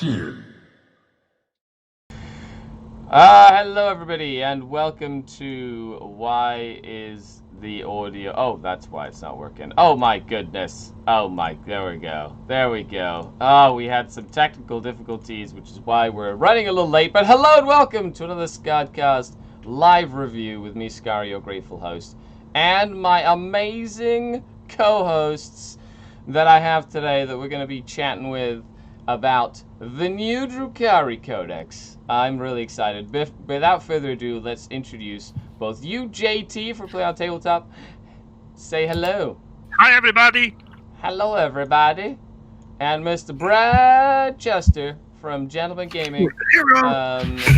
begin. Hello everybody, and welcome to Why is the Audio... Oh, that's why it's not working. Oh my goodness. There we go. There we go. Oh, we had some technical difficulties, which is why we're running a little late. But hello and welcome to another SkaredCast live review with me, Skari, your grateful host, and my amazing co-hosts that I have today that we're going to be chatting with about the new Drukhari Codex. I'm really excited. Without further ado, let's introduce both you, JT, for Play on Tabletop. Say hello. Hi, everybody. Hello, everybody. And Mr. Brad Chester from Gentleman Gaming,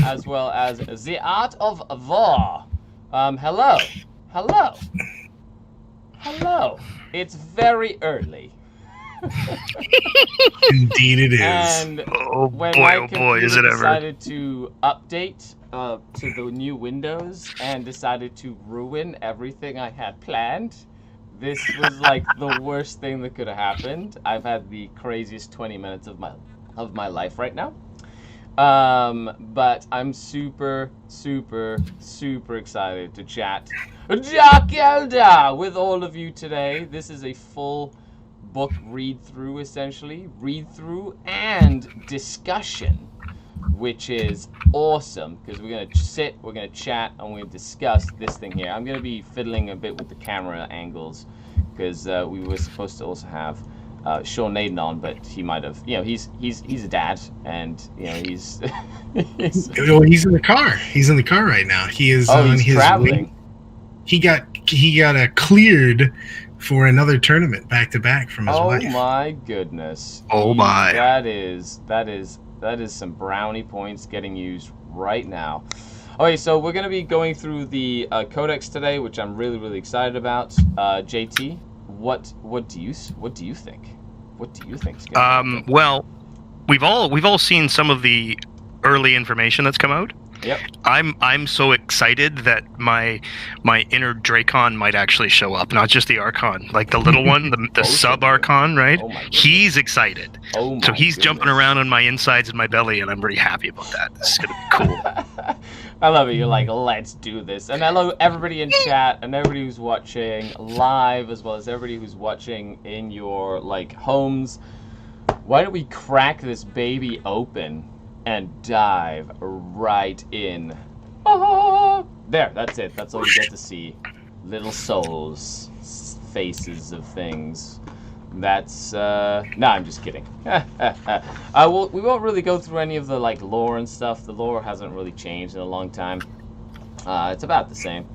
as well as The Art of War. Hello. Hello. Hello. It's very early. Indeed it is. And when my computer decided to update to the new Windows and decided to ruin everything I had planned, this was like the worst thing that could have happened. I've had the craziest 20 minutes of my life right now. But I'm super excited to chat with all of you today. This is a full book read-through, essentially. Read-through and discussion, which is awesome, because we're going to sit, we're going to chat, and we're going to discuss this thing here. I'm going to be fiddling a bit with the camera angles, because we were supposed to also have Sean Naden on, but he might have, you know, he's a dad, and, you know, he's... Well, he's in the car. He's in the car right now. He is on he's his traveling. way. He got cleared for another tournament back to back from his wife. Oh my goodness. Oh my. That is some brownie points getting used right now. Okay, so we're going to be going through the codex today, which I'm really excited about. JT, what do you think? What do you think's going to happen? Well, we've all seen some of the early information that's come out. Yep. I'm so excited that my inner Drakon might actually show up, not just the Archon, like the little one, the sub Archon, right? Oh my goodness. He's excited. Oh my so he's goodness. jumping around on my insides and my belly, and I'm pretty happy about that. This is gonna be cool. I love it. You're like, let's do this. And hello everybody in chat and everybody who's watching live, as well as everybody who's watching in your like homes. Why don't we crack this baby open and dive right in? There, that's it. That's all you get to see. Little souls, faces of things. That's no, I'm just kidding. We won't really go through any of the like lore and stuff. The lore hasn't really changed in a long time. It's about the same.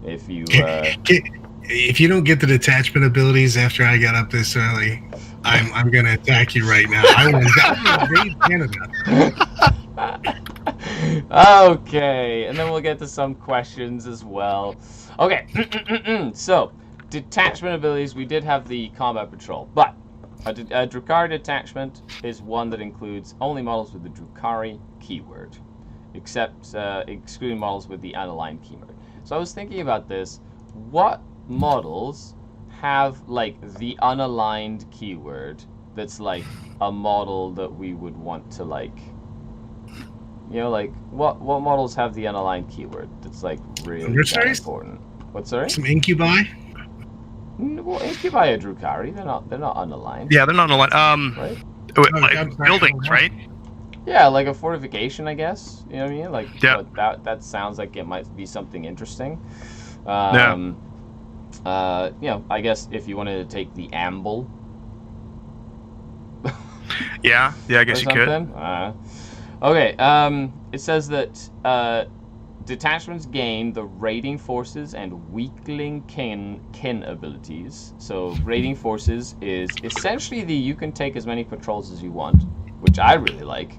If you don't get the detachment abilities after I got up this early, I'm gonna attack you right now. I will invade Canada. Okay, and then we'll get to some questions as well. Okay, so detachment abilities. We did have the combat patrol, but a Drukhari detachment is one that includes only models with the Drukhari keyword, except excluding models with the unaligned keyword. So I was thinking about this. What models have like the unaligned keyword that's like a model that we would want to like, you know, like what models have the unaligned keyword that's like really important? What's sorry? Some incubi? Well, incubi are Drukhari. They're not unaligned. Yeah, they're not aligned. Right? Like buildings, right? Yeah, like a fortification, I guess. You know what I mean? Like, yeah. That sounds like it might be something interesting. Yeah. You know, I guess if you wanted to take the amble. yeah, I guess you could. Okay, it says that detachments gain the raiding forces and weakling kin abilities. So raiding forces is essentially you can take as many patrols as you want, which I really like.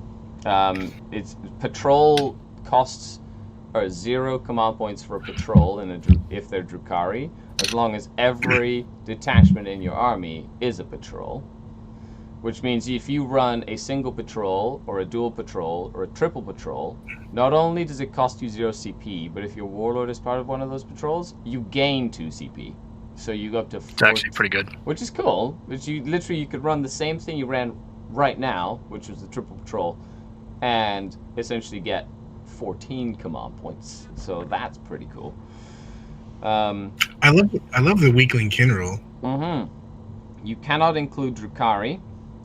It's patrol costs are 0 command points for a patrol if they're Drukhari, as long as every detachment in your army is a patrol. Which means if you run a single patrol, or a dual patrol, or a triple patrol, not only does it cost you 0 CP, but if your warlord is part of one of those patrols, you gain 2 CP. So you go up to 4. It's actually pretty good. Which is cool. Which you could run the same thing you ran right now, which was the triple patrol, and essentially get 14 command points. So that's pretty cool. I love the weakling kin rule. You cannot include Drukhari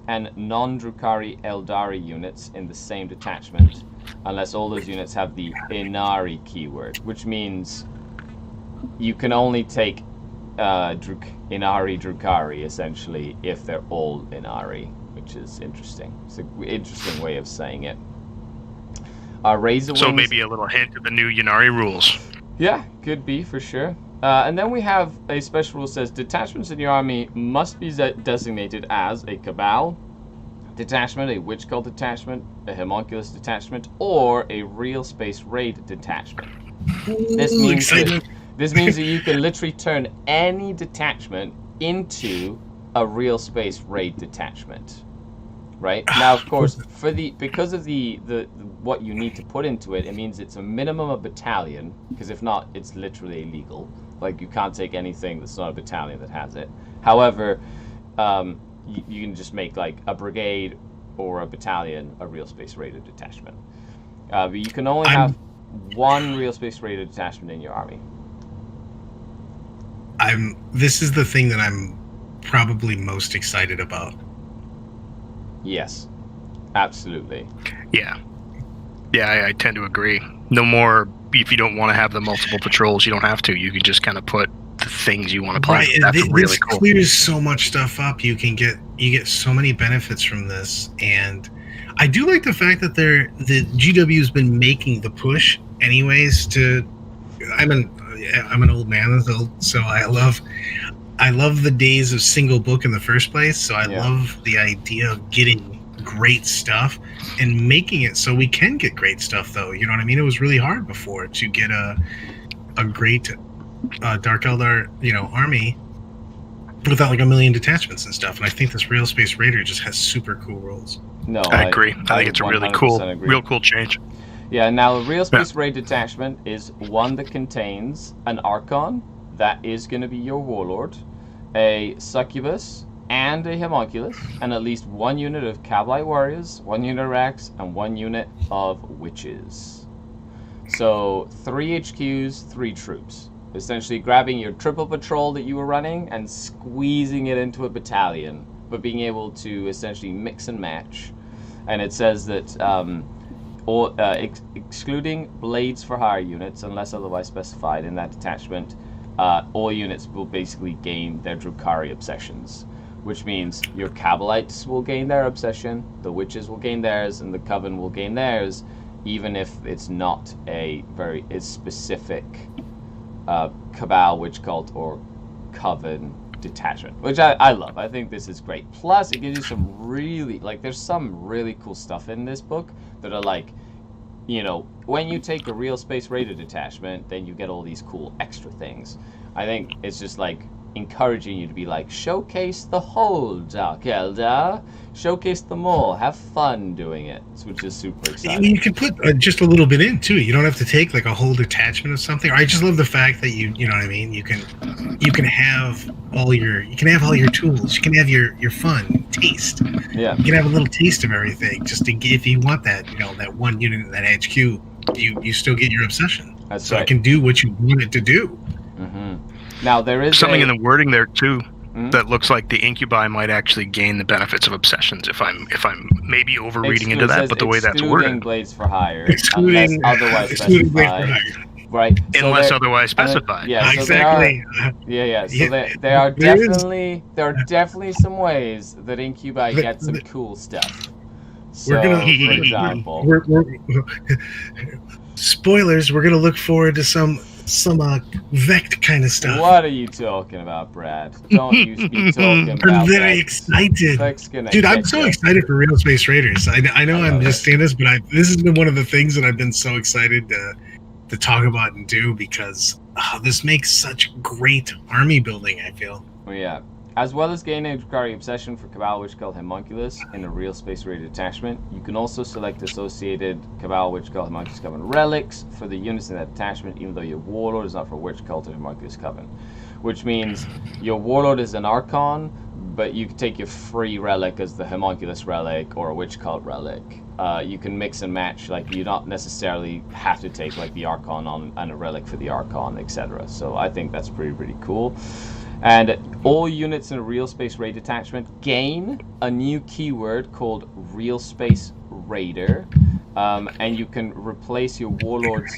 and non-Drukhari Eldari units in the same detachment unless all those units have the Inari keyword, which means you can only take Inari Drukhari essentially if they're all Inari, which is interesting. It's an interesting way of saying it. Razor So Wings, maybe a little hint of the new Yanari rules. yeah, could be for sure. And then we have a special rule that says detachments in your army must be designated as a Cabal detachment, a Witch Cult detachment, a Homunculus detachment, or a Real Space Raid detachment. This means that you can literally turn any detachment into a Real Space Raid detachment. Right? Now, of course, because of the what you need to put into it, it means it's a minimum of battalion, because if not, it's literally illegal. Like, you can't take anything that's not a battalion that has it. However, you can just make, like, a brigade or a battalion a Real Space Raided detachment. But you can only have one Real Space Raided detachment in your army. This is the thing that I'm probably most excited about. Yes, absolutely. Yeah, I tend to agree. No more, if you don't want to have the multiple patrols, you don't have to. You can just kind of put the things you want to play. Right, That's really this cool. clears so much stuff up. You get so many benefits from this, and I do like the fact that the GW's been making the push anyways. I'm an old man, so I love the days of single book in the first place. So I love the idea of getting great stuff and making it so we can get great stuff, though. You know what I mean? It was really hard before to get a great Dark Eldar, army without like a million detachments and stuff. And I think this Real Space Raider just has super cool rules. No, I agree. I think it's a really real cool change. Yeah, now a Real Space Raid detachment is one that contains an Archon, that is going to be your warlord, a Succubus, and a Homunculus, and at least one unit of Cabal warriors, one unit of Rex, and one unit of witches. So 3 HQs, 3 troops. Essentially grabbing your triple patrol that you were running and squeezing it into a battalion, but being able to essentially mix and match. And it says that excluding blades for hire units, unless otherwise specified in that detachment, all units will basically gain their Drukhari obsessions, which means your Cabalites will gain their obsession, the witches will gain theirs, and the coven will gain theirs, even if it's not a very specific Cabal, Witch Cult, or Coven detachment, which I love. I think this is great. Plus, it gives you some really, there's some really cool stuff in this book that are like, when you take a Real Space Raider detachment, then you get all these cool extra things. I think it's just encouraging you to be showcase the whole Dark Eldar, showcase them all, have fun doing it, which is super exciting. You can put just a little bit in too. You don't have to take a whole detachment of something. I just love the fact that you know what I mean. You can have all your tools. You can have your fun taste. Yeah. You can have a little taste of everything. Just to if you want that, that one unit in that HQ, you still get your obsession. That's so right. it can do what you want it to do. Mm-hmm. Now there is something in the wording there too that looks like the incubi might actually gain the benefits of obsessions. If I'm maybe overreading into that, but the way that's worded, blades for hire, unless otherwise specified. Right. Unless otherwise specified. Yeah, so exactly. So there are definitely some ways that incubi get some cool stuff. So, for example, spoilers. We're gonna look forward to some Vect kind of stuff. What are you talking about, Brad? Don't you be talking about I'm very excited. Dude, I'm so excited for Real Space Raiders. I know I'm just saying this, but this has been one of the things that I've been so excited to talk about and do, because this makes such great army building, I feel. Oh, yeah. As well as gaining a Drukhari obsession for Cabal, Witch Cult, Homunculus in a Real Space Raid detachment, you can also select associated Cabal, Witch Cult, Homunculus, Coven relics for the units in that detachment, even though your warlord is not for Witch Cult or Homunculus Coven. Which means your warlord is an Archon, but you can take your free relic as the Homunculus relic or a witch cult relic. You can mix and match, like you don't necessarily have to take like the Archon on and a relic for the Archon, etc. So I think that's pretty cool. And all units in a real space raid detachment gain a new keyword called real space raider, and you can replace your warlords.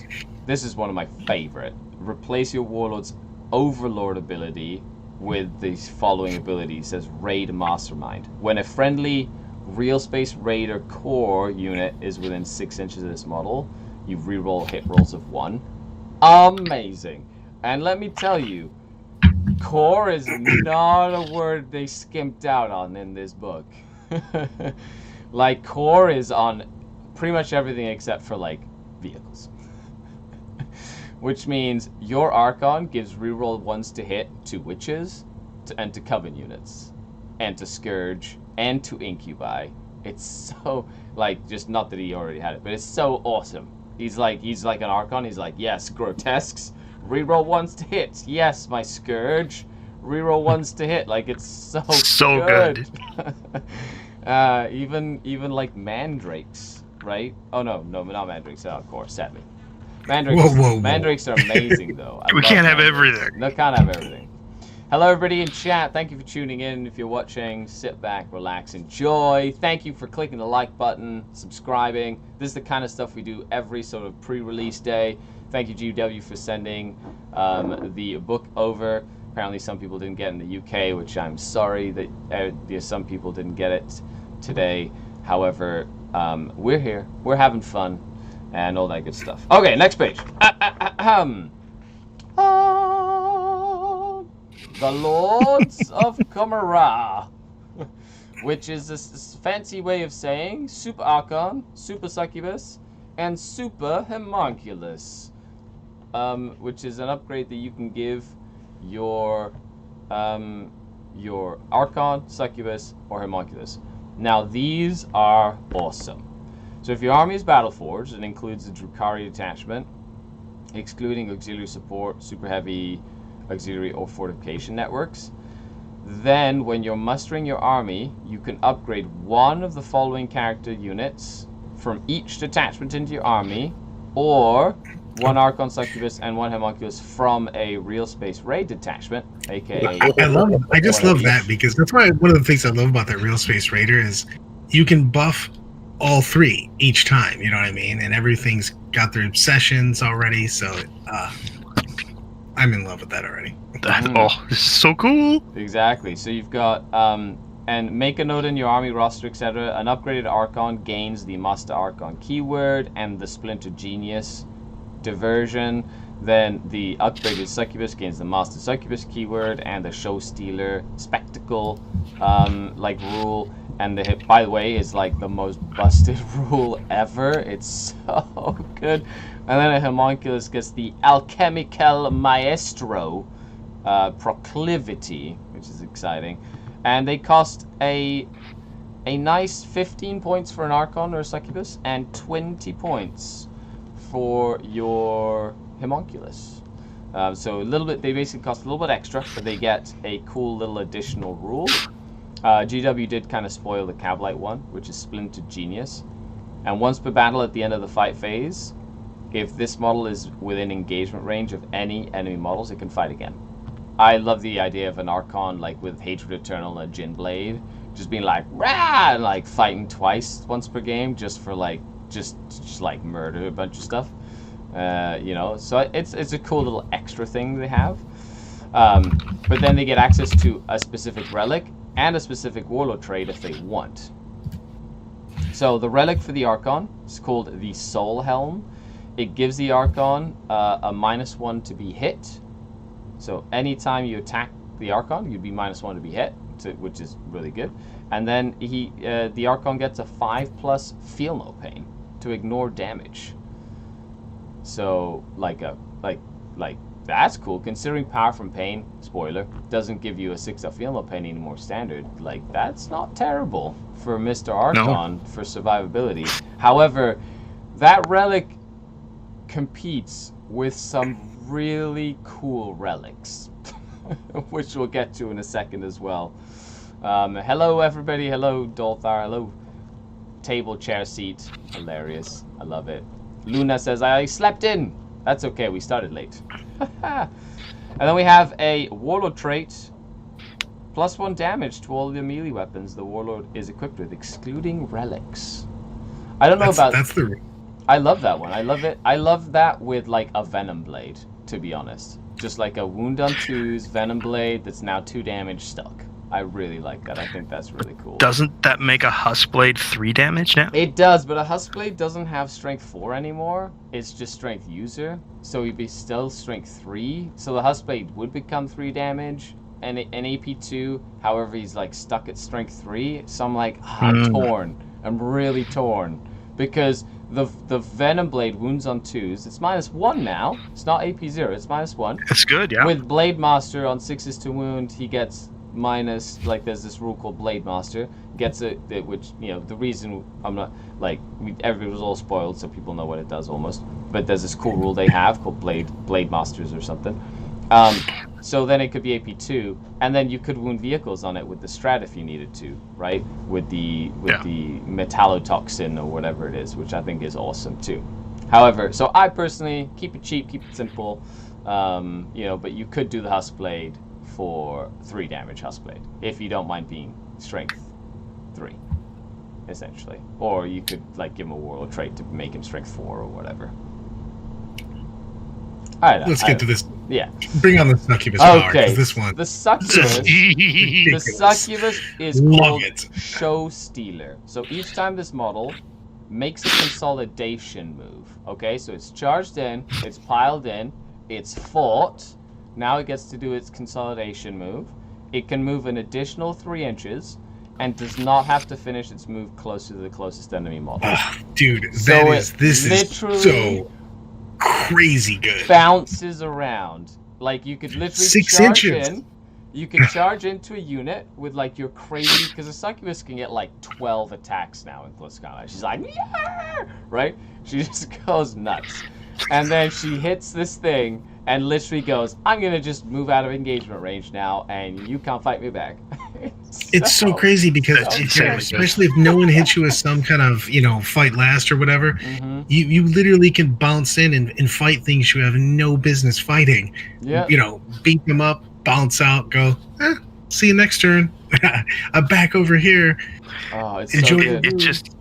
This is one of my favorite. Replace your warlord's overlord ability with the following abilities as Raid Mastermind. When a friendly Real Space Raider core unit is within 6 inches of this model, you reroll hit rolls of 1. Amazing. And let me tell you, core is not a word they skimped out on in this book. Like, core is on pretty much everything except for, like, vehicles. Which means your Archon gives reroll 1s to hit to witches and to coven units and to scourge and to incubi. It's so, like, just not that he already had it, but it's so awesome. He's like an Archon. He's like, yes, grotesques, reroll 1s to hit. Yes, my scourge, reroll 1s to hit. Like, it's so good. Even like mandrakes, right? Oh no, not mandrakes. Of course, sadly. Mandrakes, whoa. Mandrakes are amazing, though. We can't have everything. No, can't have everything. Hello, everybody in chat. Thank you for tuning in. If you're watching, sit back, relax, enjoy. Thank you for clicking the like button, subscribing. This is the kind of stuff we do every sort of pre-release day. Thank you, GW, for sending the book over. Apparently, some people didn't get it in the UK, which I'm sorry that some people didn't get it today. However, we're here. We're having fun. And all that good stuff. Okay, next page. The Lords of Kumara, which is a fancy way of saying Super Archon, Super Succubus, and Super Homunculus, which is an upgrade that you can give your Archon, Succubus, or Homunculus. Now, these are awesome. So if your army is battle-forged, it includes the Drukhari detachment, excluding auxiliary support, super heavy auxiliary or fortification networks. Then, when you're mustering your army, you can upgrade one of the following character units from each detachment into your army, or one Archon, Succubus, and one Homunculus from a real space raid detachment, aka... I just love that, because that's why one of the things I love about that real space raider is you can buff all 3 each time, you know what I mean? And everything's got their obsessions already, so I'm in love with that already. Oh, this is so cool. Exactly. So you've got and make a note in your army roster, etc. An upgraded Archon gains the Master Archon keyword and the Splinter Genius diversion. Then the upgraded Succubus gains the Master Succubus keyword and the Show Stealer Spectacle like rule. And the hit, by the way, is like the most busted rule ever. It's so good. And then a Homunculus gets the Alchemical Maestro Proclivity, which is exciting. And they cost a nice 15 points for an Archon or a Succubus, and 20 points for your Homunculus. So a little bit, they basically cost a little bit extra, but they get a cool little additional rule. GW did kind of spoil the Cabalite one, which is Splinter Genius. And once per battle at the end of the fight phase, if this model is within engagement range of any enemy models, it can fight again. I love the idea of an Archon like with Hatred Eternal and a Jin Blade, just being like rah, and like fighting twice once per game, just for like just like murder a bunch of stuff. You know, so it's a cool little extra thing they have. But then they get access to a specific relic and a specific warlord trait if they want. So the relic for the Archon is called the Soul Helm. It gives the Archon a -1 to be hit. So anytime you attack the Archon, you'd be -1 to be hit, which is really good. And then the Archon gets a 5+ feel no pain to ignore damage. So like that's cool. Considering power from pain, spoiler, doesn't give you a 6 feel no pain anymore standard. Like, that's not terrible for Mr. Archon for survivability. However, that relic competes with some really cool relics, which we'll get to in a second as well. Hello, everybody. Hello, Dolthar. Hello, table chair seat. Hilarious. I love it. Luna says, I slept in. That's okay. We started late. And then we have a warlord trait. +1 damage to all the melee weapons the warlord is equipped with, excluding relics. I don't know about... I love that one. I love it. I love that with, like, a venom blade, to be honest. Just like a wound on 2's venom blade that's now 2 damage stuck. I really like that. I think that's really cool. Doesn't that make a Husk Blade 3 damage now? It does, but a Husk Blade doesn't have Strength 4 anymore. It's just Strength User. So he'd be still Strength 3. So the Husk Blade would become 3 damage. And an AP 2, however, he's like stuck at Strength 3. So I'm like, I'm torn. I'm really torn. Because the Venom Blade wounds on 2s. It's -1 now. It's not AP 0. It's -1. That's good, yeah. With Blade Master on 6s to wound, he gets minus, like, there's this rule called Blade Master, gets it, which, you know, the reason I'm not, like, everybody was all spoiled, so people know what it does almost, but there's this cool rule they have called Blade Masters or something. So then it could be AP2, and then you could wound vehicles on it with the strat if you needed to, right? With the metallotoxin or whatever it is, which I think is awesome too. However, so I personally keep it cheap, keep it simple, you know, but you could do the Husk Blade for 3 damage Husk Blade, if you don't mind being Strength 3, essentially. Or you could, like, give him a warlord trait to make him Strength 4 or whatever. Let's get to this. Yeah. Bring on the Succubus power, okay. this one. The Succubus, the Succubus is called Show Stealer. So each time this model makes a consolidation move, okay? So it's charged in, it's piled in, it's fought. Now it gets to do its consolidation move. It can move an additional 3 inches and does not have to finish its move closer to the closest enemy model. Dude, this is so crazy good. Bounces around. Like, you could literally 6 charge inches. in. You can charge into a unit with, like, your crazy... Because a Succubus can get, like, 12 attacks now in close combat. She's like, yeah! Right? She just goes nuts. And then she hits this thing and literally goes, I'm going to just move out of engagement range now, and you can't fight me back. It's so crazy because, especially if no one hits you with some kind of, you know, fight last or whatever, you literally can bounce in and fight things you have no business fighting. Yeah. You know, beat them up, bounce out, go, see you next turn. I'm back over here. Oh, it's Enjoy so good. It just...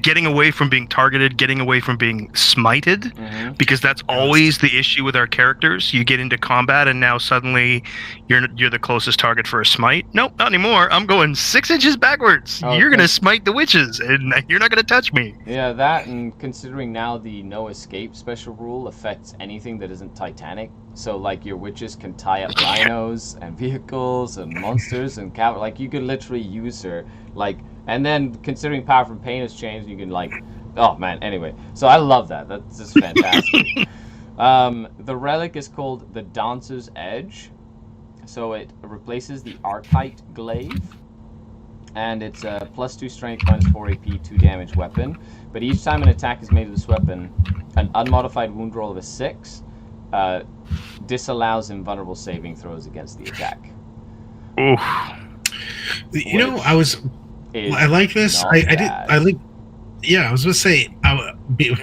Getting away from being targeted, getting away from being smited, because that's always the issue with our characters. You get into combat and now suddenly you're the closest target for a smite. Nope, not anymore. I'm going 6 inches backwards. Okay. You're gonna smite the witches, and you're not gonna touch me. Yeah, that, and considering now the no escape special rule affects anything that isn't Titanic. So, like, your witches can tie up rhinos and vehicles and monsters and cavalry. Like, you could literally use her, like. And then, considering Power from Pain has changed, you can, like... Oh, man, anyway. So I love that. That's just fantastic. The relic is called the Dancer's Edge. So it replaces the Archite Glaive. And it's a +2 strength, -4 AP, 2 damage weapon. But each time an attack is made with this weapon, an unmodified wound roll of a 6 disallows invulnerable saving throws against the attack. Oof. You know, I like this. I like. Yeah, I was going to say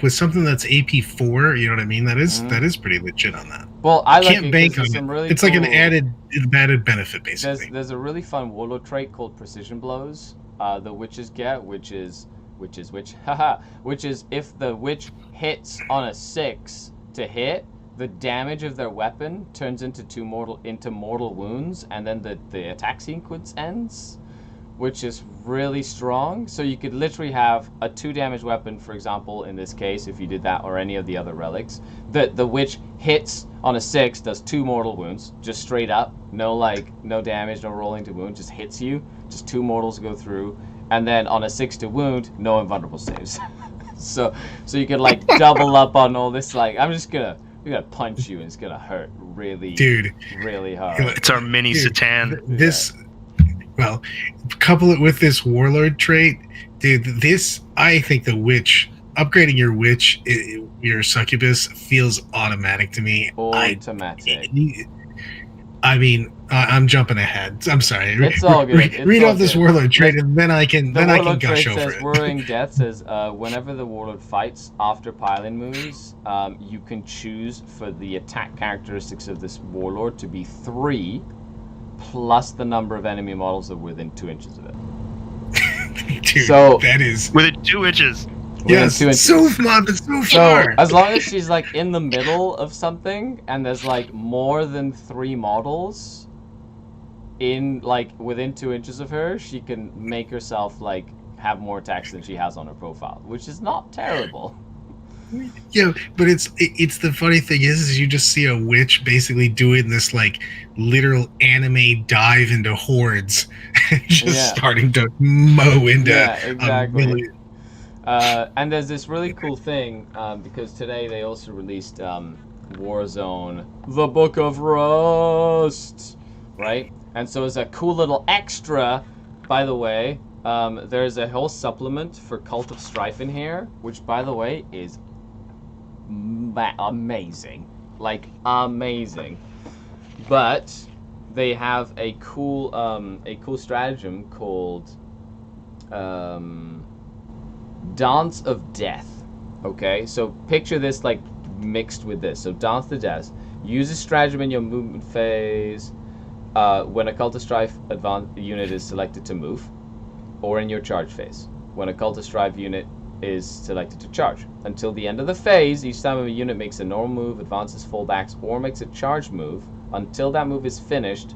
with something that's AP4. You know what I mean? That is pretty legit on that. Well, I like can't bank on it. Really it's cool, like an added benefit, basically. There's a really fun warlord trait called Precision Blows. The witches get, which is if the witch hits on a 6 to hit, the damage of their weapon turns into mortal wounds, and then the attack sequence ends. Which is really strong. So you could literally have a 2 damage weapon, for example, in this case, if you did that, or any of the other relics. The witch hits on a 6, does 2 mortal wounds, just straight up. No damage, no rolling to wound, just hits you. Just 2 mortals go through. And then on a 6 to wound, no invulnerable saves. so you could, like, double up on all this, like, we're gonna punch you and it's gonna hurt really, really hard. It's our mini Satan. Well, couple it with this warlord trait, dude. I think the witch, upgrading your witch, your succubus feels automatic to me. Automatic. I mean, I'm jumping ahead. I'm sorry. It's all good. Read off this warlord trait, and then I can gush over says, it. Whirring Death says, whenever the warlord fights after piling moves, you can choose for the attack characteristics of this warlord to be 3 plus the number of enemy models that are within 2 inches of it. Dude, so that is within 2 inches. Yes, so far. So as long as she's like in the middle of something and there's like more than 3 models in like within 2 inches of her, she can make herself like have more attacks than she has on her profile, which is not terrible. Yeah, but it's the funny thing is you just see a witch basically doing this like literal anime dive into hordes, just starting to mow into exactly. And there's this really cool thing because today they also released Warzone: The Book of Rust, right? And so as a cool little extra, by the way, there's a whole supplement for Cult of Strife in here, which by the way is amazing, like amazing. But they have a cool stratagem called Dance of Death. Okay, so picture this like mixed with this. So Dance of Death. Use a stratagem in your movement phase when a Cult of Strife unit is selected to move, or in your charge phase when a Cult of Strife unit is selected to charge. Until the end of the phase, each time a unit makes a normal move, advances, fullbacks, or makes a charge move, until that move is finished,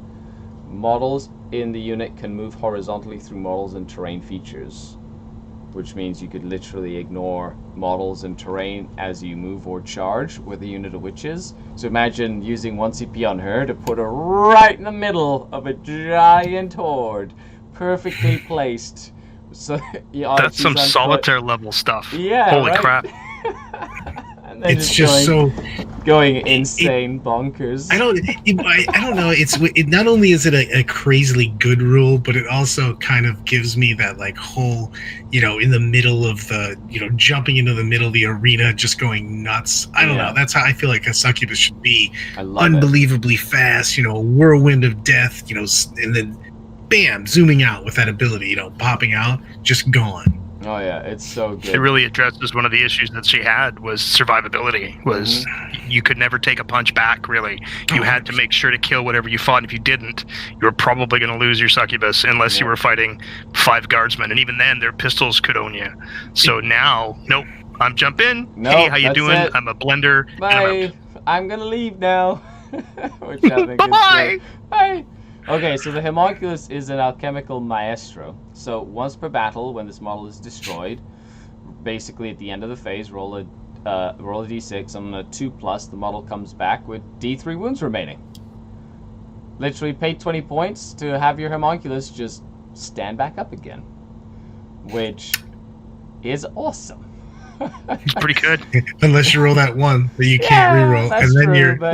models in the unit can move horizontally through models and terrain features. Which means you could literally ignore models and terrain as you move or charge with a unit of witches. So imagine using 1 CP on her to put her right in the middle of a giant horde, perfectly placed. So that's some solitaire level stuff. Yeah, holy right? Crap! And then it's just going insane bonkers. I don't know. It not only is it a crazily good rule, but it also kind of gives me that like whole, in the middle of the, jumping into the middle of the arena, just going nuts. I don't know. That's how I feel like a succubus should be. Unbelievably fast, a whirlwind of death, and then bam, zooming out with that ability, popping out, just gone. Oh yeah, it's so good. It really addresses one of the issues that she had was survivability. Was you could never take a punch back, really. You had to make sure to kill whatever you fought. And if you didn't, you were probably going to lose your succubus unless you were fighting 5 guardsmen. And even then, their pistols could own you. So now, nope, I'm jump in. Nope, hey, how you doing? It. I'm a blender. Bye. I'm going to leave now. Which I think Bye. Bye. Okay, so the Homunculus is an alchemical maestro. So once per battle, when this model is destroyed, basically at the end of the phase, roll a d6. On a 2+, the model comes back with d3 wounds remaining. Literally pay 20 points to have your Homunculus just stand back up again, which is awesome. It's pretty good. Unless you roll that 1 that you can't reroll,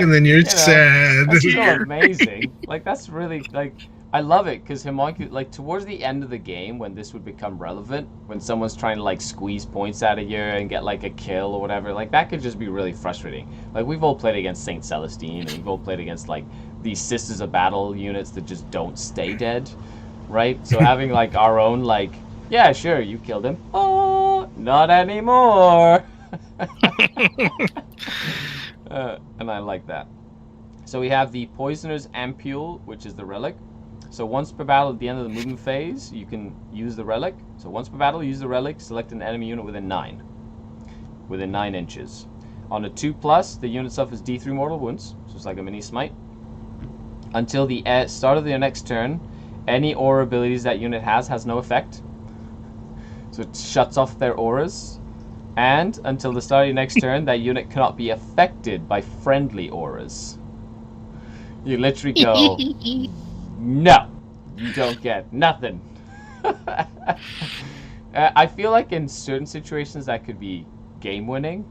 and then you're sad. That's still amazing. Like that's really like I love it because Homunculus, like towards the end of the game when this would become relevant, when someone's trying to like squeeze points out of you and get like a kill or whatever, like that could just be really frustrating. Like we've all played against Saint Celestine and we've all played against like these Sisters of Battle units that just don't stay dead, right? So having like our own like, yeah, sure, you killed him. Oh, not anymore. And I like that. So we have the Poisoner's Ampule, which is the relic. So once per battle at the end of the movement phase, you can use the relic. So once per battle, use the relic, select an enemy unit within 9 inches. On a 2+, the unit suffers D3 mortal wounds, so it's like a mini smite. Until the start of their next turn, any aura abilities that unit has no effect. So it shuts off their auras. And until the start of your next turn, that unit cannot be affected by friendly auras. You literally go, no, you don't get nothing. I feel like in certain situations that could be game winning.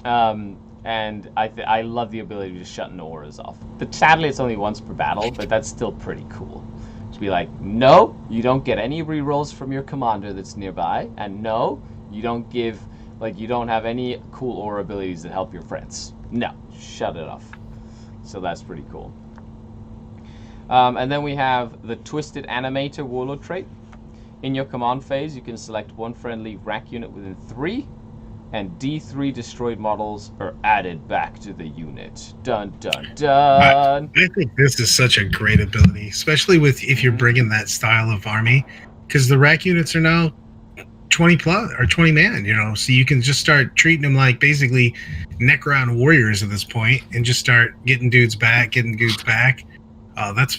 And I love the ability to just shut auras off. But sadly, it's only once per battle, but that's still pretty cool. To be like, no, you don't get any rerolls from your commander that's nearby, and no, you don't give, like, you don't have any cool aura abilities that help your friends. No, shut it off. So that's pretty cool. And then we have the Twisted Animator Warlord trait. In your command phase, you can select one friendly rack unit within 3, and D3 destroyed models are added back to the unit. Dun dun dun. I think this is such a great ability, especially with if you're bringing that style of army, because the rack units are now 20 plus or 20 man, you know, so you can just start treating them like basically Necron warriors at this point, and just start getting dudes back. That's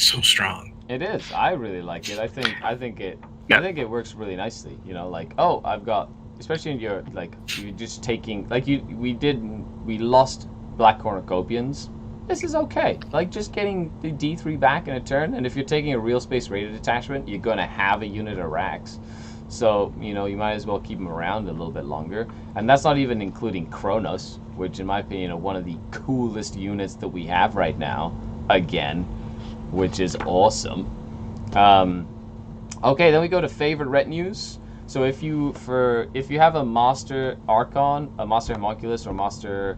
so strong. It is. I really like it. I think it works really nicely. You know, like, oh, I've got, especially in your, like, you're just taking, like, we lost Black Cornucopians. This is okay. Like, just getting the D3 back in a turn, and if you're taking a real space rated detachment, you're gonna have a unit of racks. So, you know, you might as well keep them around a little bit longer. And that's not even including Kronos, which in my opinion are one of the coolest units that we have right now. Again, which is awesome. Okay, then we go to favorite retinues. So if you have a Master Archon, a Master Homunculus, or Master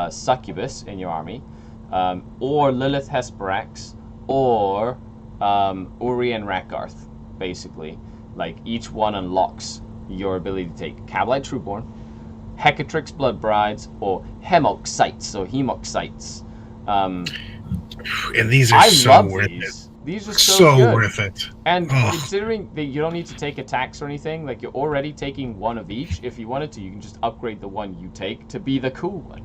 Succubus in your army, or Lilith Hesperax, or Uri and Rakarth, basically, like each one unlocks your ability to take Cabalite Trueborn, Hecatrix Bloodbrides, or Hemoxites or Hemoxites. And these are so worth it. These are so good. Worth it. And considering that you don't need to take attacks or anything, like you're already taking one of each. If you wanted to, you can just upgrade the one you take to be the cool one.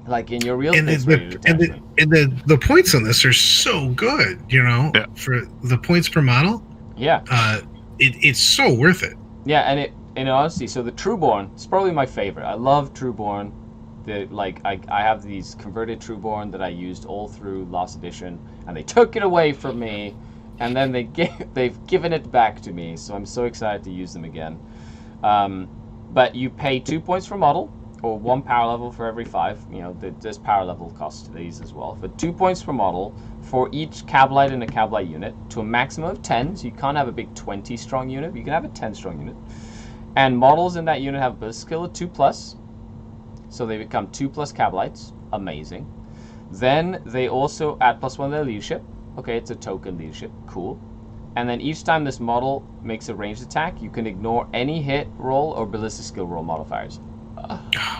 Like in your real space detachment. And the points on this are so good, you know, for the points per model. Yeah. It's so worth it. Yeah, and honestly, so the Trueborn is probably my favorite. I love Trueborn. I have these converted Trueborn that I used all through last edition, and they took it away from me, and then they've given it back to me, so I'm so excited to use them again. But you pay 2 points per model, or 1 power level for every 5. You know, there's power level cost to these as well. But 2 points per model for each Cabalite and a Cabalite unit to a maximum of 10, so you can't have a big 20 strong unit, but you can have a 10 strong unit. And models in that unit have a skill of 2+. So they become 2+ Cabalites. Amazing. Then they also add +1 to their leadership. Okay, it's a token leadership. Cool. And then each time this model makes a ranged attack, you can ignore any hit roll or ballistic skill roll modifiers.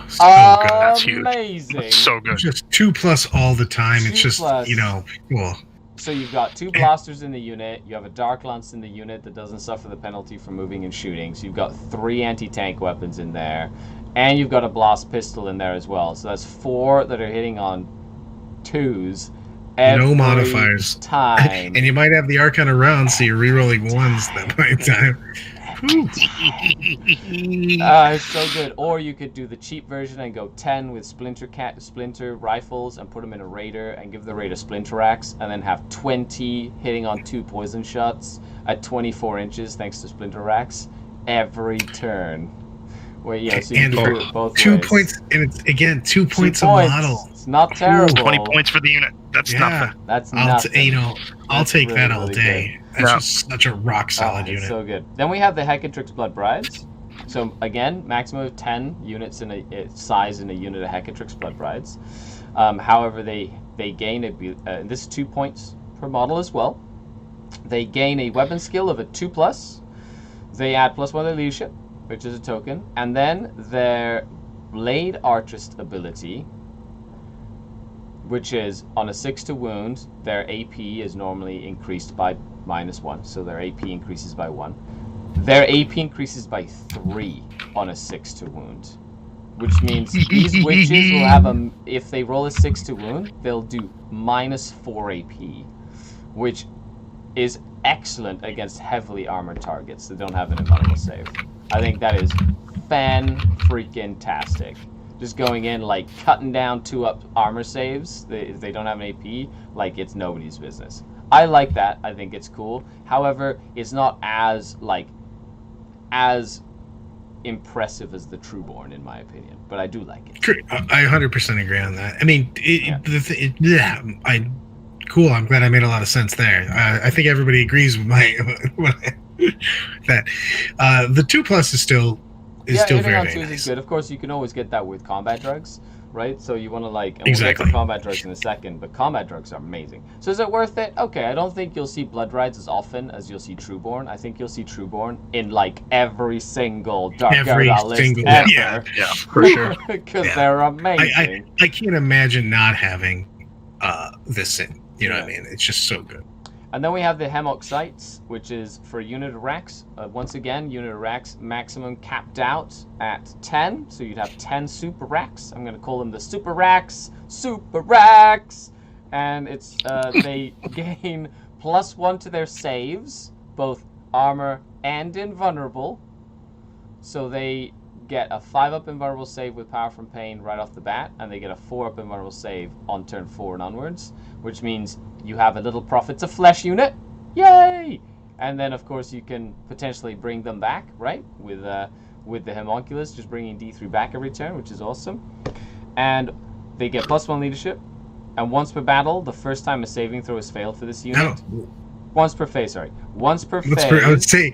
So good. That's huge. Amazing. That's so good. Just 2+ all the time. It's just, 2+. you know, cool. So you've got 2 blasters in the unit, you have a Dark Lance in the unit that doesn't suffer the penalty for moving and shooting, so you've got 3 anti-tank weapons in there, and you've got a blast pistol in there as well. So that's 4 that are hitting on 2s every no modifiers. Time. And you might have the Archon around, so you're rerolling 1s that point in time. It's so good. Or you could do the cheap version and go 10 with splinter rifles and put them in a raider and give the raider splinter axe, and then have 20 hitting on 2 poison shots at 24 inches thanks to splinter axe every turn. Well, yeah, so you can do it both 2 ways. points, and it's again 2 points a model. It's not terrible. 20 points for the unit. That's nothing. That's nothing. I'll take really, that all really day. good. That's just such a rock solid unit. So good. Then we have the Hecatrix Bloodbrides. So again, maximum of 10 units in a size in a unit of Hecatrix Bloodbrides. However, they gain this is 2 points per model as well. They gain a weapon skill of a 2+. They add +1 to their leadership, which is a token, and then their Blade Archist ability, which is on a 6 to wound, their AP is normally increased by -1, so their AP increases by 1. Their AP increases by 3 on a 6 to wound, which means these witches will have if they roll a 6 to wound, they'll do -4 AP, which is excellent against heavily armored targets that don't have an invulnerable save. I think that is fan-freaking-tastic. Just going in, like, cutting down 2-up armor saves if they don't have an AP, like, it's nobody's business. I like that. I think it's cool. However, it's not as impressive as the Trueborn, in my opinion. But I do like it. I 100% agree on that. I mean, cool. I'm glad I made a lot of sense there. I think everybody agrees with that. The 2+ is still is still hitting very, on very twos nice. is good. Of course, you can always get that with combat drugs, right? So you want to like, and Exactly. we'll get to combat drugs in a second, but combat drugs are amazing. So is it worth it? Okay, I don't think you'll see blood rides as often as you'll see Trueborn. I think you'll see Trueborn in like every single Dark Eldar list ever. Yeah, for sure. Because Yeah. they're amazing. I can't imagine not having this in. You know what I mean? It's just so good. And then we have the Hemok sites, which is for unit of racks. Once again, unit of racks maximum capped out at 10. So you'd have 10 super racks. I'm going to call them the super racks. Super racks! And it's they gain +1 to their saves, both armor and invulnerable. So they get a 5-up invulnerable save with power from pain right off the bat, and they get a 4-up invulnerable save on turn 4 and onwards, which means you have a little Prophets of Flesh unit. Yay! And then, of course, you can potentially bring them back, right? With the Homunculus, just bringing D3 back every turn, which is awesome. And they get +1 leadership. And once per battle, the first time a saving throw is failed for this unit. No. Once per phase, sorry. Once per phase. I would say,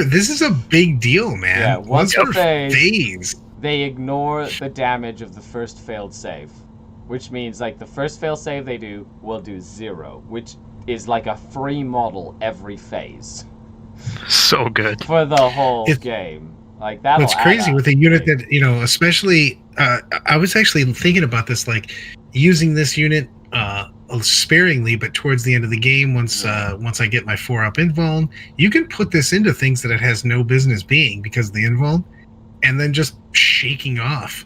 this is a big deal, man. Yeah, once per phase. They ignore the damage of the first failed save. Which means, like, the first fail save they do will do 0, which is like a free model every phase. So good. For the whole game. Like, that'll What's crazy with a unit that, especially, I was actually thinking about this, like, using this unit sparingly, but towards the end of the game, once I get my 4-up invuln, you can put this into things that it has no business being because of the invuln, and then just shaking off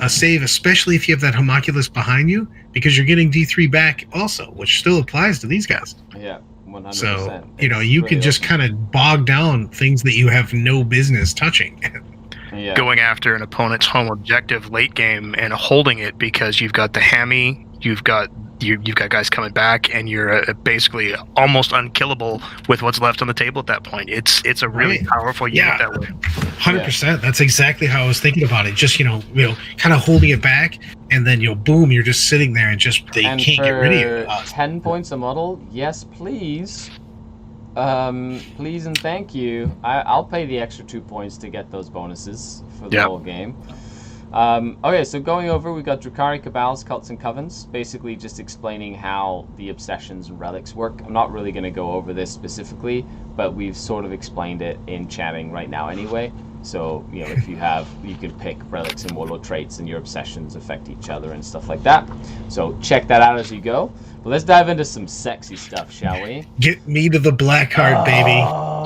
a save, especially if you have that homunculus behind you, because you're getting D3 back also, which still applies to these guys. Yeah, 100%. So, you can just kind of bog down things that you have no business touching. Yeah. Going after an opponent's home objective late game and holding it because you've got the hammy, you've got guys coming back, and you're basically almost unkillable with what's left on the table at that point. It's a really powerful unit that way. 100%. That's exactly how I was thinking about it. Just kind of holding it back, and then boom, you're just sitting there, and they can't get rid of you. 10 points a model, yes, please. Please and thank you. I'll pay the extra 2 points to get those bonuses for the whole game. Okay, so going over, we got Drukhari, Cabals, Cults, and Covens, basically just explaining how the obsessions and relics work. I'm not really going to go over this specifically, but we've sort of explained it in chatting right now anyway. So, if you can pick relics and warlord traits, and your obsessions affect each other and stuff like that. So check that out as you go. But let's dive into some sexy stuff, shall we? Get me to the black heart, baby.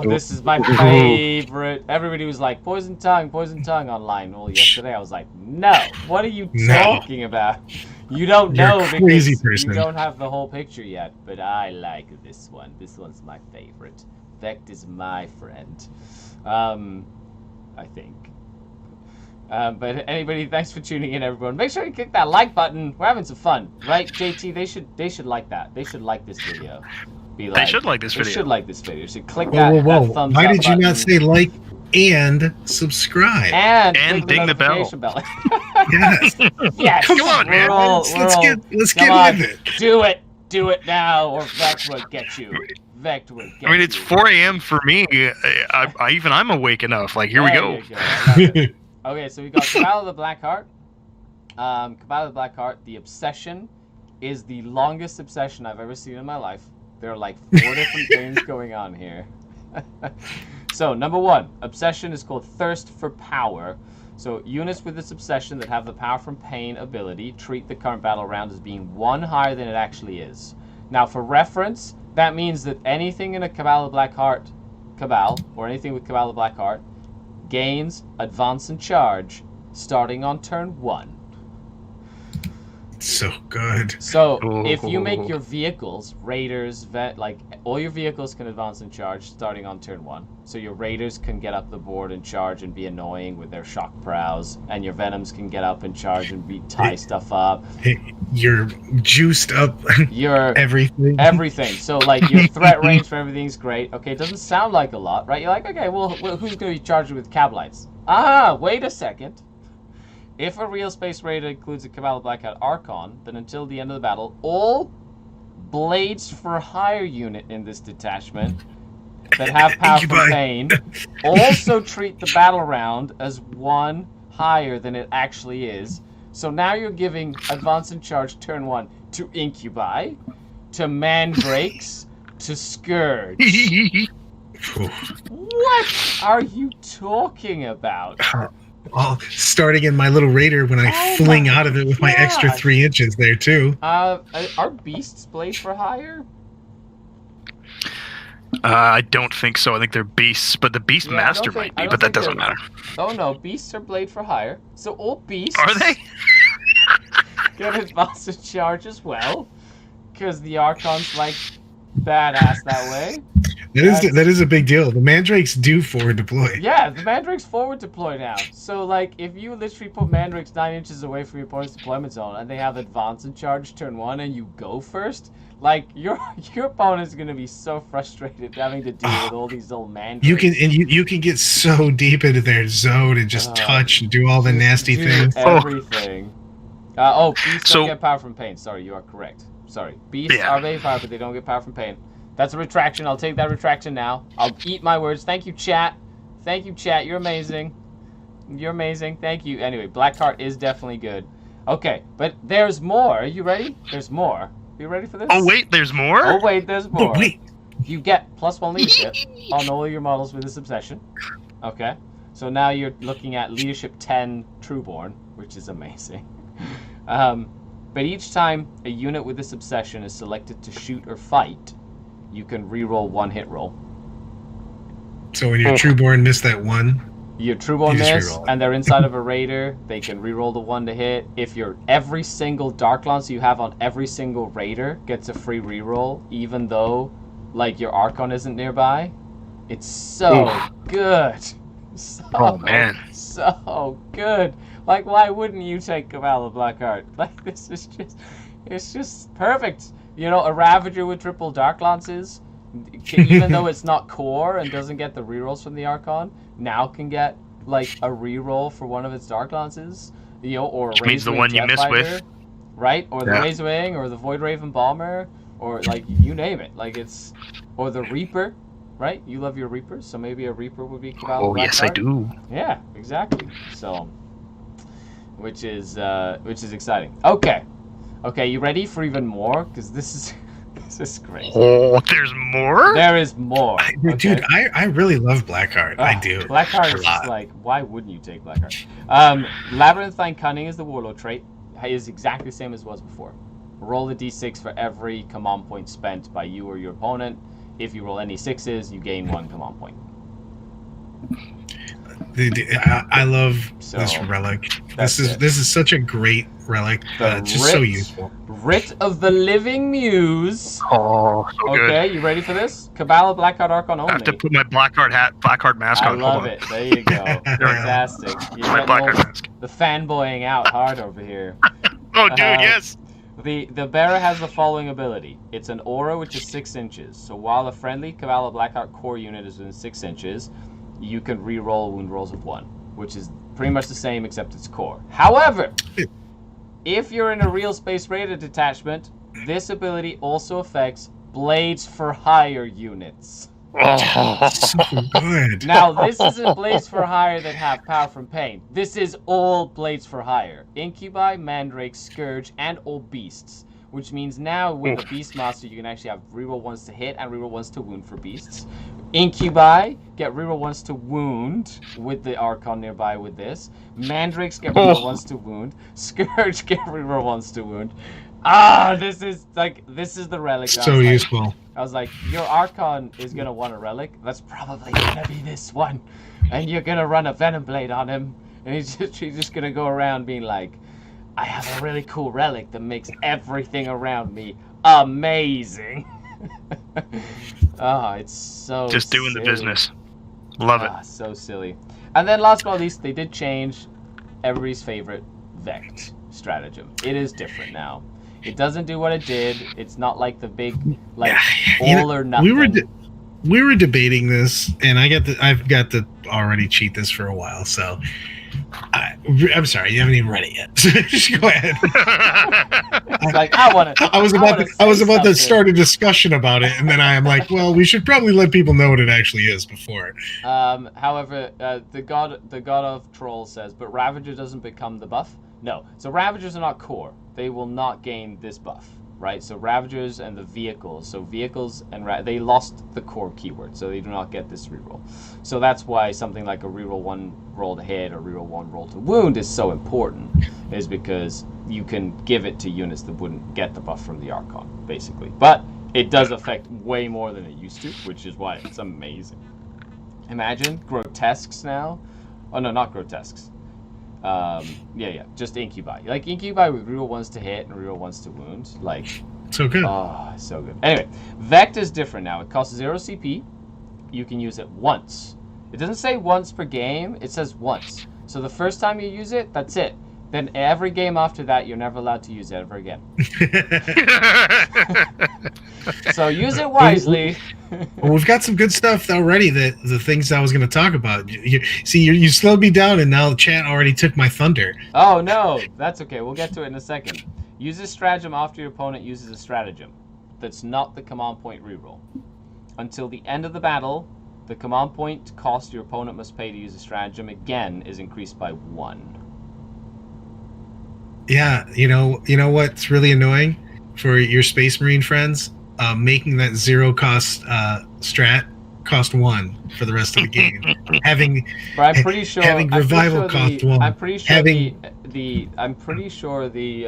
This is my favorite. Everybody was like, poison tongue online. Well, yesterday I was like, no. What are you talking about? You don't know because you don't have the whole picture yet. But I like this one. This one's my favorite. Vect is my friend. I think. But anybody, thanks for tuning in, everyone. Make sure you click that like button. We're having some fun, right, JT? They should like that. They should like this video. They should like this video. They should like this video. So click that thumbs up. Why did you not say like and subscribe? And ding the bell. Yes. Yes. Come on, man. Let's get with it. Do it now, or Vect will get you. Vect will get you. I mean, it's 4 a.m. for me. I'm awake enough. Like, here we go. Okay, so we got Cabal of the Black Heart. Cabal of the Black Heart, the obsession is the longest obsession I've ever seen in my life. There are like 4 different things going on here. So, number 1, obsession is called Thirst for Power. So, units with this obsession that have the Power from Pain ability treat the current battle round as being 1 higher than it actually is. Now, for reference, that means that anything in a Cabal of the Black Heart, or anything with Cabal of the Black Heart, gains advance and charge starting on turn 1. So good. So if you make your vehicles, raiders, all your vehicles can advance and charge starting on turn 1. So your raiders can get up the board and charge and be annoying with their shock prows, and your venoms can get up and charge and tie stuff up. You're juiced up. You're everything. Everything. So your threat range for everything's great. Okay, it doesn't sound like a lot, right? You're like, okay, well who's going to be charged with cabalites? Wait a second. If a real space raider includes a Cabal Black Hat Archon, then until the end of the battle, all Blades for Hire unit in this detachment that have power from pain also treat the battle round as one higher than it actually is. So now you're giving advance and charge turn 1 to incubi, to mandrakes, to scourge. What are you talking about? Well, starting in my little raider when I fling out of it with my extra 3 inches there too. Are beasts blade for hire? I don't think so. I think they're beasts, but the beast master might be, but that doesn't matter. Oh no, beasts are blade for hire. So all beasts are they? get advance and charge as well, because the Archon's like badass that way. That is a big deal. The mandrakes do forward deploy. Yeah, the mandrakes forward deploy now. So like, if you literally put mandrakes 9 inches away from your opponent's deployment zone, and they have advance and charge turn 1, and you go first, like your opponent's gonna be so frustrated having to deal with all these little mandrakes. You can get so deep into their zone and just touch and do all the nasty things. Everything. Beasts don't get power from pain. Sorry, you are correct. Sorry, beasts are very power, but they don't get power from pain. That's a retraction. I'll take that retraction now. I'll eat my words. Thank you, chat. Thank you, chat. You're amazing. You're amazing. Thank you. Anyway, Black Heart is definitely good. Okay, but there's more. Are you ready? There's more. Are you ready for this? Oh, wait, there's more? Oh, wait, there's more. Oh, wait. You get +1 leadership on all your models with this obsession. Okay. So now you're looking at leadership 10 Trueborn, which is amazing. But each time a unit with this obsession is selected to shoot or fight, you can reroll 1 hit roll. So when your Trueborn miss that 1, your Trueborn miss, and they're inside of a raider, they can reroll the 1 to hit. If every single Dark Lance you have on every single raider gets a free reroll, even though like your Archon isn't nearby, it's so good. So good. Like, why wouldn't you take Cabal of Blackheart? Like, this is just, it's just perfect. You know, a Ravager with triple Dark Lances, even though it's not core and doesn't get the rerolls from the Archon, now can get, like, a reroll for one of its Dark Lances, you know, or a means the one you miss with. Right? Or the Razorwing, or the Void Raven Bomber, or, like, you name it. Like, it's, or the Reaper, right? You love your Reapers, so maybe a Reaper would be Cabal of Blackheart. Yes, I do. Yeah, exactly. So, which is exciting. Okay, you ready for even more? Because this is crazy. Oh, there's more? There is more. Dude, I really love Blackheart. I do. Blackheart is just like, why wouldn't you take Blackheart? Labyrinthine Cunning is the Warlord trait. Is exactly the same as it was before. Roll the d6 for every command point spent by you or your opponent. If you roll any 6s, you gain 1 command point. I love this relic. This is such a great relic. Just so useful. Writ of the Living Muse. Oh, so good. Okay, you ready for this? Cabal of Blackheart Archon only. I have to put my Blackheart mask on. I love it. There you go. Fantastic. My Blackheart mask. The fanboying out hard over here. Oh, dude, yes. The bearer has the following ability. It's an aura which is 6 inches. So while a friendly Cabal of Blackheart core unit is within 6 inches, you can re-roll wound rolls of 1, which is pretty much the same except it's core. However, if you're in a real space raider detachment, this ability also affects blades for hire units. Oh, so good. Now, this isn't blades for hire that have power from pain. This is all blades for hire. Incubi, Mandrakes, Scourge, and all beasts. Which means now with the Beastmaster, you can actually have reroll 1s to hit and reroll 1s to wound for beasts. Incubi get reroll 1s to wound with the Archon nearby with this. Mandrakes get reroll 1s to wound. Scourge get reroll 1s to wound. This is the relic. So useful. I was like, your Archon is going to want a relic. That's probably going to be this one. And you're going to run a Venom Blade on him. And he's just going to go around being like, I have a really cool relic that makes everything around me amazing. It's so just doing silly. The business. Love it. So silly. And then last but not least, they did change everybody's favorite Vect stratagem. It is different now. It doesn't do what it did. It's not like the big, all or nothing. We were debating this, and I've got to already cheat this for a while. So, I'm sorry, you haven't even read it yet. Just go ahead. It's like, I was about to start a discussion about it, and then I am like, well, we should probably let people know what it actually is before. However, the god of Troll says, but Ravager doesn't become the buff. No, so Ravagers are not core. They will not gain this buff, right? So Ravagers and the vehicles. So vehicles and they lost the core keyword, so they do not get this reroll. So that's why something like a reroll 1 roll to hit or reroll 1 roll to wound is so important, is because you can give it to units that wouldn't get the buff from the Archon, basically. But it does affect way more than it used to, which is why it's amazing. Imagine grotesques now. Oh no, not grotesques. Just incubi. Like incubi with reroll 1s to hit and reroll 1s to wound. Like, so good. Oh, so good. Anyway, Vect is different now. It costs 0 CP. You can use it once. It doesn't say once per game. It says once. So the first time you use it, that's it. Then every game after that, you're never allowed to use it ever again. So use it wisely. Well, we've got some good stuff already. The things I was going to talk about. You slowed me down, and now the chat already took my thunder. Oh no, that's okay. We'll get to it in a second. Use a stratagem after your opponent uses a stratagem. That's not the command point reroll. Until the end of the battle, the command point cost your opponent must pay to use a stratagem again is increased by 1. Yeah, you know what's really annoying for your Space Marine friends? Making that 0 cost strat cost 1 for the rest of the game. Having revival cost 1. I'm pretty sure the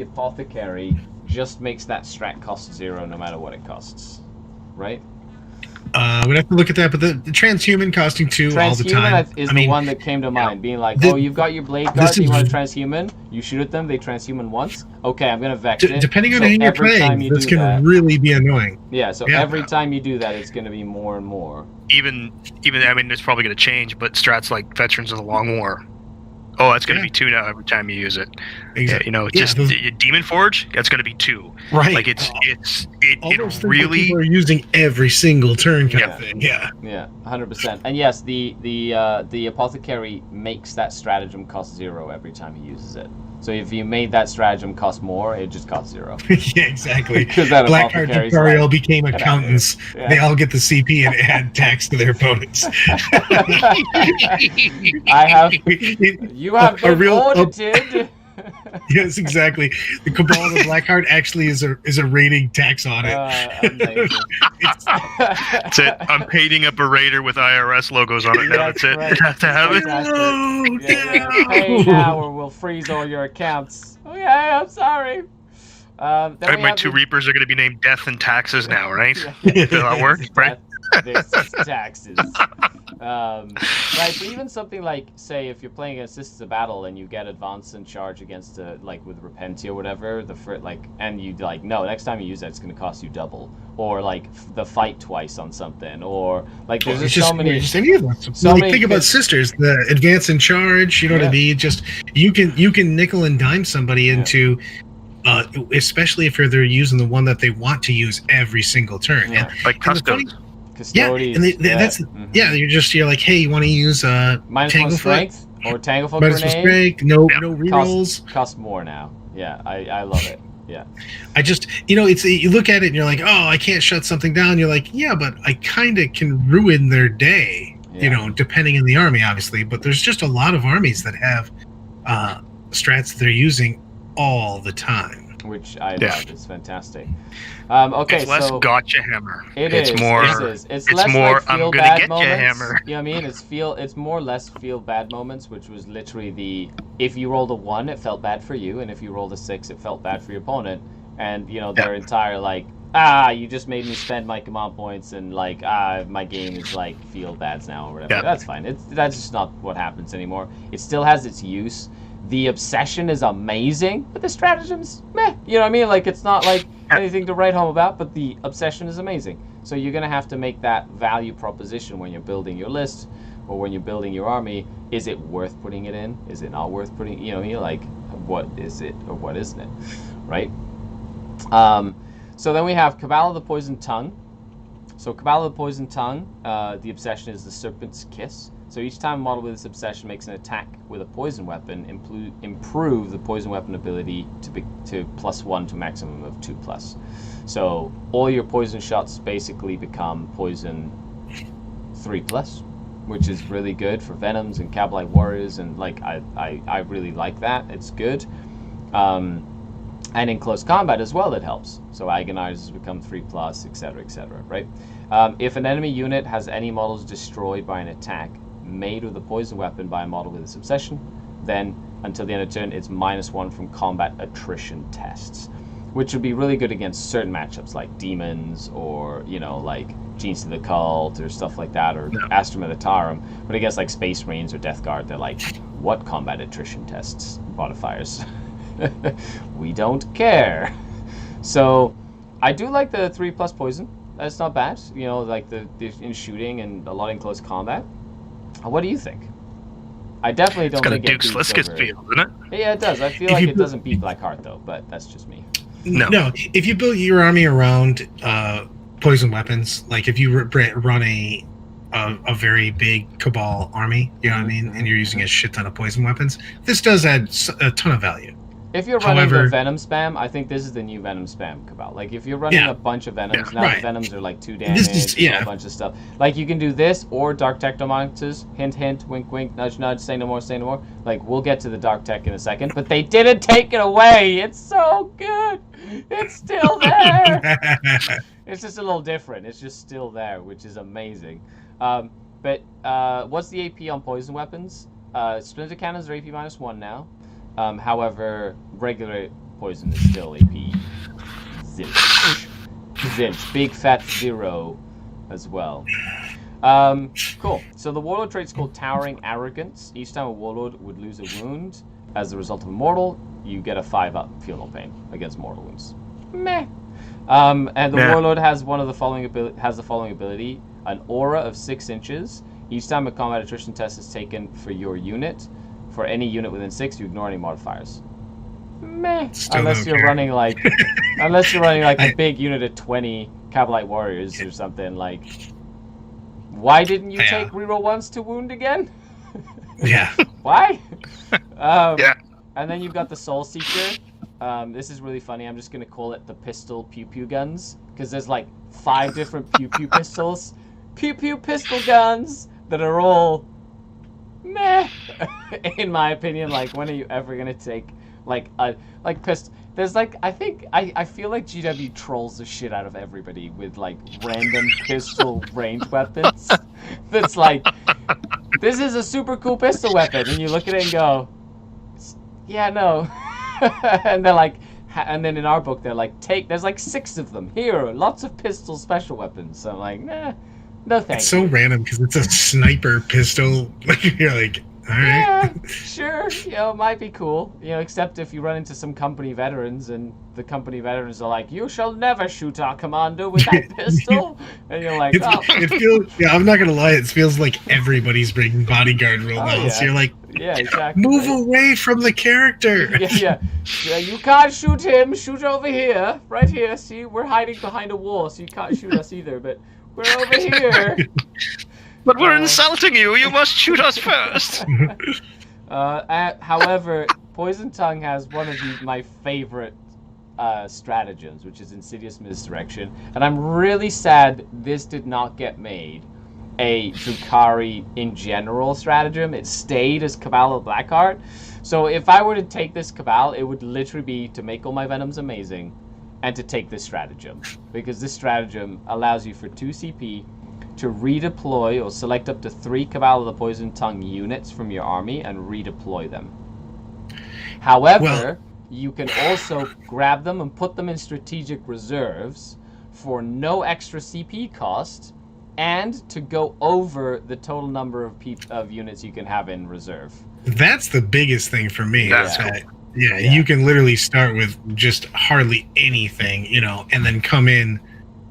apothecary just makes that strat cost 0 no matter what it costs, right? We'd have to look at that, but the transhuman costing 2 all the time. Transhuman is the one that came to mind, being like, you've got your blade guard, you want a transhuman, you shoot at them, they transhuman once. Okay, I'm gonna vex it. Depending on who you're playing, this can really be annoying. Yeah, so every time you do that, it's gonna be more and more. Even I mean, it's probably gonna change, but strats like Veterans of the Long War. Oh, that's going to be 2 now every time you use it. Exactly. Demon Forge, that's going to be 2. Right. Like it really people are using every single turn kind of thing. Yeah. Yeah, 100%. And yes, the apothecary makes that stratagem cost 0 every time he uses it. So if you made that stratagem cost more, it just costs 0. Yeah, exactly. Blackheart Drukhari all became accountants. Yeah. They all get the CP and add tax to their opponents. You have been audited. Yes, exactly. The Cabal of Blackheart actually is a rating tax on it. That's it. I'm painting up a raider with IRS logos on it now. That's it. Right. Have to have it. Pay now or we'll freeze all your accounts. Okay, I'm sorry. My 2 Reapers are going to be named Death and Taxes now, right? Does that work? Right? This is taxes. Right, but even something like, say, if you're playing against Systems of Battle and you get advance and charge against like with Repentia or whatever, and you no, next time you use that, it's going to cost you double, or like the fight twice on something, or like there's so many. Just any of that. So think about Sisters, the advance and charge. You know what I mean? Just you can nickel and dime somebody into. Especially if they're using the one that they want to use every single turn, like Custodes. Custodies. You're like, hey, you want to use -1 strength or Tanglefoot grenade? Strength, no rerolls. Cost more now. Yeah, I love it. Yeah. I just, it's you look at it and you're like, oh, I can't shut something down. You're like, yeah, but I kind of can ruin their day. Depending on the army, obviously. But there's just a lot of armies that have strats that they're using all the time, which I love. It's fantastic. Okay, it's less gotcha hammer. It's more. It's less more. Like feel I'm gonna bad get moments. You hammer. You know what I mean? It's more or less feel bad moments, which was literally if you rolled a 1, it felt bad for you, and if you rolled a 6, it felt bad for your opponent, and their entire you just made me spend my command points, and my game is feel bads now or whatever. That's fine. That's just not what happens anymore. It still has its use. The obsession is amazing, but the stratagems, meh. You know what I mean? It's not anything to write home about, but the obsession is amazing. So you're going to have to make that value proposition when you're building your list or when you're building your army. Is it worth putting it in? Is it not worth putting, what is it or what isn't it, right? So then we have Cabal of the Poisoned Tongue. So Cabal of the Poisoned Tongue, the obsession is the Serpent's Kiss. So each time a model with this obsession makes an attack with a poison weapon, improve the poison weapon ability to +1 to a maximum of 2+. So all your poison shots basically become poison 3+, which is really good for Venoms and Cabal warriors, and like I really like that. It's good. And in close combat as well, it helps. So agonizers become 3+, etc., right? If an enemy unit has any models destroyed by an attack made with a poison weapon by a model with this obsession, then until the end of turn, it's -1 from combat attrition tests, which would be really good against certain matchups like demons or, you know, like Genes to the Cult or stuff like that, or Astra Militarum. But I guess like Space Marines or Death Guard, they're like, what combat attrition tests modifiers? We don't care. So I do like the 3+ poison. That's not bad. You know, like the in shooting and a lot in close combat. What do you think? I definitely don't think it beats over... feel, doesn't it? Yeah, it does. I feel like it doesn't beat Blackheart though, but that's just me. No, if you build your army around poison weapons, like if you run a very big Cabal army, you know what I mean, and you're using a shit ton of poison weapons, this does add a ton of value. If you're running the Venom spam, I think this is the new Venom spam Cabal. Like if you're running a bunch of Venoms, now the Venoms are like 2 damage, a bunch of stuff. Like you can do this or Dark Technomancers, hint hint, wink wink, nudge nudge, say no more, say no more. Like we'll get to the Dark Tech in a second, but they didn't take it away. It's so good. It's still there. It's just a little different. It's just still there, which is amazing. But what's the AP on poison weapons? Splinter cannons are AP -1 now. However, regular poison is still AP zilch. Zilch. Big fat 0 as well. Cool. So the warlord trait is called Towering Arrogance. Each time a warlord would lose a wound as a result of a mortal, you get a 5-up feel no pain against mortal wounds. Meh. And the warlord has the following ability: an aura of 6 inches. Each time a combat attrition test is taken for your unit, for any unit within 6, you ignore any modifiers. Meh. Unless you're running like a big unit of 20 Cabalite warriors or something. Like, why didn't you take reroll 1s to wound again? Yeah. Why? And then you've got the Soul Seeker. This is really funny. I'm just gonna call it the pistol pew pew guns, because there's like 5 different pew pew pistols. Pew pew pistol guns that are all meh, in my opinion. Like, when are you ever gonna take there's like, I feel like GW trolls the shit out of everybody with like random pistol range weapons. That's like, this is a super cool pistol weapon, and you look at it and go, yeah, no. And they're like, and then in our book they're like, there's like 6 of them here, lots of pistol special weapons. So I'm like, nah. No thanks. It's so random because it's a sniper pistol. You're like, all right. Yeah, sure. You know, it might be cool. You know, except if you run into some company veterans and the company veterans are like, "You shall never shoot our commander with that pistol," and you're like, "Oh." It feels. Yeah, I'm not gonna lie. It feels like everybody's bringing bodyguard rule now. Yeah. So you're like, yeah, exactly. Move away from the character. Yeah. You can't shoot him. Shoot over here, right here. See, we're hiding behind a wall, so you can't shoot us either. But we're over here. But we're insulting you. You must shoot us first. However, Poison Tongue has one of my favorite stratagems, which is Insidious Misdirection, and I'm really sad this did not get made a Drukhari in general stratagem. It stayed as Cabal of Blackheart. So if I were to take this Cabal, it would literally be to make all my Venoms amazing and to take this stratagem, because this stratagem allows you for 2 CP to redeploy or select up to 3 Cabal of the Poison Tongue units from your army and redeploy them. However, you can also grab them and put them in strategic reserves for no extra CP cost, and to go over the total number of units you can have in reserve. That's the biggest thing for me. Yeah, you can literally start with just hardly anything, and then come in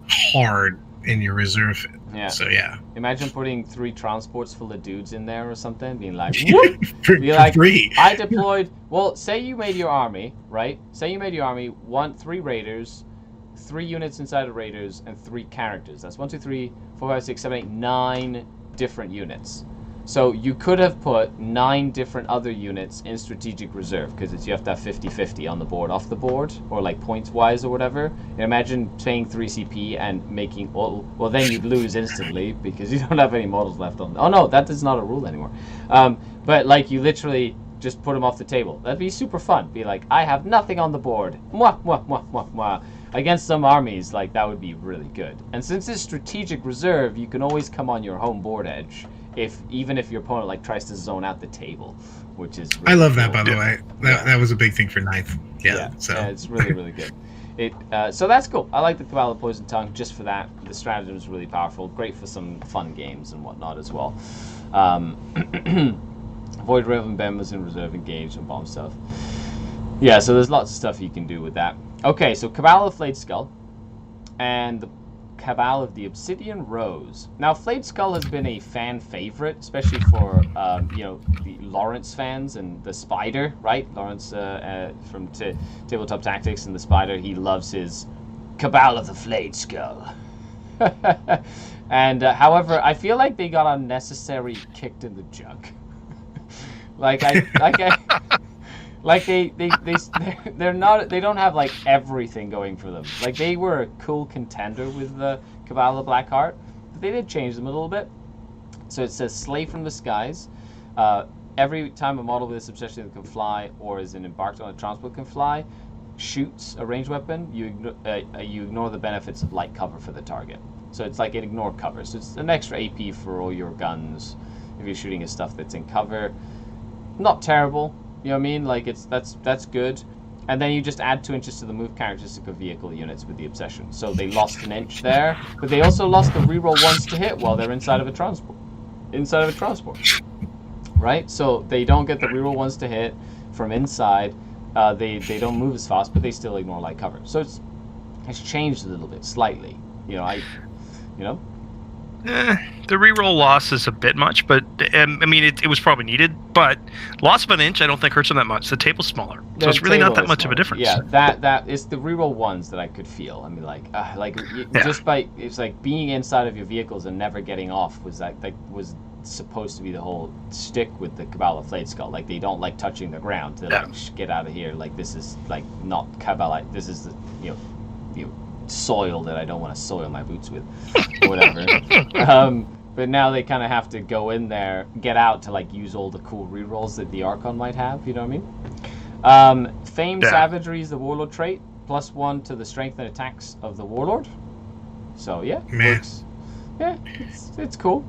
hard in your reserve. Yeah. So yeah. Imagine putting 3 transports full of dudes in there or something, being like, for free. I deployed. Well, say you made your army, right? Say you made your army 3 raiders, 3 units inside of raiders, and 3 characters. That's 1, 2, 3, 4, 5, 6, 7, 8, 9 different units. So you could have put 9 different other units in strategic reserve, because you have to have 50-50 on the board, off the board, or like points wise or whatever. And imagine paying 3 CP and making all, well then you'd lose instantly because you don't have any models left on. Oh no, that is not a rule anymore. But like you literally just put them off the table. That'd be super fun. Be like, I have nothing on the board. Mwah, mwah, mwah, mwah, mwah. Against some armies, like that would be really good. And since it's strategic reserve, you can always come on your home board edge, even if your opponent like tries to zone out the table, which is really I love cool. that, by the way. That was a big thing for ninth. Yeah, it's really good. So that's cool. I like the Cabal of Poison Tongue just for that. The stratagem is really powerful, great for some fun games and whatnot as well. Void Raven Ben was in reserve, engaged, and bomb stuff. Yeah, so there's lots of stuff you can do with that. Okay, so Cabal of Flayed Skull and the Cabal of the Obsidian Rose. Now, Flayed Skull has been a fan favorite, especially for the Lawrence fans and the Spider, right? Lawrence from Tabletop Tactics and the Spider, he loves his Cabal of the Flayed Skull. And however, I feel like they got unnecessary kicked in the junk. They don't have like everything going for them. Like they were a cool contender with the Cabal of Blackheart, but they did change them a little bit. So it says Slay from the Skies. Every time a model with this obsession that can fly or is embarked on a transport can fly, shoots a ranged weapon, you ignore the benefits of light cover for the target. So it's like an ignore cover. So it's an extra AP for all your guns if you're shooting at stuff that's in cover. Not terrible. You know what I mean? Like that's good. And then you just add 2 inches to the move characteristic of vehicle units with the obsession. So they lost an inch there, but they also lost the reroll ones to hit while they're inside of a transport. Right? So they don't get the reroll ones to hit from inside. They don't move as fast, but they still ignore light cover. So it's changed a little bit, slightly. The reroll loss is a bit much, but I mean, it was probably needed. But loss of an inch, I don't think hurts them that much. The table's smaller, so it's really not that much of a difference. Yeah, that is the reroll ones that I could feel. I mean, just by it's like being inside of your vehicles and never getting off was was supposed to be the whole stick with the Cabal of Flayed Skull. Like they don't like touching the ground. They're like, get out of here. Like this is like not Cabal. This is the soil that I don't want to soil my boots with, or whatever. But now they kind of have to go in there, get out to like use all the cool rerolls that the Archon might have. You know what I mean? Famed Savagery is the Warlord trait, +1 to the strength and attacks of the Warlord. So yeah, works. Yeah, it's cool.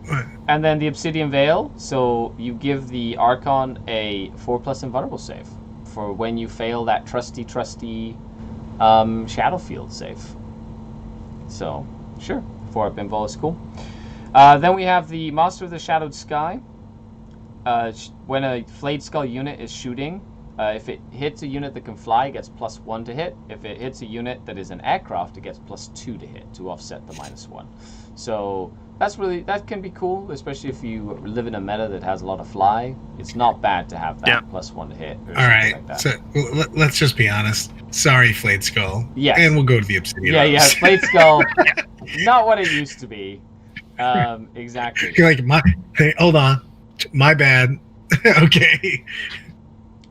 And then the Obsidian Veil. So you give the Archon a 4+ invulnerable save for when you fail that trusty Shadow Field save. So, sure, 4-up invul is cool. Then we have the Master of the Shadowed Sky. When a Flayed Skull unit is shooting, if it hits a unit that can fly, it gets +1 to hit. If it hits a unit that is an aircraft, it gets +2 to hit to offset the -1. So that can be cool, especially if you live in a meta that has a lot of fly. It's not bad to have that +1 to hit. Or all right, like that. So let's just be honest. Sorry, Flayed Skull. Yes. And we'll go to the Obsidian. Yeah, Flayed Skull, not what it used to be. Exactly. You're like, hey, hold on, my bad. Okay.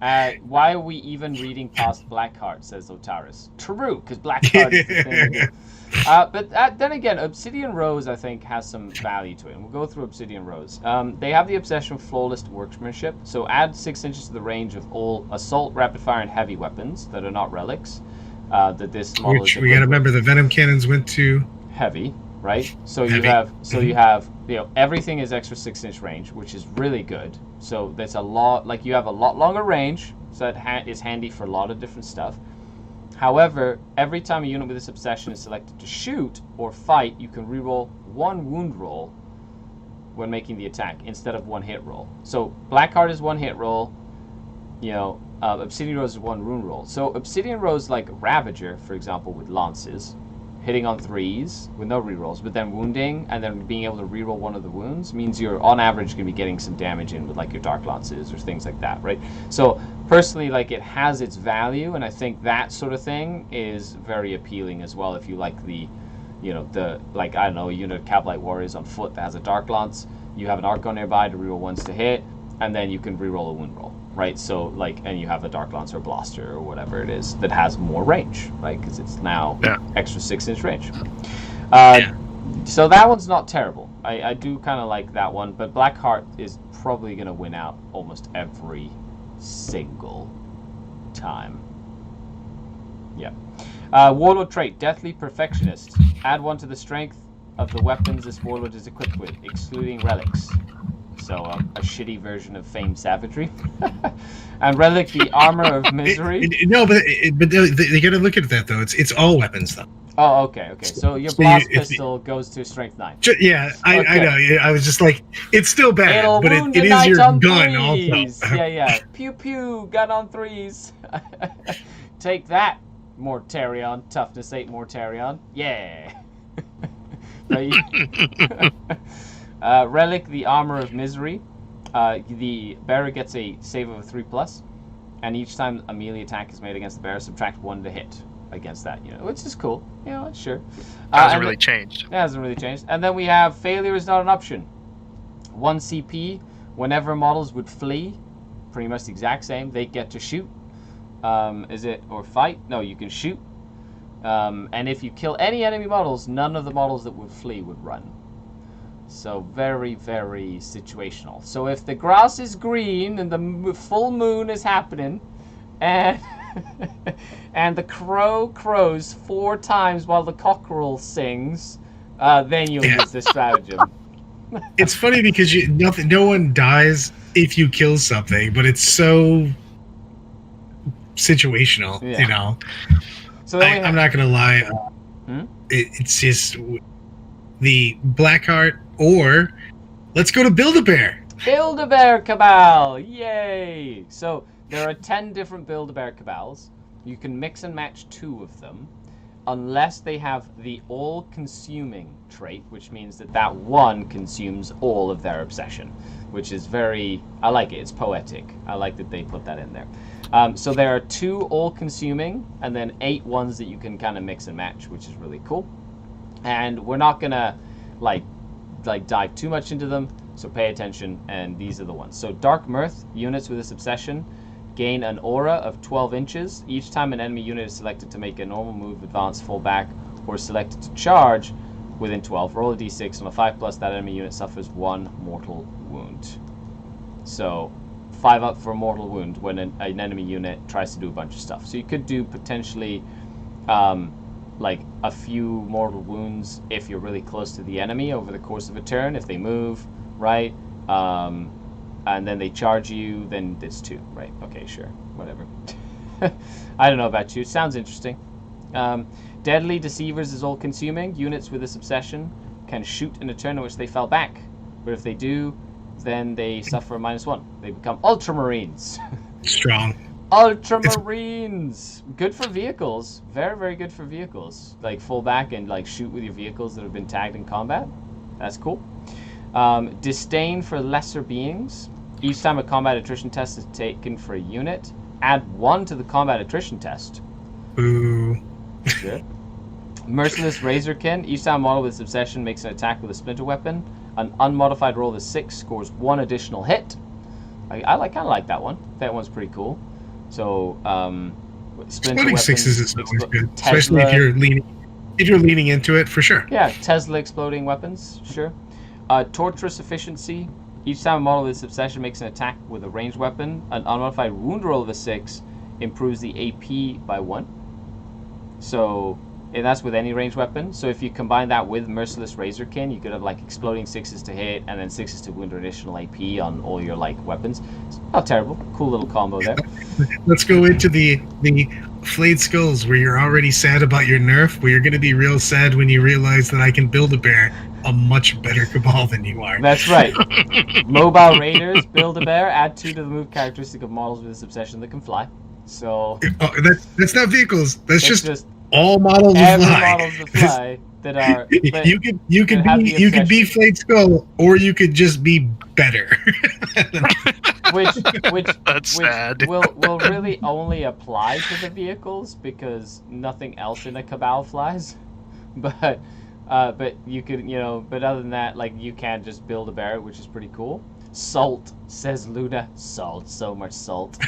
Why are we even reading past Blackheart, says Otaris. True, because Blackheart is the thing to do. But then again, Obsidian Rose, I think, has some value to it. And we'll go through Obsidian Rose. They have the obsession of flawless workmanship. So add 6 inches to the range of all assault, rapid fire, and heavy weapons that are not relics. That this model Which we got to remember the venom cannons went to heavy, right? So heavy. you have everything is extra 6-inch range, which is really good. So that's a lot. Like you have a lot longer range, so that is handy for a lot of different stuff. However, every time a unit with this obsession is selected to shoot or fight, you can reroll 1 wound roll when making the attack instead of 1 hit roll. So Blackheart is 1 hit roll. Obsidian Rose is 1 wound roll. So Obsidian Rose, like Ravager, for example, with lances, hitting on 3s with no rerolls, but then wounding and then being able to reroll 1 of the wounds means you're on average going to be getting some damage in with like your Dark Lances or things like that, right? So personally, like it has its value, and I think that sort of thing is very appealing as well. If you like the, I don't know, a unit of Cabalite Warriors on foot that has a Dark Lance, you have an Archon nearby to reroll ones to hit, and then you can reroll a wound roll, right? So like, and you have a Dark Lance or Blaster or whatever it is that has more range, right? Because it's now extra 6-inch range. So that one's not terrible. I do kind of like that one, but Blackheart is probably going to win out almost every single time. Yeah. Warlord trait, Deathly Perfectionist. Add 1 to the strength of the weapons this warlord is equipped with, excluding relics. So a shitty version of Famed Savagery. And Relic, the Armor of Misery. No, but they got to look at that though. It's all weapons though. Oh, okay. So your blast pistol goes to strength 9. Yeah, I know. I was just like, it's still bad, It'll but it is your gun also. Yeah. Pew pew, gun on 3s. Take that, Mortarion. Toughness 8 Mortarion. Yeah. Relic, the Armor of Misery. The bearer gets a save of a 3+, and each time a melee attack is made against the bearer, subtract 1 to hit against that unit, which is cool. Sure. Hasn't really changed. It hasn't really changed. And then we have Failure is not an option. 1 CP whenever models would flee, pretty much the exact same. They get to shoot. Or fight? No, you can shoot. And if you kill any enemy models, none of the models that would flee would run. So very, very situational. So if the grass is green and the full moon is happening, and and the crow crows 4 times while the cockerel sings, then you'll use this stratagem. It's funny because no one dies if you kill something, but it's so situational, you know. So I'm not gonna lie, it's just the Blackheart, or let's go to Build-A-Bear. Build-A-Bear Cabal, yay! So there are 10 different Build-A-Bear Cabals. You can mix and match 2 of them, unless they have the all-consuming trait, which means that one consumes all of their obsession, which is I like it, it's poetic. I like that they put that in there. So there are 2 all-consuming, and then 8 ones that you can kind of mix and match, which is really cool. And we're not gonna like dive too much into them, so pay attention, and these are the ones. So Dark Mirth, units with this obsession gain an aura of 12 inches. Each time an enemy unit is selected to make a normal move, advance, fall back, or selected to charge within 12, roll a d6. On a 5+, that enemy unit suffers 1 mortal wound. So 5 up for a mortal wound when an enemy unit tries to do a bunch of stuff. So you could do potentially like a few mortal wounds if you're really close to the enemy over the course of a turn. If they move, right, and then they charge you, then it's 2, right? Okay, sure, whatever. I don't know about you. It sounds interesting. Deadly Deceivers is all-consuming. Units with this obsession can shoot in a turn in which they fell back, but if they do, then they suffer a -1. They become Ultramarines. Strong. Ultramarines! Good for vehicles. Very, very good for vehicles. Like, fall back and like shoot with your vehicles that have been tagged in combat. That's cool. Disdain for lesser beings. Each time a combat attrition test is taken for a unit, add 1 to the combat attrition test. Ooh. Good. Merciless Razorkin. Each time a model with this obsession makes an attack with a splinter weapon, an unmodified roll of 6 scores 1 additional hit. I kind of like that one. That one's pretty cool. So, splinter weapons, 6s is always good, especially if you're leaning into it, for sure. Yeah, Tesla exploding weapons, sure. Torturous Efficiency. Each time a model with this obsession makes an attack with a ranged weapon, an unmodified wound roll of a 6 improves the AP by 1. So, and that's with any ranged weapon. So if you combine that with Merciless Razorkin, you could have like exploding 6s to hit and then 6s to wound or additional AP on all your like weapons. It's not terrible. Cool little combo there. Let's go into the Flayed Skulls, where you're already sad about your nerf, where you're going to be real sad when you realize that I can build a bear a much better Cabal than you are. That's right. Mobile Raiders, Build-A-Bear, add 2 to the move characteristic of models with this obsession that can fly. So that's not vehicles. That's just all models that fly. Models that fly that are. You could be Flayed Skull, or you could just be better. which sad. will really only apply to the vehicles because nothing else in a Cabal flies. But But you could, but other than that, like, you can just build a barret, which is pretty cool. Salt, says Luna. Salt, so much salt.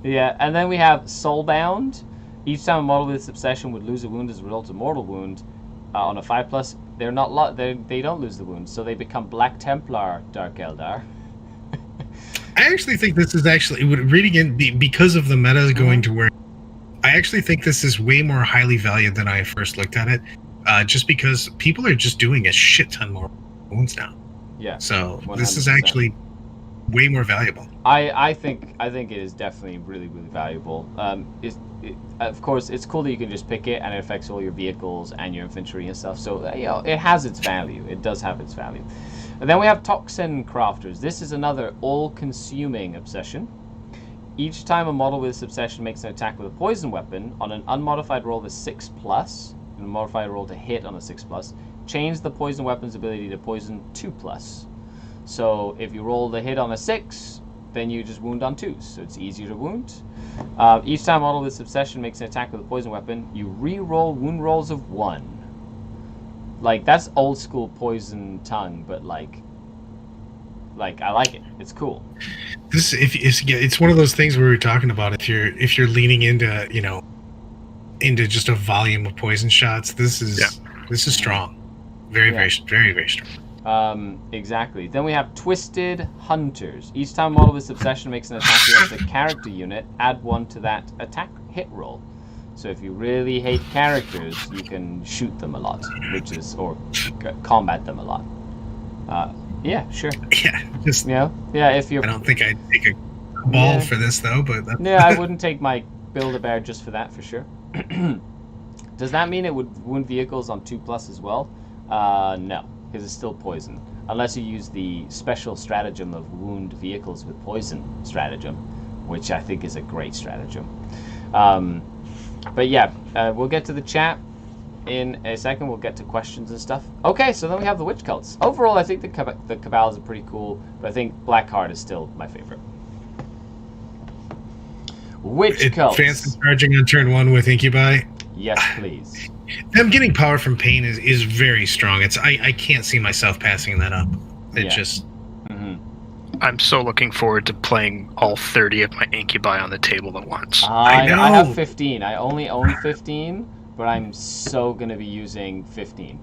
Yeah, and then we have Soulbound. Each time a model with this obsession would lose a wound as a result of mortal wound on a 5+, they're not they don't lose the wound, so they become Black Templar Dark Eldar. I actually think this is reading in because of the meta going to where. I actually think this is way more highly valued than I first looked at it, just because people are just doing a shit ton more wounds now. Yeah. So 100%. This is actually way more valuable. I think it is definitely really, really valuable. Of course, it's cool that you can just pick it and it affects all your vehicles and your infantry and stuff. So it has its value. It does have its value. And then we have Toxin Crafters. This is another all-consuming obsession. Each time a model with this obsession makes an attack with a poison weapon on an unmodified roll of a 6+, and a modified roll to hit on a 6+, change the poison weapon's ability to poison 2+. So if you roll the hit on a 6, then you just wound on 2s, so it's easier to wound. Each time a model with this obsession makes an attack with a poison weapon, you re-roll wound rolls of 1. Like, that's old school poison tongue, but like I like it. It's cool. It's one of those things where we were talking about if you're leaning into into just a volume of poison shots. This is strong, very very strong. Exactly. Then we have Twisted Hunters. Each time a model with this obsession makes an attack against a character unit, add 1 to that attack hit roll. So if you really hate characters, you can shoot them a lot, or combat them a lot. Yeah, sure. Yeah, just if you're. I don't think I'd take a ball for this though, but I wouldn't take my Build-A-Bear just for that, for sure. Does that mean it would wound vehicles on 2+ as well? No, because it's still poison, unless you use the special stratagem of wound vehicles with poison stratagem, which I think is a great stratagem. But yeah, we'll get to the chat in a second. We'll get to questions and stuff. Okay, so then we have the witch cults. Overall, I think the cabals are pretty cool, but I think Blackheart is still my favorite. Witch cults. Fancy charging on turn 1 with Incubi. Yes, please. Them getting power from pain is very strong. I can't see myself passing that up. I'm so looking forward to playing all 30 of my Incubi on the table at once. I have 15. I only own 15. But I'm so going to be using 15.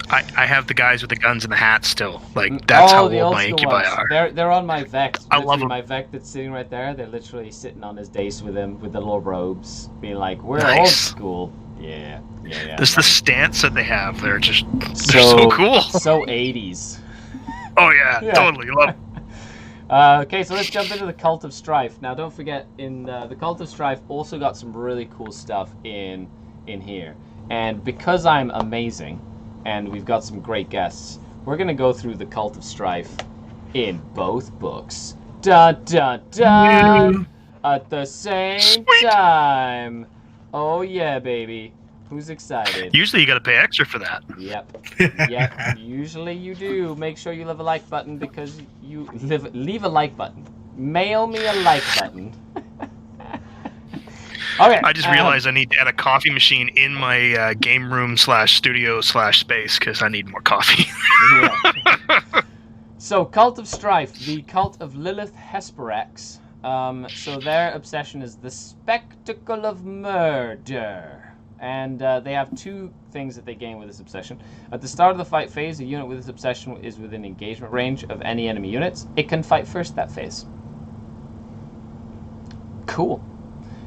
I have the guys with the guns and the hats still. Like, that's how old my Incubi are. They're on my Vect. I love them. My Vect that's sitting right there. They're literally sitting on his dais with him, with the little robes, being like, we're old school. Yeah. There's the stance that they have. They're so cool. So 80s. Oh, yeah. Totally. Love it. Okay, so let's jump into the Cult of Strife. Now, don't forget, the Cult of Strife also got some really cool stuff in here. And because I'm amazing, and we've got some great guests, we're going to go through the Cult of Strife in both books. Dun, dun, dun! At the same time. Oh, yeah, baby. Who's excited? Usually you got to pay extra for that. Yep. Usually you do. Make sure you leave a like button because you leave a like button. Mail me a like button. Okay. I just realized I need to add a coffee machine in my game room /studio /space because I need more coffee. So, Cult of Strife, the cult of Lilith Hesperex. So their obsession is the spectacle of murder. And they have 2 things that they gain with this obsession. At the start of the fight phase, a unit with this obsession is within engagement range of any enemy units. It can fight first that phase. Cool.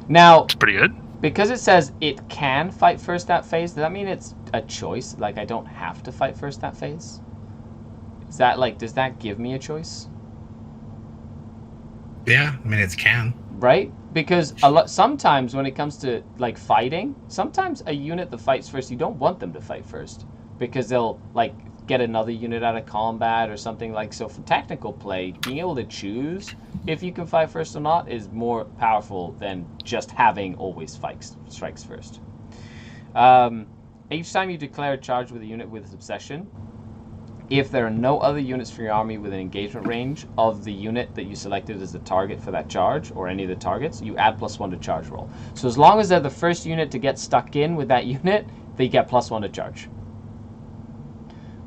Now, it's pretty good. Because it says it can fight first that phase, does that mean it's a choice? Like, I don't have to fight first that phase? Is that, like, does that give me a choice? Yeah, I mean, it can. Right? Because sometimes when it comes to, like, fighting, sometimes a unit that fights first, you don't want them to fight first. Because they'll, like, get another unit out of combat or something like. So for tactical play, being able to choose if you can fight first or not is more powerful than just having always strikes first. Each time you declare a charge with a unit with this obsession, If there are no other units for your army within engagement range of the unit that you selected as the target for that charge, or any of the targets, you add +1 to charge roll. So as long as they're the first unit to get stuck in with that unit, they get +1 to charge.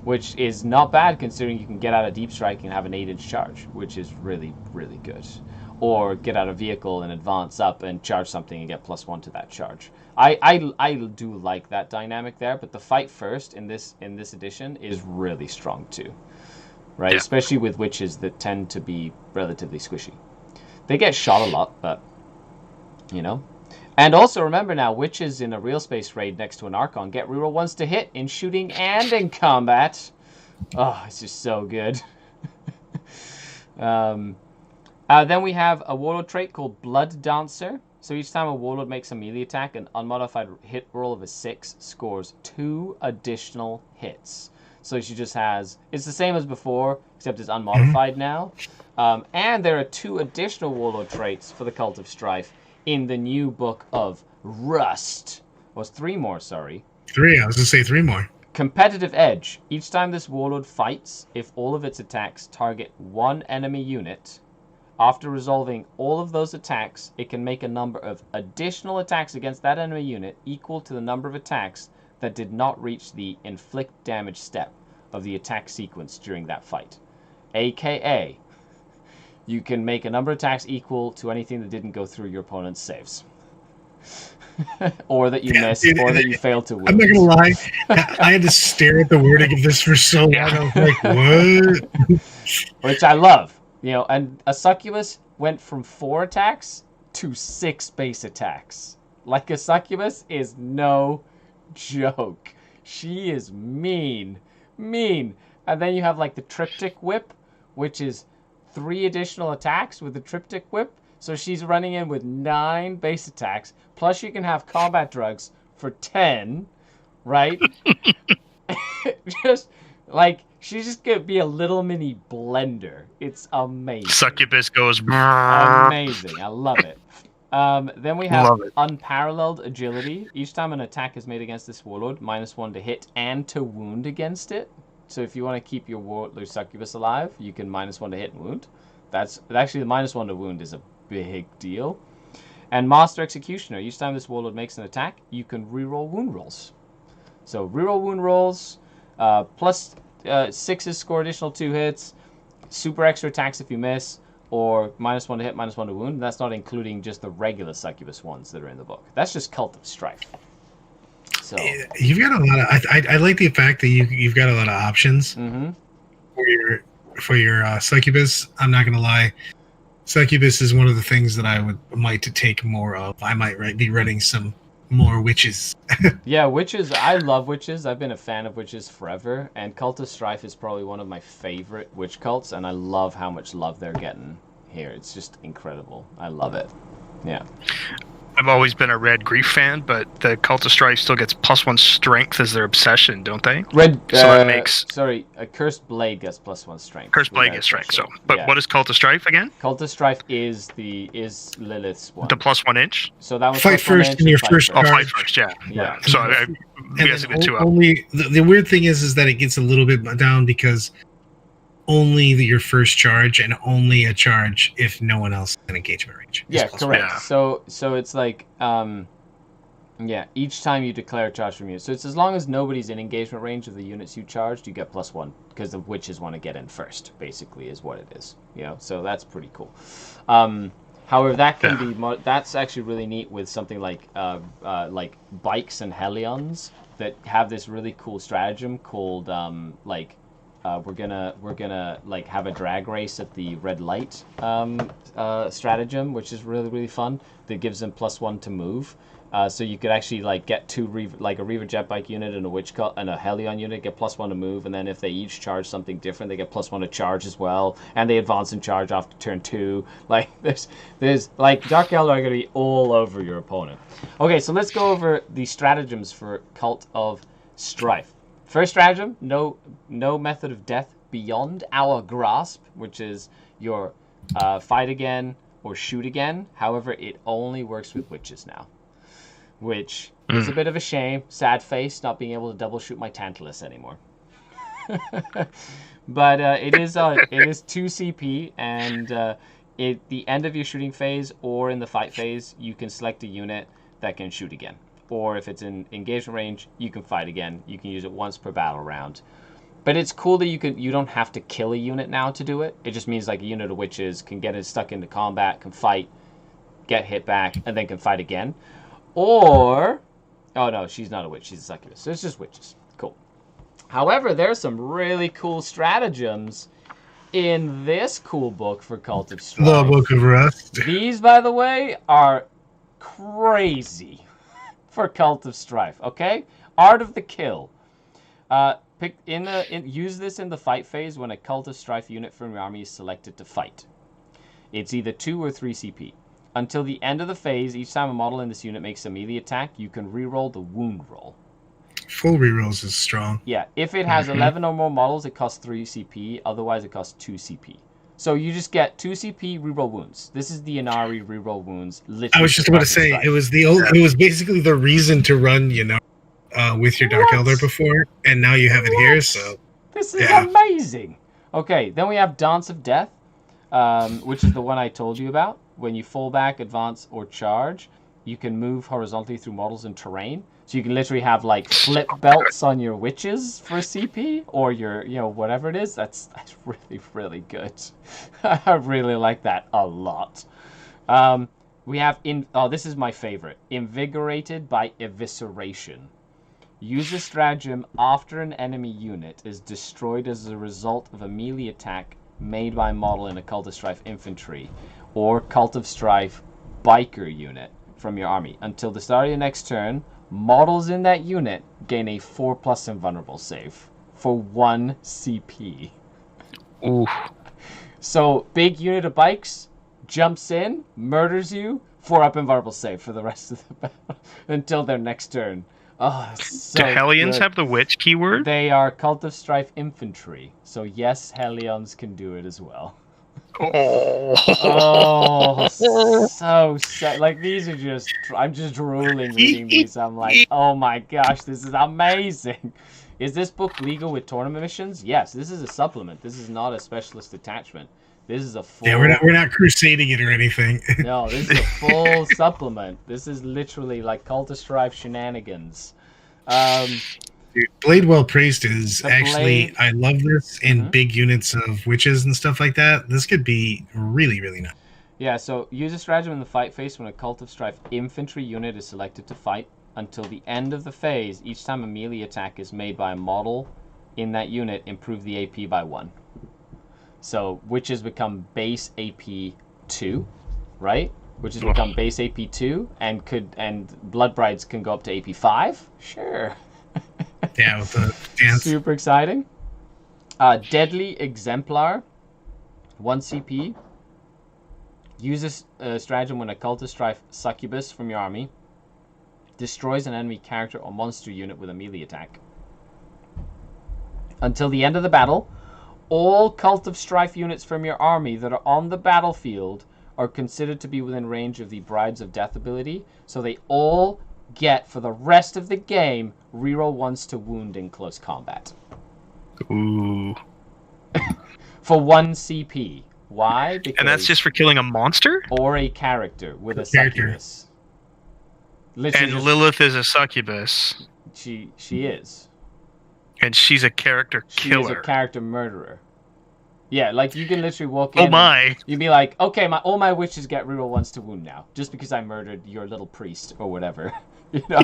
Which is not bad considering you can get out a deep strike and have an 8-inch charge, which is really, really good. Or get out a vehicle and advance up and charge something and get +1 to that charge. I do like that dynamic there, but the fight first in this edition is really strong too, right? Yeah. Especially with witches that tend to be relatively squishy. They get shot a lot, but you know. And also remember now, witches in a real space raid next to an Archon get reroll 1s to hit in shooting and in combat. Oh, it's just so good. Then we have a warlord trait called Blood Dancer. So each time a warlord makes a melee attack, an unmodified hit roll of a 6 scores 2 additional hits. So she just has... It's the same as before, except it's unmodified now. And there are 2 additional warlord traits for the Cult of Strife in the new book of Rust. Well, it's 3 more, sorry. 3, I was going to say 3 more. Competitive Edge. Each time this warlord fights, if all of its attacks target one enemy unit... After resolving all of those attacks, it can make a number of additional attacks against that enemy unit equal to the number of attacks that did not reach the inflict damage step of the attack sequence during that fight. AKA, you can make a number of attacks equal to anything that didn't go through your opponent's saves. Or that you missed, or that you failed to win. I'm not going to lie, I had to stare at the wording of this for so long. I was like, what? Which I love. You know, and a Succubus went from 4 attacks to 6 base attacks. Like, a Succubus is no joke. She is mean. Mean. And then you have, like, the Triptych Whip, which is 3 additional attacks with the Triptych Whip. So she's running in with 9 base attacks. Plus you can have combat drugs for 10, right? Just, like... She's just going to be a little mini blender. It's amazing. Succubus goes... Amazing. I love it. Then we have Unparalleled Agility. Each time an attack is made against this warlord, -1 to hit and to wound against it. So if you want to keep your warlord Succubus alive, you can -1 to hit and wound. That's actually the -1 to wound is a big deal. And Master Executioner. Each time this warlord makes an attack, you can reroll wound rolls. So reroll wound rolls, plus... 6s score additional 2 hits, super extra attacks if you miss, or -1 to hit, -1 to wound. That's not including just the regular Succubus ones that are in the book. That's just Cult of Strife. So you've got a lot of. I like the fact that you've got a lot of options for your Succubus. I'm not gonna lie, Succubus is one of the things that I might take more of. I might be running some more witches. Yeah, witches. I love witches. I've been a fan of witches forever, and Cult of Strife is probably one of my favorite witch cults, and I love how much love they're getting here. It's just incredible. I love it. Yeah. I've always been a Red Grief fan, but the Cult of Strife still gets +1 strength as their obsession, don't they? Red. So that makes... Sorry, a Cursed Blade gets +1 strength. Cursed Blade gets strength. So, but what is Cult of Strife again? Cult of Strife is Lilith's one. The +1 inch. So that was fight first in your first. Oh, fight first. Yeah. So only the weird thing is that it gets a little bit down because only your first charge and only a charge if no one else is in engagement range. Yeah, correct. Yeah. So it's like each time you declare a charge from you. So it's as long as nobody's in engagement range of the units you charged, you get +1 because the witches want to get in first, basically, is what it is. You know, so that's pretty cool. However, that can be that's actually really neat with something like bikes and Hellions that have this really cool stratagem called we're gonna like have a drag race at the red light stratagem, which is really, really fun. That gives them +1 to move. So you could actually like get a Reaver jet bike unit and a witch cult and a Hellion unit get +1 to move, and then if they each charge something different, they get +1 to charge as well, and they advance and charge after turn 2. Like there's like Dark Eldar are gonna be all over your opponent. Okay, so let's go over the stratagems for Cult of Strife. First stratagem, no method of death beyond our grasp, which is your fight again or shoot again. However, it only works with witches now, which is a bit of a shame. Sad face, not being able to double shoot my Tantalus anymore. But it is 2 CP, and at the end of your shooting phase or in the fight phase, you can select a unit that can shoot again. Or if it's in engagement range, you can fight again. You can use it once per battle round. But it's cool that you don't have to kill a unit now to do it. It just means like a unit of witches can get stuck into combat, can fight, get hit back, and then can fight again. Or, oh no, she's not a witch, she's a succubus. So it's just witches. Cool. However, there's some really cool stratagems in this cool book for Cult of Strife. The Book of Rust. These, by the way, are crazy for Cult of Strife. Okay, Art of the Kill. Use this in the fight phase when a Cult of Strife unit from your army is selected to fight. It's either 2 or 3 CP. Until the end of the phase, each time a model in this unit makes a melee attack, you can reroll the wound roll. Full rerolls is strong. Yeah, if it has 11 or more models, it costs 3 CP. Otherwise, it costs 2 CP. So you just get 2 CP reroll wounds. This is the Inari reroll wounds. I was just about to say it was it was basically the reason to run, with your Dark Elder before, and now you have it here. So this is amazing. Okay, then we have Dance of Death, which is the one I told you about. When you fall back, advance, or charge, you can move horizontally through models and terrain. So you can literally have like flip belts on your witches for CP, or your, whatever it is. That's really, really good. I really like that a lot. We have this is my favorite. Invigorated by Evisceration. Use a stratagem after an enemy unit is destroyed as a result of a melee attack made by a model in a Cult of Strife infantry or Cult of Strife biker unit from your army. Until the start of your next turn, models in that unit gain a 4+ invulnerable save for 1 CP. Ooh. So, big unit of bikes jumps in, murders you, 4+ invulnerable save for the rest of the battle until their next turn. Oh, so do Hellions good. have the witch keyword? They are Cult of Strife infantry. So yes, Hellions can do it as well. Oh, so sad. Like, these are just... I'm just drooling reading these. I'm like, oh my gosh, this is amazing. Is this book legal with tournament missions? Yes, this is a supplement. This is not a specialist detachment. This is a full... Yeah, we're not crusading it or anything. No, this is a full supplement. This is literally like Cult of Strife shenanigans. Dude, Blade Well Praised is actually... I love this in big units of witches and stuff like that. This could be really, really nice. Yeah, so use a stratagem in the fight phase when a Cult of Strife infantry unit is selected to fight. Until the end of the phase, each time a melee attack is made by a model in that unit, improve the AP by 1. So witches become base AP 2, right? Witches become base AP 2, and Blood Brides can go up to AP 5. Sure. Yeah, with the dance. Super exciting. Deadly Exemplar, 1 CP. Use a stratagem when a Cult of Strife Succubus from your army destroys an enemy character or monster unit with a melee attack. Until the end of the battle, all Cult of Strife units from your army that are on the battlefield are considered to be within range of the Brides of Death ability, so they all get, for the rest of the game, reroll 1s to wound in close combat. Ooh. For 1 CP. Why? Because... And that's just for killing a monster? Or a character with a succubus. Literally and Lilith is a succubus. She is. And she's a character killer. She's a character murderer. Yeah, like you can literally walk in. Oh my! You'd be like, okay, all my witches get reroll 1s to wound now, just because I murdered your little priest or whatever. You know?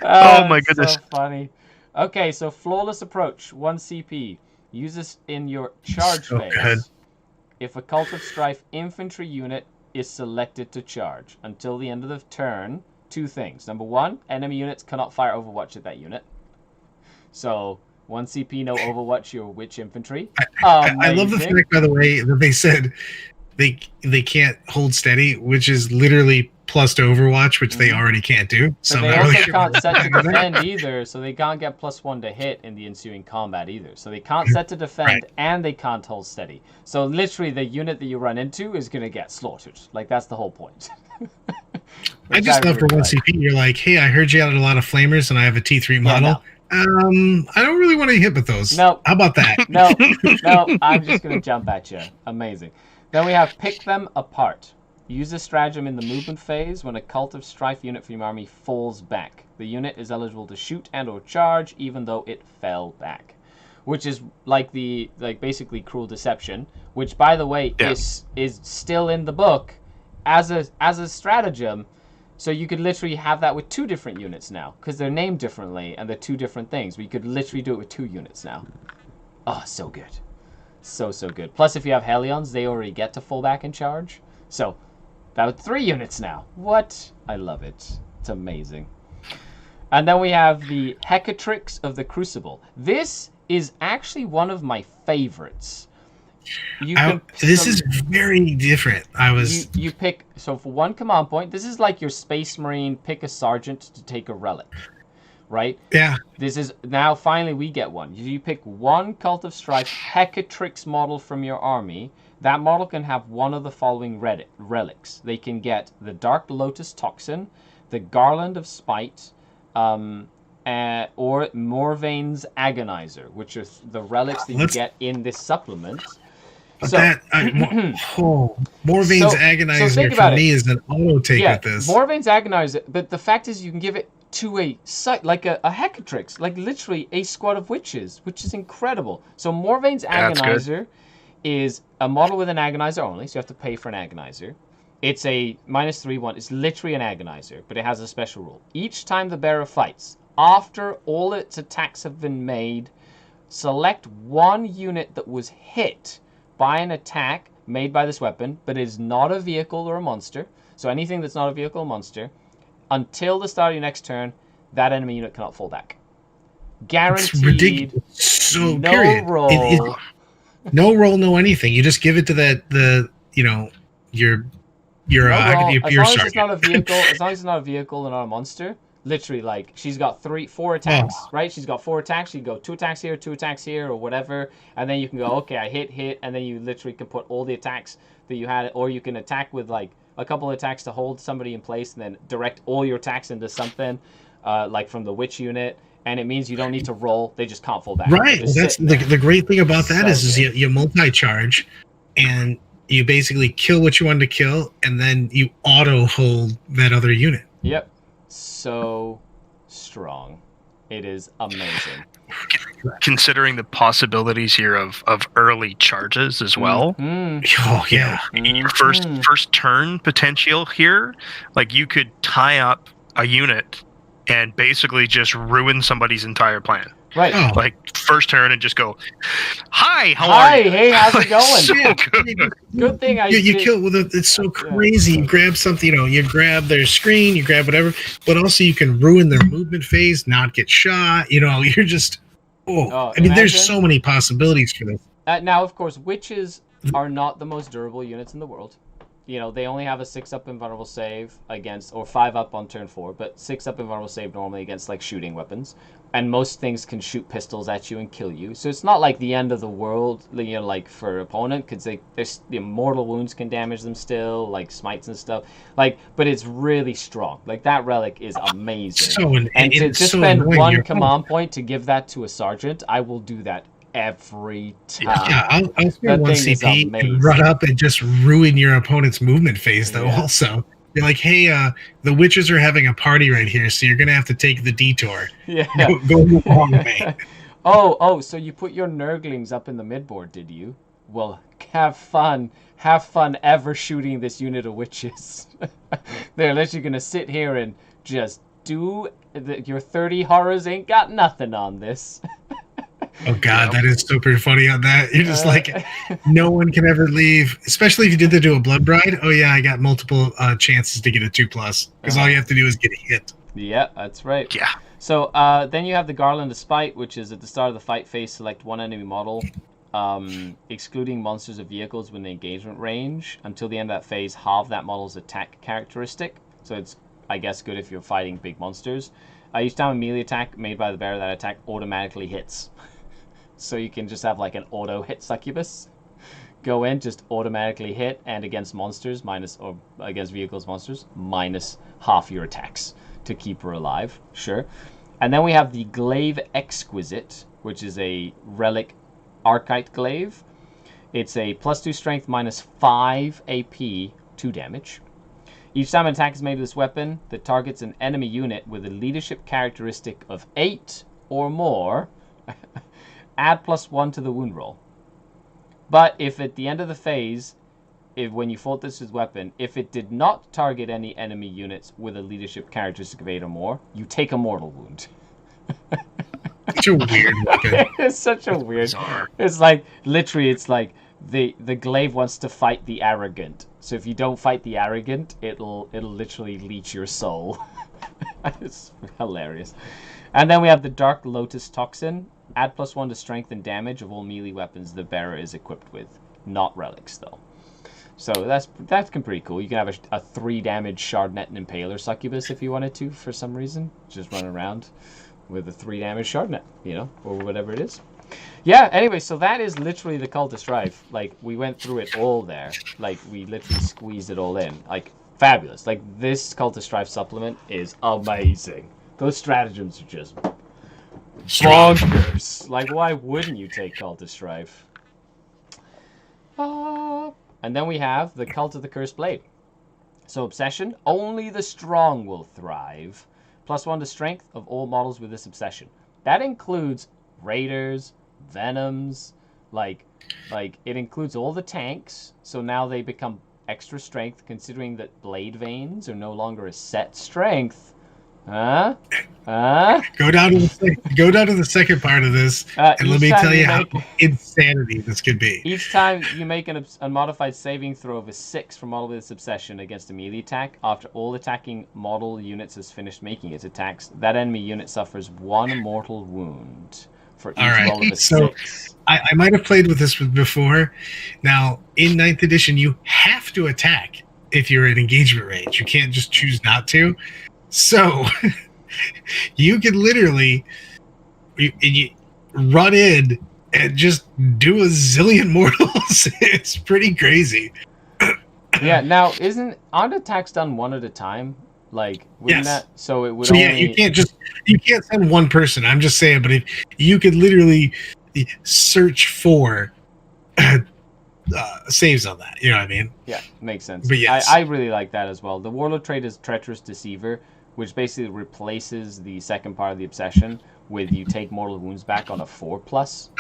Oh my goodness! So funny. Okay, so Flawless Approach, 1 CP. Use this in your charge phase. Good. If a Cult of Strife infantry unit is selected to charge until the end of the turn, 2 things. Number 1, enemy units cannot fire Overwatch at that unit. So 1 CP, no Overwatch your witch infantry. I love the fact, by the way, that they said they can't hold steady, which is literally plus to Overwatch, which they already can't do. So they also can't set to defend either, so they can't get +1 to hit in the ensuing combat either. So they can't set to defend, and they can't hold steady. So literally the unit that you run into is going to get slaughtered. Like, that's the whole point. I just love for 1 CP. You're like, hey, I heard you had a lot of flamers, and I have a T3 model. I don't really want to hit with those. No. How about that? No, I'm just going to jump at you. Amazing. Then we have pick them apart. Use a stratagem in the movement phase when a Cult of Strife unit from your army falls back. The unit is eligible to shoot and or charge even though it fell back. Which is like basically Cruel Deception, which by the way is still in the book as a stratagem. So you could literally have that with 2 different units now, because they're named differently and they're 2 different things. We could literally do it with 2 units now. Oh, so good. So good. Plus, if you have Hellions, they already get to full back and charge. So, that was 3 units now. What? I love it. It's amazing. And then we have the Hecatrix of the Crucible. This is actually one of my favorites. This is very different. You pick, so for 1 command point, this is like your Space Marine, pick a sergeant to take a relic, right? Yeah. This is, now finally we get one. You pick 1 Cult of Strife Hecatrix model from your army. That model can have one of the following relics. They can get the Dark Lotus Toxin, the Garland of Spite, or Morvane's Agonizer, which are the relics that you get in this supplement. So, Morvane's Agonizer for me is an auto take with this. Morvane's Agonizer, but the fact is you can give it to a Hecatrix, like literally a squad of witches, which is incredible. So Morvane's Agonizer is a model with an Agonizer only, so you have to pay for an Agonizer. It's a -3/1. It's literally an Agonizer, but it has a special rule. Each time the bearer fights, after all its attacks have been made, select 1 unit that was hit by an attack made by this weapon, but is not a vehicle or a monster. So anything that's not a vehicle or monster, until the start of your next turn, that enemy unit cannot fall back. Guaranteed. It's ridiculous. So no period. roll. No roll, no anything. You just give it to your sergeant. As long as it's not a vehicle and not a monster. Literally, like, she's got 4 attacks, right? She's got 4 attacks. You go 2 attacks here, 2 attacks here, or whatever. And then you can go, okay, I hit, and then you literally can put all the attacks that you had, or you can attack with, like, a couple of attacks to hold somebody in place, and then direct all your attacks into something, like from the witch unit. And it means you don't need to roll. They just can't fall back. Right. Well, that's the great thing about that is you multi-charge, and you basically kill what you wanted to kill, and then you auto-hold that other unit. Yep. So strong. It is amazing. Considering the possibilities here of early charges as well. Oh yeah. Your first turn potential here, like you could tie up a unit and basically just ruin somebody's entire plan. Right. Like first turn and just go, hi, how are you? Hey, how's it going? So good thing you kill with it. It's so crazy. You grab something, you grab their screen, you grab whatever, but also you can ruin their movement phase, not get shot. You're just, there's so many possibilities for this. Now, of course, witches are not the most durable units in the world. They only have a 6-up invulnerable save against, or 5-up on turn 4, but 6-up invulnerable save normally against, like, shooting weapons. And most things can shoot pistols at you and kill you. So it's not like the end of the world, like, for opponent, because the mortal wounds can damage them still, like, smites and stuff. Like, but it's really strong. Like, that relic is amazing. And to just spend 1 command point to give that to a sergeant, I will do that every time. Yeah, I'll spend 1 CP and run up and just ruin your opponent's movement phase, though, also. You're like, hey, the witches are having a party right here, so you're going to have to take the detour. Yeah. Go the wrong way. So you put your Nurglings up in the midboard, did you? Well, have fun. Have fun ever shooting this unit of witches. They're literally going to sit here and just do... your 30 horrors ain't got nothing on this. Oh god, that is super funny on that. You're just like, no one can ever leave, especially if you did that to a blood bride. Oh yeah, I got multiple chances to get a 2+, because all you have to do is get hit. Yeah, that's right. Yeah. So then you have the Garland of Spite, which is at the start of the fight phase, select 1 enemy model, excluding monsters or vehicles within engagement range. Until the end of that phase, halve that model's attack characteristic. So it's, I guess, good if you're fighting big monsters. Each time a melee attack made by the bearer, that attack automatically hits. So you can just have like an auto hit Succubus. go in, just automatically hit, and against monsters or against vehicles monsters, minus half your attacks to keep her alive. Sure. And then we have the Glaive Exquisite, which is a relic Archite Glaive. It's a +2 strength, -5 AP, 2 damage. Each time an attack is made with this weapon that targets an enemy unit with a leadership characteristic of 8 or more, add +1 to the wound roll. But if at the end of the phase, when you fought this with weapon, if it did not target any enemy units with a leadership characteristic of 8 or more, you take a mortal wound. Such a weird weapon. It's such a weird. Bizarre. It's like literally, it's like the glaive wants to fight the arrogant. So if you don't fight the arrogant, it'll literally leech your soul. It's hilarious. And then we have the Dark Lotus Toxin. Add +1 to strength and damage of all melee weapons the bearer is equipped with. Not relics, though. So that's pretty cool. You can have a 3 damage Shardnet and Impaler Succubus if you wanted to, for some reason. Just run around with a 3 damage Shardnet, you know, or whatever it is. Yeah, anyway, so that is literally the Cult of Strife. Like, we went through it all there. Like, we literally squeezed it all in. Like, fabulous. Like, this Cult of Strife supplement is amazing. Those stratagems are just bonkers. Like, why wouldn't you take Cult of Strife? And then we have the Cult of the Cursed Blade. So, Obsession. Only the strong will thrive. +1 to strength of all models with this obsession. That includes raiders, venoms, like it includes all the tanks. So now they become extra strength, considering that blade veins are no longer a set strength. Huh? Go down to the second part of this, and let me tell you how insanity this could be. Each time you make an unmodified saving throw of a 6 for model with its obsession against a melee attack, after all attacking model units has finished making its attacks, that enemy unit suffers 1 mortal wound for each roll of a 6. I might have played with this before. Now, in 9th edition, you have to attack if you're in engagement range. You can't just choose not to. So, you can literally you run in and just do a zillion mortals. It's pretty crazy. Yeah, now aren't attacks done 1 at a time? Like, wouldn't that? So it would only... Yeah, you can't send one person. I'm just saying, but if you could literally search for saves on that, you know what I mean? Yeah, makes sense. But yes. I really like that as well. The Warlord trait is Treacherous Deceiver, which basically replaces the second part of the obsession with you take mortal wounds back on a 4+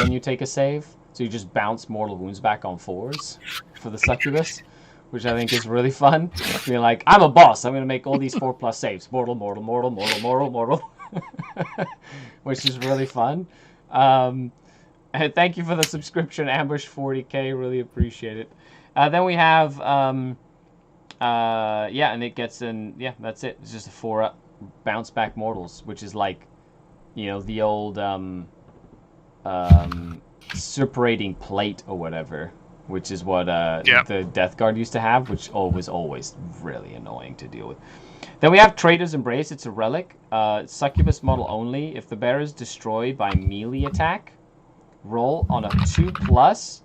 when you take a save. So you just bounce mortal wounds back on 4s for the Succubus, which I think is really fun. Being like, I'm a boss, I'm going to make all these 4+ saves. Mortal, mortal, mortal, mortal, mortal, mortal. Which is really fun. And thank you for the subscription, Ambush 40K, really appreciate it. Then we have... yeah, and it gets in. Yeah, that's it. It's just a 4-up bounce back mortals, which is like, you know, the old suppurating plate or whatever, which is what the Death Guard used to have, which was always really annoying to deal with. Then we have Traitor's Embrace. It's a relic, Succubus model only. If the bearer is destroyed by melee attack, roll on a 2+.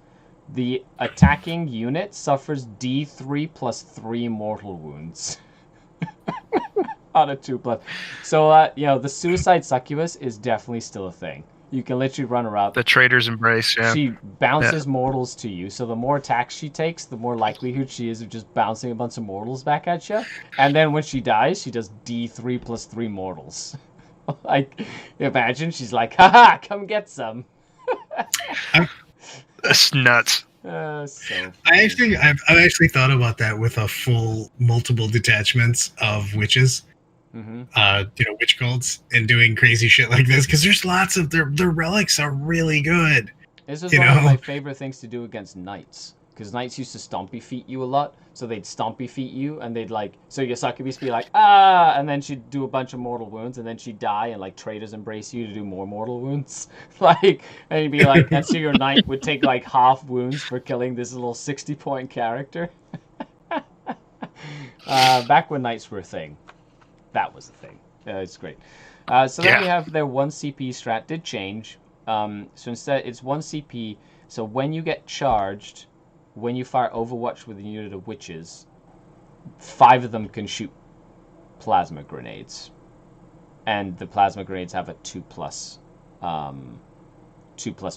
The attacking unit suffers D3 + 3 mortal wounds. On a 2+. So, you know, the Suicide Succubus is definitely still a thing. You can literally run her up. The Traitor's Embrace, yeah. She bounces mortals to you, so the more attacks she takes, the more likelihood she is of just bouncing a bunch of mortals back at you. And then when she dies, she does D3 + 3 mortals. Like, imagine she's like, haha, come get some. That's nuts. So I've actually thought about that with a full multiple detachments of witches, witch cults, and doing crazy shit like this, because there's lots of their relics are really good. This is one of my favorite things to do against knights, because knights used to stompy feet you a lot, so they'd stompy feet you, and they'd like, so your Succubus be like, and then she'd do a bunch of mortal wounds, and then she'd die, and like Traitors Embrace you to do more mortal wounds. Like, and you'd be like, and so your knight would take like half wounds for killing this little 60-point character. Back when knights were a thing. That was a thing. It's great. So then we have their 1 CP strat did change. So instead, it's 1 CP, So when you get charged, when you fire Overwatch with a unit of witches, 5 of them can shoot plasma grenades. And the plasma grenades have a 2+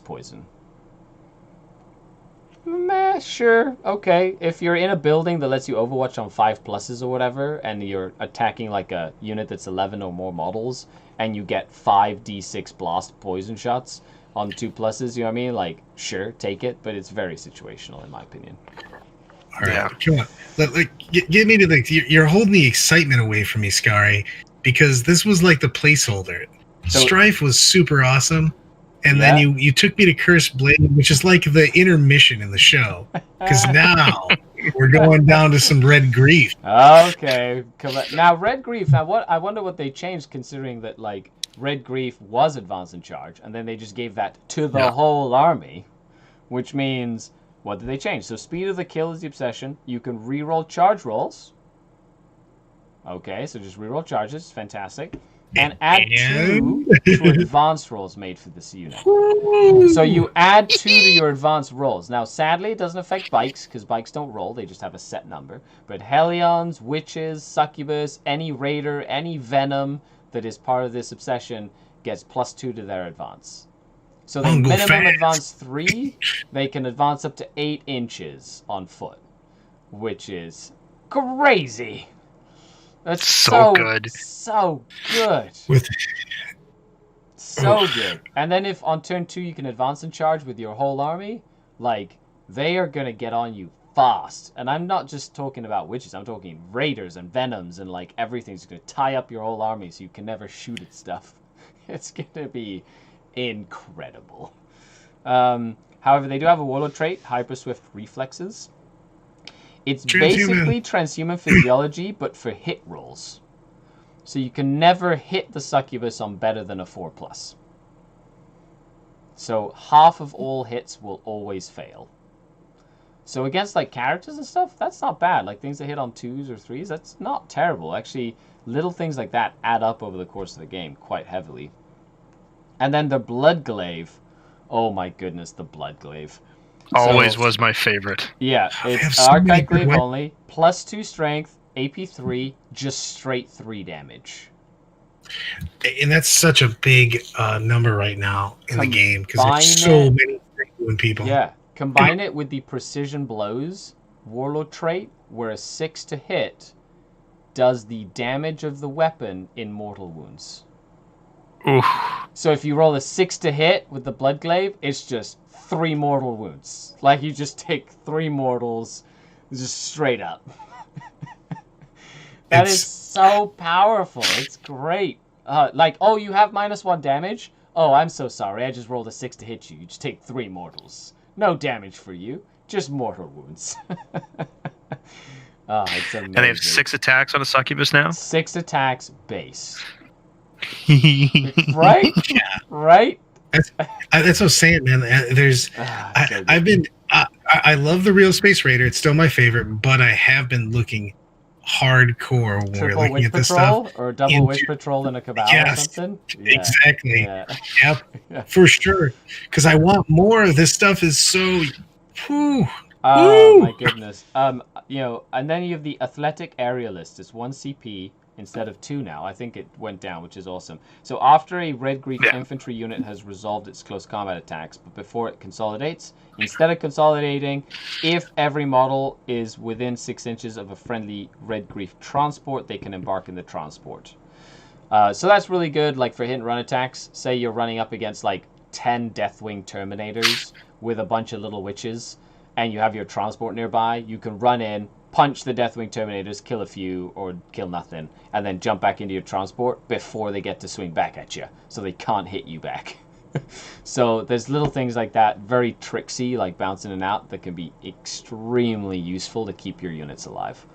poison. Meh, sure, okay. If you're in a building that lets you Overwatch on 5+ or whatever, and you're attacking like a unit that's 11 or more models, and you get 5d6 blast poison shots on 2+, you know what I mean? Like, sure, take it, but it's very situational in my opinion. All right, come on. Get me to you're holding the excitement away from me, Skari, because this was like the placeholder. So, Strife was super awesome. And then you took me to Cursed Blade, which is like the intermission in the show. Because now we're going down to some Red Grief. Okay. Now, Red Grief, I wonder what they changed, considering that, like, Red Grief was Advance and Charge, and then they just gave that to the whole army, which means, what did they change? So Speed of the Kill is the obsession. You can reroll charge rolls. Okay, so just reroll charges. Fantastic. And add 2 to advanced rolls made for this unit. So you add 2 to your advanced rolls. Now, sadly, it doesn't affect bikes, because bikes don't roll. They just have a set number. But Hellions, Witches, Succubus, any Raider, any Venom that is part of this obsession gets +2 to their advance. So the minimum advance 3, they can advance up to 8 inches on foot, which is crazy. That's so good. So good. So good. And then if on turn 2 you can advance and charge with your whole army, like, they are going to get on you fast. And I'm not just talking about witches. I'm talking raiders and venoms and, like, everything's going to tie up your whole army so you can never shoot at stuff. It's going to be incredible. However, they do have a warlord trait, Hyper Swift Reflexes. It's basically transhuman physiology, but for hit rolls. So you can never hit the Succubus on better than a 4+. So half of all hits will always fail. So against like characters and stuff, that's not bad. Like things that hit on 2s or 3s, that's not terrible. Actually, little things like that add up over the course of the game quite heavily. And then the Bloodglaive. Oh my goodness, the Bloodglaive. Always was my favorite. Yeah, it's Archite Glaive only, +2 strength, AP3, just straight 3 damage. And that's such a big number right now in the game, because there's so many doing people. Yeah, combine it with the Precision Blows Warlord trait, where a 6 to hit does the damage of the weapon in mortal wounds. Oof. So if you roll a 6 to hit with the Bloodglaive, it's just 3 mortal wounds. Like, you just take 3 mortals just straight up. That is so powerful. It's great. Like, oh, you have -1 damage? Oh, I'm so sorry. I just rolled a 6 to hit you. You just take 3 mortals. No damage for you. Just mortal wounds. Oh, it's amazing. And they have 6 attacks on a Succubus now? 6 attacks base. Right? Yeah. Right? That's what I'm saying, man. There's, I love the Real Space Raider. It's still my favorite, but I have been looking hardcore when we're looking at this stuff. Or double Witch Patrol in a Cabal or something? Yeah, exactly. Yeah. Yep, for sure. Because I want more. This stuff is so... Whew. Oh, my goodness. You know, and then you have the Athletic Aerialist. It's 1 CP instead of 2 now. I think it went down, which is awesome. So after a Red Grief infantry unit has resolved its close combat attacks, but before it consolidates, instead of consolidating, if every model is within 6 inches of a friendly Red Grief transport, they can embark in the transport. So that's really good, like for hit and run attacks. Say you're running up against like 10 Deathwing Terminators with a bunch of little witches, and you have your transport nearby, you can run in, punch the Deathwing Terminators, kill a few, or kill nothing, and then jump back into your transport before they get to swing back at you, so they can't hit you back. So there's little things like that, very tricksy, like bouncing in and out, that can be extremely useful to keep your units alive,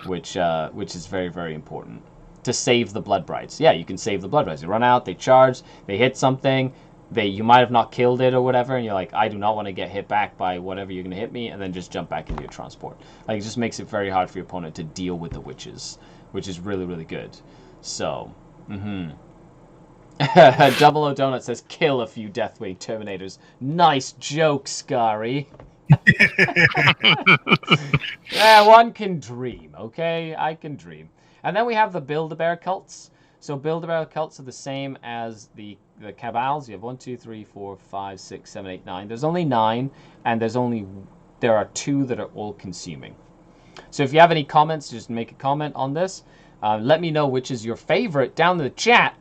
which is very, very important. To save the Blood Brides. Yeah, you can save the Blood Brides. They run out, they charge, they hit something, you might have not killed it or whatever, and you're like, I do not want to get hit back by whatever you're going to hit me, and then just jump back into your transport. Like, it just makes it very hard for your opponent to deal with the witches, which is really, really good. So, Double O Donut says, kill a few Deathwing Terminators. Nice joke, Skari. Yeah, one can dream, okay? I can dream. And then we have the Build-A-Bear cults. So Build-A-Bear cults are the same as the cabals. You have 1, 2, 3, 4, 5, 6, 7, 8, 9. There's only 9, and there are 2 that are all-consuming. So if you have any comments, just make a comment on this. Let me know which is your favorite down in the chat.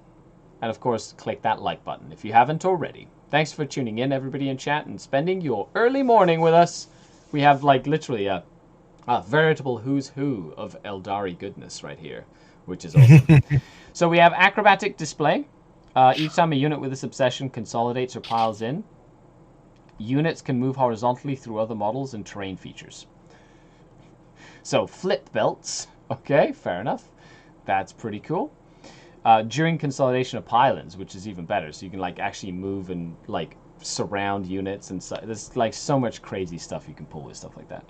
And of course, click that like button if you haven't already. Thanks for tuning in, everybody in chat, and spending your early morning with us. We have, like, literally a veritable who's who of Eldari goodness right here, which is awesome. So we have acrobatic display. Each time a unit with this obsession consolidates or piles in, units can move horizontally through other models and terrain features. So flip belts. Okay, fair enough. That's pretty cool. During consolidation of pylons, which is even better, so you can like actually move and like surround units, and so there's like so much crazy stuff you can pull with stuff like that.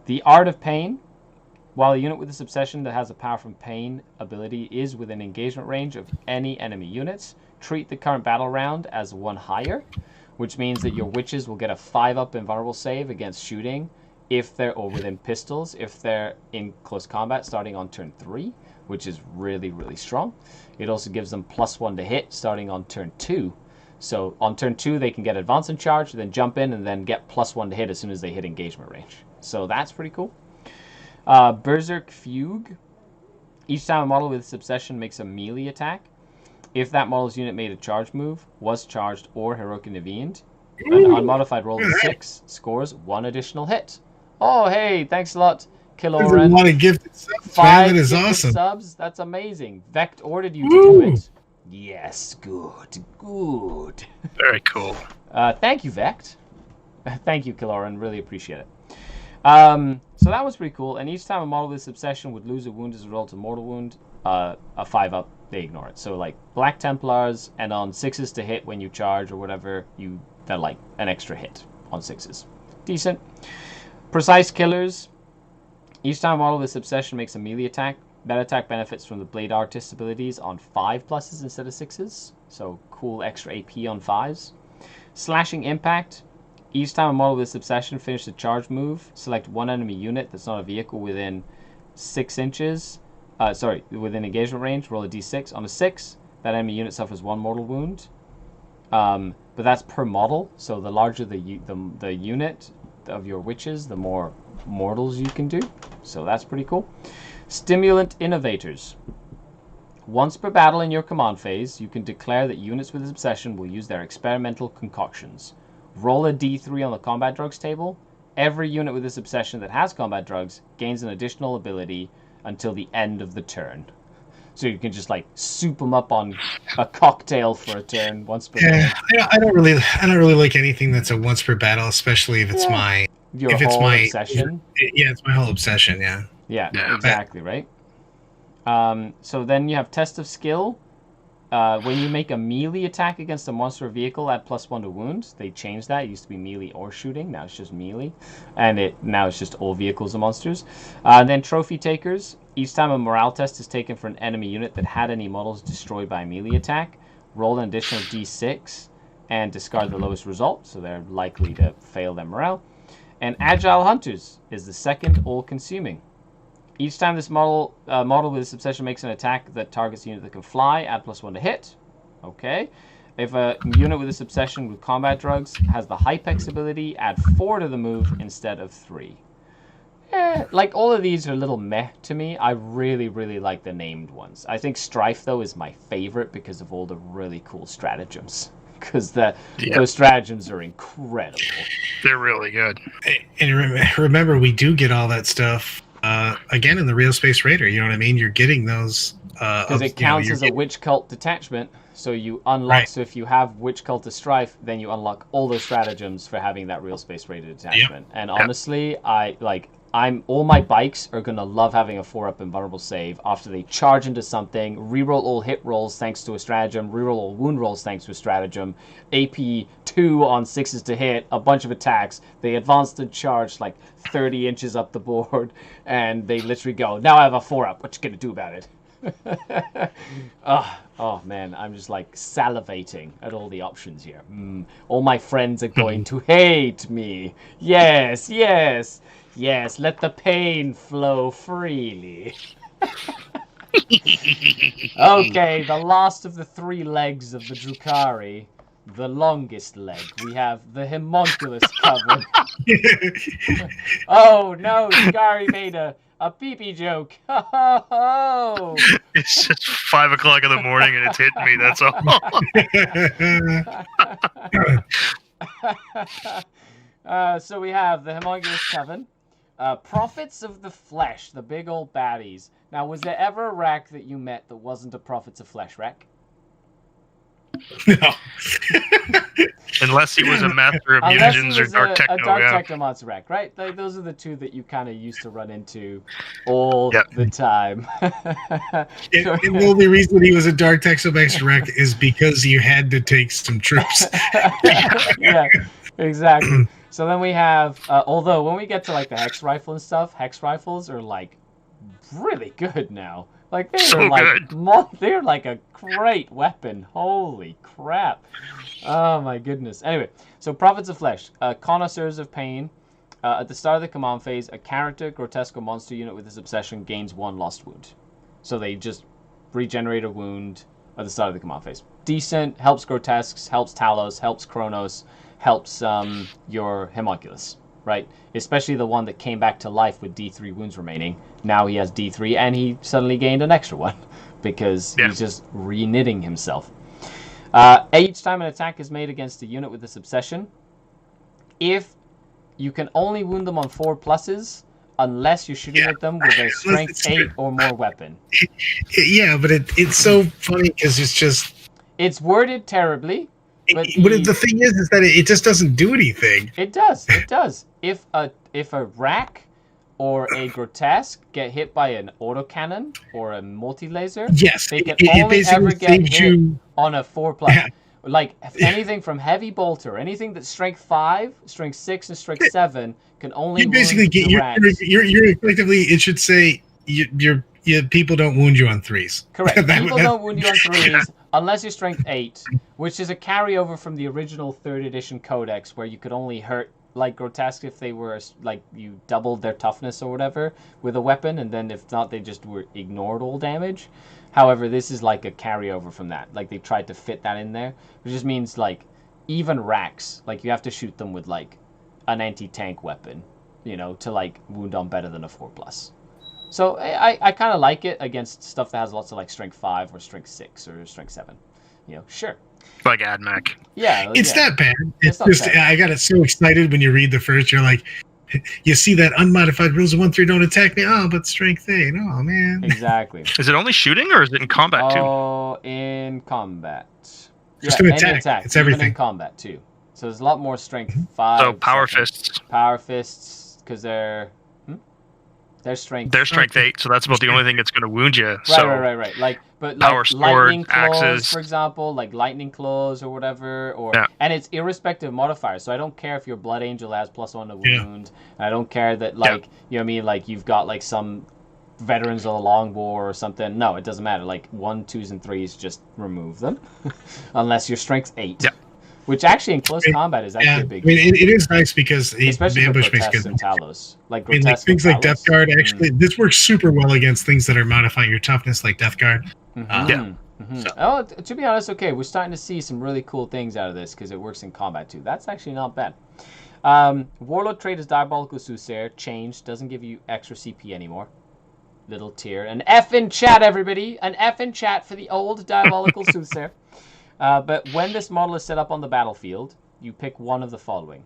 The Art of Pain. While a unit with this obsession that has a power from pain ability is within engagement range of any enemy units, treat the current battle round as 1 higher, which means that your witches will get a 5-up invulnerable save against shooting if they're, or within pistols, if they're in close combat starting on turn 3, which is really, really strong. It also gives them +1 to hit starting on turn 2. So on turn 2, they can get advance and charge, then jump in, and then get +1 to hit as soon as they hit engagement range. So that's pretty cool. Berserk Fugue. Each time a model with this obsession makes a melee attack, if that model's unit made a charge move, was charged, or heroic intervened, an unmodified roll of 6 scores 1 additional hit. Oh, hey, thanks a lot, Kiloran. Want to gifted subs, 5 man. That is gifted awesome. subs. That's amazing. Vect ordered you to do it. Yes, good, good. Very cool. Thank you, Vect. Thank you, Kiloran. Really appreciate it. So that was pretty cool. And each time a model with this obsession would lose a wound as a result of mortal wound, a 5-up, they ignore it. So like Black Templars, and on 6s to hit when you charge or whatever, they're like an extra hit on 6s. Decent. Precise Killers. Each time a model with this obsession makes a melee attack, that attack benefits from the Blade Artist abilities on 5 pluses instead of 6s. So cool extra AP on 5s. Slashing Impact. Each time a model with this obsession finishes a charge move, select 1 enemy unit that's not a vehicle within 6 inches. Within engagement range, roll a d6. On a 6, that enemy unit suffers 1 mortal wound. But that's per model, so the larger the unit of your witches, the more mortals you can do. So that's pretty cool. Stimulant Innovators. Once per battle in your command phase, you can declare that units with this obsession will use their experimental concoctions. Roll a d3 on the combat drugs table. Every unit with this obsession that has combat drugs gains an additional ability until the end of the turn. So you can just like soup them up on a cocktail for a turn once per turn. I don't really like anything that's a once per battle, especially if it's obsession. It's my whole obsession. Yeah, exactly, right? So then you have Test of Skill. When you make a melee attack against a monster or vehicle, add +1 to wounds. They changed that. It used to be melee or shooting. Now it's just melee. And now it's just all vehicles and monsters. Then Trophy Takers. Each time a morale test is taken for an enemy unit that had any models destroyed by a melee attack, roll an additional d6 and discard the lowest result. So they're likely to fail their morale. And Agile Hunters is the second all-consuming. Each time this model with this obsession makes an attack that targets a unit that can fly, add +1 to hit. Okay. If a unit with this obsession with combat drugs has the Hypex ability, add 4 to the move instead of 3. Like all of these are a little meh to me. I really, really like the named ones. I think Strife, though, is my favorite because of all the really cool stratagems. Because those stratagems are incredible. They're really good. And remember, we do get all that stuff again in the Real Space Raider. You know what I mean? You're getting those because it counts as a witch cult detachment. So you unlock. Right. So if you have witch cult to strife, then you unlock all those stratagems for having that Real Space Raider detachment. Yep. And honestly, all my bikes are gonna love having a 4-up invulnerable save after they charge into something, reroll all hit rolls thanks to a stratagem, reroll all wound rolls thanks to a stratagem, AP 2 on 6s to hit, a bunch of attacks. They advance and charge like 30 inches up the board, and they literally go, now I have a 4-up. What you gonna do about it? Oh man, I'm just like salivating at all the options here. All my friends are going to hate me. Yes, yes, yes. Let the pain flow freely. Okay, the last of the 3 legs of the Drukhari, the longest leg. We have the Homunculus coven. Oh no, Skari made a pee-pee joke. Oh. It's just 5 o'clock in the morning and it's hitting me. That's all. So we have the Homunculus coven, prophets of the flesh, the big old baddies. Now, was there ever a rack that you met that wasn't a prophets of flesh rack? No. Unless he was a master of mutagens or dark techno. A dark techno monster rack, right? Those are the 2 that you kind of used to run into all the time. And the only reason he was a dark techno monster rack is because you had to take some troops. Yeah, exactly. So then we have, although when we get to like the hex rifle and stuff, hex rifles are like really good now. Like they're like a great weapon. Holy crap! Oh my goodness. Anyway, so prophets of flesh, connoisseurs of pain. At the start of the command phase, a character, grotesque, or monster unit with this obsession gains 1 lost wound. So they just regenerate a wound at the start of the command phase. Decent, helps grotesques, helps Talos, helps Kronos, helps your Homunculus. Right? Especially the one that came back to life with D3 wounds remaining. Now he has D3 and he suddenly gained an extra one because he's just re-knitting himself. Each time an attack is made against a unit with this obsession, if you can only wound them on 4 pluses unless you're shooting at them with a strength 8 or more weapon. Yeah, but it's so funny because it's just... It's worded terribly. But the thing is that it just doesn't do anything. It does. It does. If a rack or a grotesque get hit by an autocannon or a multi-laser, yes, they can only ever get hit on a 4+. Yeah. Like anything from heavy bolter, anything that's strength 5, strength 6, and strength 7 can only you basically get you're effectively, it should say your people don't wound you on 3s. Correct. People don't wound you on 3s. Unless you're strength 8, which is a carryover from the original 3rd edition codex, where you could only hurt like grotesque if they were like you doubled their toughness or whatever with a weapon, and then if not, they just were ignored all damage. However, this is like a carryover from that. Like they tried to fit that in there, which just means like even racks, like you have to shoot them with like an anti-tank weapon, you know, to like wound on better than a 4+. So I kind of like it against stuff that has lots of like strength 5 or strength 6 or strength 7. You know, sure. Like AdMac. Yeah. It's that bad. It's just bad. I got so excited when you read the first. You're like, you see that unmodified rules of 1-3 don't attack me. Oh, but strength 8. Oh man. Exactly. Is it only shooting or is it in combat too? Oh, in combat. Just an attack. It's everything. Even in combat too. So there's a lot more strength 5. So power fists. Power fists, because they're strength. They're strength 8, so that's about the only thing that's going to wound you. Right. Like, but power like sword, lightning claws, axes, for example, like lightning claws or whatever, and it's irrespective of modifiers. So I don't care if your blood angel has +1 to wound, and I don't care that like you know what I mean, like you've got like some veterans of the long war or something. No, it doesn't matter. Like 1, 2s, and 3s, just remove them, unless you're strength 8. Yeah. Which actually in close combat is actually a big deal. It is nice because especially the ambush for makes good. And Talos. Like things like Death Guard, actually, this works super well against things that are modifying your toughness, like Death Guard. So. Oh, to be honest, okay, we're starting to see some really cool things out of this because it works in combat too. That's actually not bad. Warlord trait is Diabolical Soothsayer. Changed. Doesn't give you extra CP anymore. Little tier. An F in chat, everybody. An F in chat for the old Diabolical Soothsayer. But when this model is set up on the battlefield, you pick one of the following.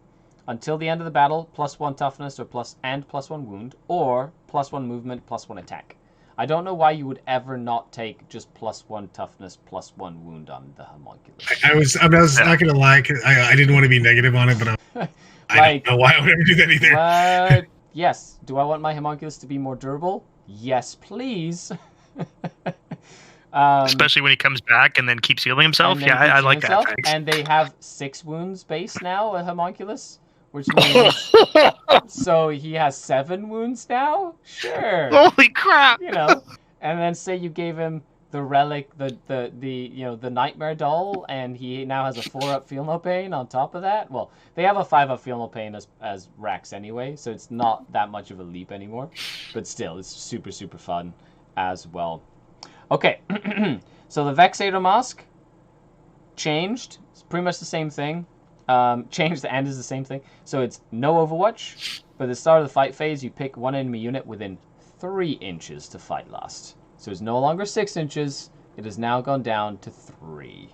Until the end of the battle, +1 toughness or +1 wound, or +1 movement, +1 attack. I don't know why you would ever not take just +1 toughness, +1 wound on the Homunculus. I was not going to lie, 'cause I didn't want to be negative on it, but I don't know why I would ever do that either. Yes. Do I want my Homunculus to be more durable? Yes, please. Especially when he comes back and then keeps healing himself. Yeah, I like that. Thanks. And they have 6 wounds base now, a Homunculus, which means so he has 7 wounds now. Sure. Holy crap! You know, and then say you gave him the relic, the nightmare doll, and he now has a 4-up feel no pain on top of that. Well, they have a 5-up feel no pain as Rax anyway, so it's not that much of a leap anymore. But still, it's super, super fun as well. Okay, so the Vexator Mask changed. It's pretty much the same thing. Changed and is the same thing. So it's no Overwatch, but at the start of the fight phase, you pick one enemy unit within 3 inches to fight last. So it's no longer 6 inches. It has now gone down to 3,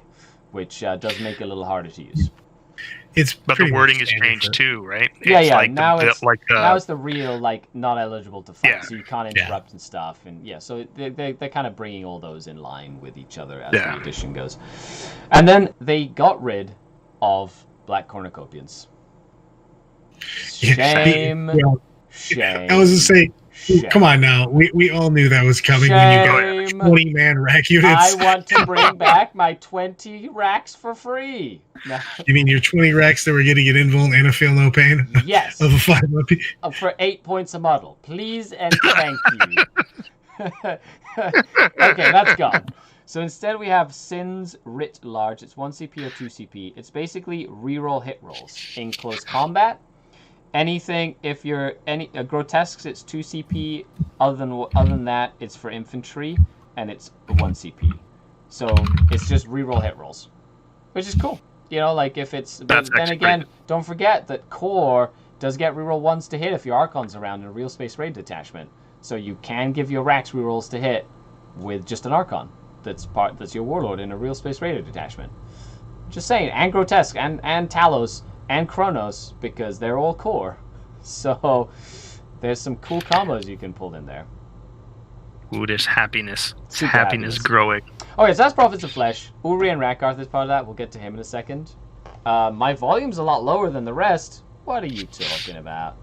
which does make it a little harder to use. But the wording is changed too, right? Yeah, it's yeah. Like now now it's the real not eligible to fight, Yeah. so you can't interrupt and stuff, and so they're kind of bringing all those in line with each other as the edition goes. And then they got rid of Black Cornucopians. Shame. Shame. I was just saying. Shame. Come on now. We all knew that was coming when you got 20-man rack units. I want to bring back my 20 racks for free. No. You mean your 20 racks that were getting an invuln and a feel no pain? Yes. Of a 5-up? For 8 points a model. Please and thank you. Okay, that's gone. So instead we have Sins Writ Large. It's 1 CP or 2 CP. It's basically reroll hit rolls in close combat. Anything, if you're grotesques, it's 2 CP. Other than that, it's for infantry, and it's 1 CP. So it's just reroll hit rolls, which is cool. If it's. But then again, don't forget that core does get reroll 1s to hit if your Archon's around in a real space raid detachment. So you can give your Rax rerolls to hit with just an Archon. That's your warlord in a real space raider detachment. Just saying, and grotesque and Talos. And Chronos, because they're all core. So there's some cool combos you can pull in there. Ooh, there's happiness. Super happiness growing. Okay, so that's Prophets of Flesh. Uri and Rakarth is part of that. We'll get to him in a second. My volume's a lot lower than the rest. What are you talking about?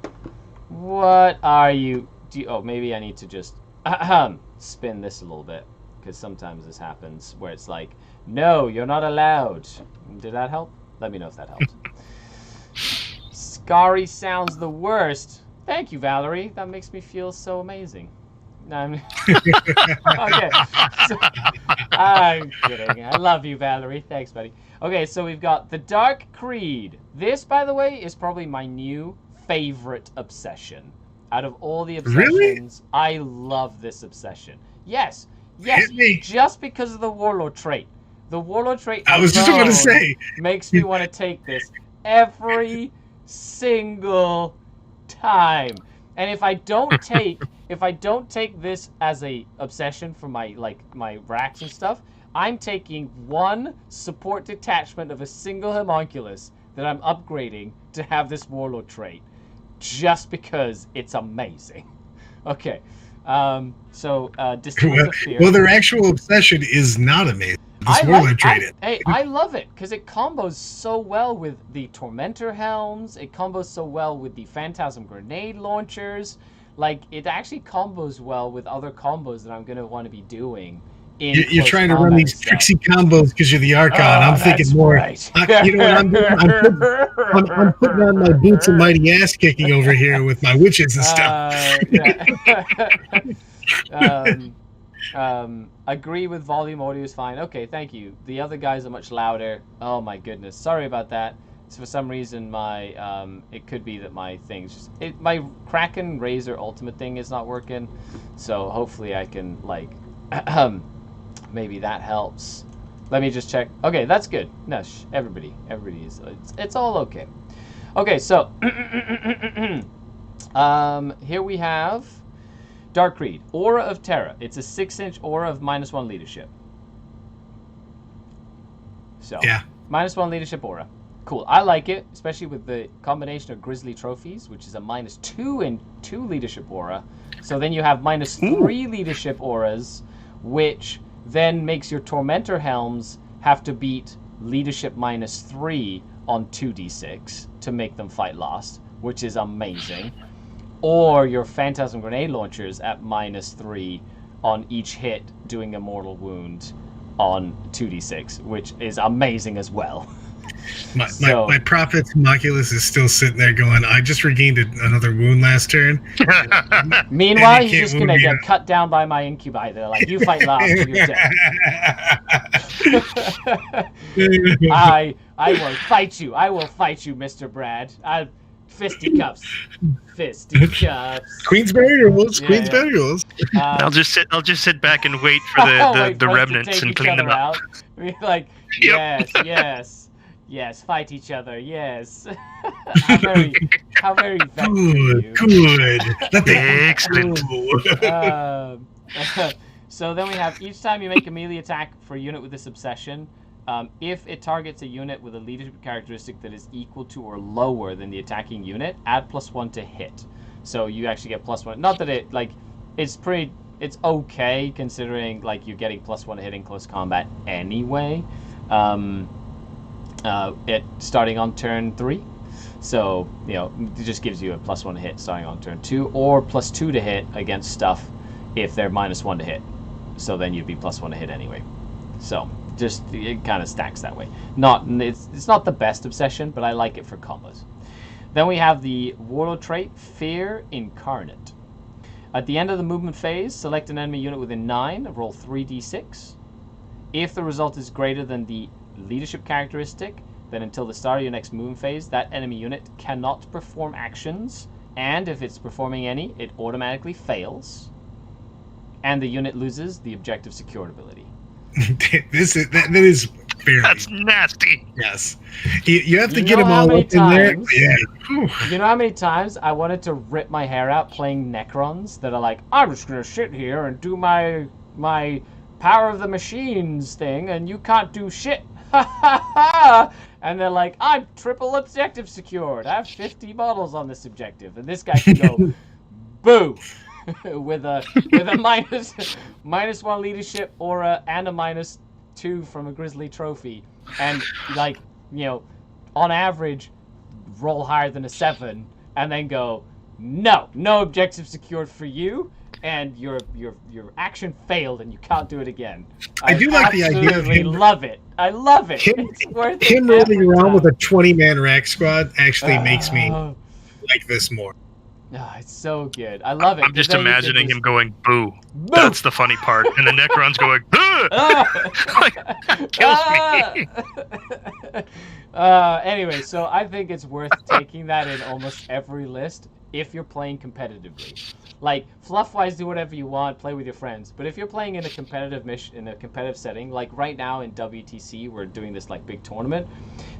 What are you... maybe I need to just spin this a little bit. Because sometimes this happens where it's like, no, you're not allowed. Did that help? Let me know if that helped. Skari sounds the worst. Thank you, Valerie. That makes me feel so amazing. Okay. So, I'm kidding. I love you, Valerie. Thanks, buddy. Okay, so we've got the Dark Creed. This, by the way, is probably my new favorite obsession. Out of all the obsessions, really? I love this obsession. Yes, just because of the Warlord trait. The Warlord trait I was just about to say makes me want to take this every single time. And if I don't take this as a obsession for my racks and stuff, I'm taking one support detachment of a single homunculus that I'm upgrading to have this warlord trait, just because it's amazing. Okay, Distills of Fear. Well, their actual obsession is not amazing. I love it because it combos so well with the Tormentor Helms. It combos so well with the Phantasm Grenade Launchers. It actually combos well with other combos that I'm going to want to be doing. You're trying to run these tricksy combos because you're the Archon. I'm thinking more. Right. You know what I'm doing? I'm putting on my boots and mighty ass kicking over here with my witches and stuff. Agree with volume. Audio is fine. Okay, thank you. The other guys are much louder. Oh my goodness. Sorry about that. So for some reason my it could be that my things my Kraken Razor ultimate thing is not working. So hopefully I can maybe that helps. Let me just check. Okay, that's good. No, everybody is it's all okay. Okay, so here we have Dark Creed, Aura of Terror. It's a 6-inch aura of -1 leadership. So, yeah. -1 leadership aura. Cool. I like it, especially with the combination of Grizzly Trophies, which is a -2 leadership aura. So then you have -3 leadership auras, which then makes your Tormentor Helms have to beat leadership -3 on 2d6 to make them fight last, which is amazing. Or your Phantasm Grenade Launchers at -3 on each hit, doing a mortal wound on 2d6, which is amazing as well. My prophet's Homunculus is still sitting there going, I just regained another wound last turn. Meanwhile, he's just going to get cut down by my incubi. They're like, you fight last, you're dead. I will fight you. I will fight you, Mr. Brad. Fisticuffs. Fisticuffs. Queensberry rules. Yeah, Queensberry rules. I'll just sit back and wait for the remnants and clean them up. Be like, yes, fight each other, yes. how very good. Excellent. So then we have, each time you make a melee attack for a unit with this obsession, if it targets a unit with a leadership characteristic that is equal to or lower than the attacking unit, add +1 to hit. So you actually get +1. Not that it, like, it's okay considering, like, you're getting +1 to hit in close combat anyway. It starting on turn 3. So, you know, it just gives you a +1 to hit starting on turn 2, or +2 to hit against stuff if they're -1 to hit. So then you'd be +1 to hit anyway. So just it kind of stacks that way. It's not the best obsession, but I like it for combos. Then we have the warlord trait, Fear Incarnate. At the end of the movement phase, select an enemy unit within 9, roll 3d6. If the result is greater than the leadership characteristic, then until the start of your next movement phase, that enemy unit cannot perform actions, and if it's performing any, it automatically fails, and the unit loses the objective secured ability. that is fairly. That's nasty. Yes, you have to get them all up in there. Yeah. You know how many times I wanted to rip my hair out playing Necrons that are like, I'm just gonna sit here and do my power of the machines thing, and you can't do shit. And they're like, I'm triple objective secured. I have 50 models on this objective, and this guy can go, boo. with a -1 leadership or and a -2 from a Grizzly trophy, and, like, you know, on average roll higher than a 7, and then go, no objective secured for you, and your action failed and you can't do it again. I do like the idea of him. I love it. Him rolling around with a 20-man rack squad actually makes me like this more. Oh, it's so good. I love it. I'm just imagining him going, boo. That's the funny part. And the Necron's going, like, kills me. Anyway, so I think it's worth taking that in almost every list if you're playing competitively. Like, fluff-wise, do whatever you want, play with your friends. But if you're playing in a competitive setting, like right now in WTC, we're doing this, like, big tournament.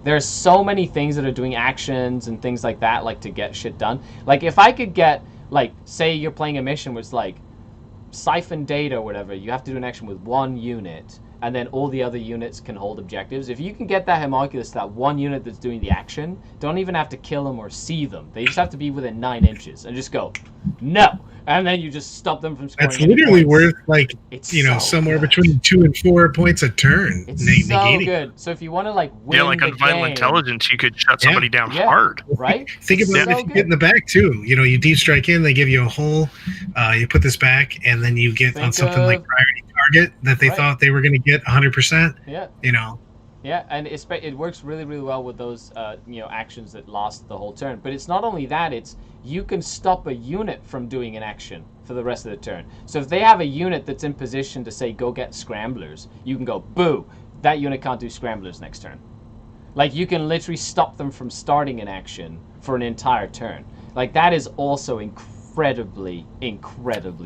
There's so many things that are doing actions and things like that, like, to get shit done. Like, if I could get, like, say you're playing a mission where it's like siphon data or whatever, you have to do an action with 1 unit, and then all the other units can hold objectives. If you can get that Homunculus, that 1 unit that's doing the action, don't even have to kill them or see them. They just have to be within 9 inches, and just go, no! And then you just stop them from scoring. That's literally worth, like, it's somewhere between 2 and 4 points a turn. It's so good. So if you want to, like, win like on Vital Intelligence, you could shut somebody down hard. Right? Think about if you get in the back, too. You know, you deep strike in, they give you a hole, you put this back, and then you get on something like priority target that they thought they were going to get 100%. Yeah. You know. Yeah, and it works really, really well with those, actions that last the whole turn. But it's not only that, it's you can stop a unit from doing an action for the rest of the turn. So if they have a unit that's in position to, say, go get scramblers, you can go, boo, that unit can't do scramblers next turn. Like, you can literally stop them from starting an action for an entire turn. Like, that is also incredibly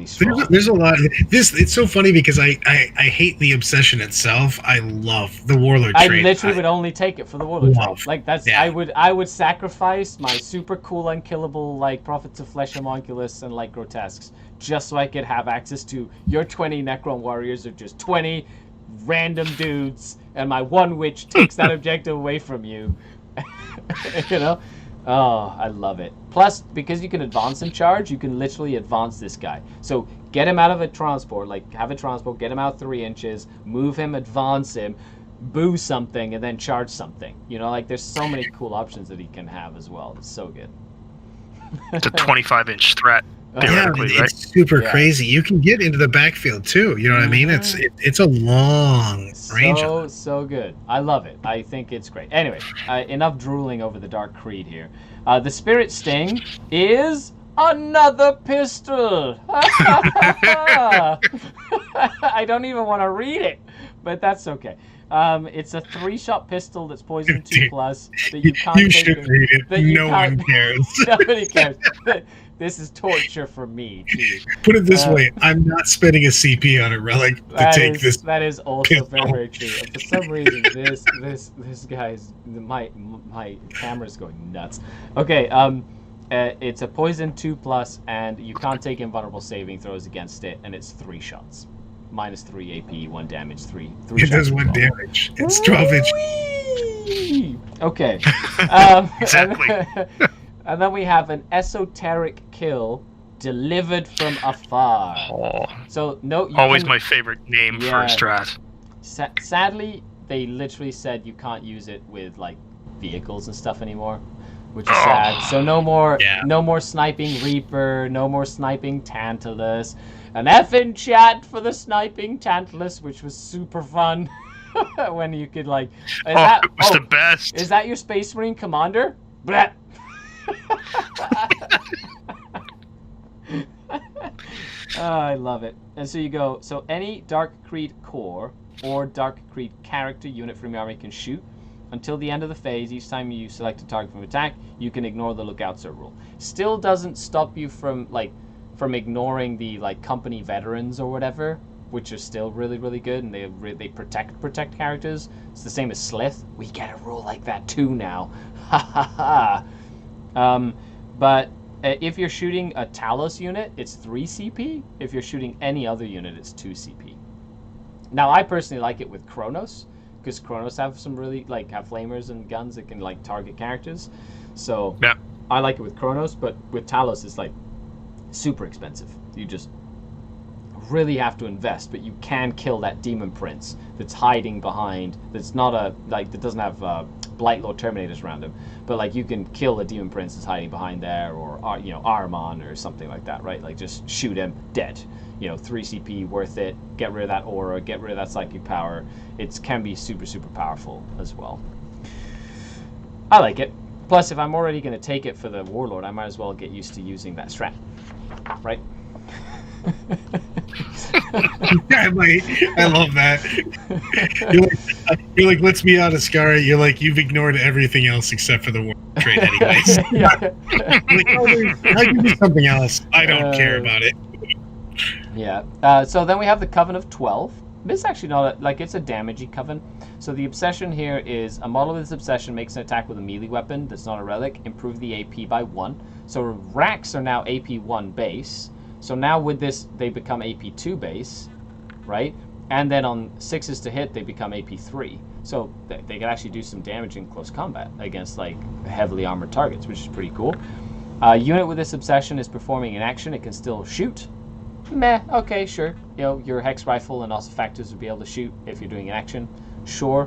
strong. There's a lot. It's so funny because I hate the obsession itself. I love the warlord trait. I literally would only take it for the warlord trait. Like, that's I would sacrifice my super cool unkillable, like, Prophets of Flesh Homunculus and, like, grotesques just so I could have access to your 20 Necron warriors or just 20 random dudes, and my 1 witch takes that objective away from you. You know? Oh, I love it. Plus, because you can advance and charge, you can literally advance this guy. So get him out of a transport, like have a transport, get him out 3 inches, move him, advance him, boo something, and then charge something. You know, like, there's so many cool options that he can have as well. It's so good. It's a 25-inch threat. Theoretically, right? It's super crazy. You can get into the backfield too. You know what I mean? It's a long range. So good. I love it. I think it's great. Anyway, enough drooling over the Dark Creed here. The Spirit Sting is another pistol. I don't even want to read it, but that's okay. It's a 3-shot pistol that's poison 2+ that you can't. You should read it. No one cares. Nobody cares. This is torture for me too. Put it this way: I'm not spending a CP on a relic to take this. That is also very true. And for some reason, this guy's my camera's going nuts. Okay, it's a poison 2+, and you can't take invulnerable saving throws against it, and it's 3 shots. -3 AP, 1 damage, 3 It does 1 damage. It's 12 inch. Okay. Exactly. And then we have an esoteric kill delivered from afar. Oh, so no. Always my favorite name for a strat. Sadly, they literally said you can't use it with like vehicles and stuff anymore, which is sad. So no more sniping Reaper, no more sniping Tantalus. An effing chat for the sniping Tantalus, which was super fun. When you could like, it was the best. Is that your Space Marine commander? Blah. I love it. And so you go, so any Dark Creed core or Dark Creed character unit from your army can shoot until the end of the phase. Each time you select a target from attack, you can ignore the lookout sir rule. Still doesn't stop you from ignoring the like company veterans or whatever, which are still really, really good, and they protect characters. It's the same as Slith. We get a rule like that too now. Ha ha ha. But if you're shooting a Talos unit, it's 3 CP. If you're shooting any other unit, it's 2 CP. Now, I personally like it with Kronos, because Kronos have some really, have flamers and guns that can, target characters. So, yeah. I like it with Kronos, but with Talos, it's, super expensive. You just really have to invest, but you can kill that Demon Prince that's hiding behind, that's not that doesn't have Blight Lord Terminators around him, but you can kill a Demon Prince that's hiding behind there, or Ahriman or something like that, right? Just shoot him, dead. 3 CP, worth it. Get rid of that aura, get rid of that psychic power. It can be super, super powerful as well. I like it. Plus, if I'm already going to take it for the Warlord, I might as well get used to using that strat, right? I love that. You're like, let's be out of Skari. You're like, you've ignored everything else except for the war trade anyways. I'll give you something else. I don't care about it. Yeah. So then we have the Coven of 12. This is actually not it's a damagey coven. So the obsession here is a model with this obsession makes an attack with a melee weapon that's not a relic, improve the AP by 1. So racks are now AP 1 base. So now with this, they become AP 2 base, right? And then on 6s to hit, they become AP 3. So they can actually do some damage in close combat against heavily armored targets, which is pretty cool. Unit with this obsession is performing an action. It can still shoot. Meh, okay, sure. Your Hex Rifle and also Factors would be able to shoot if you're doing an action. Sure.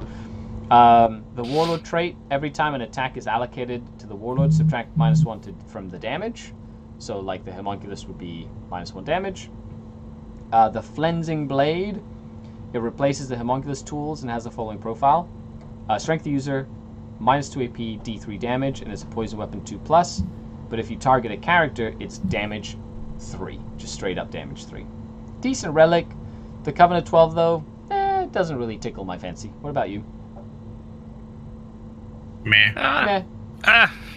The Warlord trait, every time an attack is allocated to the Warlord, subtract -1 from the damage. So the Homunculus would be -1 damage. The Flensing Blade, it replaces the Homunculus tools and has the following profile. Strength user, -2 AP, D3 damage, and it's a poison weapon 2+. But if you target a character, it's damage 3. Just straight up damage 3. Decent relic. The Coven of 12, though, it doesn't really tickle my fancy. What about you? Meh. Meh.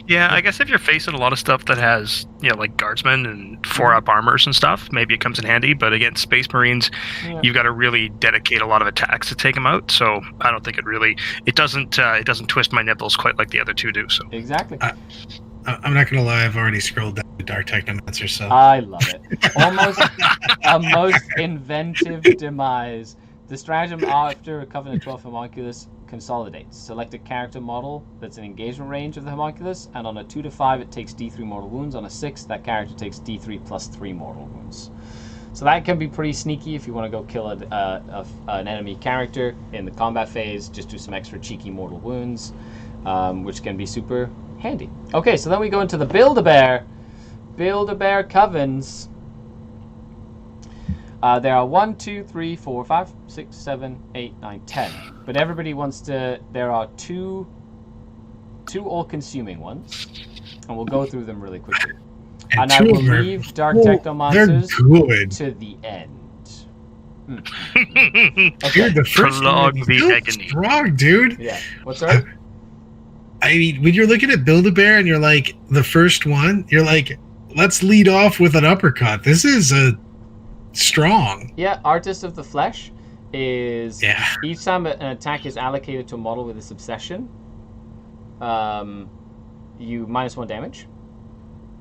Yeah, I guess if you're facing a lot of stuff that has, guardsmen and 4-up armors and stuff, maybe it comes in handy. But against Space Marines, you've got to really dedicate a lot of attacks to take them out. So I don't think it doesn't twist my nipples quite like the other two do. So exactly. I'm not gonna lie, I've already scrolled down to Dark Technomancer, so I love it. Almost a most inventive demise. The stratagem after a Coven of 12 Homunculus consolidates. Select a character model that's in engagement range of the Homunculus, and on a 2 to 5 it takes D3 mortal wounds. On a 6, that character takes D3 plus 3 mortal wounds. So that can be pretty sneaky if you want to go kill an enemy character in the combat phase. Just do some extra cheeky mortal wounds, which can be super handy. Okay, so then we go into the Build-A-Bear. Build-A-Bear covens. There are 1, 2, 3, 4, 5, 6, 7, 8, 9, 10. But everybody wants to... There are two all-consuming ones. And we'll go through them really quickly. And I will leave Dark Technomonsters to the end. Okay. Dude, the first one is strong, dude. Yeah. What's that? I mean, when you're looking at Build-A-Bear and you're like, the first one, you're like, let's lead off with an uppercut. This is a strong. Yeah, Artist of the Flesh is each time an attack is allocated to a model with this obsession, you -1 damage.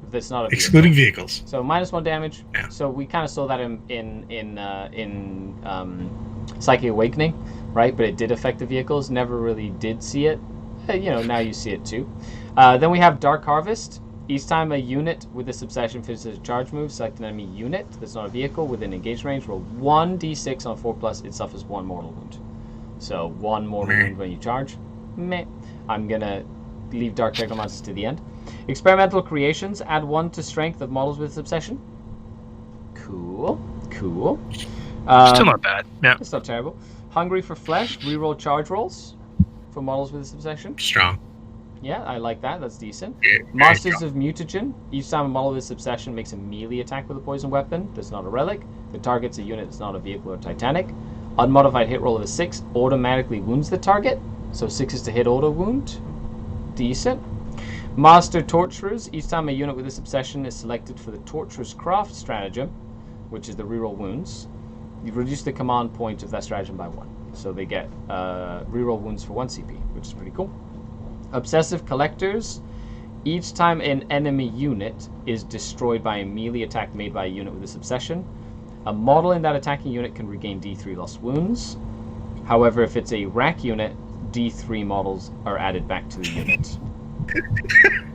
If that's not a vehicle. Excluding vehicles. So -1 damage. Yeah. So we kind of saw that in Psychic Awakening, right? But it did affect the vehicles. Never really did see it. Now you see it too. Then we have Dark Harvest. Each time a unit with this obsession finishes a charge move, select an enemy unit that's not a vehicle within engaged range, roll 1d6 on 4+, it suffers 1 mortal wound. So 1 mortal wound when you charge. Meh. I'm going to leave Dark Technomonsters to the end. Experimental Creations, add 1 to strength of models with this obsession. Cool. Still not bad. Yeah. It's not terrible. Hungry for Flesh, reroll charge rolls for models with this obsession. Strong. Yeah, I like that. That's decent. Yeah, Masters of Mutagen. Each time a model with this obsession makes a melee attack with a poison weapon that's not a relic, the target's a unit that's not a vehicle or titanic. Unmodified hit roll of a 6 automatically wounds the target. So 6 is to hit auto wound. Decent. Master Torturers. Each time a unit with this obsession is selected for the Torturer's Craft stratagem, which is the reroll wounds, you reduce the command point of that stratagem by 1. So they get reroll wounds for 1 CP, which is pretty cool. Obsessive Collectors. Each time an enemy unit is destroyed by a melee attack made by a unit with this obsession, a model in that attacking unit can regain D3 lost wounds. However, if it's a rack unit, D3 models are added back to the unit.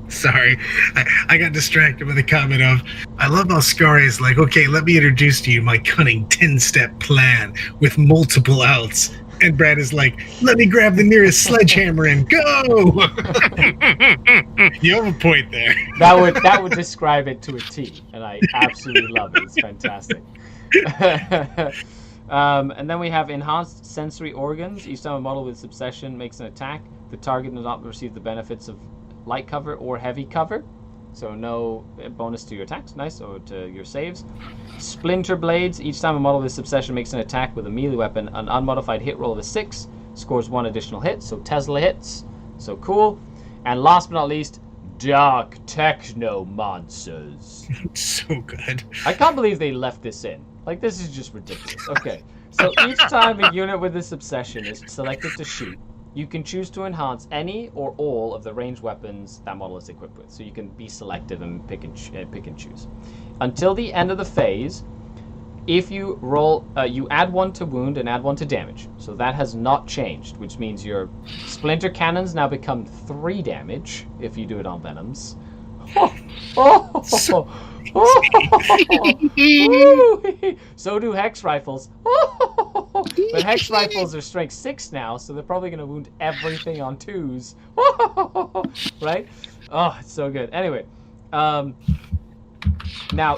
Sorry, I got distracted with a comment of, I love how Skari is like, okay, let me introduce to you my cunning 10-step plan with multiple outs. And Brad is like, let me grab the nearest sledgehammer and go! You have a point there. That would describe it to a T, and I absolutely love it. It's fantastic. And then we have Enhanced Sensory Organs. Each time a model with obsession makes an attack, the target does not receive the benefits of light cover or heavy cover. So no bonus to your attacks, nice, or to your saves. Splinter Blades. Each time a model with this obsession makes an attack with a melee weapon, an unmodified hit roll of a 6 scores 1 additional hit, so Tesla hits. So cool. And last but not least, Dark Technomonsters. So good. I can't believe they left this in. Like, this is just ridiculous. Okay, so each time a unit with this obsession is selected to shoot, you can choose to enhance any or all of the ranged weapons that model is equipped with. So you can be selective and pick and choose. Until the end of the phase, if you roll, you add 1 to wound and add 1 to damage. So that has not changed, which means your splinter cannons now become 3 damage if you do it on venoms. So do hex rifles. But hex rifles are strength 6 now, so they're probably going to wound everything on 2s. Right? Oh, it's so good. Anyway, now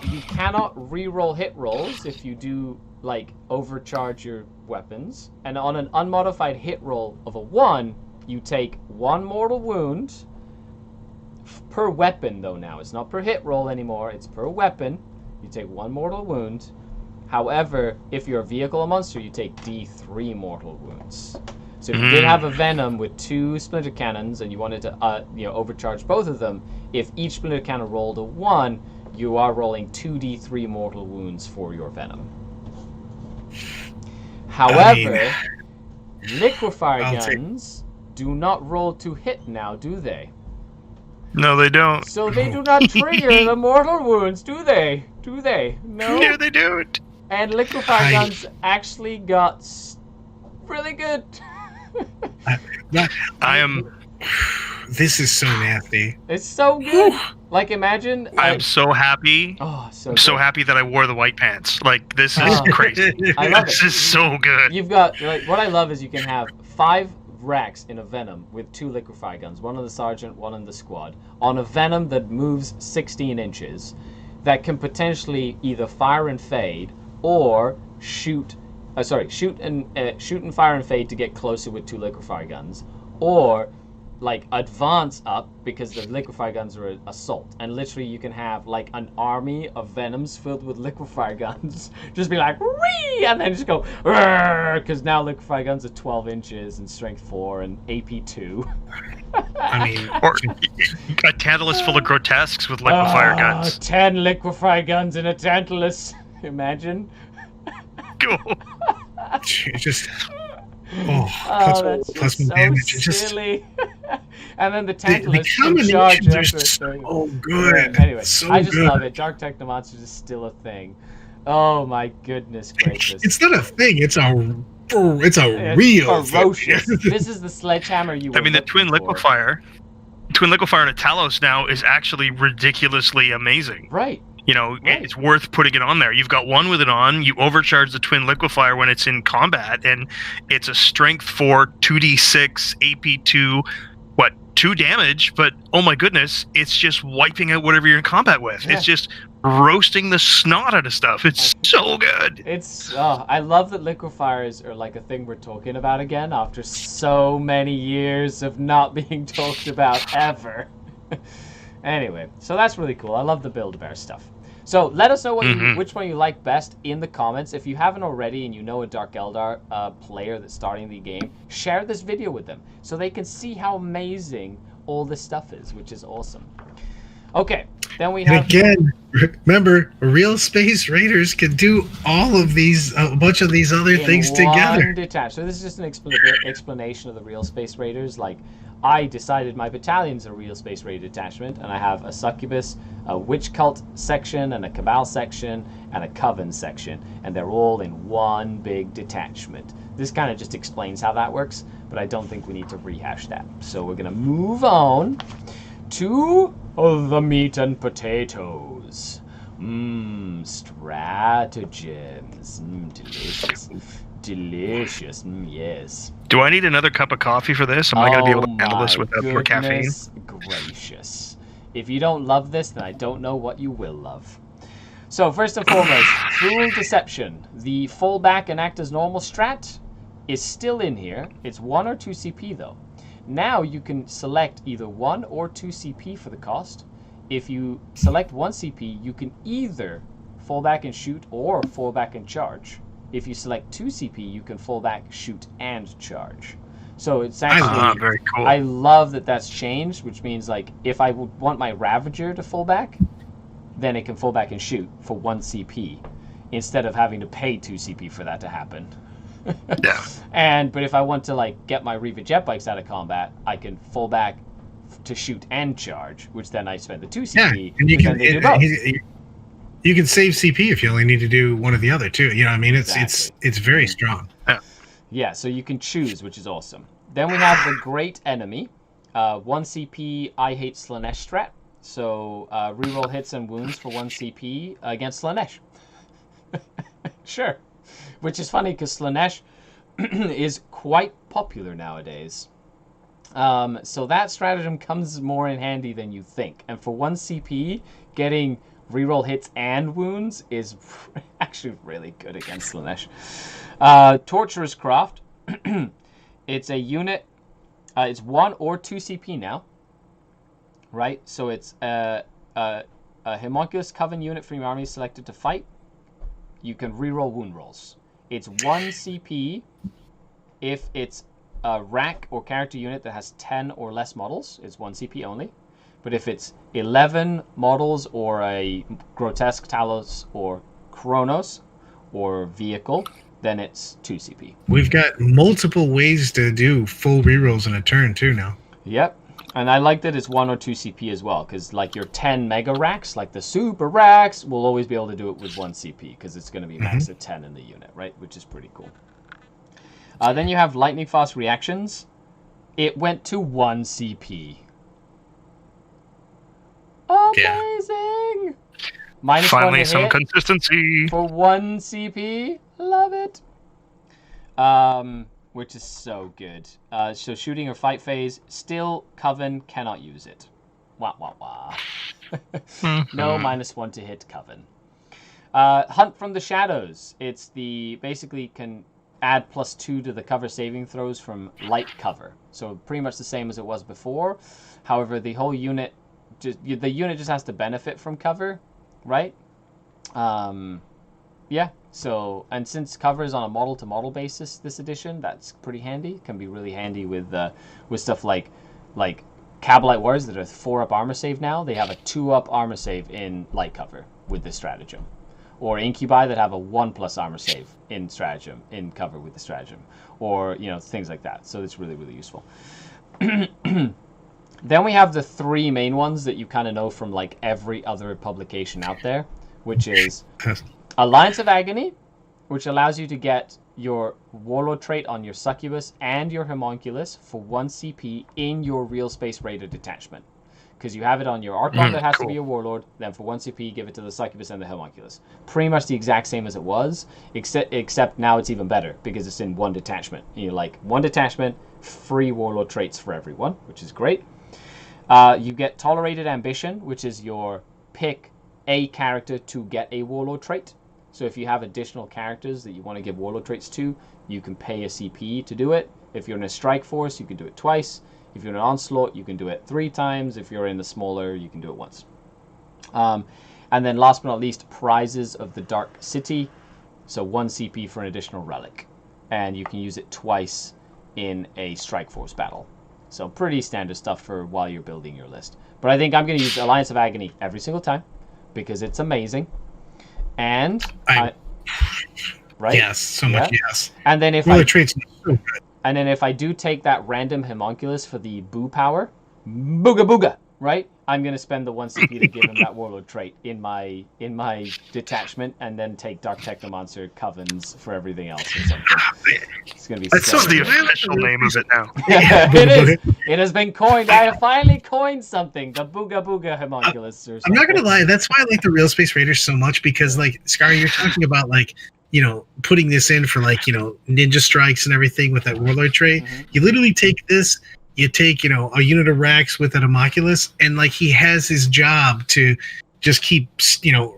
you cannot re-roll hit rolls if you do like overcharge your weapons, and on an unmodified hit roll of a 1, you take 1 mortal wound per weapon. Though now it's not per hit roll anymore, it's per weapon. You take 1 mortal wound. However, if you're a vehicle or monster, you take D3 mortal wounds. So if you did have a venom with 2 splinter cannons and you wanted to overcharge both of them, if each splinter cannon rolled a 1, you are rolling 2d3 mortal wounds for your venom. However, liquefier guns do not roll to hit now, do they? No, they don't. So they do not trigger the mortal wounds, do they? Do they? No. Yeah, they don't. And liquefier guns actually got really good. I am. This is so nasty. It's so good. Like, imagine. I'm so happy. Oh, so I'm good. so happy that I wore the white pants. Like, this is crazy. I love This it. is so good. You've got, like, what I love is you can have 5 racks in a Venom with 2 liquefy guns, one on the Sergeant, one on the squad, on a Venom that moves 16 inches, that can potentially either fire and fade or shoot and fire and fade to get closer with 2 liquefy guns, or like advance up because the liquefy guns are assault, and literally you can have like an army of Venoms filled with liquefy guns just be like wee, and then just go because now liquefy guns are 12 inches and strength 4 and AP 2. I mean, Or a Tantalus full of grotesques with liquefier guns. 10 liquefy guns in a Tantalus. Imagine. Cool. it's just That's plus just so one damage. It's just silly. And then the the Tantalus can charge combinations are after a so thing. good. Anyway, so I just good. love it. Dark Technomonsters is still a thing. Oh my goodness gracious. It's not a thing. It's a It's real ferocious. thing. This is the sledgehammer you were I mean, the looking twin for. liquefier and a Talos now is actually ridiculously amazing. Right. You know, Right. it's worth putting it on there. You've got one with it on. You overcharge the twin liquefier when it's in combat, and it's a strength 4, 2d6, AP2, 2 damage. But oh my goodness, it's just wiping out whatever you're in combat with. Yeah. It's just roasting the snot out of stuff. It's so good. I love that liquefiers are like a thing we're talking about again after so many years of not being talked about ever. Anyway, so that's really cool. I love the Build-A-Bear stuff. So let us know which one you like best in the comments. If you haven't already and you know a Dark Eldar player that's starting the game, share this video with them so they can see how amazing all this stuff is, which is awesome. Okay, then we And have... again, remember, real Space Raiders can do all of these, a bunch of these other things together. Detached. So this is just an explanation of the real Space Raiders. Like, I decided my battalion's a real Space Raider detachment, and I have a Succubus, a Witch Cult section, and a Cabal section, and a Coven section, and they're all in one big detachment. This kind of just explains how that works, but I don't think we need to rehash that. So we're going to move on to the meat and potatoes. Stratagems. Delicious. Delicious. Yes. Do I need another cup of coffee for this? Am I going to be able to handle this without more caffeine? Goodness gracious. If you don't love this, then I don't know what you will love. So first and foremost, Cruel Deception. The fallback and act as normal strat is still in here. It's 1 or 2 CP though. Now you can select either 1 or 2 CP for the cost. If you select 1 CP, you can either fall back and shoot or fall back and charge. If you select 2 CP, you can fall back, shoot, and charge. So it's actually... very cool. I love that that's changed, which means like if I would want my Ravager to fall back, then it can fall back and shoot for 1 CP instead of having to pay 2 CP for that to happen. Yeah. But if I want to like get my Reaver jet bikes out of combat, I can fall back to shoot and charge, which then I spend the 2 CP. Yeah, and you can do both. you can save CP if you only need to do one or the other too. You know, what I mean, it's very strong. Yeah, so you can choose, which is awesome. Then we have the Great Enemy, 1 CP I Hate Slanesh strat. So reroll hits and wounds for 1 CP against Slanesh. Sure. Which is funny because Slanesh is quite popular nowadays. So that stratagem comes more in handy than you think. And for 1 CP, getting reroll hits and wounds is actually really good against Slanesh. Torturer's Craft. It's a unit. It's 1 or 2 CP now. Right? So it's a Homunculus Coven unit from your army selected to fight. You can reroll wound rolls. It's 1 CP if it's a rack or character unit that has 10 or less models. It's 1 CP only. But if it's 11 models or a grotesque Talos or Kronos or vehicle, then it's 2 CP. We've got multiple ways to do full rerolls in a turn too now. Yep. And I like that it's 1 or 2 CP as well, because like your 10 mega racks, like the super racks, will always be able to do it with 1 CP, because it's going to be max at 10 in the unit, right? Which is pretty cool. Then you have lightning fast reactions. It went to 1 CP. Amazing! Yeah. Finally, some hit consistency for 1 CP. Love it. which is so good. So shooting or fight phase, still Coven cannot use it. Wah, wah, wah. No -1 to hit Coven. Hunt from the Shadows. It's basically can add +2 to the cover saving throws from light cover. So pretty much the same as it was before. However, the whole unit, the unit just has to benefit from cover, right? Yeah. So, and since cover is on a model-to-model basis this edition, that's pretty handy. Can be really handy with stuff like Cabalite Warriors that are 4-up armor save now. They have a 2-up armor save in light cover with this stratagem. Or Incubi that have a 1+ armor save in stratagem, in cover with the stratagem. Or, things like that. So it's really, really useful. Then we have the 3 main ones that you kind of know from like every other publication out there, which is Alliance of Agony, which allows you to get your Warlord trait on your Succubus and your Homunculus for 1 CP in your Real Space Raider detachment. Because you have it on your Archon that has to be a Warlord, then for 1 CP, give it to the Succubus and the Homunculus. Pretty much the exact same as it was, except now it's even better, because it's in 1 detachment. You're like, 1 detachment, free Warlord traits for everyone, which is great. You get Tolerated Ambition, which is your pick a character to get a Warlord trait. So if you have additional characters that you want to give Warlord traits to, you can pay a CP to do it. If you're in a Strike Force, you can do it twice. If you're in an Onslaught, you can do it 3 times. If you're in the smaller, you can do it once. And then last but not least, Prizes of the Dark City. So 1 CP for an additional relic. And you can use it twice in a Strike Force battle. So pretty standard stuff for while you're building your list. But I think I'm going to use Alliance of Agony every single time because it's amazing. And right? Yes, so much yes. And then if traits are so good. And then if I do take that random Homunculus for the boo power, booga booga, right? I'm gonna spend the 1 CP to give him that Warlord trait in my detachment, and then take Dark Technomancer Covens for everything else or something. It's gonna be. That's the official name of it now. It is. It has been coined. I have finally coined something. The booga booga Homunculus. Or something. I'm not gonna lie. That's why I like the Real Space Raiders so much because, like, Skari, you're talking about like. Putting this in for like, ninja strikes and everything with that Warlord trait. Mm-hmm. You literally take this, you take, a unit of Rax with an Homunculus, and like he has his job to just keep,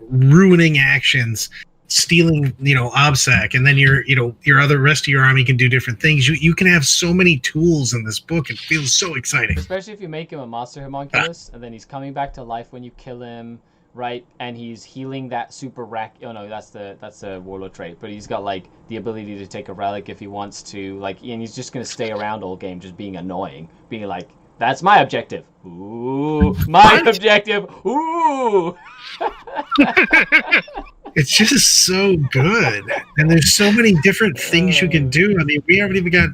ruining actions, stealing, OBSEC, and then your other rest of your army can do different things. You can have so many tools in this book. It feels so exciting. Especially if you make him a monster Homunculus, and then he's coming back to life when you kill him. Right, and he's healing that super rack. Oh no, that's the Warlord trait. But he's got like the ability to take a relic if he wants to. Like, and he's just gonna stay around all game, just being annoying, being like, "That's my objective." Ooh, my objective. Ooh. It's just so good, and there's so many different things you can do. I mean, we haven't even got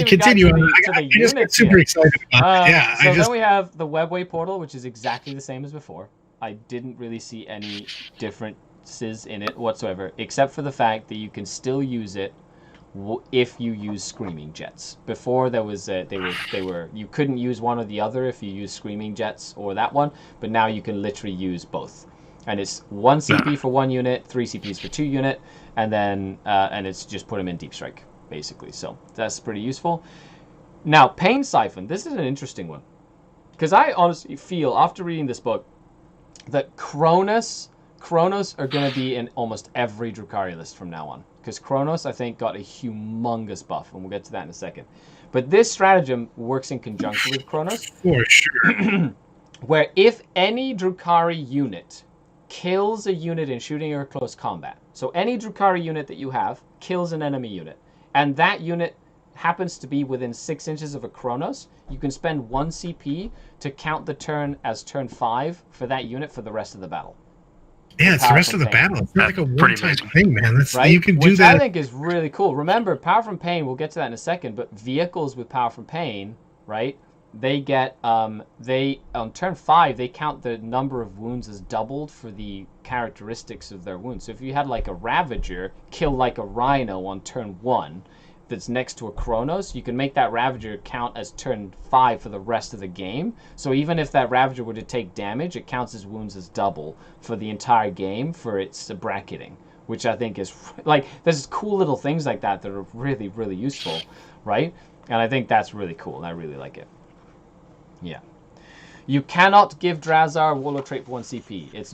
continue on. I just get super excited about it. So then we have the Webway portal, which is exactly the same as before. I didn't really see any differences in it whatsoever, except for the fact that you can still use it if you use Screaming Jets. Before there was you couldn't use one or the other if you use Screaming Jets or that one, but now you can literally use both. And it's 1 CP for 1 unit, 3 CPs for 2 unit, and then and it's just put them in Deep Strike basically. So that's pretty useful. Now Pain Siphon, this is an interesting one because I honestly feel after reading this book that Kronos are going to be in almost every Drukhari list from now on. Because Kronos, I think, got a humongous buff, and we'll get to that in a second. But this stratagem works in conjunction with Kronos. For sure. Where if any Drukhari unit kills a unit in shooting or close combat, so any Drukhari unit that you have kills an enemy unit, and that unit happens to be within 6 inches of a Kronos, you can spend 1 CP to count the turn as turn 5 for that unit for the rest of the battle. Yeah, it's the rest of the battle. It's not like a one-time thing, man. That's right? You can do that. Which I think is really cool. Remember, Power from Pain, we'll get to that in a second, but vehicles with Power from Pain, right, they get, on turn 5, they count the number of wounds as doubled for the characteristics of their wounds. So if you had like a Ravager kill like a Rhino on turn 1, that's next to a Kronos, you can make that Ravager count as turn 5 for the rest of the game. So even if that Ravager were to take damage, it counts as wounds as double for the entire game for its bracketing, which I think is like there's cool little things like that that are really, really useful, right? And I think that's really cool, and I really like it. Yeah. You cannot give Drazar Warlord trait for 1 CP. It's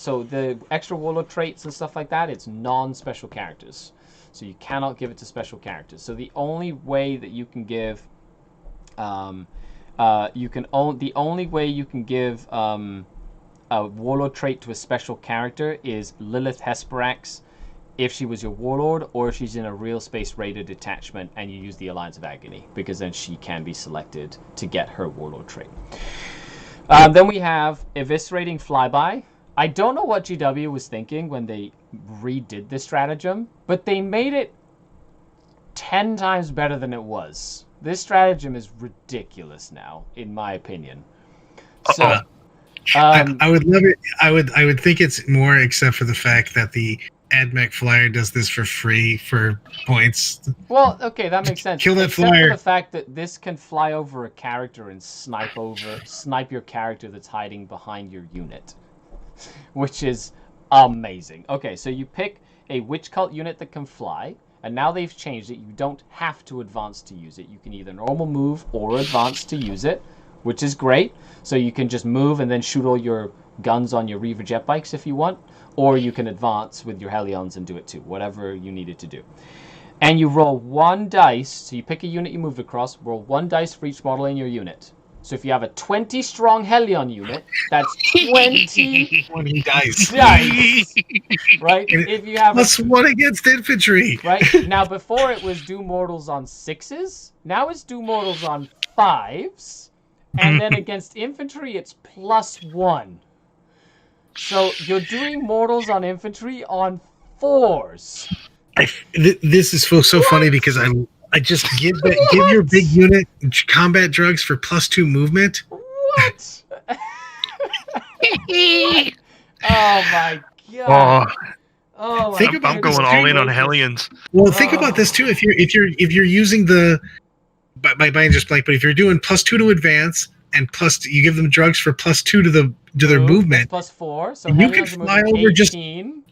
so the extra Warlord traits and stuff like that, it's non-special characters. So you cannot give it to special characters. So the only way that you can give, the only way you can give a Warlord trait to a special character is Lilith Hesperax, if she was your Warlord, or if she's in a real Space Raider detachment and you use the Alliance of Agony, because then she can be selected to get her Warlord trait. Then we have Eviscerating Flyby. I don't know what GW was thinking when they redid this stratagem, but they made it 10 times better than it was. This stratagem is ridiculous now, in my opinion. So, I would love it. I would think it's more, except for the fact that the AdMech flyer does this for free for points. Well, okay, that makes sense. Kill that Except flyer. for the fact that this can fly over a character and snipe your character that's hiding behind your unit, which is amazing. Okay, so you pick a witch cult unit that can fly, and now they've changed it. You don't have to advance to use it. You can either normal move or advance to use it, which is great. So you can just move and then shoot all your guns on your Reaver jet bikes if you want, or you can advance with your Hellions and do it too, whatever you needed to do. And you roll 1 dice, so you pick a unit you moved across, roll 1 dice for each model in your unit. So if you have a 20 strong Hellion unit, that's 20 dice. Right? If you have +1 against infantry. Right? Now before it was do mortals on 6s, now it's do mortals on 5s, and then against infantry it's +1. So you're doing mortals on infantry on 4s. This is so funny because I just give your big unit combat drugs for +2 movement. What? Oh my god! Oh, I'm going all in on Hellions. Well, think about this too. If you're using the by just blank, but if you're doing +2 to advance and you give them drugs for +2 to their movement, +4. So you can fly over 18, just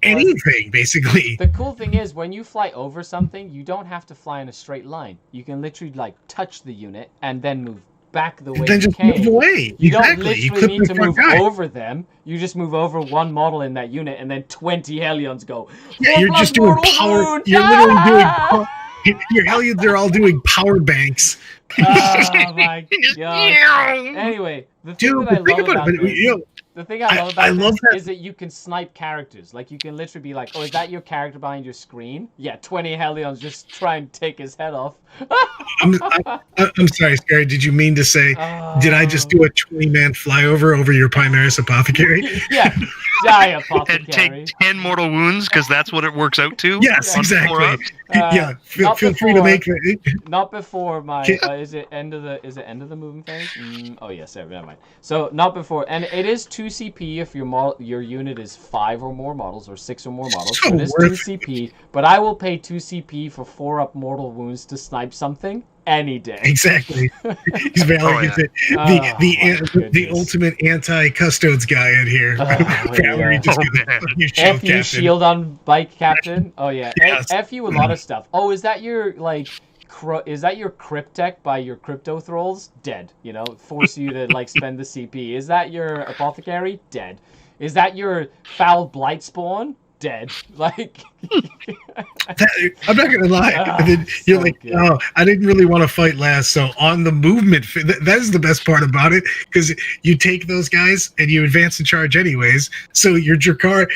anything, basically. The cool thing is when you fly over something, you don't have to fly in a straight line. You can literally like touch the unit and then move back the way and then you just came. move away. You exactly. don't literally need to move over them. You just move over 1 model in that unit, and then 20 Hellions go. Yeah, you're just doing power. Wound. You're literally doing. Your Hellions are all doing power banks. Oh my god! Anyway, the thing that I love about this. The thing I love about this is that you can snipe characters. Like, you can literally be like, oh, is that your character behind your screen? Yeah, 20 Hellions just try and take his head off. I'm sorry, Skari. Did you mean to say, did I just do a 20-man flyover over your Primaris Apothecary? Yeah, die Apothecary. And take 10 mortal wounds, because that's what it works out to? Yes, exactly. Yeah, feel free to make it. Not before my, is it end of the movement phase? Oh, yes, never mind. So, not before, and it is 2 CP if your unit is 5 or more models or 6 or more models. So it is 2 CP, but I will pay 2 CP for 4-up mortal wounds to snipe something any day. Exactly. He's the ultimate anti-custodes guy in here. FU shield on bike captain. Oh yeah. Yes. FU a lot of stuff. Oh, is that your like? Is that your Cryptech by your Crypto Thralls? Dead. You know, force you to like spend the CP. Is that your Apothecary? Dead. Is that your Foul Blight Spawn? Dead. Like, I'm not gonna lie. You're like, good. Oh, I didn't really want to fight last. So on the movement, that is the best part about it, because you take those guys and you advance and charge anyways. So your Drukhari,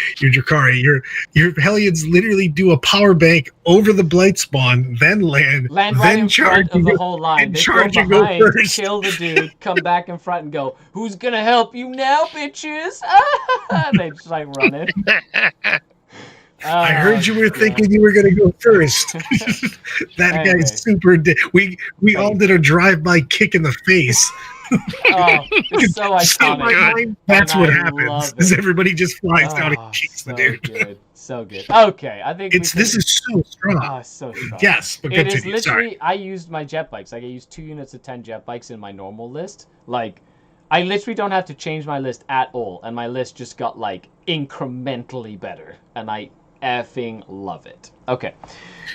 your Hellions literally do a power bank over the Blight Spawn, then land right then in charge front of the whole line. And they charge go and go behind, first. kill the dude, come back in front and go, "Who's gonna help you now, bitches?" And they just like run it. I heard you were thinking you were going to go first. That guy's super. We all did a drive-by kick in the face. Oh, it's so iconic. That's what happens. Is everybody just flies down and kicks the dude. Good. So good. Okay, I think this is so strong. Oh, so strong. Yes, but it is literally. I used my jet bikes. Like I used 2 units of 10 jet bikes in my normal list. Like, I literally don't have to change my list at all, and my list just got like incrementally better. And I effing love it. Okay,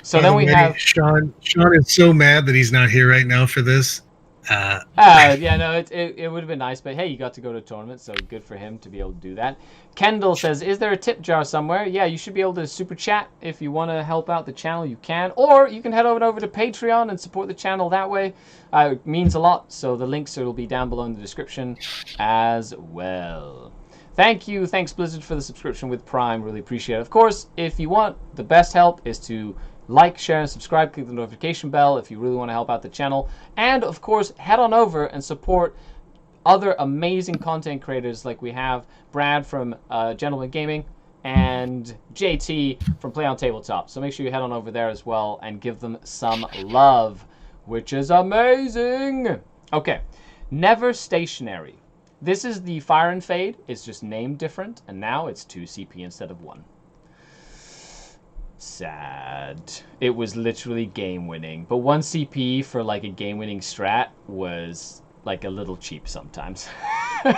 so By then the we way, have Sean. Sean is so mad that he's not here right now for this. yeah, no, it would have been nice, but hey, you got to go to a tournament, so good for him to be able to do that. Kendall says, is there a tip jar somewhere? Yeah, you should be able to super chat if you want to help out the channel, you can. Or you can head over to Patreon and support the channel that way. It means a lot, so the links will be down below in the description as well. Thank you. Thanks, Blizzard, for the subscription with Prime. Really appreciate it. Of course, if you want, the best help is to like, share, and subscribe. Click the notification bell if you really want to help out the channel. And, of course, head on over and support other amazing content creators like we have Brad from Gentleman Gaming and JT from Play on Tabletop. So make sure you head on over there as well and give them some love, which is amazing. Okay, Never Stationary. This is the Fire and Fade. It's just named different, and now it's 2 CP instead of 1. Sad. It was literally game winning, but 1 CP for like a game winning strat was like a little cheap sometimes,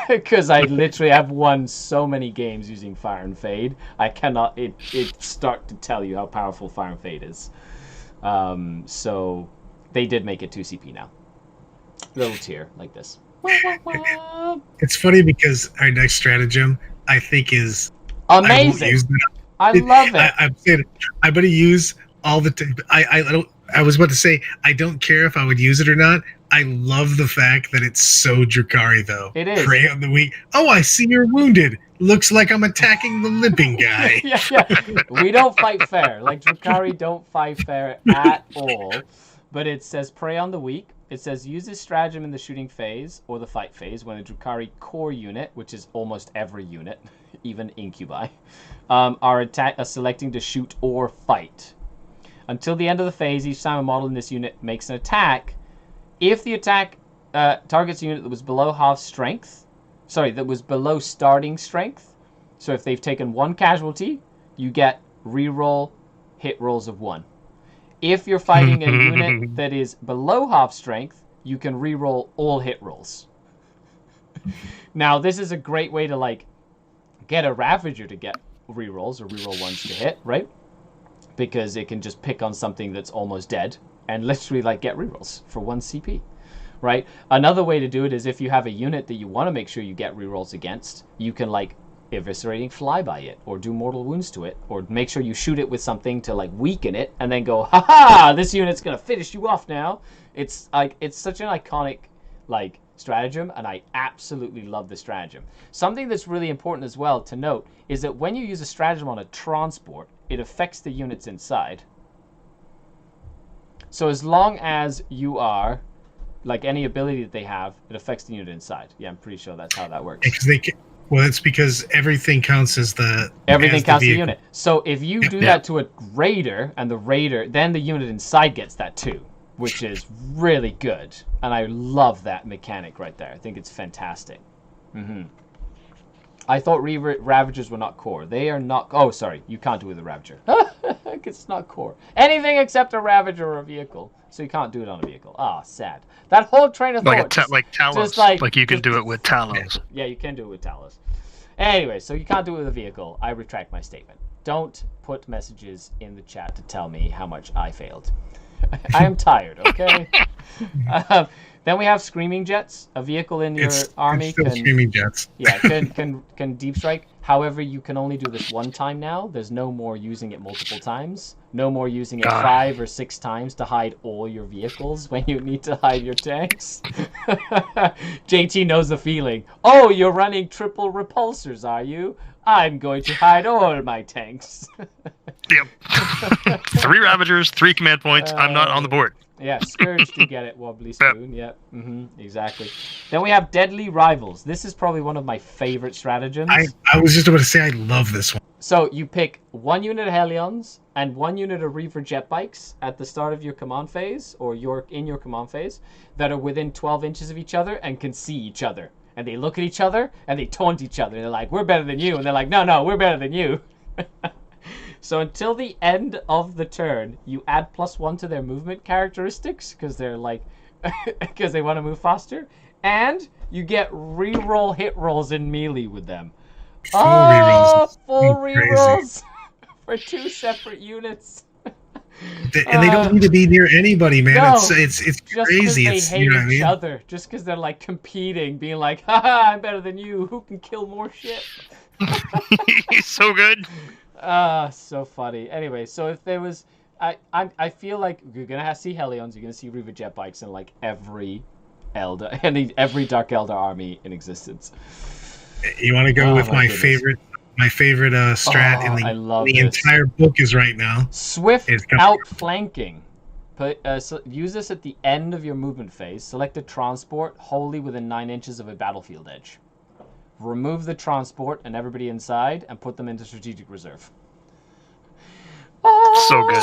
because I literally have won so many games using Fire and Fade. I cannot it start to tell you how powerful Fire and Fade is. So they did make it 2 CP now. Little tear like this. It's funny because our next stratagem, I think, is amazing. I love it. I'm saying I'm going to use all the time. I was about to say I don't care if I would use it or not. I love the fact that it's so Drukhari, though. It is. Prey on the weak. Oh, I see you're wounded. Looks like I'm attacking the limping guy. yeah. We don't fight fair. Like, Drukhari don't fight fair at all. But it says prey on the weak. It says use this stratagem in the shooting phase or the fight phase when a Drukhari core unit, which is almost every unit, even incubi, are selecting to shoot or fight. Until the end of the phase, each time a model in this unit makes an attack, if the attack targets a unit that was below half strength, that was below starting strength, so if they've taken 1 casualty, you get reroll hit rolls of 1. If you're fighting a unit that is below half strength, you can reroll all hit rolls. Now, this is a great way to like get a Ravager to get rerolls or reroll 1s to hit, right? Because it can just pick on something that's almost dead and literally like get rerolls for 1 CP, right? Another way to do it is if you have a unit that you want to make sure you get rerolls against, you can like eviscerating flyby it or do mortal wounds to it or make sure you shoot it with something to like weaken it and then go, haha, this unit's gonna finish you off now. It's like, it's such an iconic like stratagem, and I absolutely love the stratagem. Something that's really important as well to note is that when you use a stratagem on a transport, it affects the units inside. So as long as you are like any ability that they have, it affects the unit inside. Yeah, I'm pretty sure that's how that works. Well, it's because everything counts as the unit. So if you do that to a raider, and the raider, then the unit inside gets that too, which is really good. And I love that mechanic right there. I think it's fantastic. I thought Ravagers were not core. They are not. Oh, sorry, you can't do it with a Ravager. It's not core. Anything except a Ravager or a vehicle. So you can't do it on a vehicle. Ah, sad. That whole train of thought. Like Talos. Like you can do it with Talos. Yeah, you can do it with Talos. Anyway, so you can't do it with a vehicle. I retract my statement. Don't put messages in the chat to tell me how much I failed. I am tired, okay? Then we have Screaming Jets. A vehicle in your army can... Screaming Jets. Yeah, can deep strike. However, you can only do this 1 time now. There's no more using it multiple times. No more using it 5 or 6 times to hide all your vehicles when you need to hide your tanks. JT knows the feeling. Oh, you're running triple repulsors, are you? I'm going to hide all my tanks. Yep. 3 Ravagers, 3 command points. I'm not on the board. Yeah, Scourge to get it, Wobbly Spoon. Yep, exactly. Then we have Deadly Rivals. This is probably one of my favorite stratagems. I was just about to say I love this one. So you pick 1 unit of Hellions and 1 unit of Reaver jet bikes at the start of your command phase, or in your command phase, that are within 12 inches of each other and can see each other. And they look at each other and they taunt each other. And they're like, we're better than you. And they're like, no, we're better than you. So until the end of the turn, you add +1 to their movement characteristics because they're like, because they want to move faster, and you get reroll hit rolls in melee with them. Full rerolls. Full rerolls. for 2 separate units. And they don't need to be near anybody, man. No, It's just crazy. because they hate you know what I each mean? other, just because they're like competing, being like, haha, I'm better than you. Who can kill more shit? He's so good. So funny. Anyway, so if there was, I feel like you're gonna see Hellions, you're gonna see Reaver jet bikes in like every Elder, every Dark Elder army in existence. You want to go with my goodness. favorite strat in the entire book is right now. Swift outflanking. So use this at the end of your movement phase. Select a transport wholly within 9 inches of a battlefield edge. Remove the transport and everybody inside and put them into strategic reserve. So good.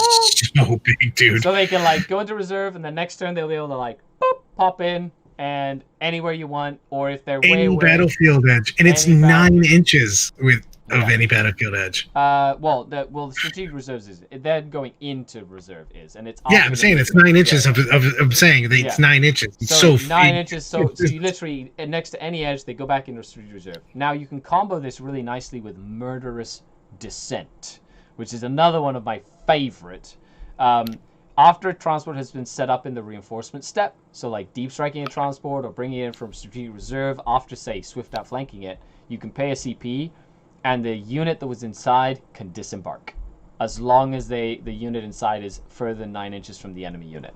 So big, dude. So they can like go into reserve, and the next turn they'll be able to like boop, pop in and anywhere you want, or if they're any battlefield edge, and it's 9 inches of any battlefield edge. The strategic reserves is then going into reserve is, and it's I'm saying it's 9 inches. I'm saying that it's 9 inches. It's so 9 inches. So you literally next to any edge, they go back into strategic reserve. Now you can combo this really nicely with murderous descent, which is another one of my favorite. After a transport has been set up in the reinforcement step, so like deep striking a transport or bringing it in from strategic reserve after, say, swift outflanking it, you can pay a CP, and the unit that was inside can disembark, as long as the unit inside is further than 9 inches from the enemy unit.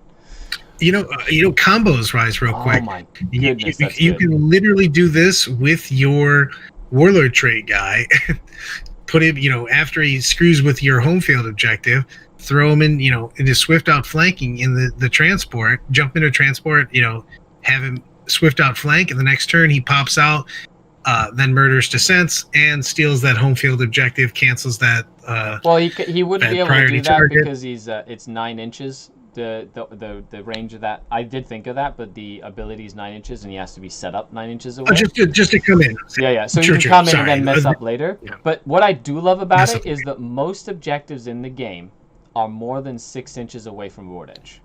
You know, combos rise real quick. Oh my goodness, you can literally do this with your warlord trait guy. Put him, after he screws with your home field objective, throw him in, into swift outflanking in the transport, jump into transport, have him swift outflank, and the next turn he pops out, then murders descents and steals that home field objective, cancels that. He wouldn't be able to do that because it's 9 inches. The range of that, I did think of that, but the ability is 9 inches, and he has to be set up 9 inches away. Just to come in. Yeah. So you can come in and then mess up later. Yeah. But what I do love about it is that most objectives in the game are more than 6 inches away from board edge,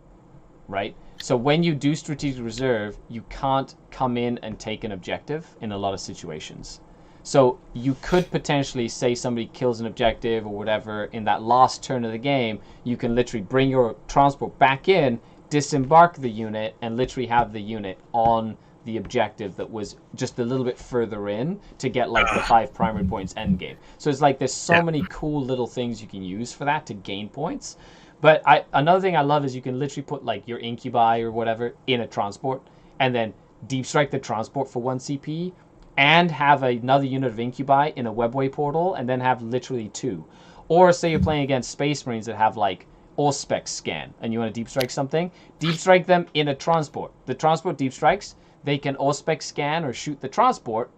right? So when you do strategic reserve, you can't come in and take an objective in a lot of situations. So you could potentially say somebody kills an objective or whatever in that last turn of the game. You can literally bring your transport back in, disembark the unit, and literally have the unit on the objective that was just a little bit further in to get like the 5 primary points end game. So it's like there's so many cool little things you can use for that to gain points. But another thing I love is you can literally put like your incubi or whatever in a transport and then deep strike the transport for 1 CP and have another unit of incubi in a webway portal and then have literally 2. Or say you're playing against Space Marines that have like Auspex scan and you want to deep strike something, deep strike them in a transport. The transport deep strikes, they can Auspex scan or shoot the transport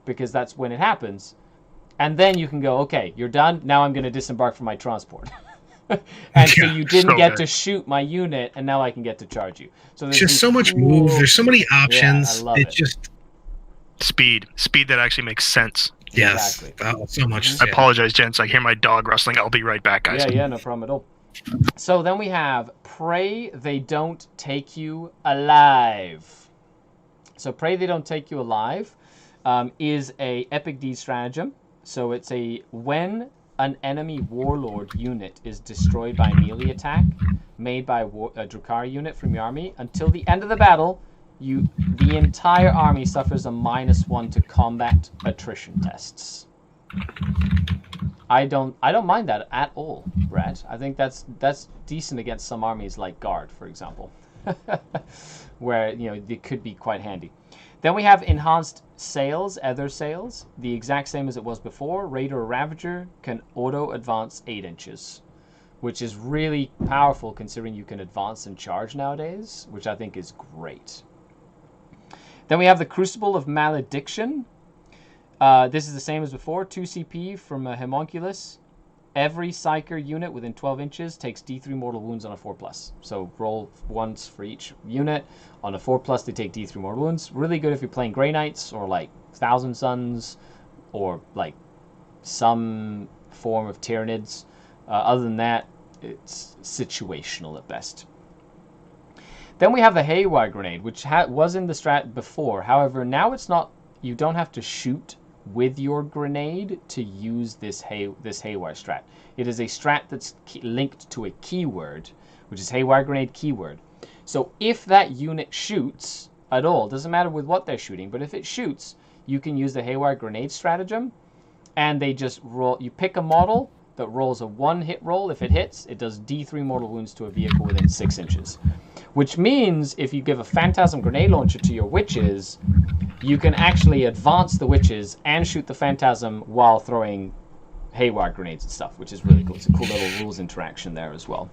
because that's when it happens. And then you can go, okay, you're done. Now I'm going to disembark from my transport. And so you didn't get to shoot my unit, and now I can get to charge you. So there's just so much move. There's so many options. Yeah, I love it. Just speed that actually makes sense. Yes, exactly. So much. I apologize, gents. I hear my dog rustling. I'll be right back, guys. Yeah, no problem at all. So then we have pray they don't take you alive. So pray they don't take you alive is a epic deed stratagem. So it's when an enemy warlord unit is destroyed by a melee attack made by a Drukhari unit from your army, until the end of the battle, the entire army suffers a -1 to combat attrition tests. I don't mind that at all, Brad. I think that's decent against some armies like Guard, for example, where it could be quite handy. Then we have enhanced sails, other sails, the exact same as it was before. Raider or Ravager can auto advance 8 inches, which is really powerful considering you can advance and charge nowadays, which I think is great. Then we have the Crucible of Malediction. This is the same as before, 2 CP from a Homunculus. Every Psyker unit within 12 inches takes D3 mortal wounds on a 4+. So roll once for each unit. On a 4+, they take D3 mortal wounds. Really good if you're playing Grey Knights or like Thousand Suns or like some form of Tyranids. Other than that, it's situational at best. Then we have the Haywire Grenade, which was in the strat before. However, now it's not. You don't have to shoot with your grenade to use this Haywire strat. It is a strat that's linked to a keyword, which is Haywire Grenade keyword. So if that unit shoots at all, doesn't matter with what they're shooting, but if it shoots, you can use the Haywire Grenade stratagem, and they just roll. You pick a model that rolls a 1-hit roll. If it hits, it does D3 mortal wounds to a vehicle within 6 inches. Which means if you give a Phantasm Grenade Launcher to your witches, you can actually advance the witches and shoot the Phantasm while throwing Haywire Grenades and stuff, which is really cool. It's a cool little rules interaction there as well.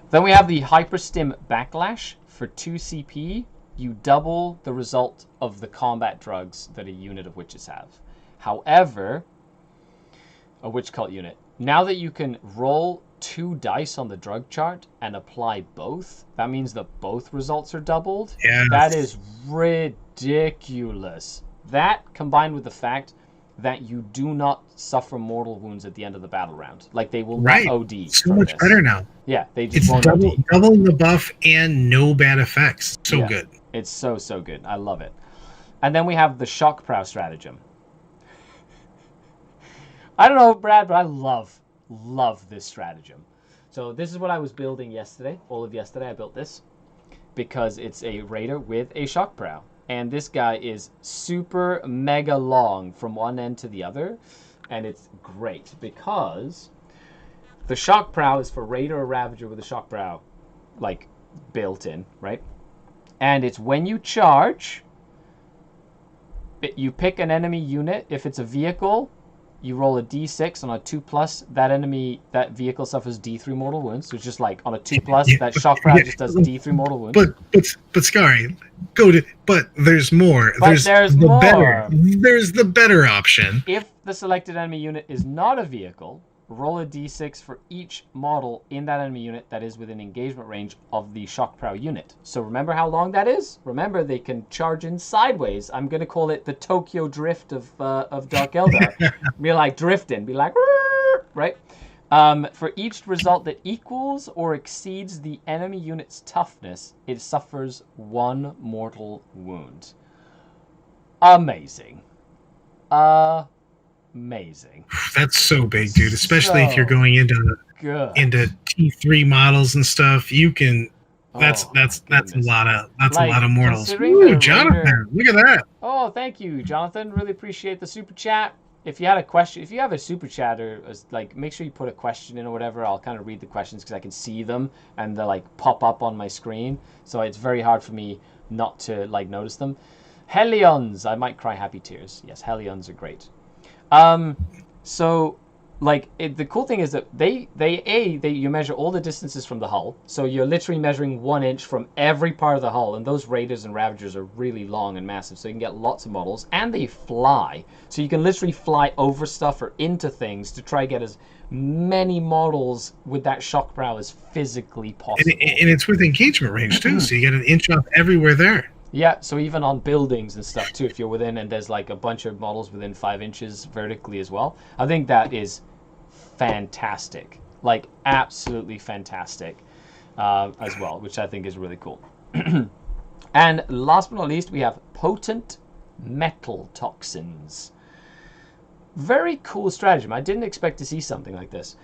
Then we have the Hyperstim Backlash. For 2 CP, you double the result of the combat drugs that a unit of witches have. However, a witch cult unit, now that you can roll 2 dice on the drug chart and apply both, that means that both results are doubled. Yes. That is ridiculous. That combined with the fact that you do not suffer mortal wounds at the end of the battle round. Like, they will not OD. So much better now. Yeah, they just It's won't OD. doubling the buff and no bad effects. So good. It's so good. I love it. And then we have the Shock Prow stratagem. I don't know, Brad, but I love this stratagem. So this is what I was building yesterday. All of yesterday I built this because it's a raider with a Shock Prow. And this guy is super mega long from one end to the other. And it's great because the Shock Prow is for Raider or Ravager with a Shock Prow, like, built in, right? And it's when you charge, you pick an enemy unit. If it's a vehicle, you roll a d6 on a 2+. That vehicle suffers d3 mortal wounds. So it's just like on a 2+, that Shock Prow just does d3 mortal wounds. But Skari, but there's more. But there's more. There's the better option. If the selected enemy unit is not a vehicle, roll a d6 for each model in that enemy unit that is within engagement range of the Shock Prow unit. So remember how long that is? Remember, they can charge in sideways. I'm going to call it the Tokyo Drift of Dark Eldar. Be like drifting. Be like, right? For each result that equals or exceeds the enemy unit's toughness, it suffers 1 mortal wound. Amazing. Amazing. That's so big, dude. Especially if you're going into T3 models and stuff. You can. That's a lot of mortals. Ooh, Jonathan, look at that. Oh, thank you, Jonathan. Really appreciate the super chat. If you had a question, if you have a super chat, or like, make sure you put a question in or whatever. I'll kind of read the questions because I can see them and they like pop up on my screen. So it's very hard for me not to like notice them. Helions, I might cry happy tears. Yes, Helions are great. So like the cool thing is that you measure all the distances from the hull. So you're literally measuring 1 inch from every part of the hull, and those Raiders and Ravagers are really long and massive, so you can get lots of models, and they fly. So you can literally fly over stuff or into things to try to get as many models with that Shock Prow as physically possible. And it's with engagement range too, so you get an inch off everywhere there. Yeah, so even on buildings and stuff too, if you're within, and there's like a bunch of models within 5 inches vertically as well. I think that is fantastic, like absolutely fantastic as well, which I think is really cool. And last but not least, we have potent metal toxins. Very cool stratagem. I didn't expect to see something like this.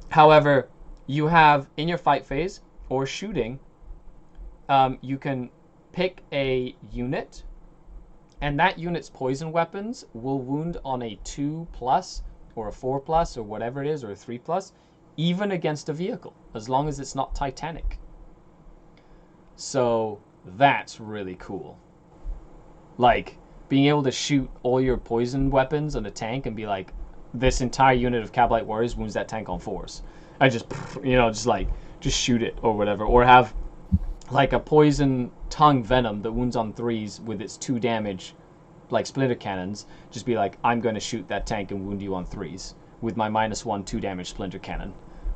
However, you have in your fight phase or shooting, you can pick a unit, and that unit's poison weapons will wound on a 2+ or a 4+ or whatever it is, or a 3+, even against a vehicle, as long as it's not Titanic. So that's really cool. Like, being able to shoot all your poison weapons on a tank and be like, this entire unit of Cabalite warriors wounds that tank on 4s. I just, just shoot it or whatever. Or have like a poison tongue venom that wounds on 3s with its 2 damage, like splinter cannons. Just be like, I'm going to shoot that tank and wound you on 3s with my -1 2 damage splinter cannon.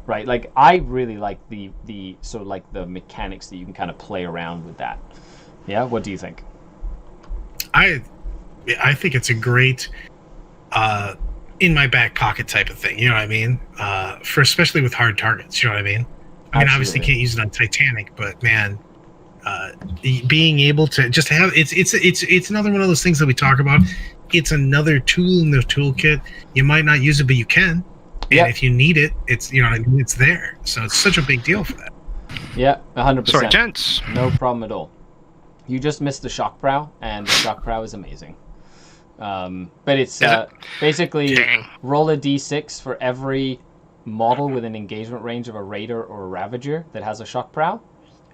Right? Like, I really like the sort of like the mechanics that you can kind of play around with that. Yeah, what do you think? I think it's a great in my back pocket type of thing. You know what I mean? For especially with hard targets. You know what I mean? I mean, obviously can't use it on Titanic, but man, being able to just have it's another one of those things that we talk about. It's another tool in the toolkit. You might not use it, but you can. Yeah. And if you need it, it's you know what I mean. It's there. So it's such a big deal for that. Yeah, 100%. Sorry, gents. No problem at all. You just missed the shock prow, and the shock prow is amazing. But it's basically roll a d6 for every model with an engagement range of a raider or a ravager that has a shock prow,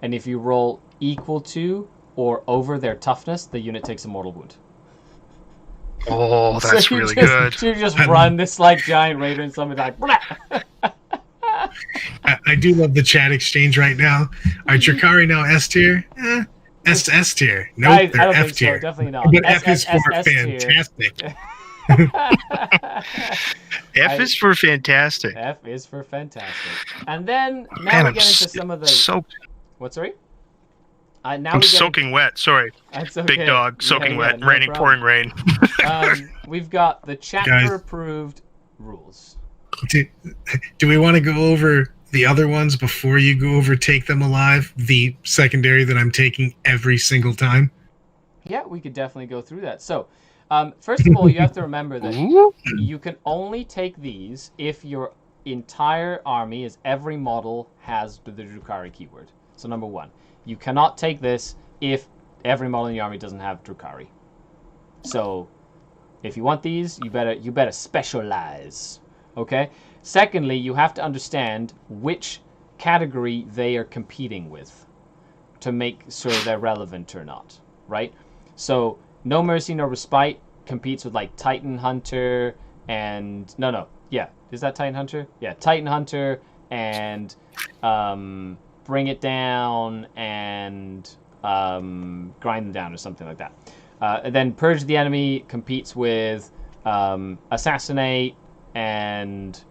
and if you roll equal to or over their toughness, the unit takes a mortal wound. Oh, that's really good. So you just run this like giant raider and something like. I do love the chat exchange right now. Are Drukhari now S tier? S tier. Nope, I they're don't F think tier. so. Definitely not. But F is for fantastic. F is for fantastic. F is for fantastic. And then now Man, we get into some of the. What, sorry? I'm soaking wet. Sorry. That's okay. Big dog, soaking wet, no raining, problem. pouring rain. We've got the chapter-approved rules. Do we want to go over the other ones before you go over Take Them Alive, the secondary that I'm taking every single time? Yeah, we could definitely go through that. So, first of all, you have to remember that you can only take these if your entire army is every model has the Drukhari keyword. So, number one, you cannot take this if every model in your army doesn't have Drukhari. So, if you want these, you better specialize. Okay? Secondly, you have to understand which category they are competing with to make sure they're relevant or not, right? So, No Mercy, No Respite competes with like Titan Hunter and... Yeah. Is that Titan Hunter? Yeah, Titan Hunter and Bring It Down and Grind Them Down or something like that. And then Purge the Enemy competes with Assassinate and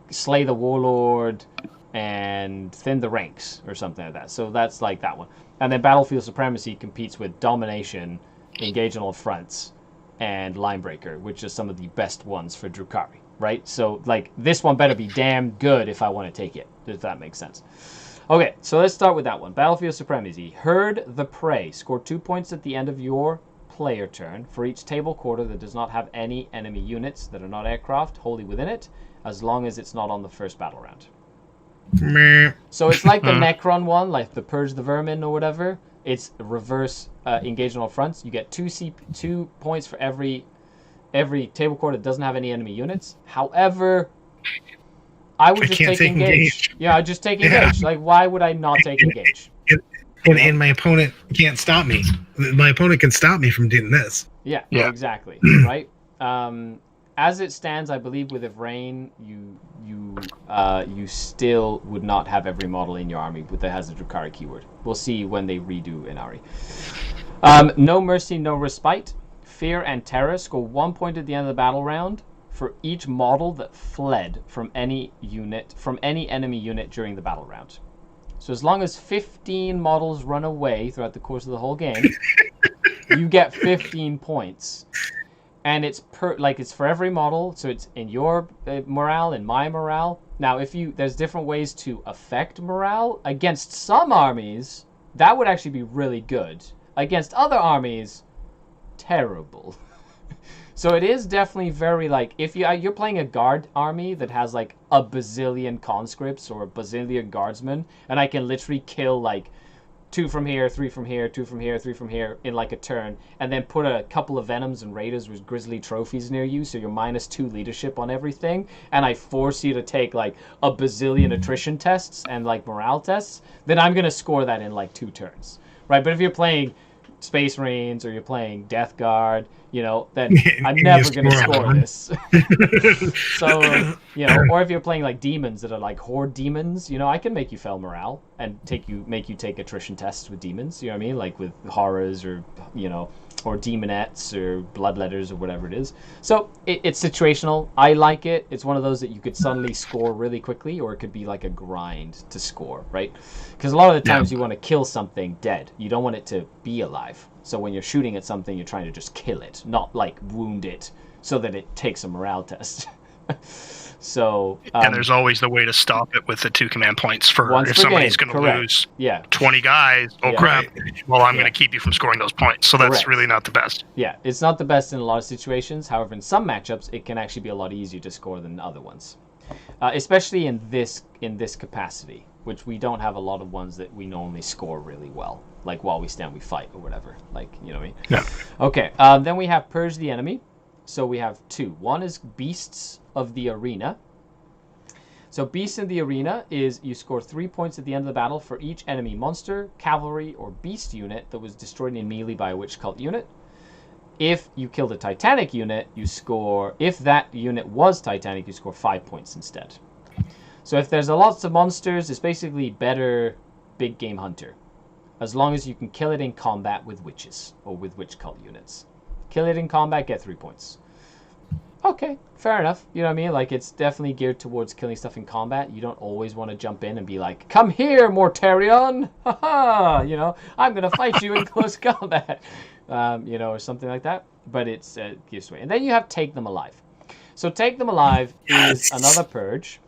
Slay the Warlord and Thin the Ranks or something like that. So that's like that one. And then Battlefield Supremacy competes with Domination, Engage on All Fronts, and Linebreaker, which are some of the best ones for Drukhari, right? So like this one better be damn good if I want to take it, if that makes sense. Okay, so let's start with that one. Battlefield Supremacy. Herd the Prey. Score 2 points at the end of your player turn for each table quarter that does not have any enemy units that are not aircraft wholly within it, as long as it's not on the first battle round. So it's like the Necron one, like the Purge the Vermin or whatever. It's reverse engage on all fronts. You get 2 points for every table quarter that doesn't have any enemy units. However, I would just take engage. Yeah, I'd just take engage. Like, why would I not take engage? And my opponent can't stop me. My opponent can stop me from doing this. Yeah. Exactly. Right? As it stands, I believe with Ivrain, you still would not have every model in your army that has a Drukhari keyword. We'll see when they redo Inari. No Mercy, No Respite. Fear and Terror. Score 1 point at the end of the battle round for each model that fled from any enemy unit during the battle round. So as long as 15 models run away throughout the course of the whole game, you get 15 points. And it's for every model, so it's in your morale, in my morale. Now, there's different ways to affect morale. Against some armies, that would actually be really good. Against other armies, terrible. So it is definitely very if you're playing a guard army that has like a bazillion conscripts or a bazillion guardsmen, and I can literally kill 2 from here, 3 from here, 2 from here, 3 from here in a turn, and then put a couple of Venoms and Raiders with Grizzly trophies near you, so you're -2 leadership on everything, and I force you to take a bazillion attrition tests and morale tests, then I'm going to score that in 2 turns, right? But if you're playing Space Marines or you're playing Death Guard, then I'm never going to score this. So, or if you're playing demons that are horde demons, I can make you fail morale and make you take attrition tests with demons, you know what I mean? With horrors or, or demonettes or bloodletters or whatever it is. So it's situational. I like it. It's one of those that you could suddenly score really quickly, or it could be a grind to score, right? Because a lot of the times you want to kill something dead. You don't want it to be alive. So when you're shooting at something, you're trying to just kill it, not wound it so that it takes a morale test. So and there's always the way to stop it with the 2 command points for once if per somebody's game, going to correct. lose Yeah. 20 guys. Oh Yeah. crap! Well, I'm Yeah. going to keep you from scoring those points. So that's Correct. really not the best. Yeah, it's not the best in a lot of situations. However, in some matchups, it can actually be a lot easier to score than other ones, especially in this capacity, which we don't have a lot of ones that we normally score really well, like while we stand, we fight or whatever. Like, you know what I mean? Yeah. Okay. Then we have Purge the Enemy. So we have 2. One is Beasts of the Arena. So Beasts in the Arena is you score 3 points at the end of the battle for each enemy monster, cavalry, or beast unit that was destroyed in melee by a witch cult unit. If you killed a Titanic unit, you score... If that unit was Titanic, you score 5 points instead. So if there's lots of monsters, it's basically better big game hunter. As long as you can kill it in combat with witches or with witch cult units. Kill it in combat, get 3 points. Okay, fair enough. You know what I mean? Like, it's definitely geared towards killing stuff in combat. You don't always want to jump in and be like, come here, Mortarion! Ha-ha! You know, I'm going to fight you in close combat. You know, or something like that. But it's gives way. And then you have Take Them Alive. So Take Them Alive is another purge.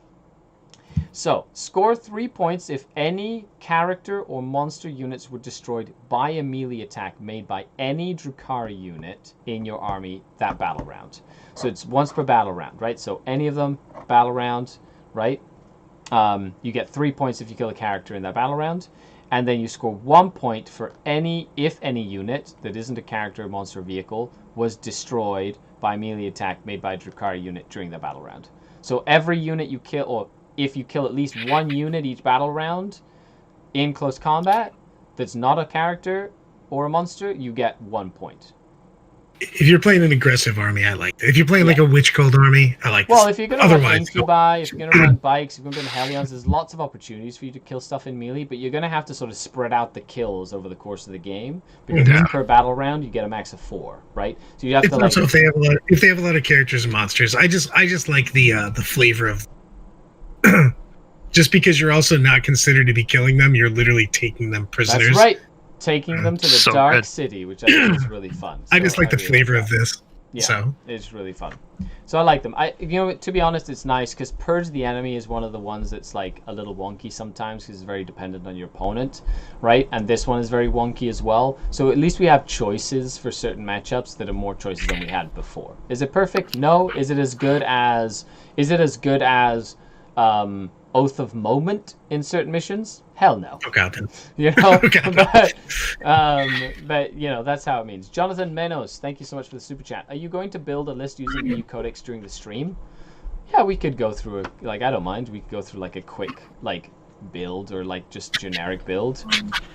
So, score 3 points if any character or monster units were destroyed by a melee attack made by any Drukhari unit in your army that battle round. So it's once per battle round, right? So any of them, battle round, right? You get 3 points if you kill a character in that battle round. And then you score 1 point for if any unit that isn't a character, monster, or vehicle was destroyed by a melee attack made by a Drukhari unit during the battle round. So every unit you kill, or if you kill at least 1 unit each battle round in close combat that's not a character or a monster, you get 1 point. If you're playing an aggressive army, I like it. If you're playing like a witch cult army, I like Well, this. if you're going to run incubi, if you're going to run bikes, if you're going to run Hellions, there's lots of opportunities for you to kill stuff in melee, but you're going to have to sort of spread out the kills over the course of the game, because per battle round, you get a max of 4, right? So you have to, like... Also, if they have a lot of characters and monsters, I just like the flavor of... Just because you're also not considered to be killing them, you're literally taking them prisoners. That's right. Taking them to the So Dark good. City, which I think is really fun. I just like the flavor of this. Yeah, So it's really fun. So I like them. To be honest, it's nice because Purge the Enemy is one of the ones that's like a little wonky sometimes because it's very dependent on your opponent, right? And this one is very wonky as well. So at least we have choices for certain matchups that are more choices than we had before. Is it perfect? No. Is it as good as Oath of Moment in certain missions? Hell no. oh god, then. You know, God. but you know, that's how it means. Jonathan Menos, thank you so much for the super chat. Are you going to build a list using EU Codex during the stream? Yeah, we could go through I don't mind. We could go through like a quick build or like just generic build,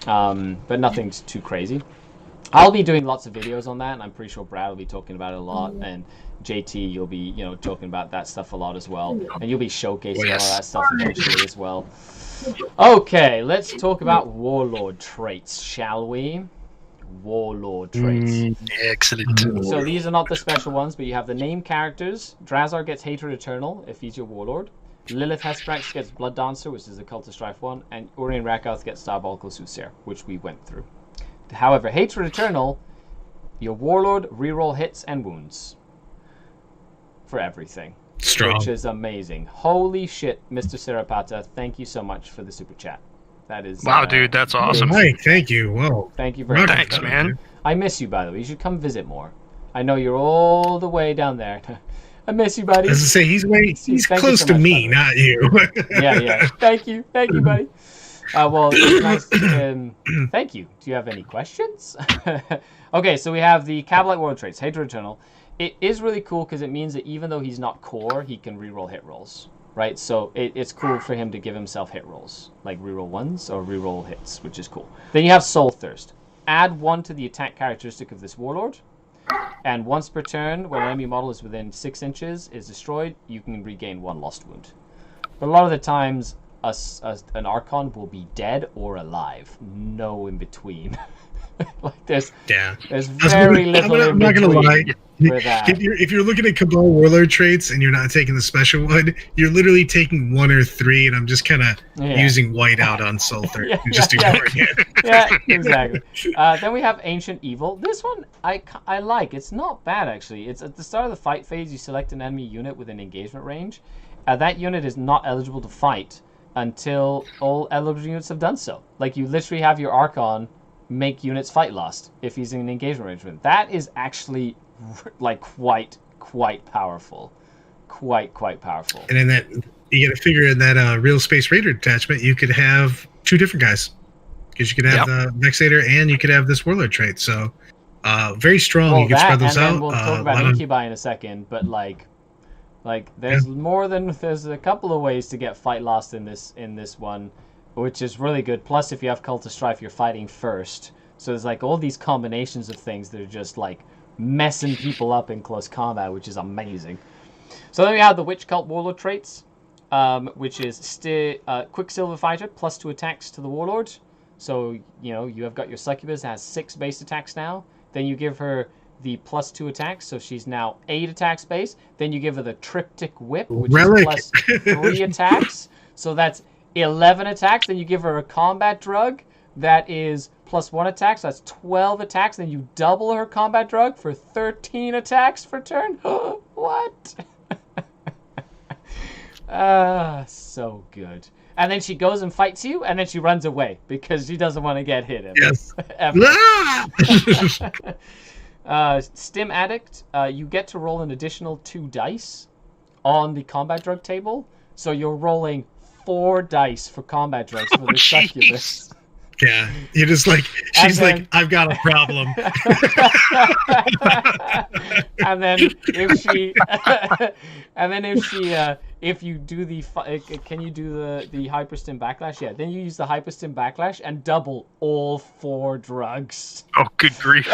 but nothing too crazy. I'll be doing lots of videos on that, and I'm pretty sure Brad will be talking about it a lot, and JT, you'll be talking about that stuff a lot as well, and you'll be showcasing all that stuff eventually as well. Okay, let's talk about warlord traits, shall we? Warlord traits. Excellent. So these are not the special ones, but you have the name characters. Drazar gets Hatred Eternal if he's your warlord. Lilith Hesprax gets Blood Dancer, which is a Cult of Strife one, and Urien Rakoth gets Diabolical Soothsayer, which we went through. However, Hatred Eternal, your warlord reroll hits and wounds for everything. Strong. Which is amazing. Holy shit, Mr. Serapata, thank you so much for the super chat. That is Wow, dude, that's awesome. Mike, thank you. Whoa. Thank you very much. Thanks, man. I miss you, by the way. You should come visit more. I know you're all the way down there. I miss you, buddy. As I say, he's Thank close you so to much, me, not you. Yeah. Thank you, buddy. Well, it's nice. Thank you. Do you have any questions? Okay, so we have the Cabalite Warlord traits. Hatred Eternal. It is really cool because it means that even though he's not core, he can reroll hit rolls, right? So it's cool for him to give himself hit rolls, like reroll ones or reroll hits, which is cool. Then you have Soul Thirst. Add 1 to the attack characteristic of this warlord, and once per turn, when an enemy model is within 6 inches, is destroyed, you can regain 1 lost wound. But a lot of the times, an Archon will be dead or alive, no in between. Like there's very little in between. I'm not gonna lie. If you're looking at Cabal Warlord traits and you're not taking the special one, you're literally taking 1 or 3, and I'm just kind of using white out on Soul Third and just ignoring it. Yeah, exactly. Then we have Ancient Evil. This one I like. It's not bad actually. It's at the start of the fight phase. You select an enemy unit within engagement range, that unit is not eligible to fight until all eligible units have done so. Like, you literally have your Archon make units fight lost if he's in an engagement arrangement. That is actually, like, quite powerful. Quite powerful. And in that, you got to figure in that Real Space Raider detachment, you could have 2 different guys. Because you could have the Vexator and you could have this Warlord trait. So, very strong. Well, you can spread those and out. then we'll talk about Incubi in a second, but like there's there's a couple of ways to get fight lost in this one, which is really good. Plus, if you have Cult of Strife, you're fighting first. So there's like all these combinations of things that are just like messing people up in close combat, which is amazing. So then we have the Witch Cult Warlord traits, which is Quicksilver Fighter, +2 attacks to the Warlord. So, you know, you have got your Succubus that has 6 base attacks now. Then you give her the +2 attacks, so she's now 8 attacks base. Then you give her the Triptych Whip, which is +3 attacks. So that's 11 attacks. Then you give her a Combat Drug that is +1 attack, so that's 12 attacks. Then you double her Combat Drug for 13 attacks per turn. What? So good. And then she goes and fights you, and then she runs away because she doesn't want to get hit. Yes. Stim Addict, you get to roll an additional 2 dice on the combat drug table. So you're rolling 4 dice for combat drugs for the Succubus. Yeah, you're just like, she's then, like, I've got a problem. and then if you do can you do the Hyperstim Backlash? Yeah, then you use the Hyperstim Backlash and double all 4 drugs. Oh, good grief.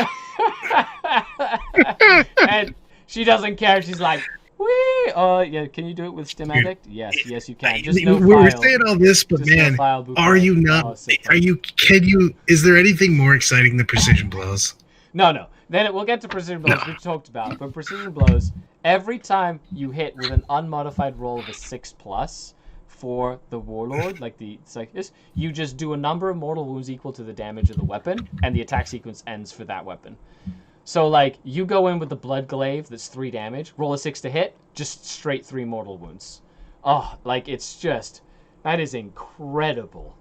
And she doesn't care. She's like, wee! Oh, yeah, can you do it with Stim Addict? Yes, you can. Just no We're file. saying all this, but man, are you not? Is there anything more exciting than precision blows? No. Then we'll get to precision blows, which we talked about. But precision blows, every time you hit with an unmodified roll of a 6+ for the Warlord, like this, you just do a number of mortal wounds equal to the damage of the weapon, and the attack sequence ends for that weapon. So, like, you go in with the Blood Glaive that's 3 damage, roll a 6 to hit, just straight 3 mortal wounds. Oh, like, it's just, that is incredible.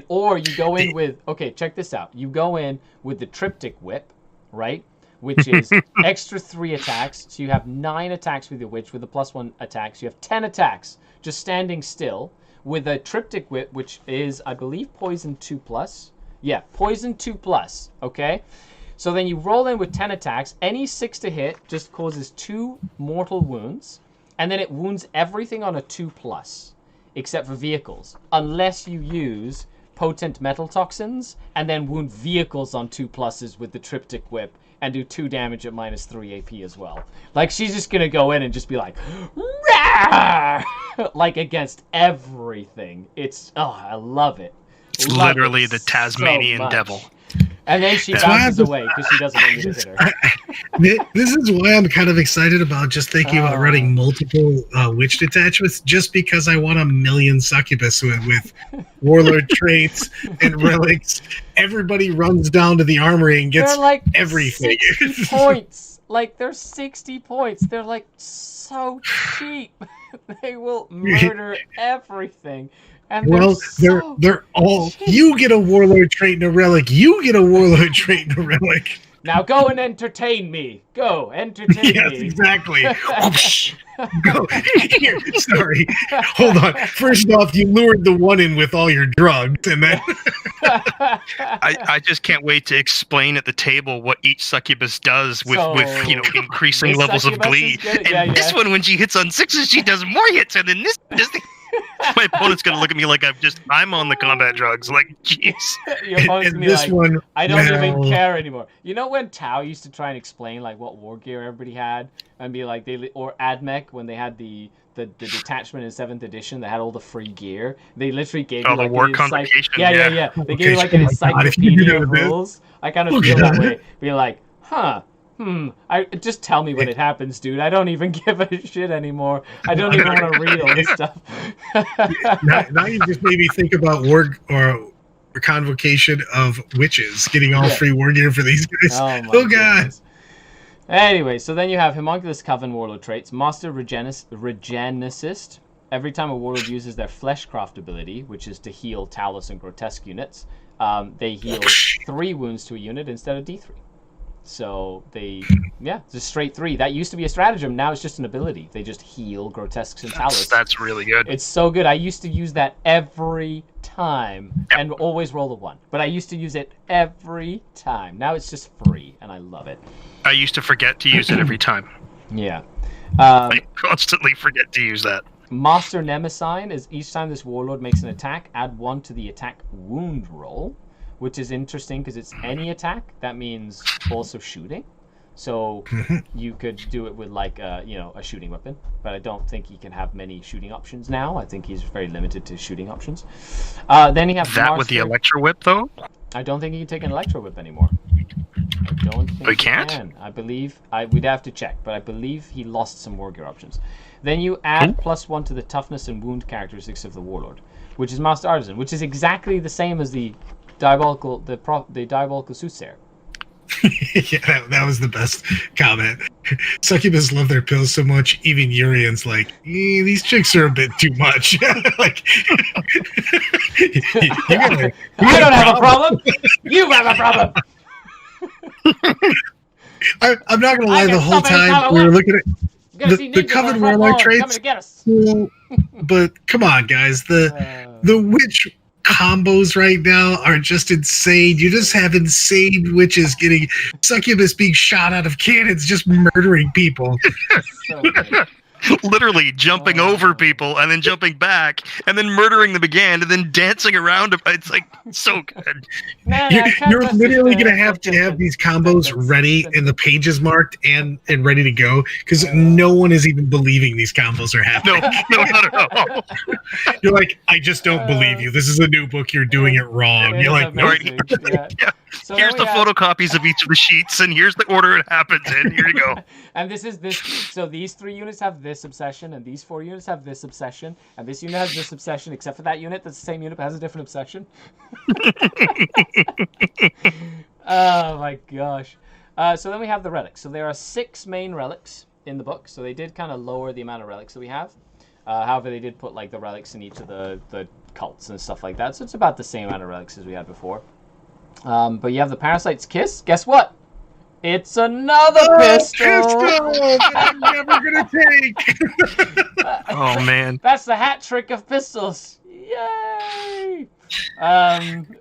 Or you go in with, okay, check this out. You go in with the Triptych Whip, right? Which is extra 3 attacks. So you have 9 attacks with your Witch with a +1 attack. So you have 10 attacks just standing still with a Triptych Whip, which is, I believe, poison 2+. Yeah, poison 2+, okay? So then you roll in with 10 attacks. Any 6 to hit just causes 2 mortal wounds. And then it wounds everything on a 2+, except for vehicles. Unless you use potent metal toxins and then wound vehicles on 2+ with the Triptych Whip and do 2 damage at -3 AP as well. Like, she's just going to go in and just be like, rah! Like, against everything. It's, I love it. It's literally the Tasmanian devil. And then she bounces away because she doesn't want you to hit her. This is why I'm kind of excited about just thinking about running multiple witch detachments, just because I want a million Succubus with Warlord traits and relics. Everybody runs down to the armory and gets like everything. 60 points. Like, they're 60 points. They're like so cheap. They will murder everything. And they're all cheap. You get a Warlord trait and a relic. You get a Warlord trait and a relic. Now go and entertain me. Go entertain me. Yes, exactly. Go. Here, sorry. Hold on. First off, you lured the one in with all your drugs, and then I just can't wait to explain at the table what each Succubus does with increasing levels of glee. And this one, when she hits on 6s, she does more hits, and then this. My opponent's gonna look at me like I'm on the combat drugs. Like, jeez. Your opponent's gonna be like, I don't even care anymore. You know when Tau used to try and explain like what war gear everybody had, and be like or Admech when they had the detachment in 7th edition that had all the free gear. They literally gave you like the war convocation. Yeah. They gave you like an encyclopedia of rules. I kind of feel that way. Be like, just tell me when it happens, dude. I don't even give a shit anymore. I don't even want to read all this stuff. now you just made me think about war or convocation of witches getting all free war gear for these guys. Oh God. Anyway, so then you have Homunculus Coven Warlord traits. Master Regenicist. Every time a Warlord uses their Fleshcraft ability, which is to heal Talus and Grotesque units, they heal 3 wounds to a unit instead of D3. So it's a straight 3. That used to be a stratagem, now it's just an ability. They just heal Grotesques and Talus. That's really good. It's so good. I used to use that every time and always roll a 1. But I used to use it every time. Now it's just free, and I love it. I used to forget to use it every time. Yeah. I constantly forget to use that. Master Nemesign is each time this Warlord makes an attack, add 1 to the attack wound roll, which is interesting because it's any attack. That means also shooting. So you could do it with like a shooting weapon, but I don't think he can have many shooting options now. I think he's very limited to shooing options. Then you have that with the Electro Whip, though. I don't think he can take an Electro Whip anymore. I don't think he can't. Can. I believe we'd have to check, but I believe he lost some war gear options. Then you add +1 to the toughness and wound characteristics of the Warlord, which is Master Artisan, which is exactly the same as the diabolical soothsayer. Yeah, that was the best comment. Succubus love their pills so much, even Urian's like, these chicks are a bit too much. Like, I don't have a problem. You have a problem. I'm not gonna lie. The whole time we were looking at the Coven Warlord traits, but come on, guys, the witch combos right now are just insane. You just have insane witches getting Succubus being shot out of cannons, just murdering people. So good. Literally jumping over people and then jumping back and then murdering them again and then dancing around them. It's like so good. Man, you're literally gonna have to have these combos ready and the pages marked and ready to go because no one is even believing these combos are happening. No, not at all. You're like, I just don't believe you. This is a new book. You're doing it wrong. You're like, no. Yeah. So here's the photocopies of each of the sheets, and here's the order it happens in. Here you go. And this is this. So these 3 units have this obsession, and these 4 units have this obsession, and this unit has this obsession, except for that unit. That's the same unit, but has a different obsession. Oh my gosh. So then we have the relics. So there are 6 main relics in the book. So they did kind of lower the amount of relics that we have. However, they did put like the relics in each of the cults and stuff like that. So it's about the same amount of relics as we had before. But you have the Parasite's Kiss. Guess what? It's another pistol that I'm never gonna take. Oh man, that's the hat trick of pistols. Yay!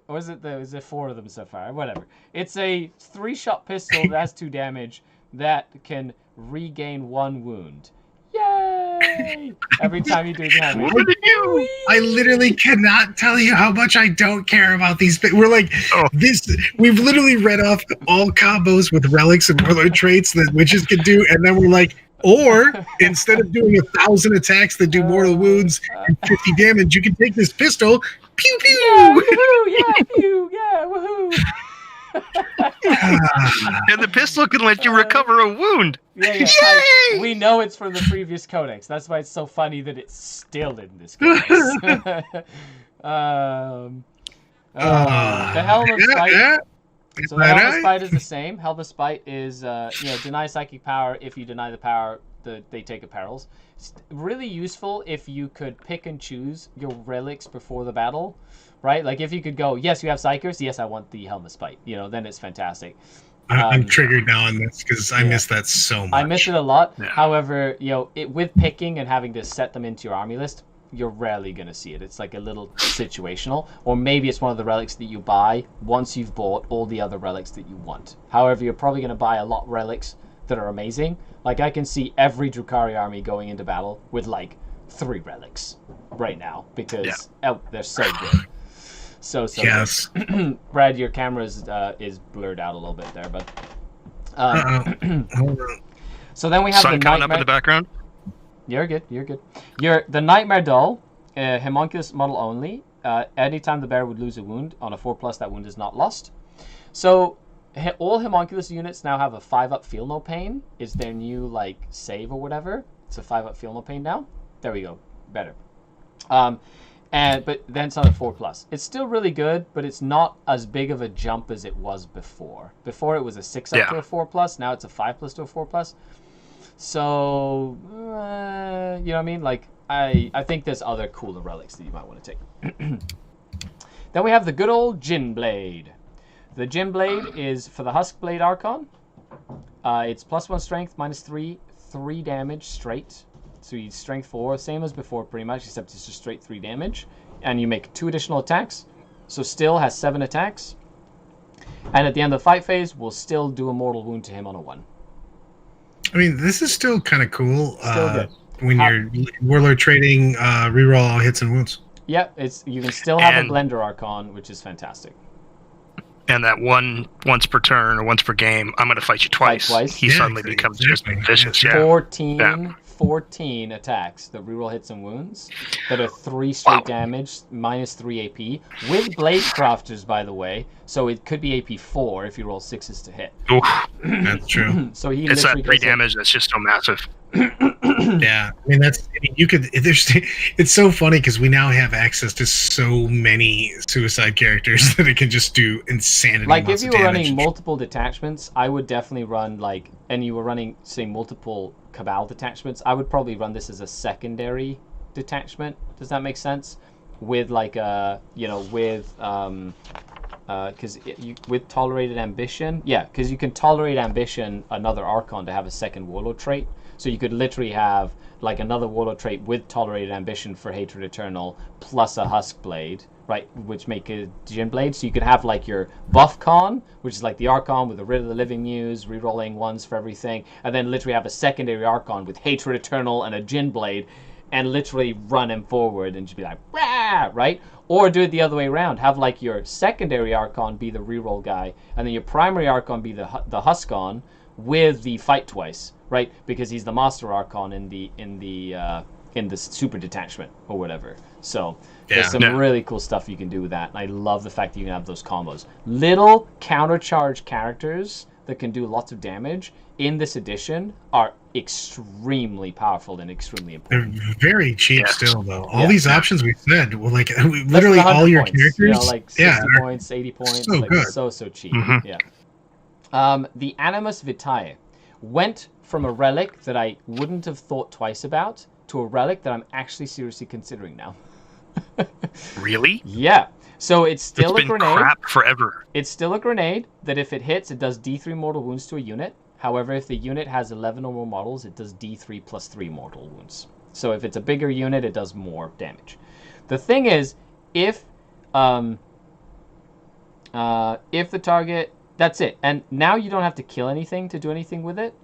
Was it 4 of them so far? Whatever. It's a 3-shot pistol that has 2 damage that can regain 1 wound. Yay! Every time you do damage. I literally cannot tell you how much I don't care about these. We're like, we've literally read off all combos with relics and warlord traits that witches can do, and then we're like, or instead of doing 1,000 attacks that do mortal wounds and 50 damage, you can take this pistol, pew pew! Yeah, woohoo! Yeah, pew! Yeah, woohoo! And the pistol can let you recover a wound. Yeah. We know it's from the previous codex. That's why it's so funny that it's still in this codex. The Helm of Spite. So the Helm of Spite is the same. Helm of Spite is deny psychic power. If you deny the power, they take a perils. It's really useful if you could pick and choose your relics before the battle. Right? Like if you could go, yes, you have Psychers. Yes, I want the Helm of Spite. Then it's fantastic. I'm triggered now on this because I miss that so much. I miss it a lot. Yeah. However, with picking and having to set them into your army list, you're rarely going to see it. It's like a little situational. Or maybe it's one of the relics that you buy once you've bought all the other relics that you want. However, you're probably going to buy a lot of relics that are amazing. Like I can see every Drukhari army going into battle with like 3 relics right now because they're so good. So yes. Brad, your camera is blurred out a little bit there, but hold on. So then we have sun the coming Nightmare. up in the background. You're good. The Nightmare Doll, Homunculus model only. Anytime the bearer would lose a wound on a 4+, that wound is not lost. So all Homunculus units now have a 5-up feel no pain. Is their new save or whatever? It's a 5-up feel no pain now. There we go. Better. But then it's not a 4+. It's still really good, but it's not as big of a jump as it was before. Before it was a 6 up to a 4+. Now it's a 5+ to a 4+. So, you know what I mean? Like, I think there's other cooler relics that you might want to take. Then we have the good old Gin Blade. The Gin Blade is for the Husk Blade Archon. It's +1 strength, -3, 3 damage straight. So you strength 4, same as before pretty much, except it's just straight 3 damage. And you make 2 additional attacks. So still has 7 attacks. And at the end of the fight phase, we'll still do a mortal wound to him on a 1. I mean, this is still kind of cool. Still good. When you're warlord trading, reroll all hits and wounds. Yep, you can still have a Blender Archon, which is fantastic. And that once per turn or once per game, I'm going to fight you twice. He suddenly becomes just vicious. Yeah. 14 attacks that reroll hits and wounds that are 3 straight damage, -3 AP, with Blade Crafters, by the way. So it could be AP 4 if you roll 6s to hit. Oof. That's true. So he it's that 3 damage that's just so massive. Yeah, I mean you could. It's so funny because we now have access to so many suicide characters that it can just do insanity. Like if you were running multiple detachments, I would definitely run and you were running say multiple Cabal detachments, I would probably run this as a secondary detachment. Does that make sense? With like with with tolerated ambition, because you can tolerate ambition another Archon to have a second warlord trait. So you could literally have like another warlord trait with tolerated ambition for hatred eternal plus a husk blade, right? Which make a Gin Blade. So you could have like your buff con, which is like the Archon with the Rid of the Living Muse, rerolling 1s for everything, and then literally have a secondary Archon with hatred eternal and a Gin Blade, and literally run him forward and just be like, rah, right? Or do it the other way around. Have like your secondary Archon be the reroll guy, and then your primary Archon be the Huskon with the fight twice, right? Because he's the Master Archon in the super detachment or whatever. So there's some really cool stuff you can do with that, and I love the fact that you can have those combos. Little countercharge characters that can do lots of damage in this edition are extremely powerful and extremely important. They're very cheap still, though. All these options we said, well, like literally all your points, characters, like 60 points, 80 points, so like good. so cheap. Yeah. The Animus Vitae went from a relic that I wouldn't have thought twice about to a relic that I'm actually seriously considering now. Really? Yeah. So it's still it's a been grenade. Crap forever. It's still a grenade that if it hits, it does D3 mortal wounds to a unit. However, if the unit has 11 or more models, it does D3 plus 3 mortal wounds. So if it's a bigger unit, it does more damage. The thing is, if the target, that's it. And now you don't have to kill anything to do anything with it.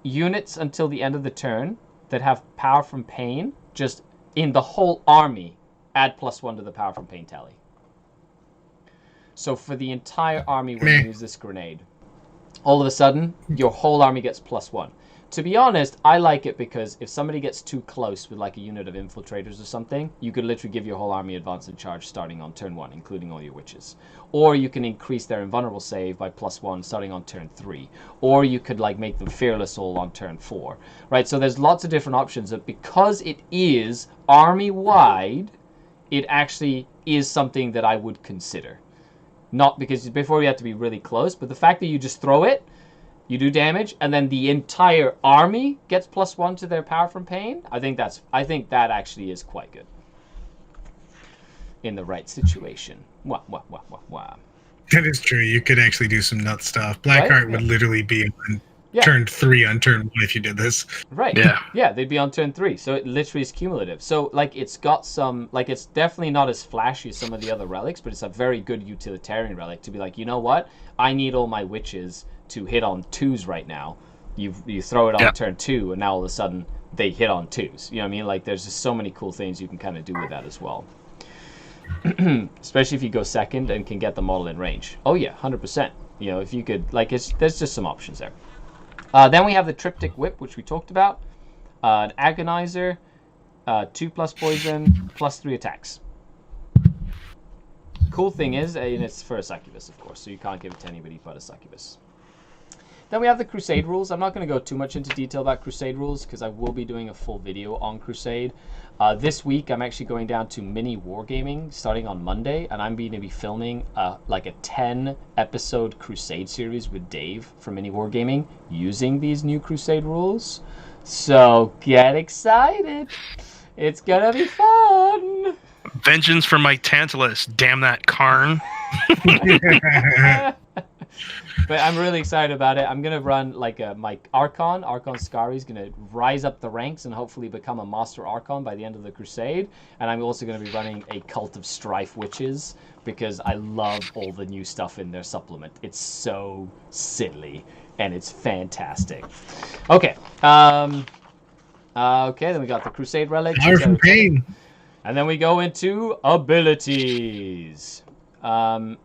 Units until the end of the turn that have power from pain, just in the whole army, add +1 to the power from pain tally. So for the entire army when you use this grenade, all of a sudden, your whole army gets +1. To be honest, I like it because if somebody gets too close with like a unit of infiltrators or something, you could literally give your whole army advance and charge starting on turn 1, including all your witches. Or you can increase their invulnerable save by +1 starting on turn 3. Or you could like make them fearless all on turn 4. Right? So there's lots of different options, but because it is army-wide, it actually is something that I would consider. Not because before you have to be really close, but the fact that you just throw it, you do damage, and then the entire army gets +1 to their power from pain. I think that actually is quite good in the right situation. Wah. That is true. You could actually do some nut stuff. Blackheart would literally be on turn 3 on turn 1 if you did this. Right. Yeah, they'd be on turn 3. So it literally is cumulative. So like it's got some, like it's definitely not as flashy as some of the other relics, but it's a very good utilitarian relic to be like, you know what? I need all my witches to hit on 2s right now. You throw it on turn 2, and now all of a sudden they hit on 2s. You know what I mean? Like there's just so many cool things you can kind of do with that as well. Especially if you go second and can get the model in range. Oh yeah, 100%. You know, if you could, like, there's just some options there. Then we have the Triptych Whip, which we talked about. An Agonizer, 2+ poison, +3 attacks. Cool thing is, and it's for a Succubus, of course, so you can't give it to anybody but a Succubus. Then we have the Crusade rules. I'm not going to go too much into detail about Crusade rules because I will be doing a full video on Crusade. This week, I'm actually going down to mini wargaming starting on Monday, and I'm going to be filming like a 10-episode Crusade series with Dave for mini wargaming using these new Crusade rules. So get excited. It's going to be fun. Vengeance for my Tantalus. Damn that Karn. But I'm really excited about it. I'm going to run like my Archon Skari is going to rise up the ranks and hopefully become a Master Archon by the end of the Crusade. And I'm also going to be running a Cult of Strife Witches because I love all the new stuff in their supplement. It's so silly and it's fantastic. Okay. Okay, then we got the Crusade Relics. Power from Pain. And then we go into abilities. Power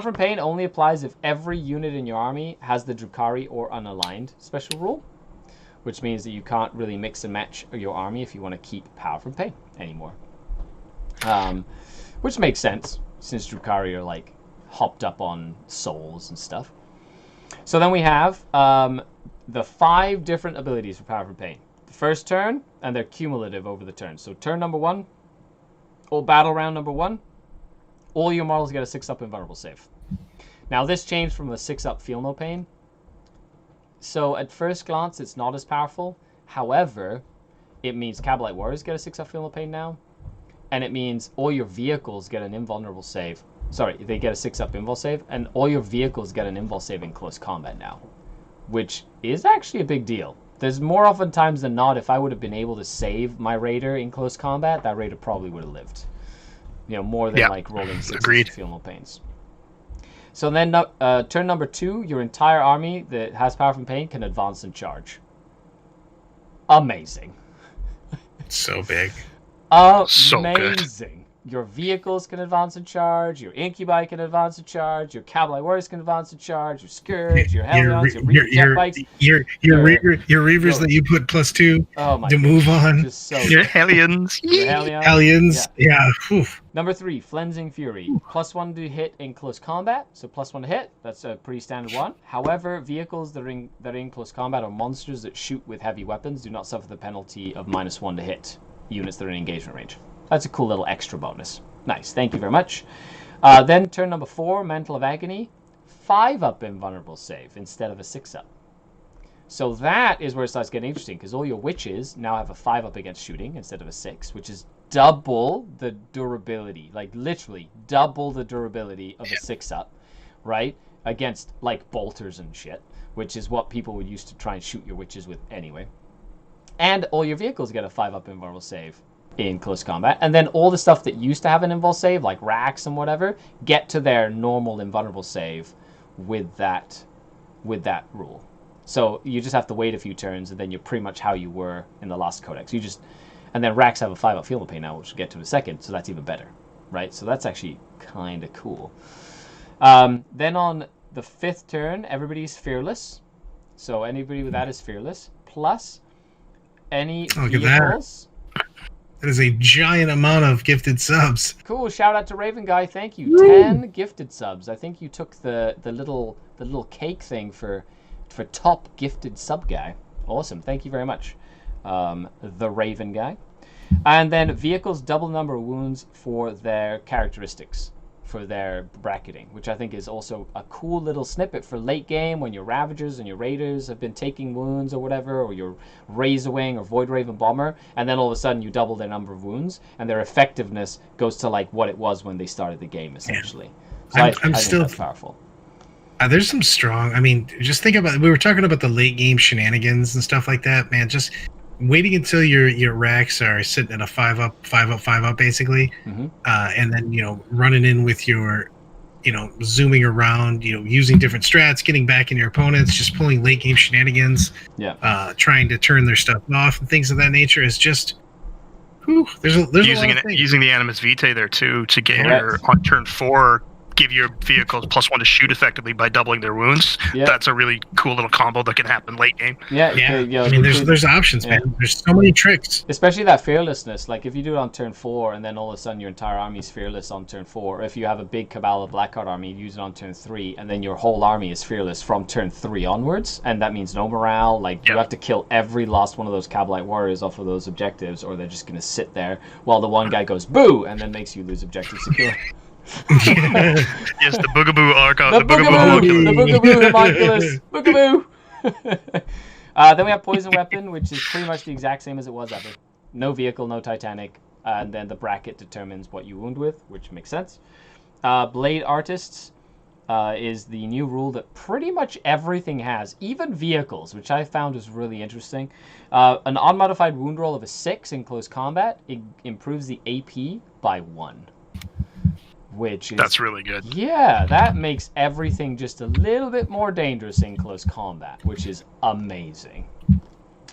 from Pain only applies if every unit in your army has the Drukhari or unaligned special rule, which means that you can't really mix and match your army if you want to keep Power from Pain anymore. Which makes sense, since Drukhari are like hopped up on souls and stuff. So then we have the 5 different abilities for Power from Pain. The first turn, and they're cumulative over the turn. So turn number 1, or battle round number 1, all your models get a 6-up invulnerable save. Now this changed from a 6-up feel no pain. So at first glance, it's not as powerful. However, it means Cabalite warriors get a 6-up feel no pain now. And it means all your vehicles get an invulnerable save. Sorry, they get a 6-up invul save. And all your vehicles get an invul save in close combat now. Which is actually a big deal. There's more often times than not, if I would have been able to save my raider in close combat, that raider probably would have lived. You know, more than like rolling 6 to feel no pains. So then turn number 2, your entire army that has Power from Pain can advance and charge. Amazing. So big. Amazing. Your vehicles can advance and charge. Your incubi can advance and charge. Your Cabal warriors can advance and charge. Your Scourge, your Hellions, your jet bikes. Your Reavers that you put +2 to move on. So your Hellions. Hellions. Yeah. Number 3, Flensing Fury. +1 to hit in close combat. So +1 to hit. That's a pretty standard one. However, vehicles that are in close combat or monsters that shoot with heavy weapons do not suffer the penalty of -1 to hit units that are in engagement range. That's a cool little extra bonus. Nice, thank you very much. Then turn number 4, Mantle of Agony. 5-up invulnerable save instead of a 6-up. So that is where it starts getting interesting, because all your witches now have a 5-up against shooting instead of a 6, which is double the durability. Like, literally double the durability of a 6-up, right? Against, like, bolters and shit, which is what people would use to try and shoot your witches with anyway. And all your vehicles get a 5-up invulnerable save in close combat, and then all the stuff that used to have an invul save, like racks and whatever, get to their normal invulnerable save with that rule. So you just have to wait a few turns, and then you're pretty much how you were in the last codex. And then racks have a 5-up feel no pain now, which we'll get to in a second, so that's even better, right? So that's actually kind of cool. Then on the 5th turn, everybody's fearless. So anybody with that is fearless, plus any vehicles. That is a giant amount of gifted subs. Cool. Shout out to Raven Guy. Thank you. Woo! 10 gifted subs. I think you took the little cake thing for top gifted sub guy. Awesome. Thank you very much, the Raven Guy. And then vehicles double number of wounds for their characteristics, for their bracketing, which I think is also a cool little snippet for late game when your Ravagers and your Raiders have been taking wounds or whatever, or your Razor Wing or Void Raven Bomber, and then all of a sudden you double their number of wounds, and their effectiveness goes to like what it was when they started the game, essentially. So I think that's powerful. There's some strong, I mean, just think about, we were talking about the late game shenanigans and stuff like that, man. Just waiting until your racks are sitting at a 5-up basically, and then running in with your zooming around, using different strats, getting back in your opponents, just pulling late game shenanigans, trying to turn their stuff off and things of that nature is just there's using the Animus Vitae there too to get your on turn 4 give your vehicles +1 to shoot effectively by doubling their wounds. Yeah. That's a really cool little combo that can happen late game. Yeah, I mean, there's options, man. There's so many tricks. Especially that fearlessness. Like, if you do it on turn 4, and then all of a sudden your entire army is fearless on turn 4. Or if you have a big Cabal of Blackheart army, you use it on turn 3, and then your whole army is fearless from turn 3 onwards, and that means no morale. Like, you have to kill every last one of those Cabalite warriors off of those objectives, or they're just going to sit there while the one guy goes boo, and then makes you lose objective secure. Yes, the Boogaboo Archon. The Boogaboo Homunculus. Boogaboo. Then we have Poison Weapon, which is pretty much the exact same as it was ever. No vehicle, no Titanic, and then the bracket determines what you wound with, which makes sense. Blade Artists is the new rule that pretty much everything has, even vehicles, which I found was really interesting. An unmodified wound roll of a 6 in close combat, it improves the AP by 1. Which is... That's really good. Yeah, that makes everything just a little bit more dangerous in close combat, which is amazing.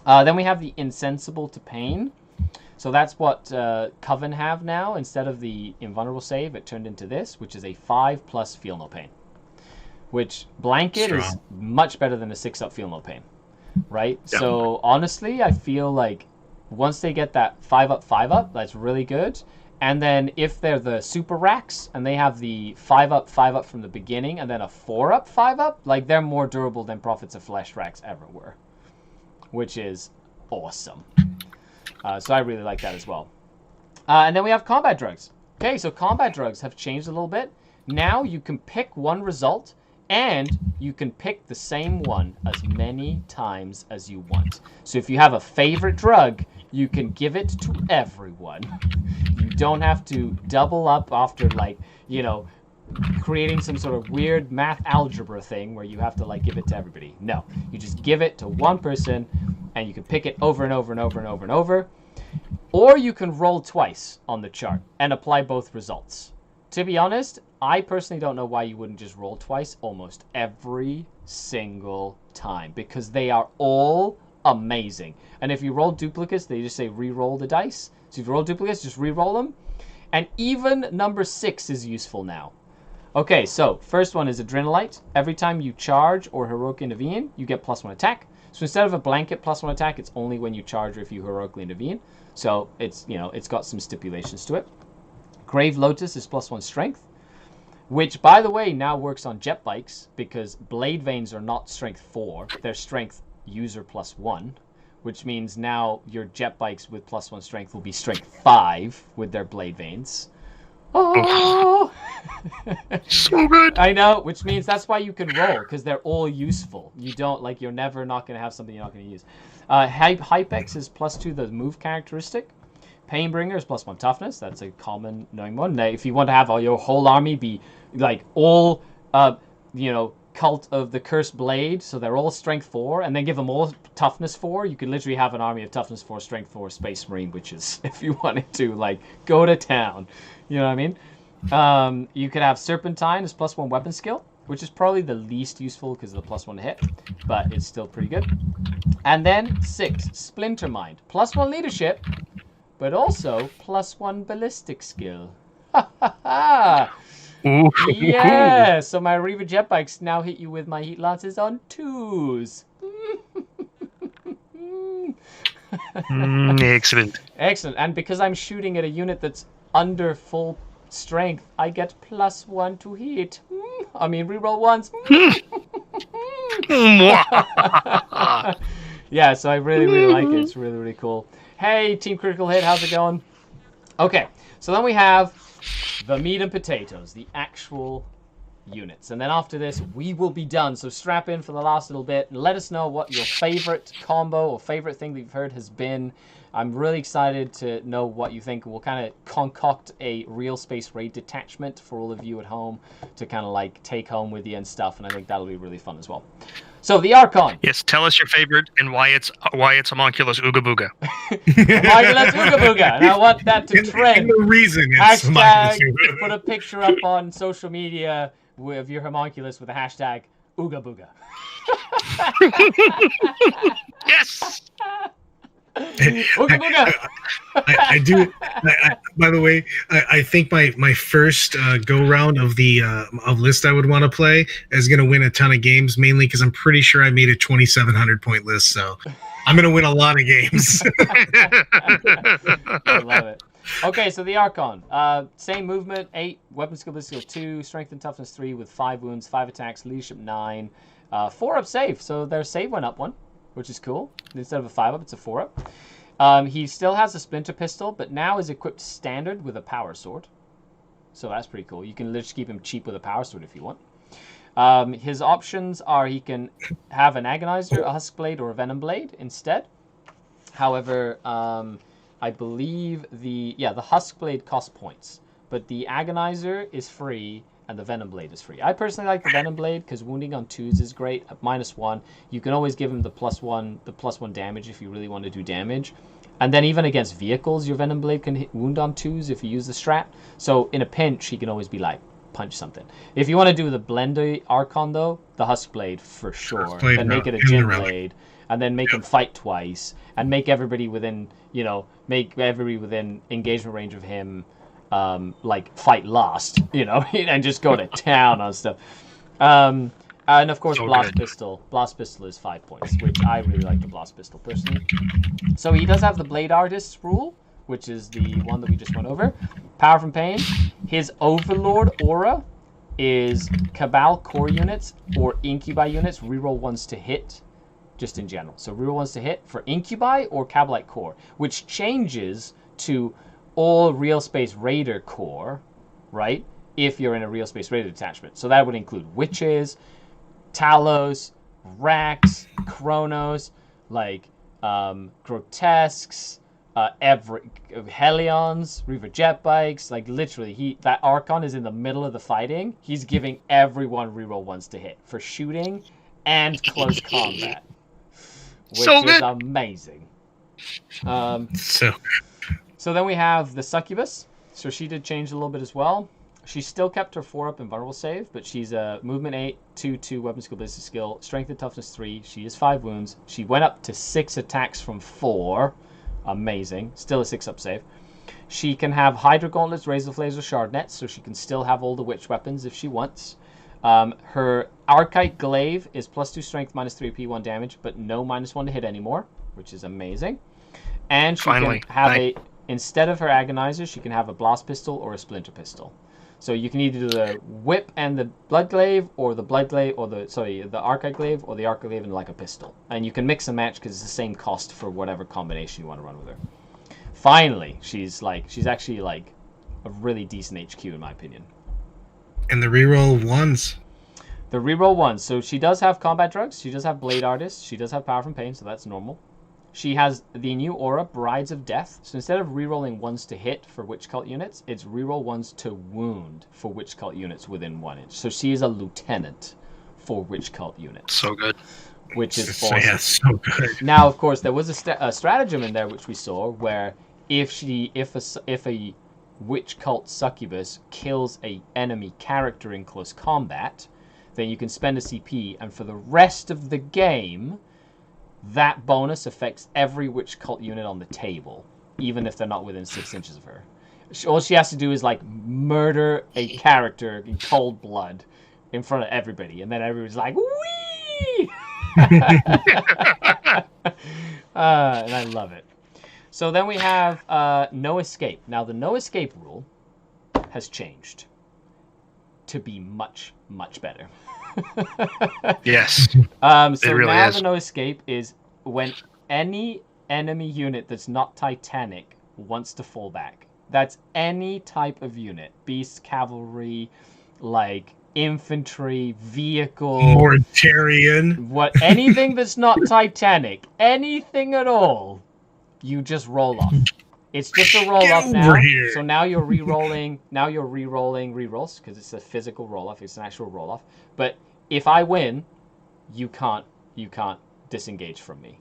Then we have the Insensible to Pain. So that's what Coven have now. Instead of the Invulnerable Save, it turned into this, which is a 5+ Feel No Pain. Which Blanket is much better than a 6-up Feel No Pain. Right? Yep. So honestly, I feel like once they get that 5-up, 5-up, that's really good. And then if they're the super racks and they have the 5-up, 5-up from the beginning and then a 4-up, 5-up, like they're more durable than Prophets of Flesh racks ever were, which is awesome. So I really like that as well. And then we have combat drugs. Okay, so combat drugs have changed a little bit. Now you can pick one result and you can pick the same one as many times as you want. So if you have a favorite drug, you can give it to everyone. You don't have to double up after, like, you know, creating some sort of weird math algebra thing where you have to, like, give it to everybody. No, you just give it to one person and you can pick it over and over and over and over and over. Or you can roll twice on the chart and apply both results. To be honest, I personally don't know why you wouldn't just roll twice almost every single time, because they are all amazing. And if you roll duplicates, they just say re-roll the dice. So if you roll duplicates, just re-roll them. And even number 6 is useful now. Okay, so first one is Adrenalite. Every time you charge or heroically intervene, you get +1 attack. So instead of a blanket +1 attack, it's only when you charge or if you heroically intervene. So it's, you know, it's got some stipulations to it. Grave Lotus is +1 strength, which, by the way, now works on jet bikes because blade veins are not strength 4. They're strength user +1, which means now your jet bikes with +1 strength will be strength 5 with their blade veins. Oh! So good! I know, which means that's why you can roll, because they're all useful. You don't, like, you're never not going to have something you're not going to use. Hypex is +2 the move characteristic. Painbringer is +1 toughness. That's a common knowing one. Now, if you want to have your whole army be like all, you know, Cult of the Cursed Blade, so they're all strength 4, and then give them all toughness 4, you could literally have an army of toughness 4, strength 4, Space Marine, which is, if you wanted to, like, go to town. You know what I mean? You could have Serpentine as +1 weapon skill, which is probably the least useful because of the +1 hit, but it's still pretty good. And then 6, Splinter Mind, +1 leadership, but also +1 ballistic skill. Ha ha ha! Yeah, so my Reaver jet bikes now hit you with my heat lances on 2s. Excellent. Excellent. And because I'm shooting at a unit that's under full strength, I get +1 to hit. I mean, reroll once. Yeah, so I really, really like it. It's really, really cool. Hey, Team Critical Hit, how's it going? Okay, so then we have the meat and potatoes, the actual units. And then after this, we will be done. So strap in for the last little bit and let us know what your favorite combo or favorite thing that you've heard has been. I'm really excited to know what you think. We'll kind of concoct a real space raid detachment for all of you at home to kind of like take home with you and stuff. And I think that'll be really fun as well. So the Archon. Yes, tell us your favorite and why it's Homunculus Ooga Booga. Homunculus Ooga Booga, and I want that to trend. And the reason it's hashtag put a picture up on social media of your Homunculus with the hashtag Ooga Booga. Yes. Ooga booga. I do. By the way, I think my first go round of the of list I would want to play is going to win a ton of games, mainly because I'm pretty sure I made a 2,700 point list, so I'm going to win a lot of games. I love it. Okay, so the Archon. Same movement, 8, weapon skill, skill 2, strength and toughness 3 with 5 wounds, 5 attacks, leadership 9, 4 up save. So their save went up 1, which is cool. Instead of a 5 up, it's a 4 up. He still has a splinter pistol, but now is equipped standard with a power sword. So that's pretty cool. You can just keep him cheap with a power sword if you want. His options are he can have an agonizer, a husk blade, or a venom blade instead. However, I believe the husk blade costs points, but the agonizer is free and the venom blade is free. I personally like the venom blade because wounding on 2s is great at -1. You can always give him the +1 damage if you really want to do damage. And then even against vehicles, your venom blade can hit wound on 2s if you use the strat. So in a pinch, he can always be like, punch something. If you want to do the blender Archon though, the husk blade for sure. And make it a gin blade. And then make him fight twice, and make everybody within, engagement range of him, like fight last, and just go to town on stuff. And of course, So blast good. pistol. Blast pistol is 5 points, which I really like the blast pistol personally. So he does have the blade artist rule, which is the one that we just went over. Power from pain. His overlord aura is Cabal core units or incubi units. Reroll 1s to hit. Just in general. So reroll 1s to hit for incubi or Cabalite core, which changes to all real space raider core, right? If you're in a real space raider detachment. So that would include witches, talos, racks, chronos, like grotesques, Helions, Reaver jet bikes. Like literally, that Archon is in the middle of the fighting. He's giving everyone reroll 1s to hit for shooting and close combat. Which is amazing. So then we have the Succubus. So she did change a little bit as well. She still kept her 4 up in vulnerable save, but she's a movement 8, 2, weapon skill, ballistic skill, strength and toughness 3. She is 5 wounds. She went up to 6 attacks from 4. Amazing. Still a 6 up save. She can have Hydra Gauntlets, Razor Flails, or Shard Nets, so she can still have all the witch weapons if she wants. Her Archite Glaive is +2 strength, -3 P1 damage, but no -1 to hit anymore, which is amazing. And she can have instead of her Agonizer, she can have a Blast Pistol or a Splinter Pistol. So you can either do the Whip and the Blood Glaive, or the Blood Glaive, or the Archite Glaive, or the Archite Glaive and like a pistol. And you can mix and match because it's the same cost for whatever combination you want to run with her. Finally, she's actually like a really decent HQ in my opinion. And the reroll 1s. The reroll 1s. So she does have combat drugs. She does have blade artist. She does have power from pain, so that's normal. She has the new aura, Brides of Death. So instead of rerolling 1s to hit for witch cult units, it's reroll 1s to wound for witch cult units within 1 inch. So she is a lieutenant for witch cult units. So good. Which is awesome. Yeah, so good. Now, of course, there was a stratagem in there which we saw where if a witch cult succubus kills a enemy character in close combat, then you can spend a CP, and for the rest of the game, that bonus affects every witch cult unit on the table, even if they're not within 6 inches of her. All she has to do is like murder a character in cold blood in front of everybody, and then everybody's like, "Wee!" And I love it. So then we have no escape. Now the no escape rule has changed to be much, much better. Yes. So really now is. the no escape is when any enemy unit that's not Titanic wants to fall back. That's any type of unit. Beast, cavalry, like infantry, vehicle. Mortarian. Anything that's not Titanic. Anything at all. You just roll off. It's just a roll off now. Here. So now you're re-rolling. Now you're re-rolling re-rolls because it's a physical roll off. It's an actual roll off. But if I win, you can't disengage from me.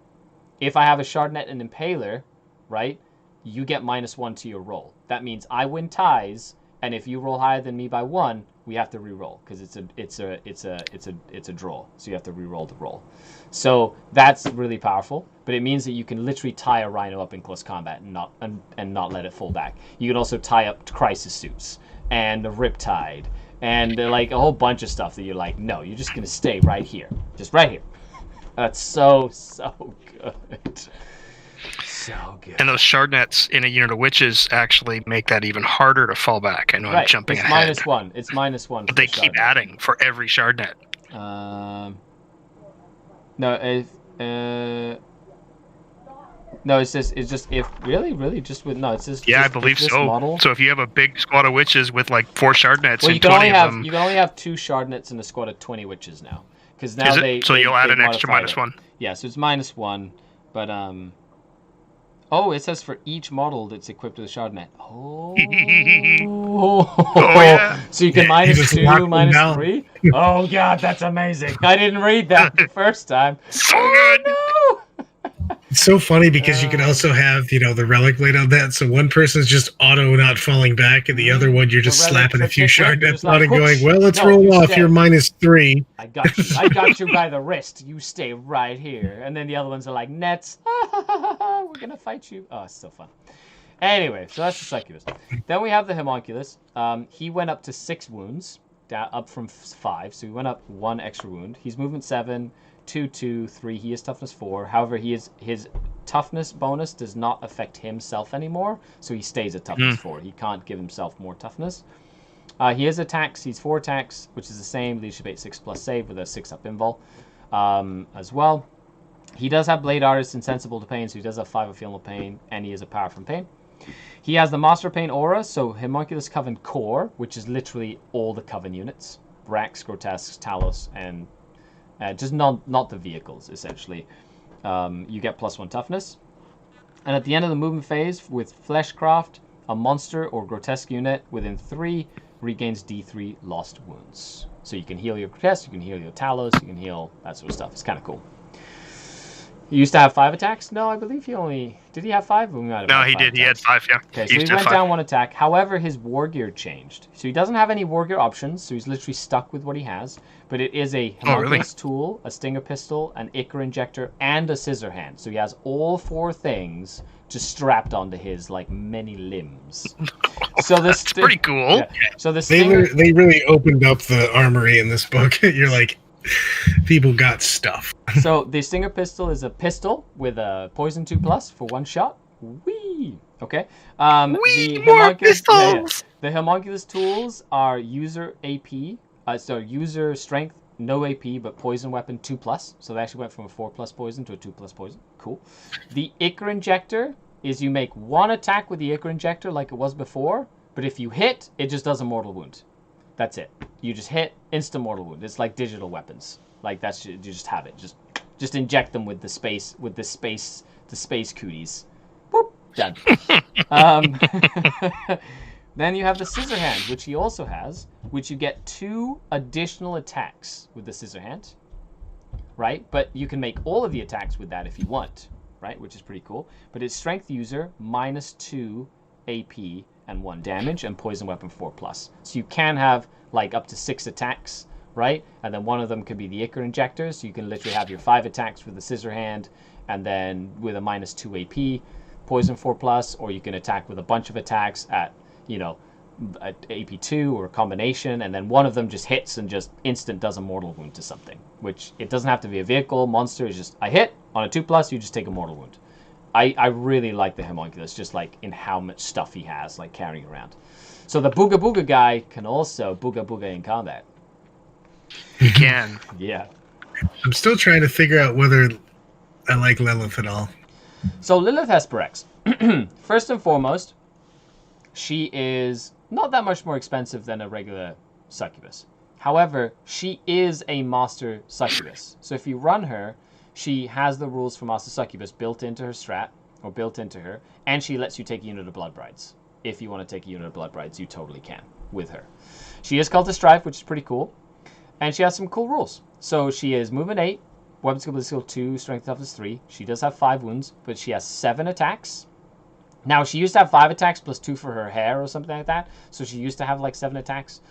If I have a Shardnet and Impaler, right, you get -1 to your roll. That means I win ties. and if you roll higher than me by 1, we have to re-roll because it's a draw. So you have to re-roll the roll. So that's really powerful, but it means that you can literally tie a rhino up in close combat and not let it fall back. You can also tie up crisis suits and the riptide and like a whole bunch of stuff that you're like, no, you're just gonna stay right here, just right here. That's so good. So good. And those shard nets in a unit of witches actually make that even harder to fall back. I know I'm jumping ahead. It's -1. It's -1. But they keep adding for every shard net. No, it's just if really just with it's just yeah, just, I believe so. Model. So if you have a big squad of witches with like 4 shard nets well, and 20 of them, you can only have 2 shard nets in a squad of 20 witches now, because now so you'll add an extra -1. Yeah, so it's -1, but oh, it says for each model that's equipped with a shard net. Oh, yeah. So you can -2, -3. Oh god, that's amazing! I didn't read that the first time. So good. No! It's so funny because you can also have, the relic blade on that. So one person's just auto not falling back, and the other one you're just slapping a few shard nets on and going, well, let's roll off. You're -3. I got you. I got you by the wrist. You stay right here. And then the other ones are like, nets. We're going to fight you. Oh, it's so fun. Anyway, so that's the Succubus. Then we have the Homunculus. He went up to 6 wounds, up from 5. So he went up 1 extra wound. He's movement 7. 2, 2, 3. He is toughness 4. However, his toughness bonus does not affect himself anymore, so he stays at toughness 4. He can't give himself more toughness. He has attacks. He's 4 attacks, which is the same. Leadership 8, 6 plus save with a 6-up invul as well. He does have Blade Artist insensible to pain, so he does have 5 of Feel No Pain, and he has a Power from Pain. He has the Master of Pain aura, so Homunculus Coven Core, which is literally all the Coven units. Brax, Grotesques, Talos, and just not the vehicles, essentially. You get +1 toughness. And at the end of the movement phase, with Fleshcraft, a monster or grotesque unit within 3 regains D3 lost wounds. So you can heal your Grotesque, you can heal your Talos, you can heal that sort of stuff. It's kind of cool. He used to have 5 attacks? No, I believe he only... Did he have 5? No, he did. Attacks. He had 5, yeah. Okay, so he went down 1 attack. However, his war gear changed. So he doesn't have any war gear options, so he's literally stuck with what he has. But it is a Homunculus tool, a Stinger Pistol, an Ichor Injector, and a Scissor Hand. So he has all 4 things just strapped onto his, many limbs. So this That's pretty cool. Yeah. So the they really opened up the armory in this book. You're like... People got stuff. So the Stinger Pistol is a pistol with a poison 2+ for 1 shot. Whee! Okay. Whee! More pistols! The Homunculus tools are user AP. So user strength, no AP, but poison weapon 2+. So they actually went from a 4+ poison to a 2+ poison. Cool. The Ichor Injector is you make 1 attack with the Ichor Injector like it was before, but if you hit, it just does a mortal wound. That's it. You just hit, instant mortal wound. It's like digital weapons. That's you just have it. Just inject them with the space cooties. Boop, done. Then you have the Scissor Hand, which he also has, which you get 2 additional attacks with the Scissor Hand, right? But you can make all of the attacks with that if you want, right? Which is pretty cool. But it's Strength User, -2 AP, and 1 damage, and poison weapon 4+. So you can have up to 6 attacks, right? And then one of them could be the Ichor Injector, so you can literally have your 5 attacks with the Scissor Hand, and then with a -2 AP, poison 4+, or you can attack with a bunch of attacks at at AP2 or a combination, and then one of them just hits and just instant does a mortal wound to something, which it doesn't have to be a vehicle, monster. It's just I hit on a 2+, you just take a mortal wound. I really like the Homunculus, just in how much stuff he has, carrying around. So the Booga Booga guy can also Booga Booga in combat. He can. Yeah. I'm still trying to figure out whether I like Lilith at all. So Lilith Hesperex. First and foremost, she is not that much more expensive than a regular Succubus. However, she is a Master Succubus. So if you run her, she has the rules for Master Succubus built into her strat, or built into her, and she lets you take a unit of Blood Brides. If you want to take a unit of Blood Brides, you totally can with her. She is Cult of Strife, which is pretty cool, and she has some cool rules. So she is movement 8, weapon skill 2, strength toughness 3. She does have 5 wounds, but she has 7 attacks, Now, she used to have 5 attacks plus 2 for her hair or something like that. So she used to have like 7 attacks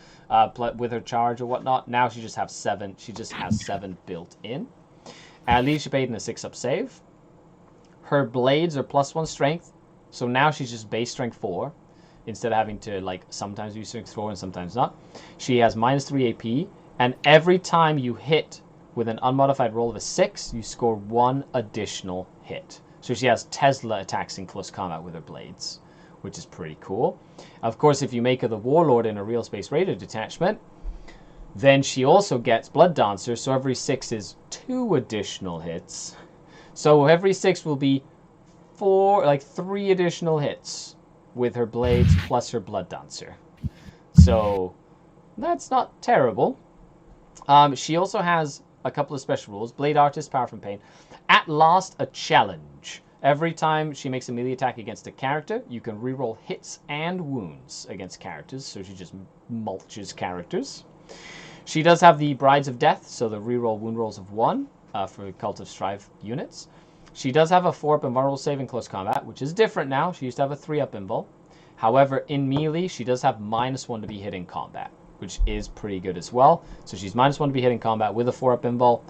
with her charge or whatnot. Now she just has 7. She just has 7 built in. Leadership 8 and a 6-up save. Her blades are +1 strength. So now she's just base strength 4. Instead of having to like sometimes use strength 4 and sometimes not. She has -3 AP. And every time you hit with an unmodified roll of a 6, you score 1 additional hit. So she has Tesla attacks in close combat with her blades, which is pretty cool. Of course, if you make her the warlord in a real space raider detachment, then she also gets Blood Dancer, so every 6 is 2 additional hits. So every 6 will be 3 additional hits with her blades plus her Blood Dancer. So that's not terrible. She also has a couple of special rules. Blade Artist, Power from Pain. At last, a challenge. Every time she makes a melee attack against a character, you can reroll hits and wounds against characters, so she just mulches characters. She does have the Brides of Death, so the reroll wound rolls of 1 for Cult of Strife units. She does have a 4-up invulnerable save in close combat, which is different now. She used to have a 3-up invul. However, in melee, she does have -1 to be hit in combat, which is pretty good as well. So she's -1 to be hit in combat with a 4-up invul.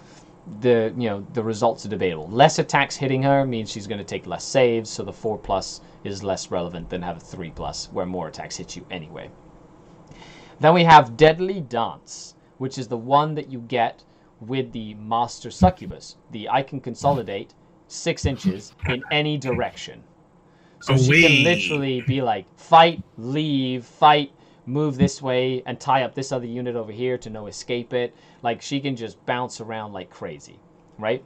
The results are debatable. Less attacks hitting her means she's going to take less saves, so the 4+ is less relevant than have a 3+, where more attacks hit you anyway. Then we have Deadly Dance, which is the one that you get with the Master Succubus. I can consolidate 6 inches in any direction. So she can literally be like, fight, leave, fight, move this way, and tie up this other unit over here to no escape it. Like, she can just bounce around like crazy, right?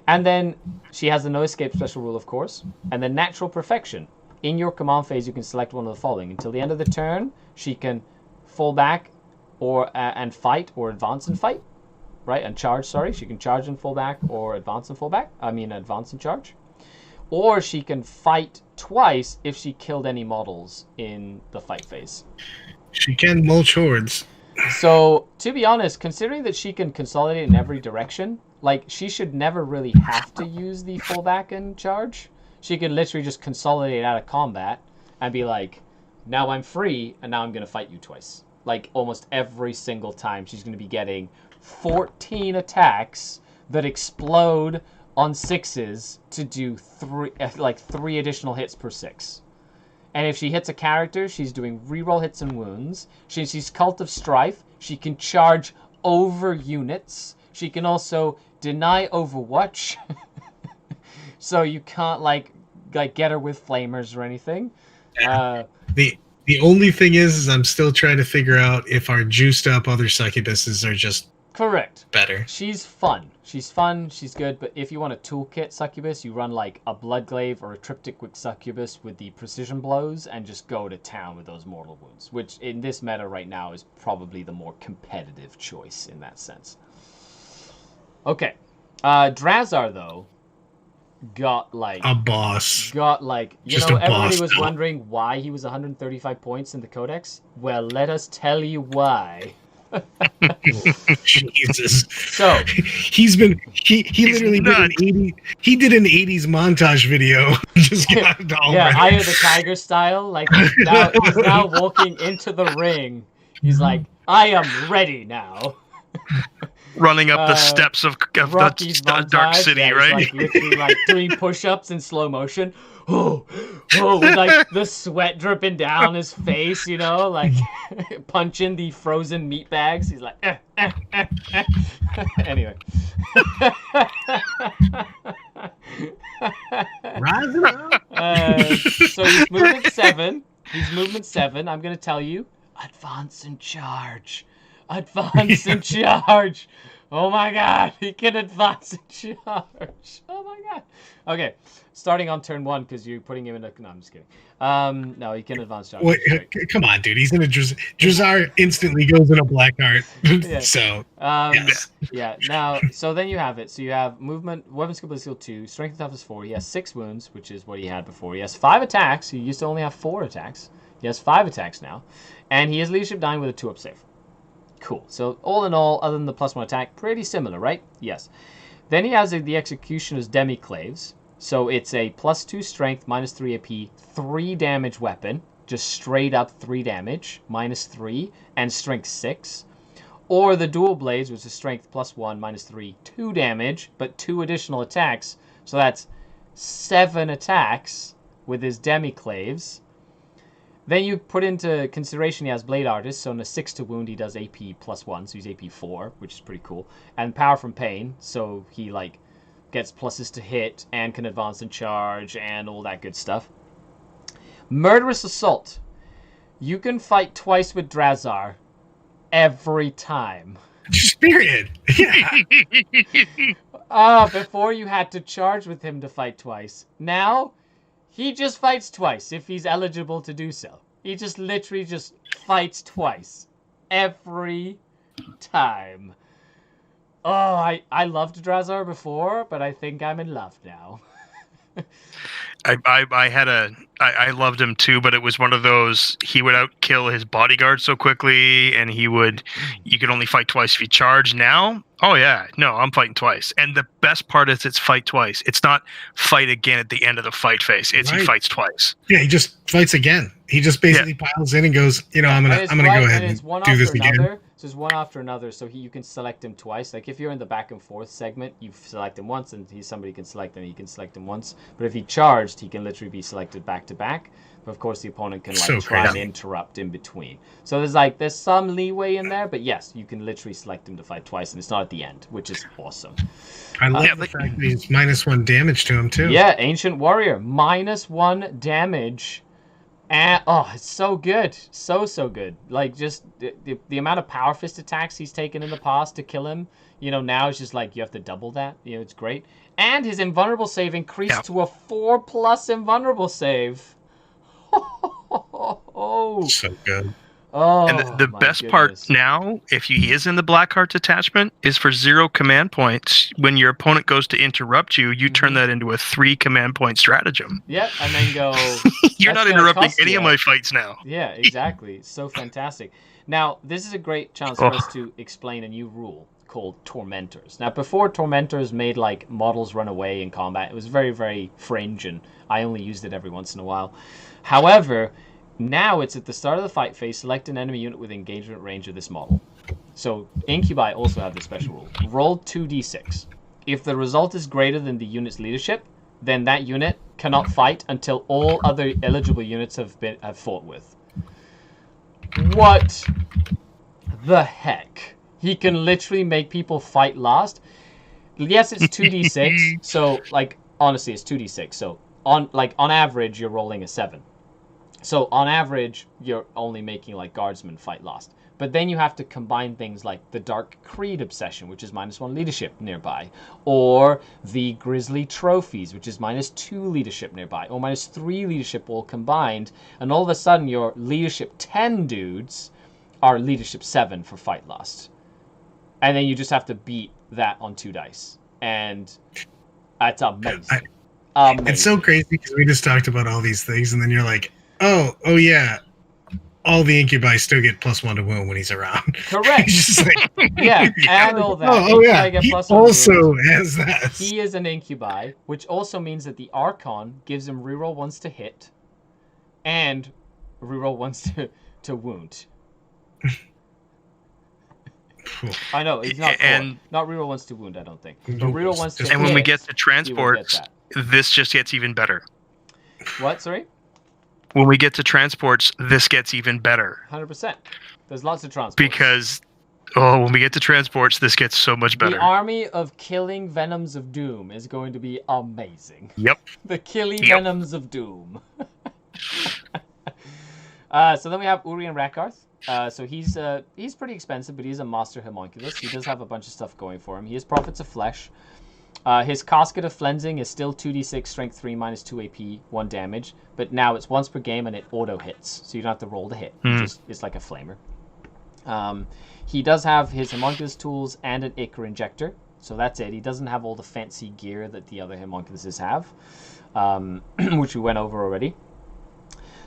And then she has the no escape special rule, of course. And then Natural Perfection. In your command phase, you can select one of the following. Until the end of the turn, she can fall back and fight, or advance and fight, right? And charge, sorry. She can charge and fall back, or advance and fall back. Advance and charge. Or she can fight twice if she killed any models in the fight phase. She can mulch hordes. So, to be honest, considering that she can consolidate in every direction, like, she should never really have to use the fallback and charge. She can literally just consolidate out of combat and be like, now I'm free, and now I'm going to fight you twice. Like, almost every single time she's going to be getting 14 attacks that explode on 6s to do 3 additional hits per 6. And if she hits a character, she's doing reroll hits and wounds. She's Cult of Strife. She can charge over units. She can also deny Overwatch. So you can't like get her with flamers or anything. The only thing is I'm still trying to figure out if our juiced up other succubuses are just correct better. She's fun. She's good, but if you want a toolkit succubus, you run like a Bloodglaive or a Triptych with succubus with the precision blows and just go to town with those mortal wounds, which in this meta right now is probably the more competitive choice in that sense. Okay. Drazar, though, got like a boss. Got like, just everybody was wondering why he was 135 points in the Codex. Well, let us tell you why. Jesus. So he literally did an 80s montage video. Just got it all yeah, ready. Eye of the Tiger style. Like he's now walking into the ring. He's like, I am ready now. Running up the steps of the Dark City, yeah, right? Like literally like doing push-ups in slow motion. Oh, with like the sweat dripping down his face, like punching the frozen meat bags. He's like, Anyway. Rising up. So he's movement 7. I'm going to tell you, advance and charge. Advance and charge. Oh my god, he can advance and charge. Oh my god. Okay, starting on turn 1 because you're putting him in a... No, I'm just kidding. No, he can advance charge. Wait, come on, dude. He's in a... Drazar instantly goes in a Blackheart. Yeah. So... yeah, now... So then you have it. So you have movement, weapon skill skill 2, strength and toughness 4. He has 6 wounds, which is what he had before. He has 5 attacks. He used to only have 4 attacks. He has 5 attacks now. And he has leadership 9 with a 2-up save. Cool. So all in all, other than the +1 attack, pretty similar, right? Yes. Then he has the Executioner's Demiclaves. So it's a +2 strength, -3 AP, 3 damage weapon. Just straight up 3 damage, -3, and strength 6. Or the dual blades, which is strength +1, -3, 2 damage, but 2 additional attacks. So that's 7 attacks with his demiclaves. Then you put into consideration he has Blade Artist, so on a 6 to wound he does AP +1, so he's AP 4, which is pretty cool. And Power from Pain, so he like gets pluses to hit and can advance and charge and all that good stuff. Murderous Assault. You can fight twice with Drazar every time. Just period. Yeah. Before you had to charge with him to fight twice. Now, he just fights twice if he's eligible to do so. He just literally just fights twice. Every time. Oh, I loved Drazar before, but I think I'm in love now. I loved him too, but it was one of those, he would outkill his bodyguard so quickly, and you could only fight twice if you charge. Now, oh yeah, no, I'm fighting twice. And the best part is it's fight twice. It's not fight again at the end of the fight phase. It's He fights twice. Yeah, he just fights again. He just basically piles in and goes, I'm gonna go ahead and do this again. So it's one after another, so you can select him twice. Like if you're in the back and forth segment, you select him once, and somebody can select him, and you can select him once. But if he charged, he can literally be selected back to back. But of course, the opponent can try and interrupt in between. So there's some leeway in there, but yes, you can literally select him to fight twice, and it's not at the end, which is awesome. I love the fact that he's -1 damage to him too. Yeah, Ancient Warrior, -1 damage. And, it's so good. So good. Like, just the amount of Power Fist attacks he's taken in the past to kill him, now it's just like you have to double that. It's great. And his invulnerable save increased to a 4+ invulnerable save. So good. Oh, and the best part now, if he is in the Blackheart detachment, is for 0 command points. When your opponent goes to interrupt you, you turn that into a 3 command point stratagem. Yep, and then go. You're not interrupting any of my fights now. Yeah, exactly. So fantastic. Now, this is a great chance for us to explain a new rule called Tormentors. Now, before Tormentors made like models run away in combat, it was very, very fringe, and I only used it every once in a while. However, now it's at the start of the fight phase, select an enemy unit with engagement range of this model. So Incubi also have this special rule. Roll 2d6. If the result is greater than the unit's leadership, then that unit cannot fight until all other eligible units have fought with. What the heck? He can literally make people fight last. Yes, it's 2d6. So honestly, it's 2d6. So on average, you're rolling a 7. So on average, you're only making guardsmen fight last. But then you have to combine things like the Dark Creed Obsession, which is -1 leadership nearby, or the Grisly Trophies, which is -2 leadership nearby, or -3 leadership all combined, and all of a sudden your leadership 10 dudes are leadership 7 for fight last. And then you just have to beat that on 2 dice. And that's amazing. It's so crazy because we just talked about all these things, and then you're like, oh yeah, all the Incubi still get +1 to wound when he's around. Correct. Just and all that. He also has that. He is an Incubi, which also means that the Archon gives him reroll 1s to hit, and reroll 1s to wound. I know, it's not not reroll 1s to wound, I don't think. But reroll 1s to hit. And when we get to transports, this just gets even better. What, sorry? When we get to transports, this gets even better. 100%. There's lots of transports. Because, when we get to transports, this gets so much better. The army of killing Venoms of Doom is going to be amazing. Yep. The killing Venoms of Doom. So then we have Uri and Rakarth. So he's pretty expensive, but he's a Master Homunculus. He does have a bunch of stuff going for him. He has Prophets of Flesh. His Casket of Flensing is still 2d6, strength 3, -2 AP, 1 damage. But now it's once per game and it auto hits. So you don't have to roll to hit. It's like a flamer. He does have his Homunculus tools and an Ichor Injector. So that's it. He doesn't have all the fancy gear that the other Homunculuses have, which we went over already.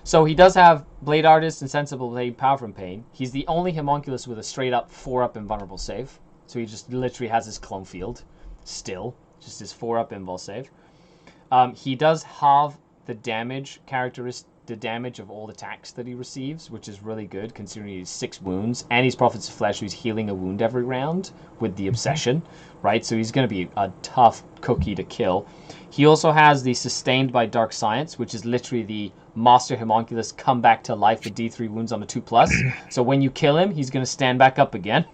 So he does have Blade Artist, Insensible Blade, Power from Pain. He's the only Homunculus with a straight-up 4-up invulnerable save. So he just literally has his clone field still. Just his 4-up invul save. He does halve the damage the damage of all attacks that he receives, which is really good considering he's 6 wounds, and he's Prophets of Flesh, who's healing a wound every round with the obsession, right? So he's going to be a tough cookie to kill. He also has the Sustained by Dark Science, which is literally the Master Homunculus come back to life with D3 wounds on a 2+. So when you kill him, he's going to stand back up again.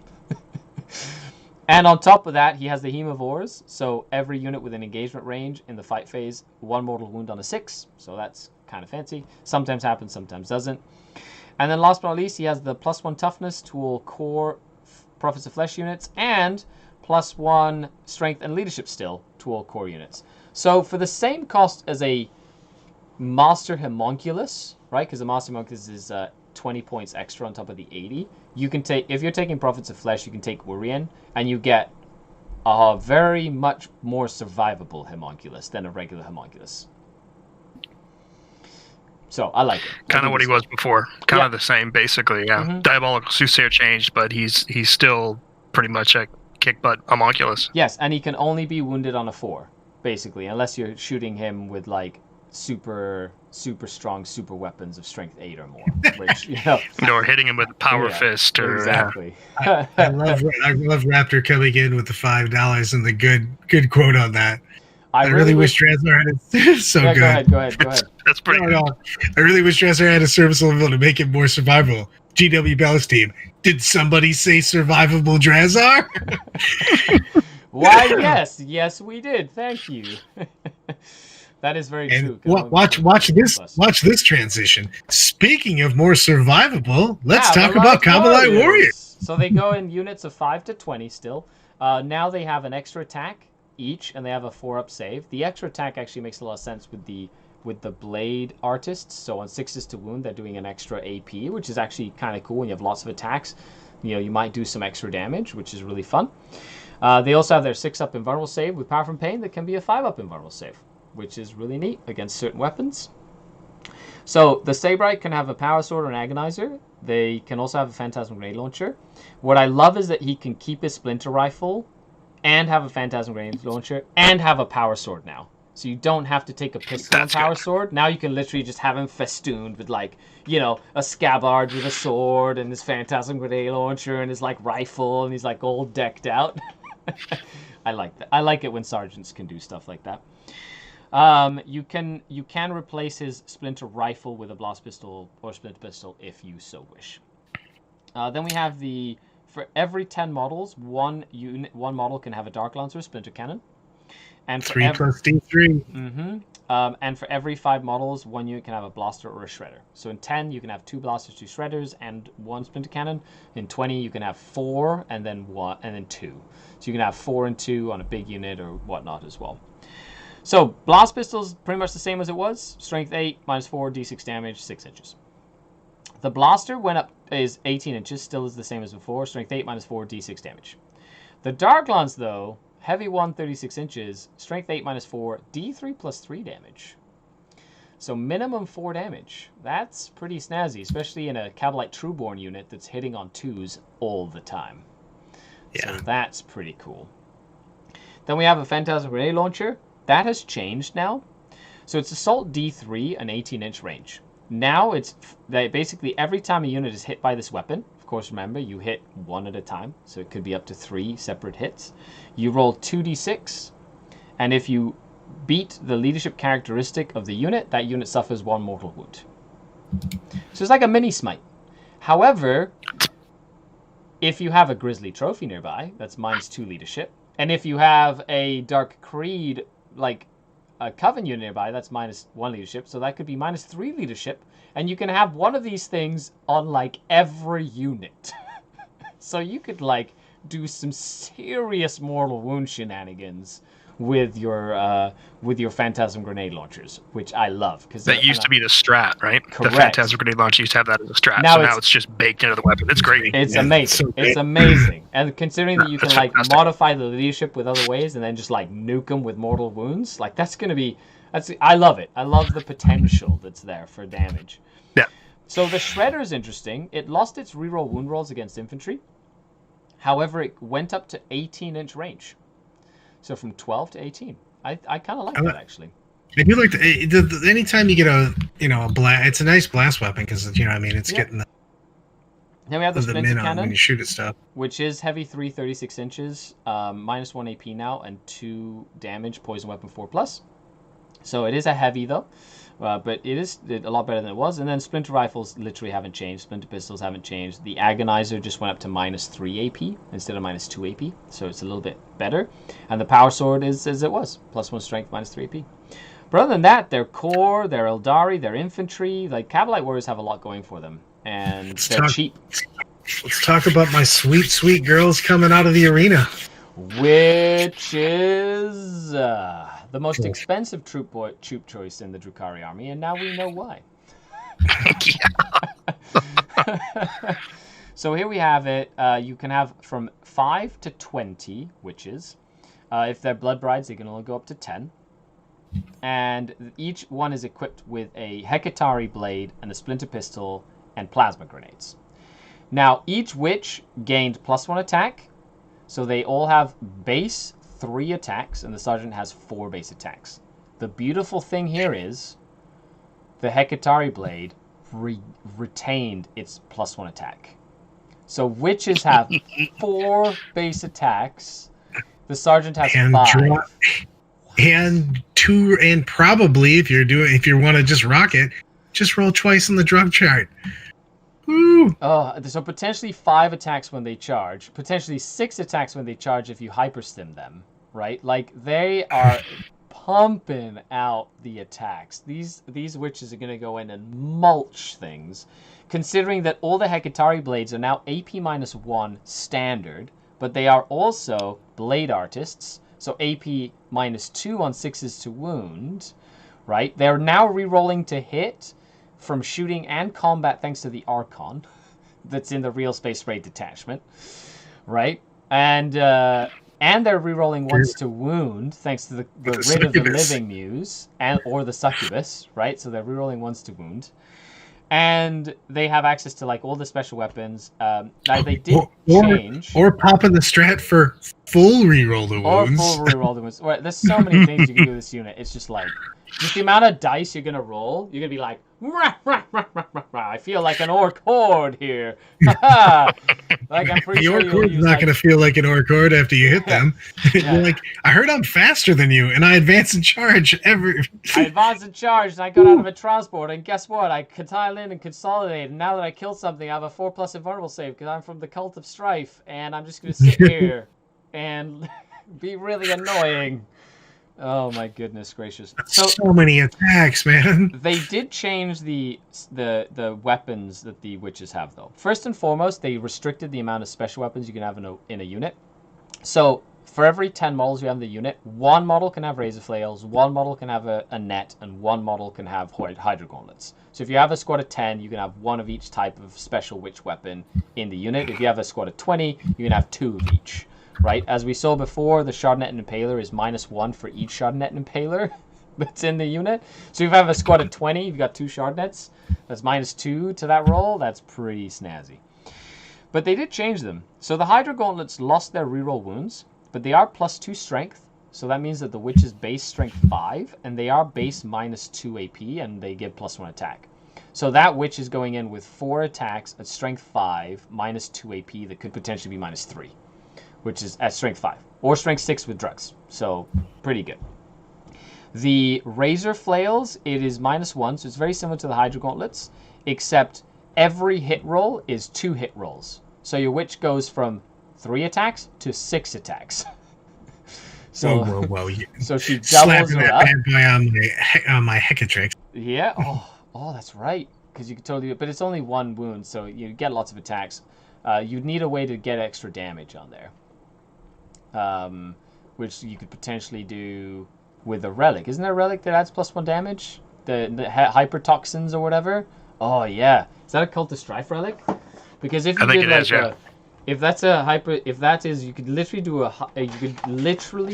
And on top of that, he has the Hemovores, so every unit with an engagement range in the fight phase, 1 mortal wound on a 6, so that's kind of fancy. Sometimes happens, sometimes doesn't. And then last but not least, he has the +1 toughness to all core Prophets of Flesh units, and +1 strength and leadership still to all core units. So for the same cost as a Master Homunculus, right, because the Master Homunculus is 20 points extra on top of the 80, you can take, if you're taking Prophets of Flesh, you can take Wurian, and you get a very much more survivable Homunculus than a regular Homunculus. So I like it. Kind of what he was before. Kind of the same, basically. Yeah. Diabolical Soothsayer changed, but he's still pretty much a kick butt homunculus. Yes, and he can only be wounded on a 4, basically, unless you're shooting him with like super strong super weapons of strength 8 or more, which or hitting him with a power fist or exactly. I love Raptor coming in with the $5 and the good quote on that. I really wish Transfer had it. So yeah, good. Go ahead. That's pretty good. I really wish Transfer had a serviceable level to make it more survivable. GW Bell's team. Did somebody say survivable Drazar? Why, yes, we did. Thank you. That is very true. Watch this transition. Speaking of more survivable, let's talk about Cabal Warriors. So they go in units of 5 to 20 still. Now they have an extra attack each, and they have a 4-up save. The extra attack actually makes a lot of sense with the blade artists. So on 6s to wound, they're doing an extra AP, which is actually kind of cool when you have lots of attacks. You might do some extra damage, which is really fun. They also have their 6-up invulnerable save with Power from Pain that can be a 5-up invulnerable save, which is really neat against certain weapons. So the Sabrite can have a Power Sword or an Agonizer. They can also have a Phantasm Grenade Launcher. What I love is that he can keep his Splinter Rifle and have a Phantasm Grenade Launcher and have a Power Sword now. So you don't have to take a pistol and Power Sword. Now you can literally just have him festooned with a scabbard with a sword and his Phantasm Grenade Launcher and his rifle, and he's all decked out. I like that. I like it when sergeants can do stuff like that. You can replace his Splinter Rifle with a Blast Pistol or Splinter Pistol if you so wish. Then we have for every 10 models, one model can have a Dark Lance or a Splinter Cannon. And for 3 plus D3. Mm-hmm. And for every 5 models, 1 unit can have a Blaster or a Shredder. So in 10, you can have 2 Blasters, 2 Shredders, and 1 Splinter Cannon. In 20, you can have 4 and then 1 and then 2. So you can have 4 and 2 on a big unit or whatnot as well. So Blast Pistol's pretty much the same as it was. Strength 8, -4, D6 damage, 6 inches. The Blaster went up, is 18 inches, still is the same as before. Strength 8, -4, D6 damage. The Dark Lance, though, heavy 1, 36 inches, strength 8, -4, D3 plus 3 damage. So minimum 4 damage. That's pretty snazzy, especially in a Cabalite Trueborn unit that's hitting on 2s all the time. Yeah. So that's pretty cool. Then we have a Phantasm Grenade Launcher. That has changed now. So it's Assault D3, an 18-inch range. Now it's basically every time a unit is hit by this weapon, of course, remember, you hit 1 at a time, so it could be up to 3 separate hits. You roll 2d6, and if you beat the leadership characteristic of the unit, that unit suffers 1 mortal wound. So it's like a mini smite. However, if you have a Grizzly Trophy nearby, that's -2 leadership, and if you have a Dark Creed, like a Coven unit nearby, that's -1 leadership, so that could be -3 leadership, and you can have one of these things on every unit. So you could do some serious mortal wound shenanigans with your Phantasm Grenade Launchers, which I love, because that used to be the strat, right? Correct. The Phantasm Grenade Launcher used to have that as a strat. Now it's just baked into the weapon. It's great. It's amazing. It's amazing. And considering that you can modify the leadership with other ways and then just nuke them with mortal wounds, that's gonna be I love it. I love the potential that's there for damage. Yeah. So the Shredder is interesting. It lost its reroll wound rolls against infantry. However, it went up to 18-inch range. So from 12 to 18. I kind of like that, actually. I do like anytime you get a blast, it's a nice blast weapon because it's getting Then we have the the splinter min on when cannon, you shoot at stuff. which is heavy 3, 36 inches, -1 AP now, and 2 damage, poison weapon 4+. So it is a heavy though, but it is a lot better than it was. And then splinter rifles literally haven't changed. Splinter pistols haven't changed. The agonizer just went up to -3 AP instead of -2 AP, so it's a little bit better. And the power sword is as it was, +1 strength, -3 AP. But other than that, their core, their Eldari, their infantry, like Cabalite warriors have a lot going for them, and they're cheap. Let's talk about my sweet, sweet girls coming out of the arena. Which is the most expensive troop choice in the Drukhari army, and now we know why. So here we have it. You can have from 5 to 20 witches. If they're blood brides, they can only go up to 10. And each one is equipped with a Hekatari blade and a splinter pistol and plasma grenades. Now, each witch gained +1 attack, so they all have base 3 attacks, and the sergeant has 4 base attacks. The beautiful thing here is the Hekatari blade retained its +1 attack. So witches have 4 base attacks. The sergeant has 5. And 2, and probably if you want to just rock it, just roll twice in the drug chart. Woo! Oh, so potentially 5 attacks when they charge, potentially 6 attacks when they charge if you hyperstim them, right? Like, they are pumping out the attacks. These witches are going to go in and mulch things, considering that all the Hekatari blades are now AP -1 standard, but they are also blade artists, so AP -2 on 6s to wound, right? They're now re-rolling to hit from shooting and combat thanks to the Archon that's in the real space raid detachment, right? And they're re-rolling once to wound thanks to the Rid of the Living Muse or the Succubus, right? So they're re-rolling once to wound. And they have access to like all the special weapons. Now they did change. Or popping the strat for full reroll the wounds. Or full reroll the wounds. Well, there's so many things you can do with this unit. It's just like, just the amount of dice you're gonna roll, you're gonna be like, rah, rah, rah, rah, rah, rah. I feel like an orc horde here. Like I'm pretty the sure orc horde's not gonna feel like an orc horde after you hit them. You're like, I heard I'm faster than you, and I advance and charge every. I advanced and charged, and I got out of a transport, and guess what? I could tile in and consolidate, and now that I killed something, I have a 4+ invulnerable save because I'm from the cult of strife, and I'm just gonna sit here and be really annoying. Oh my goodness gracious! So many attacks, man. They did change the weapons that the witches have, though. First and foremost, they restricted the amount of special weapons you can have in a unit. So for every 10 models you have in the unit, 1 model can have razor flails, 1 model can have a net, and 1 model can have hydro gauntlets. So if you have a squad of 10, you can have 1 of each type of special witch weapon in the unit. If you have a squad of 20, you can have 2 of each. Right, as we saw before, the Shardnet and Impaler is -1 for each Shardnet and Impaler that's in the unit. So if you have a squad of 20, you've got 2 Shardnets. That's -2 to that roll. That's pretty snazzy. But they did change them. So the Hydra Gauntlets lost their reroll wounds, but they are +2 strength. So that means that the witch is base strength 5, and they are base -2 AP, and they give +1 attack. So that witch is going in with 4 attacks at strength 5, -2 AP that could potentially be -3. Which is at strength 5, or strength 6 with drugs. So, pretty good. The Razor Flails, it is -1, so it's very similar to the Hydra Gauntlets, except every hit roll is 2 hit rolls. So your witch goes from 3 attacks to 6 attacks. So, whoa. So she doubles it up. On my Hecatrix. Yeah, oh, that's right. Because you could totally, but it's only 1 wound, so you get lots of attacks. You'd need a way to get extra damage on there. Which you could potentially do with a relic. Isn't there a relic that adds +1 damage? The hypertoxins or whatever? Oh yeah. Is that a Cult of Strife relic? Because if you did like if that is you could literally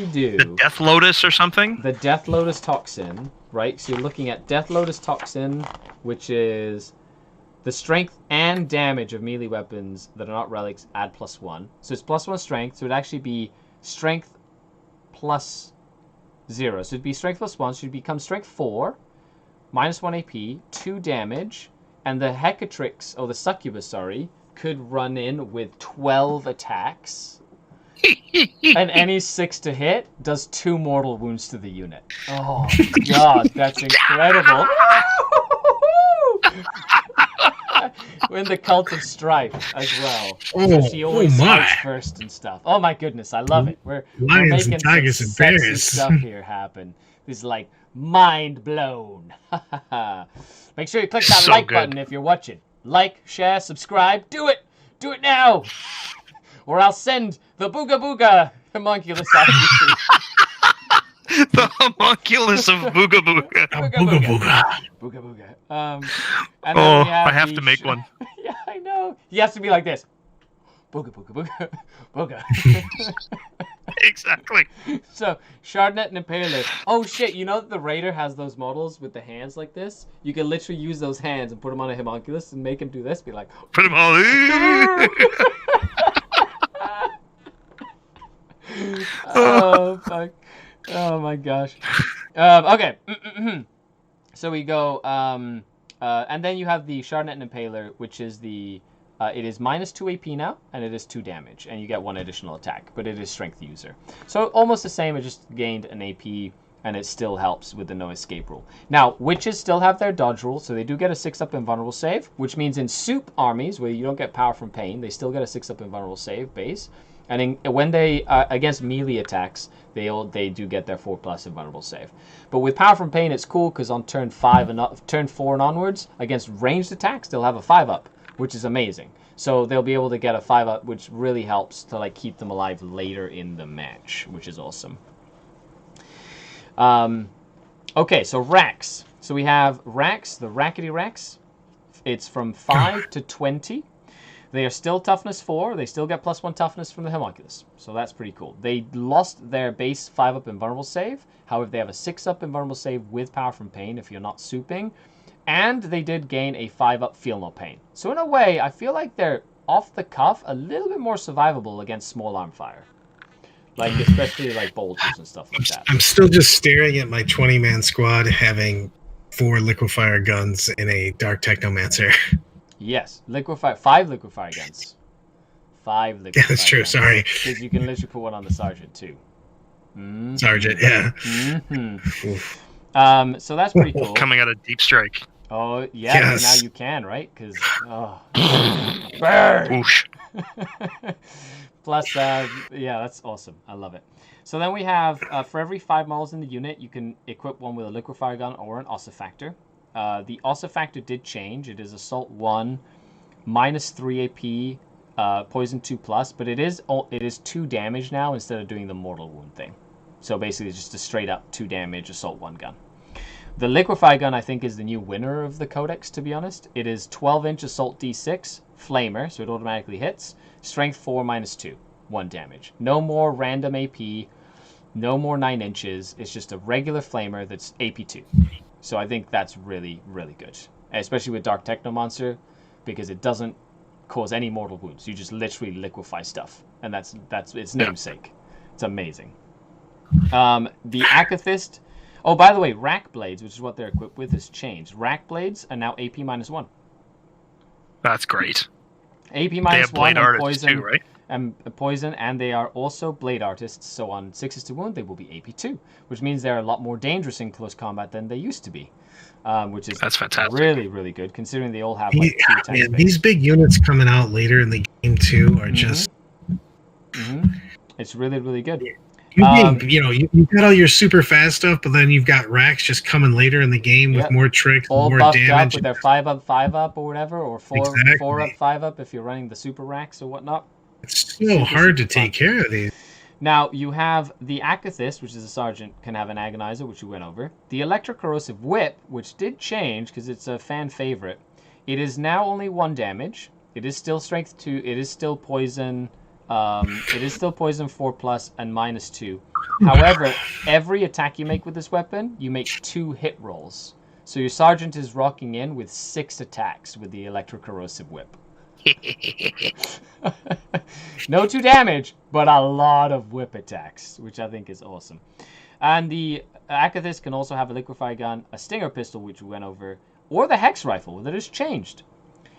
do the Death Lotus or something? The Death Lotus toxin, right? So you're looking at Death Lotus toxin, which is the strength and damage of melee weapons that are not relics add +1. So it's +1 strength, so it'd actually be strength plus 0. So it'd be strength plus 1, so you'd become strength 4, minus 1 AP, 2 damage, and the Hecatrix, or the Succubus, sorry, could run in with 12 attacks. And any 6 to hit does 2 mortal wounds to the unit. Oh, God, that's incredible. We're in the cult of strife as well. So she always fights first and stuff. Oh my goodness, I love it. We're making some sexy stuff here happen. This is like mind blown. Make sure you click that like button if you're watching. Like, share, subscribe. Do it! Do it now! Or I'll send the Booga Booga homunculus out to you. The homunculus of Booga Booga. Booga Booga. Booga Booga. And then I have to make one. Yeah, I know. He has to be like this. Booga Booga Booga. Booga. Exactly. So, Shardnet and Impaler. Oh shit, you know that the Raider has those models with the hands like this? You can literally use those hands and put them on a homunculus and make him do this. Be like, put him all oh, fuck. Oh my gosh. Okay. So we go, and then you have the Shardnet and Impaler, which is the, it is minus 2 AP now, and it is 2 damage, and you get 1 additional attack, but it is strength user. So almost the same, it just gained an AP, and it still helps with the no escape rule. Now, witches still have their dodge rule, so they do get a 6-up invulnerable save, which means in soup armies, where you don't get power from pain, they still get a 6-up invulnerable save base. And when they, against melee attacks, they do get their 4+ invulnerable save. But with power from pain, it's cool, because on turn 4 and onwards, against ranged attacks, they'll have a 5-up, which is amazing. So they'll be able to get a 5-up, which really helps to like keep them alive later in the match, which is awesome. Okay, so racks. So we have racks, the rackety racks. It's from 5 to 20. They are still toughness 4. They still get +1 toughness from the homunculus. So that's pretty cool. They lost their base 5-up invulnerable save. However, they have a 6-up invulnerable save with power from pain if you're not souping. And they did gain a 5-up feel no pain. So in a way, I feel like they're off the cuff a little bit more survivable against small arm fire. Like, especially like bolters and stuff like that. I'm still just staring at my 20-man squad having 4 liquefier guns in a Dark Technomancer. Yes, 5 liquefier guns. 5 liquefier Yeah, that's true, guns. sorry. Because you can literally put one on the Sergeant, too. Mm-hmm. Sergeant, yeah. Mm-hmm. So that's pretty cool. Coming out of Deep Strike. Oh, yeah, yes. Now you can, right? Because, burn! Whoosh. Plus, yeah, that's awesome. I love it. So then we have, for every 5 models in the unit, you can equip one with a liquefier gun or an ossifactor. The ossifactor did change. It is Assault 1, minus 3 AP, Poison 2+, but it is 2 damage now instead of doing the mortal wound thing. So basically just a straight up 2 damage Assault 1 gun. The liquefy gun, I think, is the new winner of the Codex, to be honest. It is 12-inch Assault D6, Flamer, so it automatically hits. Strength 4, minus 2, 1 damage. No more random AP, no more 9 inches. It's just a regular Flamer that's AP 2. So I think that's really, really good. Especially with Dark Technomancer, because it doesn't cause any mortal wounds. You just literally liquefy stuff. And that's its namesake. It's amazing. The Akathist. Oh, by the way, Rack Blades, which is what they're equipped with, has changed. Rack Blades are now AP -1. That's great. AP They have -1 blade and artists poison, too, right? and poison, and they are also blade artists. So on 6s to wound, they will be AP 2, which means they're a lot more dangerous in close combat than they used to be, which is That's fantastic. really, really good considering they all have like 2 attacks. Man, these big units coming out later in the game too are just. It's really, really good. You've got all your super fast stuff, but then you've got racks just coming later in the game with more tricks, all more buffed damage. up with their 5-up, 5-up, or whatever, or 4-up, 5-up if you're running the super racks or whatnot. It's so hard to take care of these. Now, you have the Akathist, which is a sergeant, can have an agonizer, which we went over. The electrocorrosive whip, which did change because it's a fan favorite. It is now only 1 damage. It is still strength 2. It is still poison. It is still poison 4+ and -2. However, every attack you make with this weapon, you make 2 hit rolls. So your sergeant is rocking in with 6 attacks with the electrocorrosive whip. No 2 damage, but a lot of whip attacks, which I think is awesome. And the Akathis can also have a liquefy gun, a stinger pistol, which we went over, or the hex rifle that has changed.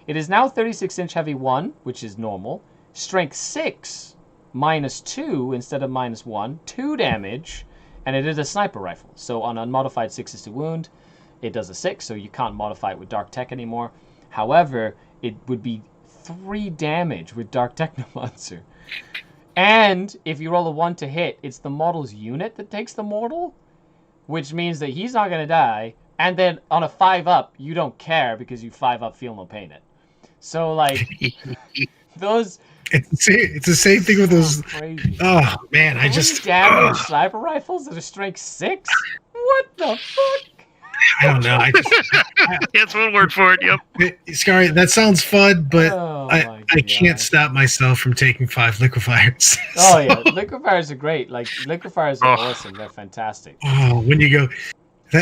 It is now 36-inch heavy 1, which is normal. Strength 6, -2 instead of -1, 2 damage, and it is a sniper rifle. So on unmodified 6 to wound, it does a 6, so you can't modify it with Dark Tech anymore. However, it would be 3 damage with Dark Technomancer. And if you roll a 1 to hit, it's the model's unit that takes the mortal, which means that he's not going to die. And then on a 5-up, you don't care because you 5-up feel no pain it. So, like, those... It's the same thing with those... Crazy. Oh, man, I just... damage sniper rifles that are strength 6? What the fuck? I don't know. That's one word for it. Yep. Skari, that sounds fun, but I God. can't stop myself from taking 5 liquefiers. Oh yeah, liquefiers are great. Like liquefiers are awesome. They're fantastic. Oh, when you go,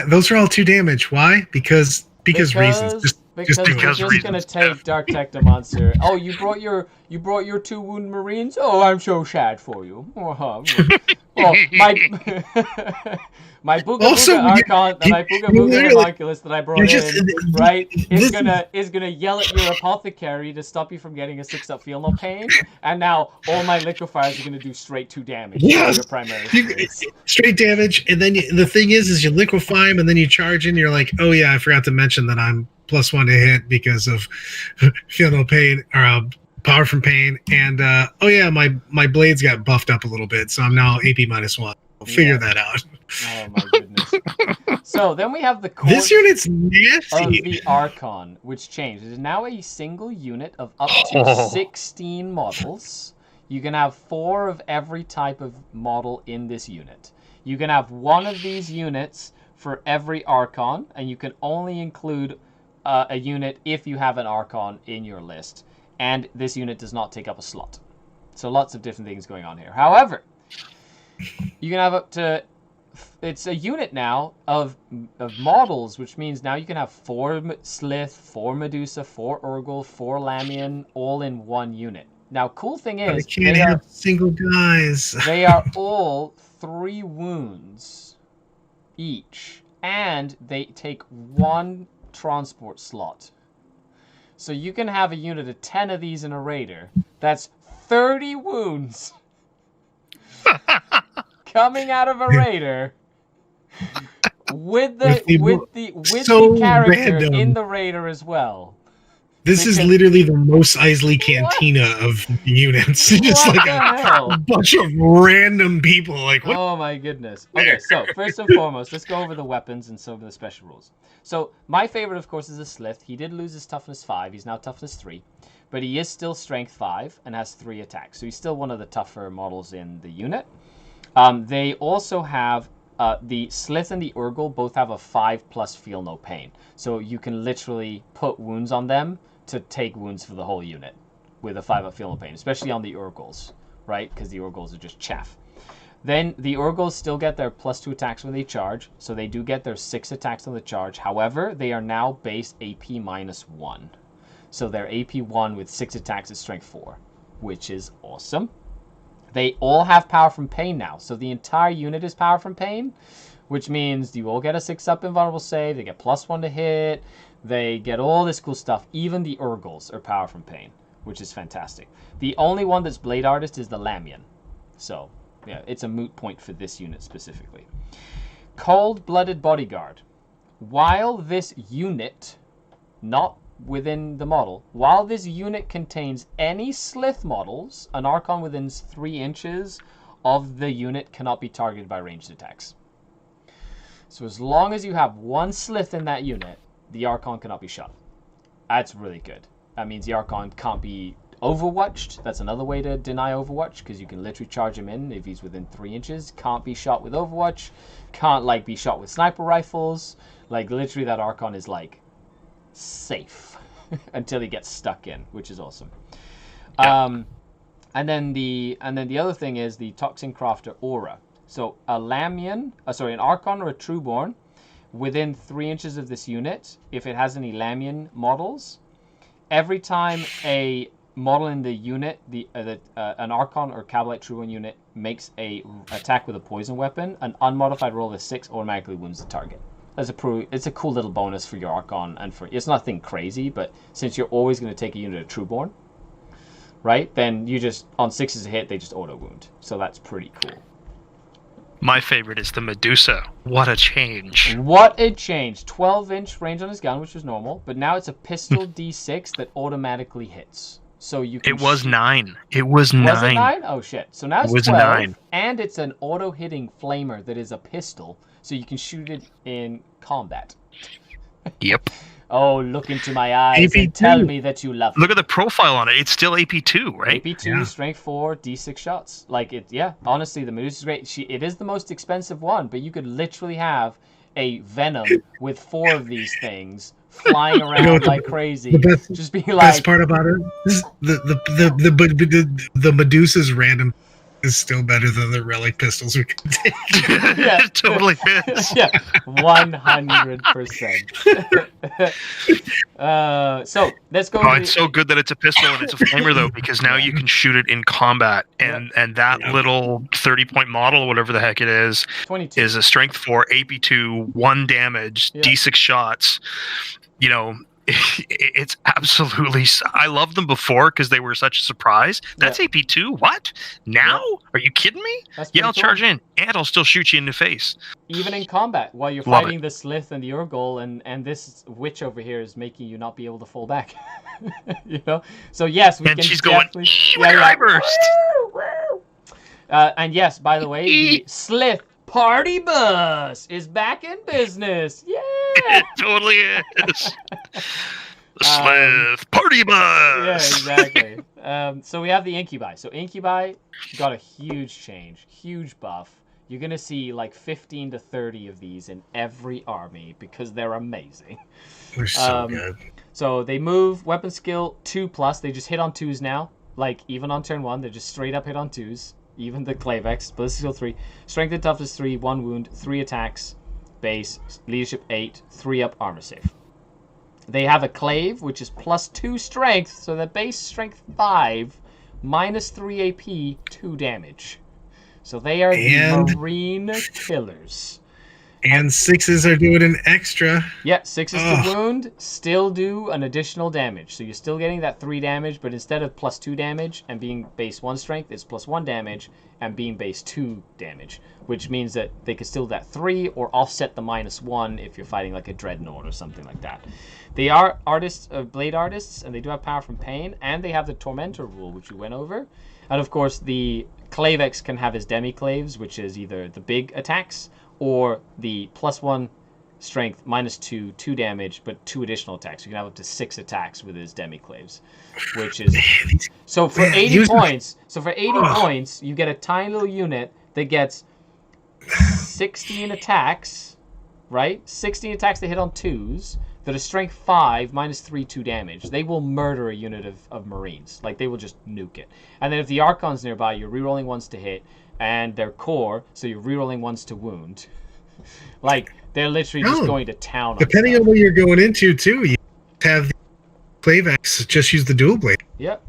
those are all 2 damage. Why? Because reasons. Because do it. you're just gonna take Dark Technomancer. Oh, you brought your 2 wound marines. Oh, I'm so sad for you. Oh, my Booga Also, Booga Archon, my Booga Booga Homunculus that I brought in, right, is gonna yell at your apothecary to stop you from getting a 6-up feel no pain, and now all my liquefiers are gonna do straight 2 damage to your primary. Straight damage, and then the thing is you liquefy them, and then you charge in. You're like, oh yeah, I forgot to mention that I'm +1 to hit because of feel no pain or power from pain, and oh yeah, my blades got buffed up a little bit, so I'm now AP -1. I'll figure that out. Oh my goodness. So then we have the core This unit's of nasty. the Archon, which changed. It is now a single unit of up to 16 models. You can have 4 of every type of model in this unit. You can have 1 of these units for every Archon, and you can only include a unit if you have an Archon in your list. And this unit does not take up a slot. So lots of different things going on here. However, you can have up to... It's a unit now of models, which means now you can have 4 Slith, 4 Medusa, 4 Urgle, 4 Lamian, all in 1 unit. Now, cool thing is... I can't have single guys. They are all 3 wounds each. And they take 1 transport slot. So you can have a unit of 10 of these in a raider. That's 30 wounds coming out of a raider with the character random. in the raider as well. This is literally the most Isley Cantina of units. Just like a bunch of random people. Like, what? Oh my goodness. Okay, so first and foremost, let's go over the weapons and some of the special rules. So my favorite, of course, is a Slith. He did lose his toughness 5. He's now toughness 3. But he is still strength 5 and has 3 attacks. So he's still one of the tougher models in the unit. They also have the Slith and the Urgle both have a 5+ feel no pain. So you can literally put wounds on them to take wounds for the whole unit with a 5-up feel no pain, especially on the Urgles, right? Because the Urgles are just chaff. Then the Urgles still get their +2 attacks when they charge, so they do get their 6 attacks on the charge. However, they are now base AP -1. So they're AP 1 with 6 attacks at strength 4, which is awesome. They all have power from pain now, so the entire unit is power from pain, which means you all get a 6-up invulnerable save, they get +1 to hit, they get all this cool stuff. Even the Urgles are power from pain, which is fantastic. The only one that's Blade Artist is the Lamian. So, yeah, it's a moot point for this unit specifically. Cold-Blooded Bodyguard. While this unit, not within the model, while this unit contains any Slith models, an Archon within 3 inches of the unit cannot be targeted by ranged attacks. So as long as you have 1 Slith in that unit, the Archon cannot be shot. That's really good. That means the Archon can't be overwatched. That's another way to deny overwatch, because you can literally charge him in if he's within 3 inches. Can't be shot with overwatch. Can't like be shot with sniper rifles. Like literally that Archon is like safe until he gets stuck in, which is awesome. Yeah. And then the other thing is the Toxin Crafter Aura. So a Lamian, an Archon or a Trueborn within 3 inches of this unit, if it has any Lamian models, every time a model in the unit, an Archon or Cabalite Trueborn unit makes a attack with a poison weapon, an unmodified roll of 6 automatically wounds the target. It's a cool little bonus for your Archon, and it's nothing crazy, but since you're always going to take a unit of Trueborn, right? Then you just, on 6s a hit, they just auto wound. So that's pretty cool. My favorite is the Medusa. What a change. What a change. 12-inch range on his gun, which was normal, but now it's a pistol D6 that automatically hits. So you can It was 9. It was 9. Was it 9? Oh shit. So now it's 12, 9. and it's an auto-hitting flamer that is a pistol, so you can shoot it in combat. Yep. Oh, look into my eyes AP2. and tell me that you love Look at the profile on it. It's still AP2, right? AP2, Yeah. strength 4, D6 shots. Like it, yeah. Honestly, the Medusa is great. It is the most expensive one, but you could literally have a Venom with 4 of these things flying around like crazy. Just being like. Best part about it is the Medusa's random is still better than the relic pistols we can take. Yeah. It totally is. Yeah, 100%. So let's go. Oh, it's so good that it's a pistol and it's a flamer though, because now you can shoot it in combat, and that little 30-point model, whatever the heck it is, 22. is a strength 4, AP2, 1 damage, D6 shots. You know, it's absolutely. I loved them before because they were such a surprise. That's AP2. What now? Are you kidding me? That's Yeah, I'll pretty cool. charge in, and I'll still shoot you in the face. Even in combat, while you're Love fighting the Slith and the Urgol, and this witch over here is making you not be able to fall back. You know. So yes, we And can she's going, definitely. with her eye burst. And yes, by the way, the Slith party bus is back in business. Yeah. It totally is. The Slith party bus. Yeah, exactly. So we have the Incubi. So Incubi got a huge change, huge buff. You're going to see like 15 to 30 of these in every army because they're amazing. They're so good. So they move, weapon skill 2+. They just hit on 2s now. Like even on turn 1, they're just straight up hit on 2s. Even the Clavex, ballistic skill 3. Strength and toughness 3, 1 wound, 3 attacks, base, leadership 8, 3 up, armor save. They have a clave, which is +2 strength, so the base strength 5, -3 AP, 2 damage. So they are the Marine killers. And 6s are doing an extra. Yeah, 6s to wound, still do an additional damage. So you're still getting that 3 damage, but instead of +2 damage and being base 1 strength, it's +1 damage and being base 2 damage. Which means that they could still do that 3 or offset the -1 if you're fighting like a Dreadnought or something like that. They are artists, blade artists, and they do have power from pain, and they have the Tormentor rule, which we went over. And of course, the Clavex can have his Demi-Claves, which is either the big attacks or the +1 strength, -2, 2 damage, but 2 additional attacks. You can have up to 6 attacks with his Demi-Claves, which is... So for 80 points, points, you get a tiny little unit that gets 16 attacks, right? 16 attacks that hit on 2s, that are strength 5, -3, 2 damage. They will murder a unit of Marines. Like, they will just nuke it. And then if the Archon's nearby, you're rerolling 1s to hit, and they're core, so you're rerolling 1s to wound. Like, they're literally just going to town. Depending on what you're going into, too, you have the Clavex just use the dual blade. Yep.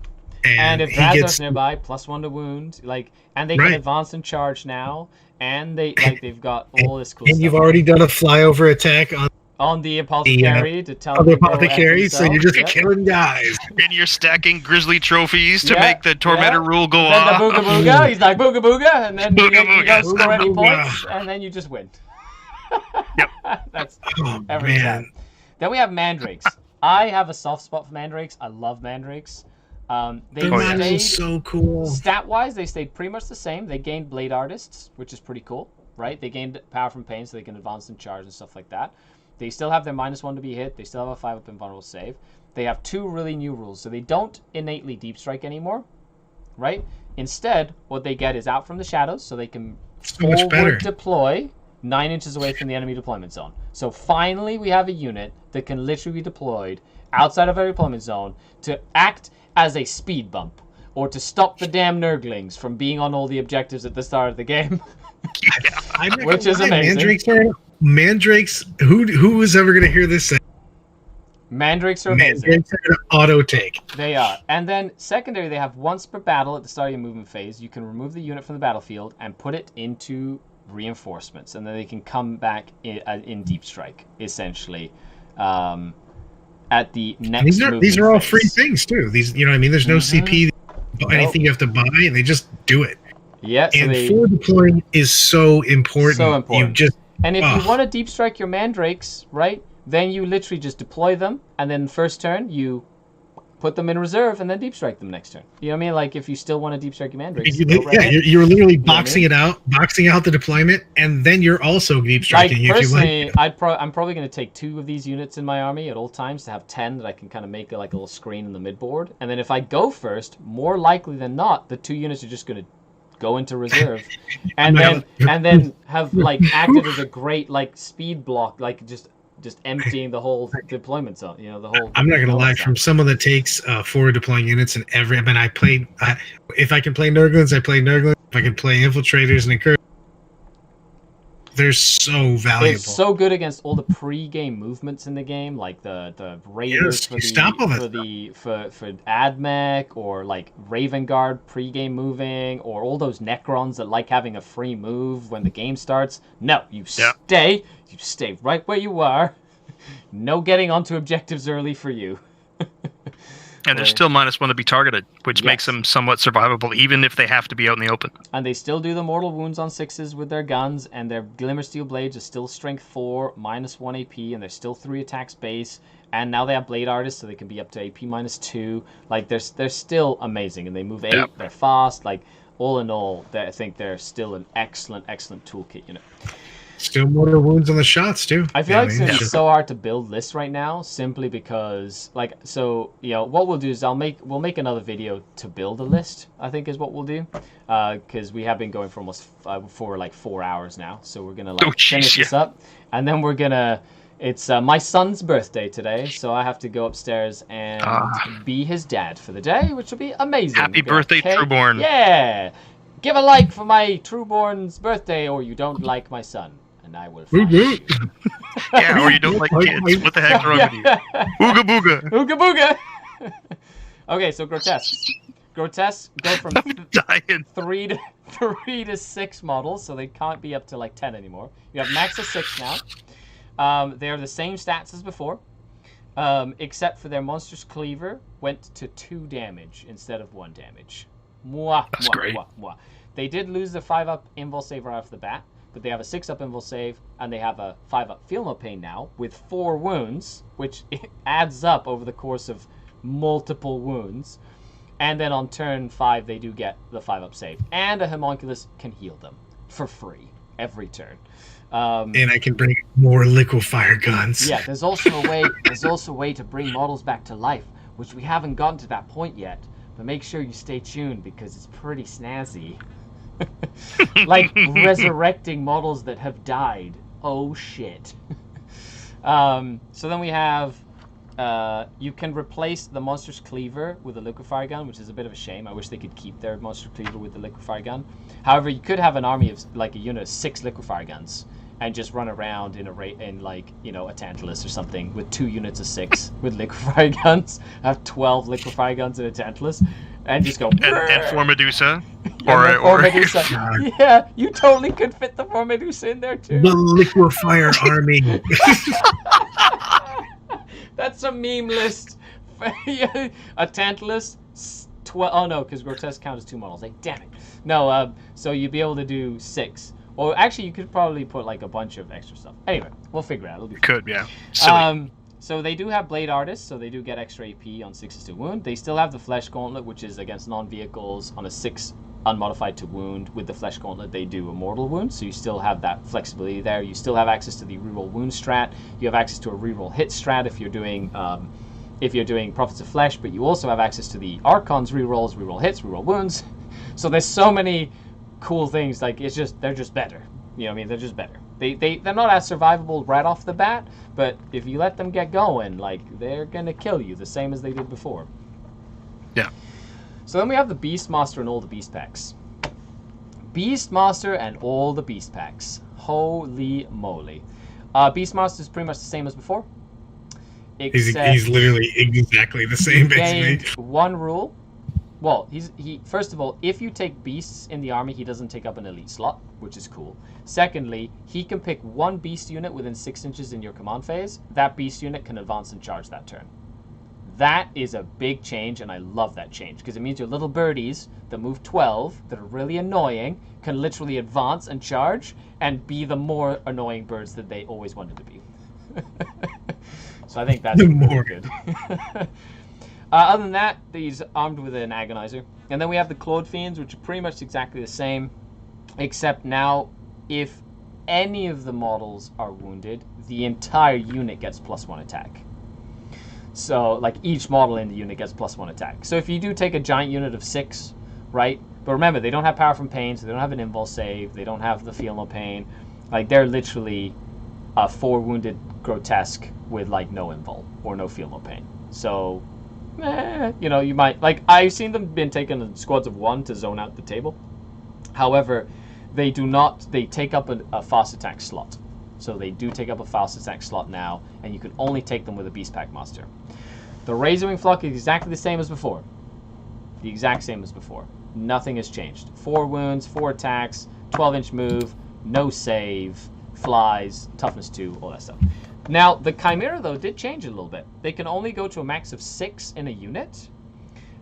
And if Razor's nearby, +1 to wound. Like, and they can advance and charge now, and they've got all this cool stuff. And you've already done a flyover attack on the Apothecary to tell the Apothecary, so you're just killing guys. And you're stacking Grizzly trophies to make the Tormentor rule go then off. The Booga Booga, he's like Booga Booga, and then you don't score any Booga. points, and then you just win. Yep. That's every time. Then we have Mandrakes. I have a soft spot for Mandrakes. I love Mandrakes. They stayed so cool. Stat-wise, they stayed pretty much the same. They gained Blade Artists, which is pretty cool, right? They gained power from pain, so they can advance and charge and stuff like that. They still have their -1 to be hit. They still have a 5-up invulnerable save. They have 2 really new rules, so they don't innately deep strike anymore, right? Instead, what they get is out from the shadows, so they can forward deploy 9 inches away from the enemy deployment zone. So finally, we have a unit that can literally be deployed outside of our deployment zone to act as a speed bump, or to stop the damn Nurglings from being on all the objectives at the start of the game. Which is amazing. Mandrakes, who is ever going to hear this say? Mandrakes are amazing. Mandrakes are gonna auto take. They are. And then secondary, they have once per battle at the start of your movement phase, you can remove the unit from the battlefield and put it into reinforcements, and then they can come back in deep strike, essentially, at the next. These are all free things too. These, you know what I mean? There's no CP, anything you have to buy, and they just do it. Yeah, so and forward deploying is so important. So important. You just and if you want to deep strike your mandrakes, right, then you literally just deploy them, and then first turn you put them in reserve, and then deep strike them next turn. You know what I mean? Like if you still want to deep strike your mandrakes, you're literally boxing out the deployment, and then you're also deep striking. Like, personally, if you like. I'm probably going to take 2 of these units in my army at all times to have 10 that I can kind of make like a little screen in the midboard, and then if I go first, more likely than not, the 2 units are just going to go into reserve, and then have like acted as a great like speed block, like just emptying the whole deployment zone. You know, the whole. I'm not gonna lie. From someone that takes forward deploying units and I played. If I can play Nurglings, I play Nurglings. If I can play infiltrators and encourage, they're so valuable. It's so good against all the pre-game movements in the game, like the raiders for Admech, or like Raven Guard pre-game moving, or all those Necrons that like having a free move when the game starts. No, you stay right where you are. No getting onto objectives early for you. And they're still -1 to be targeted, which makes them somewhat survivable, even if they have to be out in the open. And they still do the mortal wounds on 6s with their guns, and their Glimmersteel Blades are still strength 4, -1 AP, and they're still 3 attacks base. And now they have Blade Artists, so they can be up to AP -2. Like, they're still amazing, and they move 8, they're fast. Like, all in all, I think they're still an excellent toolkit unit. Still mortal wounds on the shots too. I feel like it's gonna be so hard to build lists right now, simply because, like, so you know what we'll do is we'll make another video to build a list. I think is what we'll do, because we have been going for almost for like 4 hours now. So we're gonna finish this up, and then we're gonna. It's my son's birthday today, so I have to go upstairs and be his dad for the day, which will be amazing. Happy birthday, Trueborn! Yeah, give a like for my Trueborn's birthday, or you don't like my son. And I will find you. Yeah, or you don't like kids. What the heck's wrong with you? Ooga booga. Ooga booga. Okay, so grotesques. Grotesques go from 3 to 6 models, so they can't be up to like 10 anymore. You have max of 6 now. They're the same stats as before, except for their monstrous cleaver went to 2 damage instead of 1 damage. That's great. They did lose the 5-up invul save right off the bat, but they have a 6-up invul save, and they have a 5-up feel no pain now with 4 wounds, which adds up over the course of multiple wounds. And then on turn 5, they do get the 5-up save, and a Homunculus can heal them for free every turn. And I can bring more liquefier guns. Yeah, there's also a way to bring models back to life, which we haven't gotten to that point yet. But make sure you stay tuned, because it's pretty snazzy. Like resurrecting models that have died. Oh shit. So then we have you can replace the monstrous cleaver with a liquefier gun, which is a bit of a shame. I wish they could keep their monstrous cleaver with the liquefier gun. However, you could have an army of like a unit of 6 liquefier guns and just run around in like, you know, a Tantalus or something with 2 units of 6 with liquefier guns. Have 12 liquefier guns in a Tantalus. And just go. And for Medusa. Yeah, or Medusa. Yeah, you totally could fit the for Medusa in there too. The liquefier army. That's a meme list. A Tantalus. 12. Oh no, because grotesque count as 2 models. Like, damn it. No. So you'd be able to do 6. Or actually, you could probably put like a bunch of extra stuff. Anyway, we'll figure it out. It'll be fun. Could, yeah. Silly. So they do have Blade Artists, so they do get extra AP on 6s to wound. They still have the Flesh Gauntlet, which is against non-vehicles on a 6 unmodified to wound. With the Flesh Gauntlet, they do a mortal wound, so you still have that flexibility there. You still have access to the reroll wound strat. You have access to a reroll hit strat if you're doing Prophets of Flesh, but you also have access to the Archon's rerolls, reroll hits, reroll wounds. So there's so many cool things. Like, they're just better. You know what I mean? They're just better. They're not as survivable right off the bat, but if you let them get going, like, they're gonna kill you the same as they did before. Yeah. So then we have the Beastmaster and all the Beast Packs. Beastmaster and all the Beast Packs. Holy moly. Beastmaster is pretty much the same as before. He's literally exactly the same, gained basically. one rule. Well, he first of all, if you take beasts in the army, he doesn't take up an elite slot, which is cool. Secondly, he can pick one beast unit within 6 inches in your command phase. That beast unit can advance and charge that turn. That is a big change, and I love that change, because it means your little birdies that move 12, that are really annoying, can literally advance and charge, and be the more annoying birds that they always wanted to be. So I think that's really good. Other than that, he's armed with an agonizer. And then we have the Clawed Fiends, which are pretty much exactly the same, except now, if any of the models are wounded, the entire unit gets +1 attack. So, like, each model in the unit gets +1 attack. So if you do take a giant unit of 6, right? But remember, they don't have Power from Pain, so they don't have an invul save, they don't have the Feel No Pain. Like, they're literally a 4 wounded grotesque with, like, no invul or no Feel No Pain. So, you know, you might, like, I've seen them been taken in squads of 1 to zone out the table. However, they do not, they take up a fast attack slot. So they do take up a fast attack slot now, and you can only take them with a Beast Pack Master. The Razorwing Flock is exactly the same as before. The exact same as before. Nothing has changed. 4 wounds, 4 attacks, 12-inch move, no save, flies, toughness 2, all that stuff. Now, the Chimera, though, did change a little bit. They can only go to a max of 6 in a unit.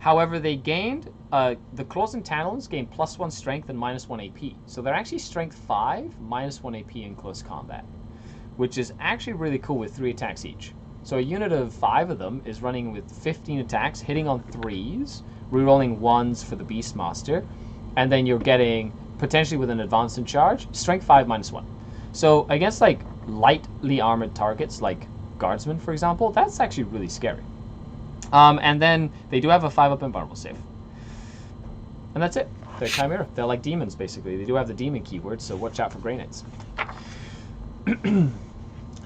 However, they gained, the Claws and Talons gained +1 strength and -1 AP. So they're actually strength 5, -1 AP in close combat, which is actually really cool with 3 attacks each. So a unit of 5 of them is running with 15 attacks, hitting on 3s, rerolling 1s for the Beastmaster, and then you're getting, potentially with an advanced in charge, strength 5 -1. So against, like, lightly armored targets, like Guardsmen, for example, that's actually really scary. And then they do have a 5-up invulnerable save. And that's it. They're Chimera. They're like demons, basically. They do have the demon keyword, so watch out for Greynights.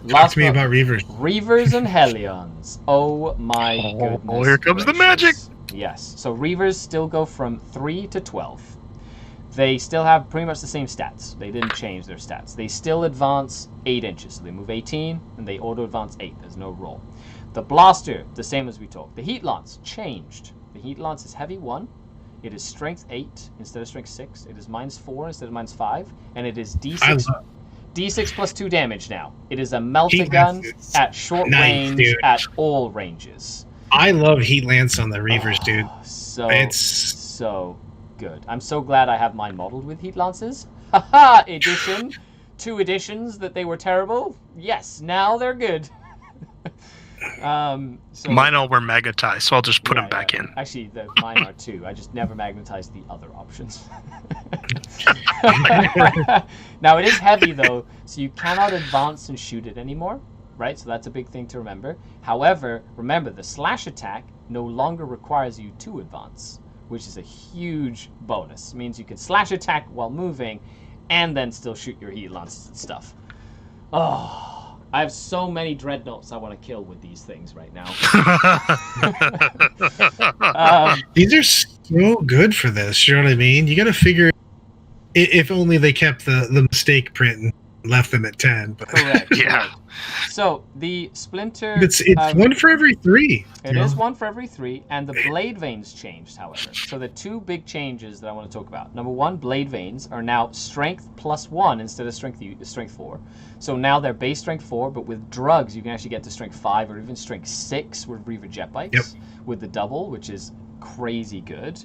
Talk to me about Reavers. Reavers and Hellions. Oh my goodness. Oh, here comes the magic. Yes. So Reavers still go from 3 to 12. They still have pretty much the same stats. They didn't change their stats. They still advance 8 inches. So they move 18, and they auto-advance 8. There's no roll. The Blaster, the same as we talked. The Heat Lance changed. The Heat Lance is heavy 1. It is strength 8 instead of strength 6. It is -4 instead of -5. And it is D6 plus 2 damage now. It is a melta-gun at short range, dude. At all ranges. I love Heat Lance on the Reavers, dude. It's so good. I'm so glad I have mine modeled with Heat Lances. Haha, edition. 2 editions that they were terrible. Yes, now they're good. So, mine all were magnetized, so I'll just put them back in. Actually, mine are too. I just never magnetized the other options. Now, it is heavy, though, so you cannot advance and shoot it anymore, right? So that's a big thing to remember. However, remember, the slash attack no longer requires you to advance, which is a huge bonus. It means you can slash attack while moving and then still shoot your heat lances and stuff. Oh, I have so many dreadnoughts I want to kill with these things right now. These are so good for this, you know what I mean? You got to figure, if only they kept the mistake print and left them at 10. But. Correct. Yeah. Correct. So the Splinter... It's 1 for every 3. It is 1 for every 3, and the Blade Veins changed, however. So the 2 big changes that I want to talk about. Number 1, Blade Veins are now strength +1 instead of strength 4. So now they're base strength 4, but with drugs you can actually get to strength 5 or even strength 6 with Reaver Jet Bikes with the double, which is crazy good.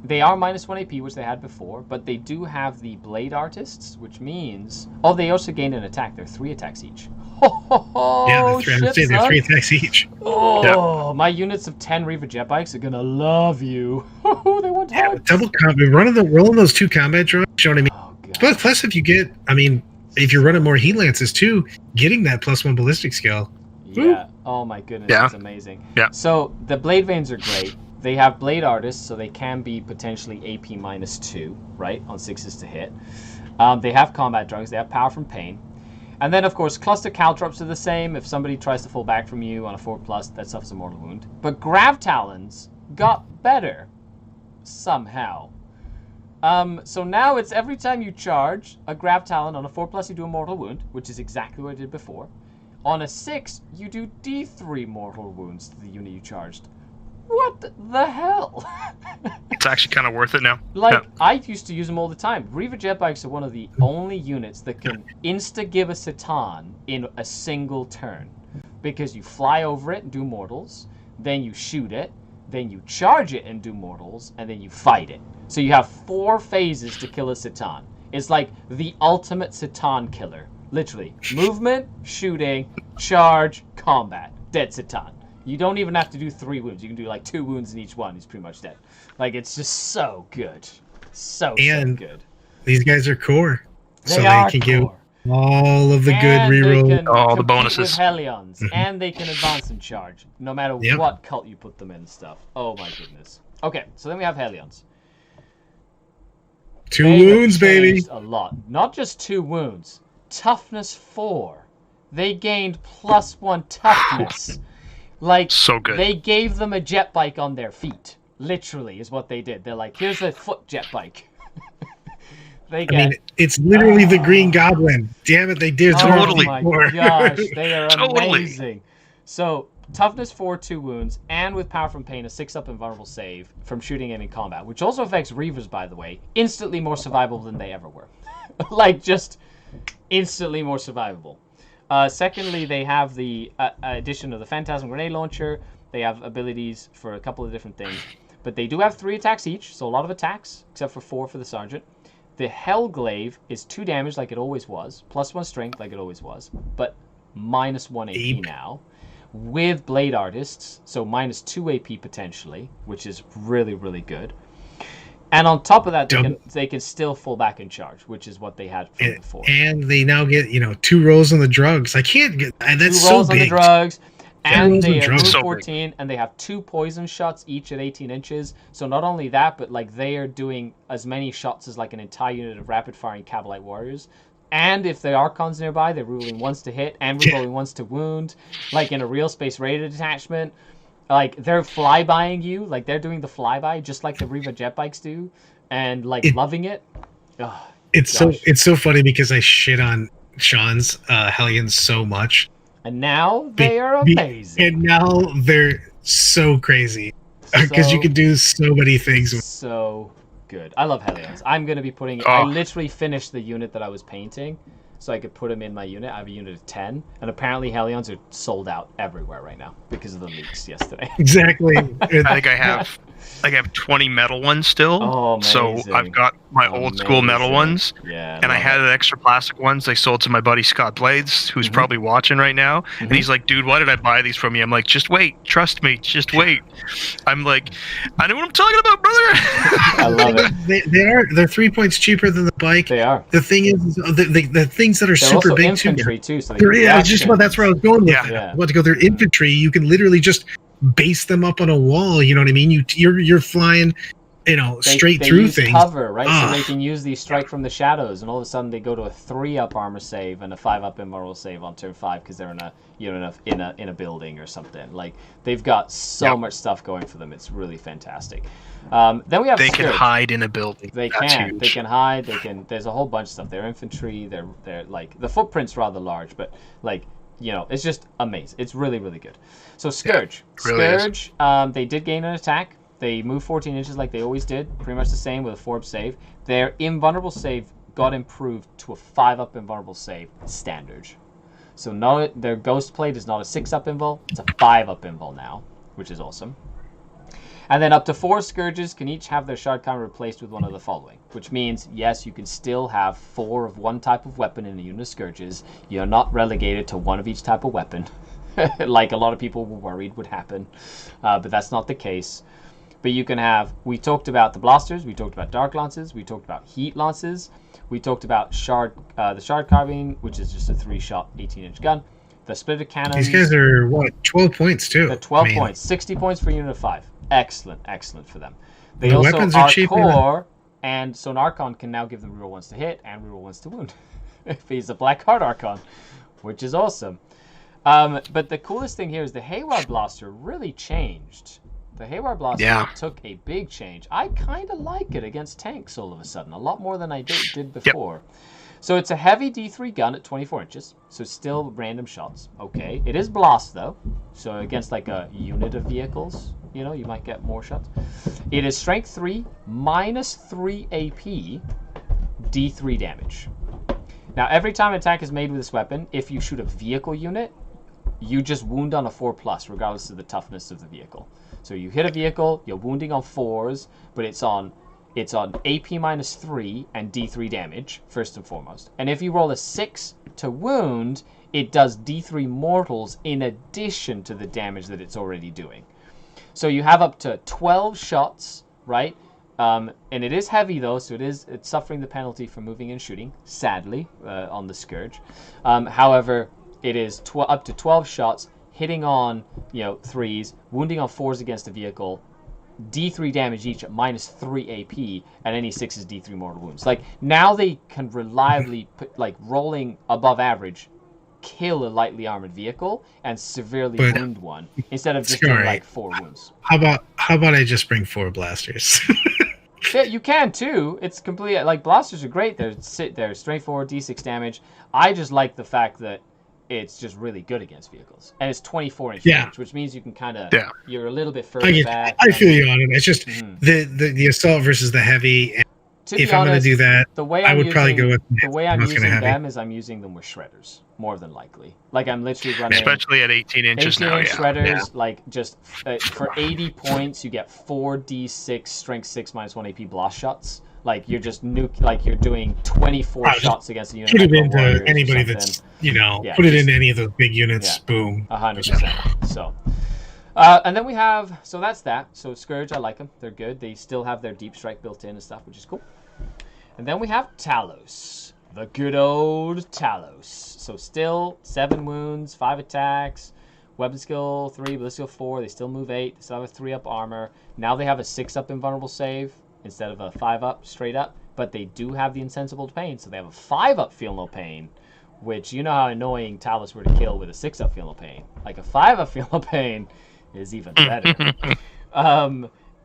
They are -1 AP, which they had before, but they do have the Blade Artists, which means... Oh, they also gained an attack. They're 3 attacks each. Yeah, they're 3 attacks each. Oh, my units of 10 Reaver Jet Bikes are gonna love you. They want hugs. Double combat. Rolling those 2 combat drops, you know what I mean? Plus, if you get... I mean, if you're running more Heat Lances, too, getting that +1 ballistic skill. Yeah. Woo. Oh, my goodness. Yeah. It's amazing. Yeah. So, the Blade Veins are great. They have Blade Artists, so they can be potentially AP -2, right, on 6s to hit. They have Combat Drugs. They have Power from Pain. And then, of course, Cluster Caltrops are the same. If somebody tries to fall back from you on a 4+, that suffers a mortal wound. But Grav Talons got better, somehow. So now it's every time you charge a Grav Talon on a 4+, you do a mortal wound, which is exactly what I did before. On a 6, you do D3 mortal wounds to the unit you charged. What the hell? It's actually kind of worth it now. Like, I used to use them all the time. Reaver jet bikes are one of the only units that can insta-give a Satan in a single turn. Because you fly over it and do mortals, then you shoot it, then you charge it and do mortals, and then you fight it. So you have 4 phases to kill a Satan. It's like the ultimate Satan killer. Literally. Movement, shooting, charge, combat. Dead Satan. You don't even have to do 3 wounds. You can do like 2 wounds in each one. He's pretty much dead. Like, it's just so good. So good. These guys are core. They so are they can core. give all of the good reroll. All the compete bonuses. With Hellions, and they can advance and charge, no matter what cult you put them in and stuff. Oh my goodness. Okay, so then we have Hellions. 2 They have wounds, baby. changed a lot. Not just 2 wounds. Toughness 4. They gained +1 toughness. Like, So good. They gave them a jet bike on their feet. Literally, is what they did. They're like, here's a foot jet bike. They get. I mean, it's literally the Green Goblin. Damn it, they did. Totally. Oh my gosh, they are Totally. amazing. So, toughness 4, 2 wounds, and with power from pain, a 6-up invulnerable save from shooting and in combat, which also affects Reavers, by the way, instantly more survivable than they ever were. Like, just instantly more survivable. Secondly, they have the addition of the Phantasm Grenade Launcher. They have abilities for a couple of different things. But they do have 3 attacks each, so a lot of attacks, except for 4 for the Sergeant. The Hellglaive is 2 damage like it always was, +1 strength like it always was, but -1 AP now. With Blade Artists, so -2 AP potentially, which is really, really good. And on top of that, they can still fall back and charge, which is what they had from before. And they now get 2 rolls on the drugs. I can't get that's 2 so rolls big. on the drugs, and they are have so 14, and they have 2 poison shots each at 18 inches. So not only that, but like they are doing as many shots as like an entire unit of rapid-firing Cabalite warriors. And if the Archon's nearby, they're rolling once to hit and rolling once to wound, like in a real space rated detachment. Like, they're flybying you, like, they're doing the flyby, just like the Reaver jet bikes do, and, like, loving it. Oh, it's so funny because I shit on Sean's Hellions so much. And now they are amazing. And now they're so crazy. Because you can do so many things. So good. I love Hellions. I'm going to be putting... I literally finished the unit that I was painting, so I could put them in my unit. I have a unit of 10, and apparently Hellions are sold out everywhere right now because of the leaks yesterday. Exactly. I think I have 20 metal ones still. Oh, so I've got my old school metal ones. Yeah. And I had an extra plastic ones I sold to my buddy Scott Blades, who's probably watching right now. And he's like, dude, why did I buy these from you? I'm like, just wait. Trust me. Just wait. I'm like, I know what I'm talking about, brother. I love it. They're 3 points cheaper than the bike. They are. The thing is, the things that are They're super also big infantry too. so That's where I was going with it. Yeah. I want to go. They're infantry. You can literally just base them up on a wall. You know what I mean? You're flying, straight they through use things. Cover, right? So they can use the strike from the shadows, and all of a sudden they go to a 3-up armor save and a 5-up invulnerable save on turn 5 because they're in a building or something. Like, they've got so much stuff going for them. It's really fantastic. Then we have They can Scourge. hide in a building. They That's can. huge. They can hide. They can. There's a whole bunch of stuff. They're infantry. They're like the footprint's rather large, but like it's just amazing. It's really, really good. So Scourge. Yeah, really Scourge. They did gain an attack. They move 14 inches like they always did. Pretty much the same with a 4-up save. Their invulnerable save got improved to a 5-up invulnerable save standard. So no, their ghost plate is not a 6-up invul. It's a 5-up invul now, which is awesome. And then up to 4 Scourges can each have their shard counter replaced with one of the following. Which means, yes, you can still have 4 of one type of weapon in a unit of Scourges. You're not relegated to 1 of each type of weapon. Like a lot of people were worried would happen. But that's not the case. But you can have... We talked about the blasters. We talked about dark lances. We talked about heat lances. We talked about the shard carbine, which is just a 3-shot 18-inch gun. The splitter cannons. These guys are, 12 points, too. They're 12 points. 60 points for a unit of 5. Excellent for them. They The also weapons are are cheaper core, and so an Archon can now give them reroll ones to hit and reroll ones to wound. If he's a Black Heart Archon, which is awesome. But the coolest thing here is the Haywire Blaster really changed. The Haywire Blaster took a big change. I kind of like it against tanks all of a sudden, a lot more than I did before. So it's a heavy D3 gun at 24 inches, so still random shots. Okay, it is blast though, so against like a unit of vehicles, you know, you might get more shots. It is strength 3, minus 3 AP, D3 damage. Now every time an attack is made with this weapon, if you shoot a vehicle unit, you just wound on a 4+, regardless of the toughness of the vehicle. So you hit a vehicle, you're wounding on 4s, but it's on AP minus 3 and D3 damage, first and foremost. And if you roll a 6 to wound, it does D3 mortals in addition to the damage that it's already doing. So you have up to 12 shots, right? And it is heavy though, so it's suffering the penalty for moving and shooting, sadly, on the Scourge. However, it is up to 12 shots, hitting on 3s, wounding on 4s against a vehicle, D3 damage each at minus 3 AP, and any 6 is D3 mortal wounds. Like, now they can reliably put, like, rolling above average, kill a lightly armored vehicle and severely wound one instead of just doing like 4 wounds. How about I just bring 4 blasters? Yeah, you can too. It's completely like blasters are great. They're strength 4, D6 damage. I just like the fact that it's just really good against vehicles, and it's 24-inch range, which means you can kind of you're a little bit further back. I feel you on it. It's just the assault versus the heavy. And if I'm going to do that, I would probably go with the way I'm using them is I'm using them with shredders more than likely. Like I'm literally running, especially at 18 inches now. Shredders, like just for 80 points, you get 4d6 strength 6 minus 1 AP blast shots. Like you're just like you're doing 24 shots against a unit. Put it into anybody that's put it into any of those big units. Boom. 100%. So, and then we have that's that. So Scourge, I like them. They're good. They still have their deep strike built in and stuff, which is cool. And then we have Talos, the good old Talos. So still 7 wounds, 5 attacks, weapon skill 3, ballistic skill 4. They still move 8. They still have a 3-up armor. Now they have a 6-up invulnerable save instead of a 5-up straight up, but they do have the insensible to pain, so they have a 5-up feel no pain, which you know how annoying Talos were to kill with a 6-up feel no pain. Like a 5-up feel no pain is even better.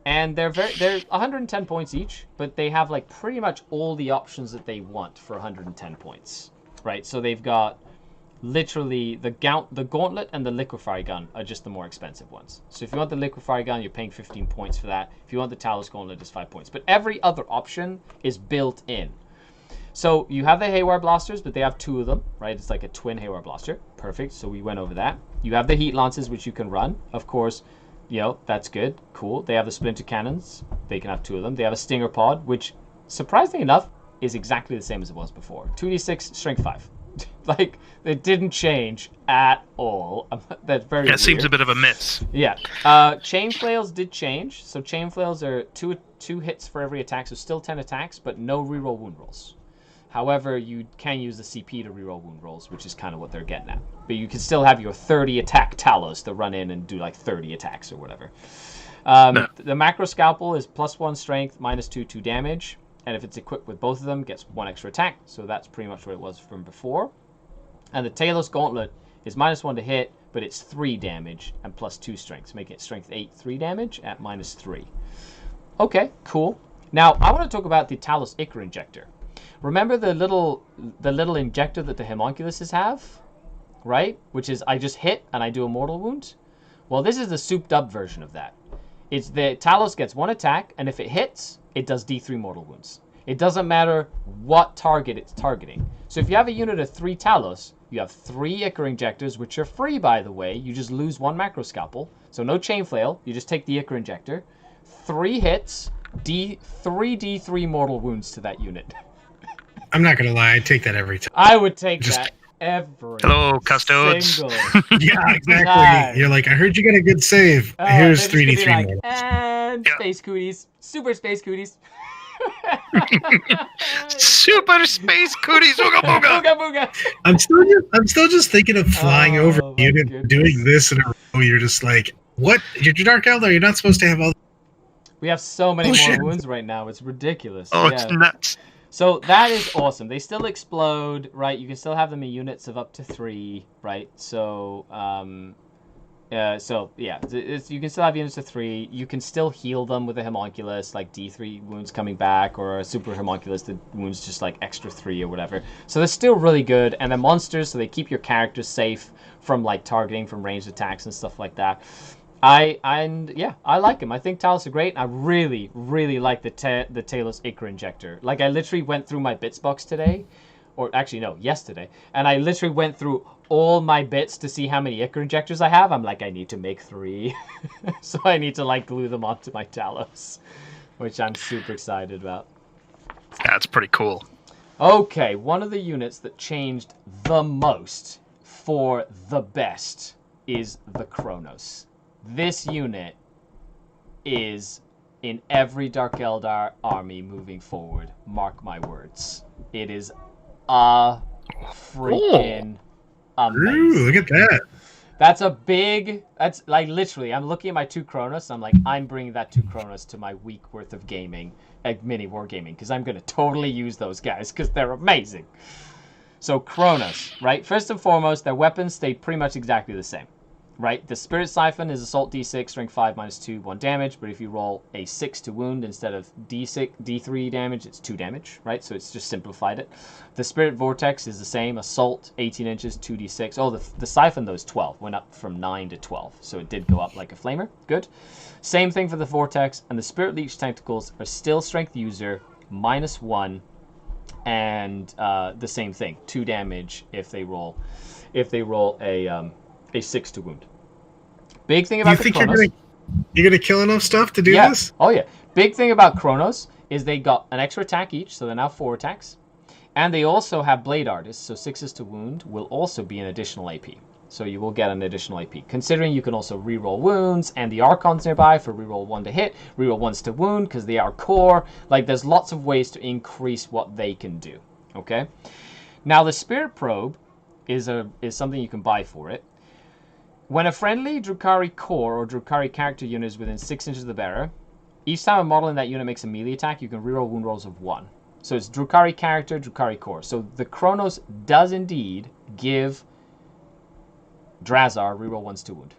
And they're 110 points each, but they have like pretty much all the options that they want for 110 points, right? So they've got literally the gauntlet and the liquefy gun are just the more expensive ones. So if you want the liquefy gun, you're paying 15 points for that. If you want the Talos gauntlet, it's 5 points. But every other option is built in. So you have the Haywire blasters, but they have 2 of them, right? It's like a twin Haywire blaster. Perfect. So we went over that. You have the heat lances, which you can run. Of course, that's good. Cool. They have the splinter cannons. They can have 2 of them. They have a stinger pod, which surprisingly enough is exactly the same as it was before. 2d6, strength 5. Like, it didn't change at all. That's very weird. Seems a bit of a miss. Yeah. Chain flails did change. So chain flails are 2 hits for every attack, so still 10 attacks, but no reroll wound rolls. However, you can use the CP to reroll wound rolls, which is kind of what they're getting at. But you can still have your 30 attack Talos to run in and do like 30 attacks or whatever. The macro scalpel is +1 strength, -2 damage. And if it's equipped with both of them, gets 1 extra attack. So that's pretty much what it was from before. And the Talos Gauntlet is -1 to hit, but it's 3 damage and +2 strength, making it strength 8, 3 damage at -3. Okay, cool. Now, I want to talk about the Talos Ichor Injector. Remember the little injector that the Homunculuses have? Right? Which is, I just hit and I do a mortal wound? Well, this is the souped up version of that. It's the Talos gets 1 attack, and if it hits, it does D3 mortal wounds. It doesn't matter what target it's targeting. So if you have a unit of 3 Talos, you have 3 Ichor Injectors, which are free, by the way. You just lose 1 macro scalpel. So no chain flail. You just take the Ichor Injector. 3 hits, 3 D3 mortal wounds to that unit. I'm not going to lie. I take that every time. I would take that every Hello, Custodes. Yeah, exactly. Time. You're like, I heard you got a good save. Here's 3D3 like, and Space Cooties. Super Space Cooties. Super Space Cooties. Ooga booga. Ooga booga. I'm still just thinking of flying over a unit, doing this in a row. You're just like, what? You're Dark Elder. You're not supposed to have all. We have so many more wounds right now. It's ridiculous. Oh, yeah. It's nuts. So that is awesome. They still explode, right? You can still have them in units of up to 3, right? So So yeah, you can still have units of 3. You can still heal them with a Homunculus, like D3 wounds coming back, or a super Homunculus that wounds just like extra 3 or whatever. So they're still really good, and they're monsters, so they keep your characters safe from like targeting from ranged attacks and stuff like that. I like them. I think Talos are great. I really, really like the Talos Ichor Injector. Like, I literally went through my bits box today, or actually no, yesterday, and I literally went through all my bits to see how many Ichor Injectors I have. I'm like, I need to make 3. So I need to like glue them onto my Talos, which I'm super excited about. That's pretty cool. Okay, one of the units that changed the most for the best is the Kronos. This unit is in every Dark Eldar army moving forward. Mark my words. It is a freaking amazing. Ooh, look at that. That's like literally, I'm looking at my 2 Kronos. I'm like, I'm bringing that 2 Kronos to my week worth of gaming, like mini war gaming, because I'm going to totally use those guys because they're amazing. So Kronos, right? First and foremost, their weapons stay pretty much exactly the same. Right, the Spirit Siphon is Assault D6, Strength 5, -2, 1 damage. But if you roll a 6 to wound instead of D3 damage, it's 2 damage. Right, so it's just simplified it. The Spirit Vortex is the same, Assault 18 inches, 2d6. Oh, the Siphon though is 12, went up from 9 to 12, so it did go up like a flamer. Good. Same thing for the Vortex, and the Spirit Leech Tentacles are still Strength User, -1, and the same thing, 2 damage if they roll a 6 to wound. Big thing about the Kronos. You're gonna kill enough stuff to do this? Oh yeah. Big thing about Kronos is they got an extra attack each, so they're now 4 attacks. And they also have Blade Artists, so 6s to wound will also be an additional AP. So you will get an additional AP. Considering you can also reroll wounds, and the Archon's nearby for reroll 1 to hit, reroll 1s to wound, because they are core. Like, there's lots of ways to increase what they can do. Okay? Now, the Spirit Probe is something you can buy for it. When a friendly Drukhari core or Drukhari character unit is within 6 inches of the bearer, each time a model in that unit makes a melee attack, you can reroll wound rolls of 1. So it's Drukhari character, Drukhari core. So the Kronos does indeed give Drazar reroll 1s to wound.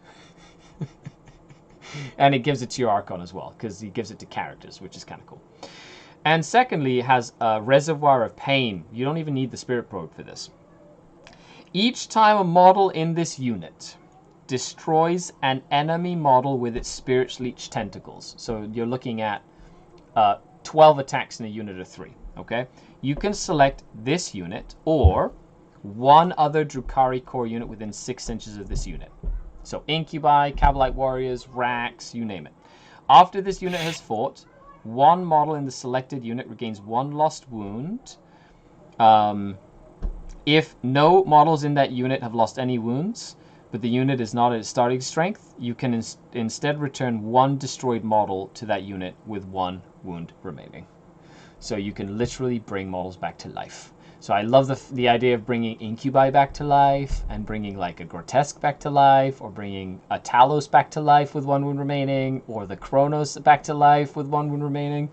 And it gives it to your Archon as well, because he gives it to characters, which is kind of cool. And secondly, it has a Reservoir of Pain. You don't even need the Spirit Probe for this. Each time a model in this unit destroys an enemy model with its Spirit Leech Tentacles. So you're looking at 12 attacks in a unit of 3. Okay? You can select this unit or one other Drukhari core unit within 6 inches of this unit. So Incubi, Cabalite Warriors, Rax, you name it. After this unit has fought, one model in the selected unit regains 1 lost wound. If no models in that unit have lost any wounds, but the unit is not at its starting strength, you can instead return 1 destroyed model to that unit with 1 wound remaining. So you can literally bring models back to life. So I love the idea of bringing Incubi back to life, and bringing like a Grotesque back to life, or bringing a Talos back to life with 1 wound remaining, or the Kronos back to life with 1 wound remaining.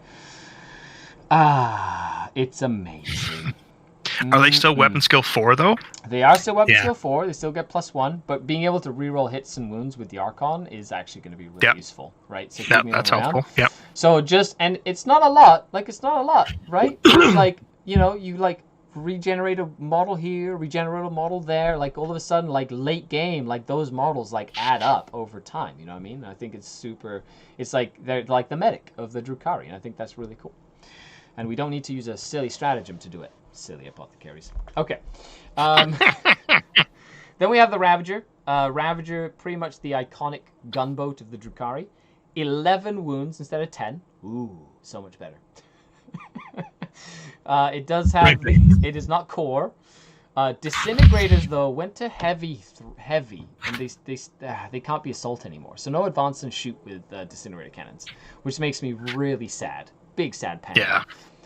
Ah, it's amazing. Are they still weapon skill 4 though? They are still weapon skill 4. They still get +1, but being able to reroll hits and wounds with the Archon is actually going to be really useful, right? So that's helpful. Yep. So and it's not a lot. Like, it's not a lot, right? It's like, you know, you like regenerate a model here, regenerate a model there. Like, all of a sudden, like late game, like those models like add up over time. You know what I mean? I think it's super. It's like they're like the medic of the Drukhari, and I think that's really cool. And we don't need to use a silly stratagem to do it. Silly apothecaries. Okay. Then we have the Ravager. Ravager, pretty much the iconic gunboat of the Drukhari. 11 wounds instead of 10. Ooh, so much better. It does have... It is not core. Disintegrators, though, went to heavy. And they can't be assault anymore. So no advance and shoot with disintegrator cannons. Which makes me really sad. Big sad panic. Yeah.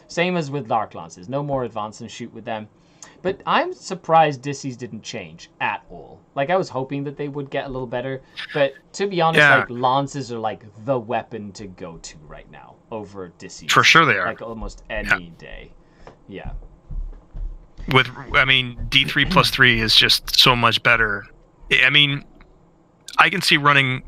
Same as with Dark Lances. No more advance and shoot with them. But I'm surprised Disseys didn't change at all. Like, I was hoping that they would get a little better. But to be honest, like, Lances are like the weapon to go to right now over Disseys. For sure they are. Like, almost any day. Yeah. D3 +3 is just so much better. I mean, I can see running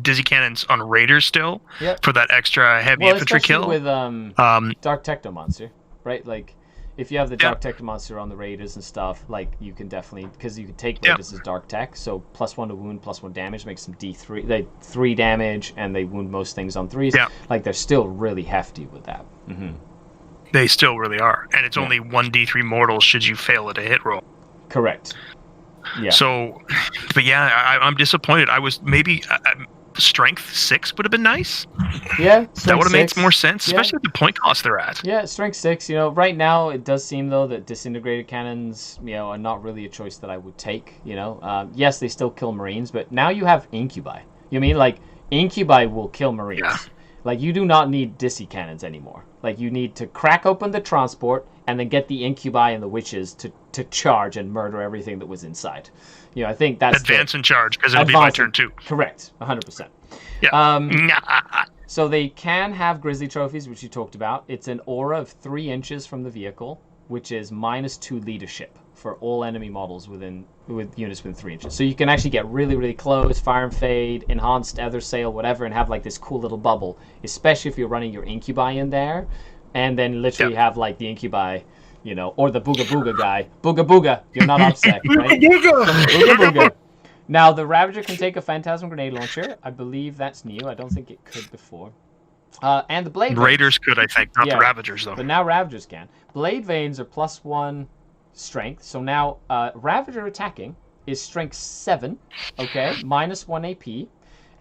dizzy cannons on raiders still for that extra heavy infantry kill. With Dark Technomonster, right? Like, if you have the Dark Technomonster on the raiders and stuff, like, you can definitely, because you can take raiders as Dark Tech, so +1 to wound, +1 damage makes them D3. They 3 damage, and they wound most things on 3s. Yeah. Like, they're still really hefty with that. Mm-hmm. They still really are, and it's only 1d3 mortal should you fail at a hit roll. Correct. Yeah. So, but yeah, I'm disappointed. I was maybe strength 6 would have been nice. Yeah, that would have made more sense, especially at the point cost they're at. Yeah, strength 6. You know, right now it does seem though that disintegrated cannons, you know, are not really a choice that I would take. You know, yes, they still kill Marines, but now you have incubi. You mean like incubi will kill Marines? Yeah. Like, you do not need dissy cannons anymore. Like, you need to crack open the transport and then get the incubi and the witches to charge and murder everything that was inside. You know, I think that's advance and charge, because it'll be my turn too. Correct, 100%. Yeah. So they can have grizzly trophies, which you talked about. It's an aura of 3 inches from the vehicle, which is -2 leadership for all enemy models with units within 3 inches. So you can actually get really, really close, fire and fade, enhanced ether sail, whatever, and have like this cool little bubble, especially if you're running your incubi in there, and then literally have like the incubi, you know, or the booga booga guy. Booga booga, you're not upset, right? Booga booga. Now, the Ravager can take a Phantasm Grenade Launcher. I believe that's new. I don't think it could before. And the Blade Raiders could, I think, not the Ravagers, though. But now Ravagers can. Blade Veins are +1 strength. So now Ravager attacking is strength 7, okay, -1 AP,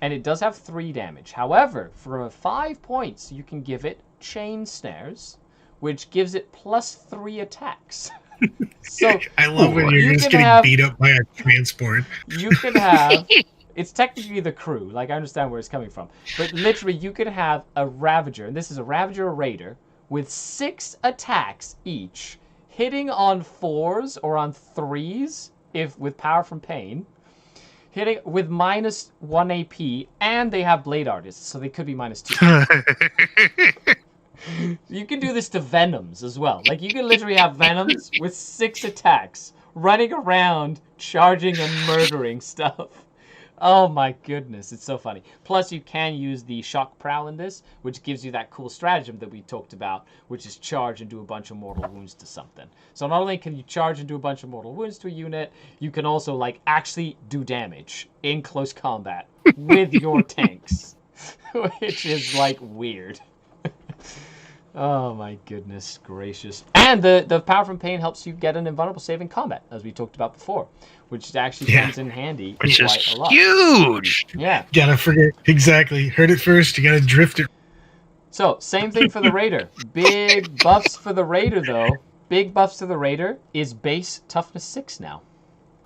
and it does have 3 damage. However, for 5 points, you can give it Chain Snares, which gives it +3 attacks. So I love when you're just getting beat up by a transport. You can have... It's technically the crew. Like, I understand where it's coming from. But literally, you could have a Ravager, and this is a Ravager or Raider, with 6 attacks each, hitting on 4s or on 3s, if with Power from Pain, hitting with -1 AP, and they have Blade Artists, so they could be -2. You can do this to Venoms as well. Like, you can literally have Venoms with 6 attacks, running around, charging and murdering stuff. Oh my goodness, it's so funny. Plus, you can use the Shock Prowl in this, which gives you that cool stratagem that we talked about, which is charge and do a bunch of mortal wounds to something. So not only can you charge and do a bunch of mortal wounds to a unit, you can also, like, actually do damage in close combat with your tanks, which is, like, weird. Oh my goodness gracious. And the Power from Pain helps you get an invulnerable save in combat, as we talked about before, which actually comes in handy which quite is a lot. Huge! Yeah. Gotta forget. Exactly. Heard it first. You gotta drift it. So, same thing for the Raider. Big buffs for the Raider, though. Big buffs to the Raider is base toughness 6 now.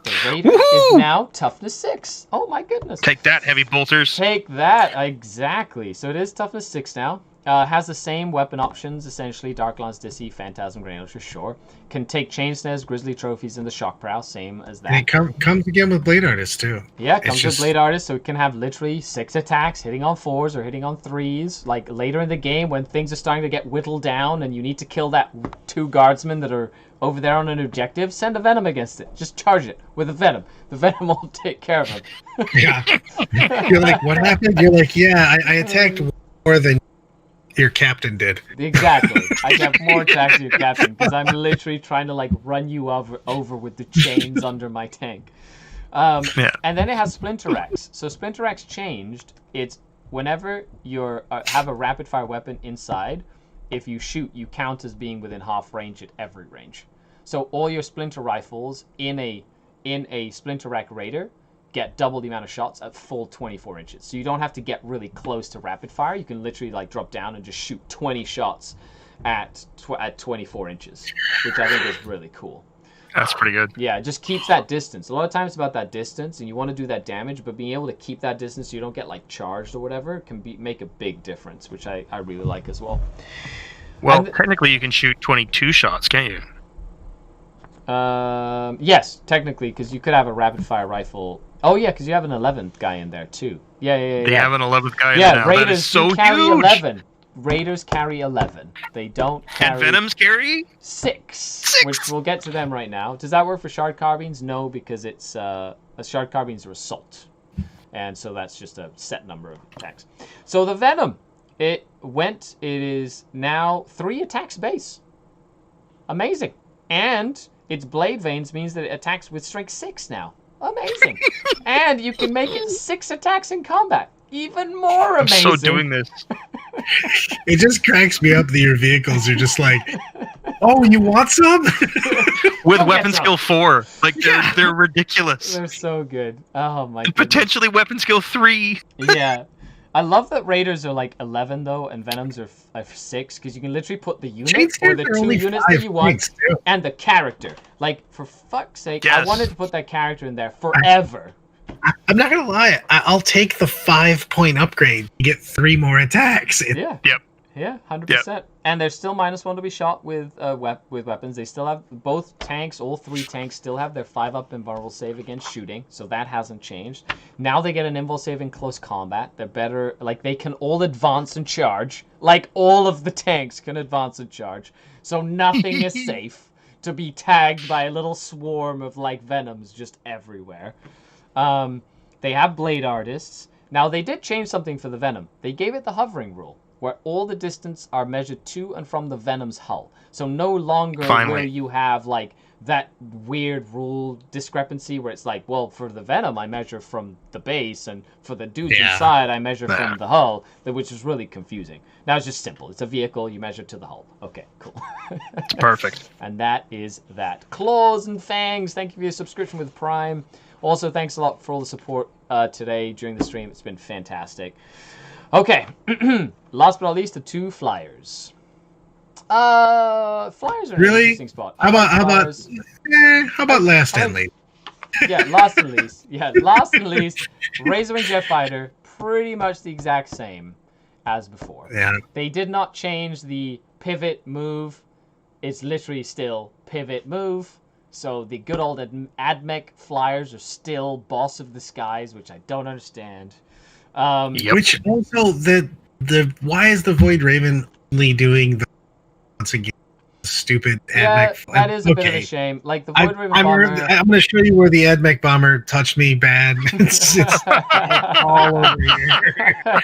The Raider is now toughness 6. Oh my goodness. Take that, heavy bolters. Take that, exactly. So it is toughness 6 now. Has the same weapon options, essentially. Dark Lance, Dissy, Phantasm Grenade, sure. Can take Chain Snares, Grizzly Trophies, and the Shock Prowl, same as that. And it comes again with Blade Artist, too. Yeah, comes with Blade Artist, so it can have literally 6 attacks, hitting on 4s or hitting on 3s. Like, later in the game, when things are starting to get whittled down and you need to kill that 2 guardsmen that are over there on an objective, send a Venom against it. Just charge it with a Venom. The Venom will take care of him. Yeah. You're like, what happened? You're like, yeah, I attacked more than your captain did. Exactly. I have more attacks than your captain because I'm literally trying to like run you over with the chains under my tank. And then it has Splinter Axe. So Splinter Axe changed. It's whenever you have a rapid fire weapon inside, if you shoot, you count as being within half range at every range. So all your Splinter rifles in a Splinter Rack Raider get double the amount of shots at full 24 inches. So you don't have to get really close to rapid fire. You can literally like drop down and just shoot 20 shots at 24 inches, which I think is really cool. That's pretty good. Yeah, it just keeps that distance. A lot of times it's about that distance, and you want to do that damage, but being able to keep that distance so you don't get like charged or whatever can make a big difference, which I really like as well. Well, technically you can shoot 22 shots, can't you? Yes, technically, because you could have a rapid fire rifle. Oh yeah, because you have an 11th guy in there too. Yeah. They have an 11th guy in there now. Raiders that is so carry huge. 11. Raiders carry 11. They don't carry... And Venoms carry? 6. Which we'll get to them right now. Does that work for Shard Carbines? No, because it's... Shard Carbines are assault. And so that's just a set number of attacks. So the Venom, it is now 3 attacks base. Amazing. And its Blade Veins means that it attacks with strength 6 now. Amazing. And you can make it 6 attacks in combat. Even more amazing. I'm so doing this. It just cracks me up that your vehicles are just like, oh, you want some? With weapon skill 4. Like, they're ridiculous. They're so good. Oh, my And goodness. potentially weapon skill 3. Yeah. I love that Raiders are like 11, though, and Venoms are 6, because you can literally put the unit or the 2 units that you want and the character. Like, for fuck's sake, I wanted to put that character in there forever. I'm not going to lie. I'll take the 5-point upgrade. You get 3 more attacks. Yeah. Yep. Yeah, 100%. And they're still -1 to be shot with weapons. They still have both tanks, all 3 tanks still have their 5-up invulnerable save against shooting, so that hasn't changed. Now they get an invul save in close combat. They're better, like they can all advance and charge. Like all of the tanks can advance and charge. So nothing is safe to be tagged by a little swarm of like Venoms just everywhere. They have Blade Artists. Now they did change something for the Venom. They gave it the hovering rule, where all the distance are measured to and from the Venom's hull. So no longer where you have like that weird rule discrepancy where it's like, well, for the Venom I measure from the base, and for the dudes inside I measure from the hull, which is really confusing. Now it's just simple. It's a vehicle, you measure to the hull. Okay, cool. It's perfect. And that is that. Claws and Fangs, thank you for your subscription with Prime. Also, thanks a lot for all the support today during the stream. It's been fantastic. Okay, last but not least, the 2 flyers. Flyers are an interesting spot. How about last and least? Yeah, last and least. Yeah, last and least. Razorwing Jet Fighter, pretty much the exact same as before. Yeah. They did not change the pivot move. It's literally still pivot move. So the good old AdMech flyers are still boss of the skies, which I don't understand. Which also why is the Void Raven only doing the once again stupid AdMech? That is a bit of a shame. Like the Void Raven bomber. I'm going to show you where the AdMech bomber touched me bad. it's all over here.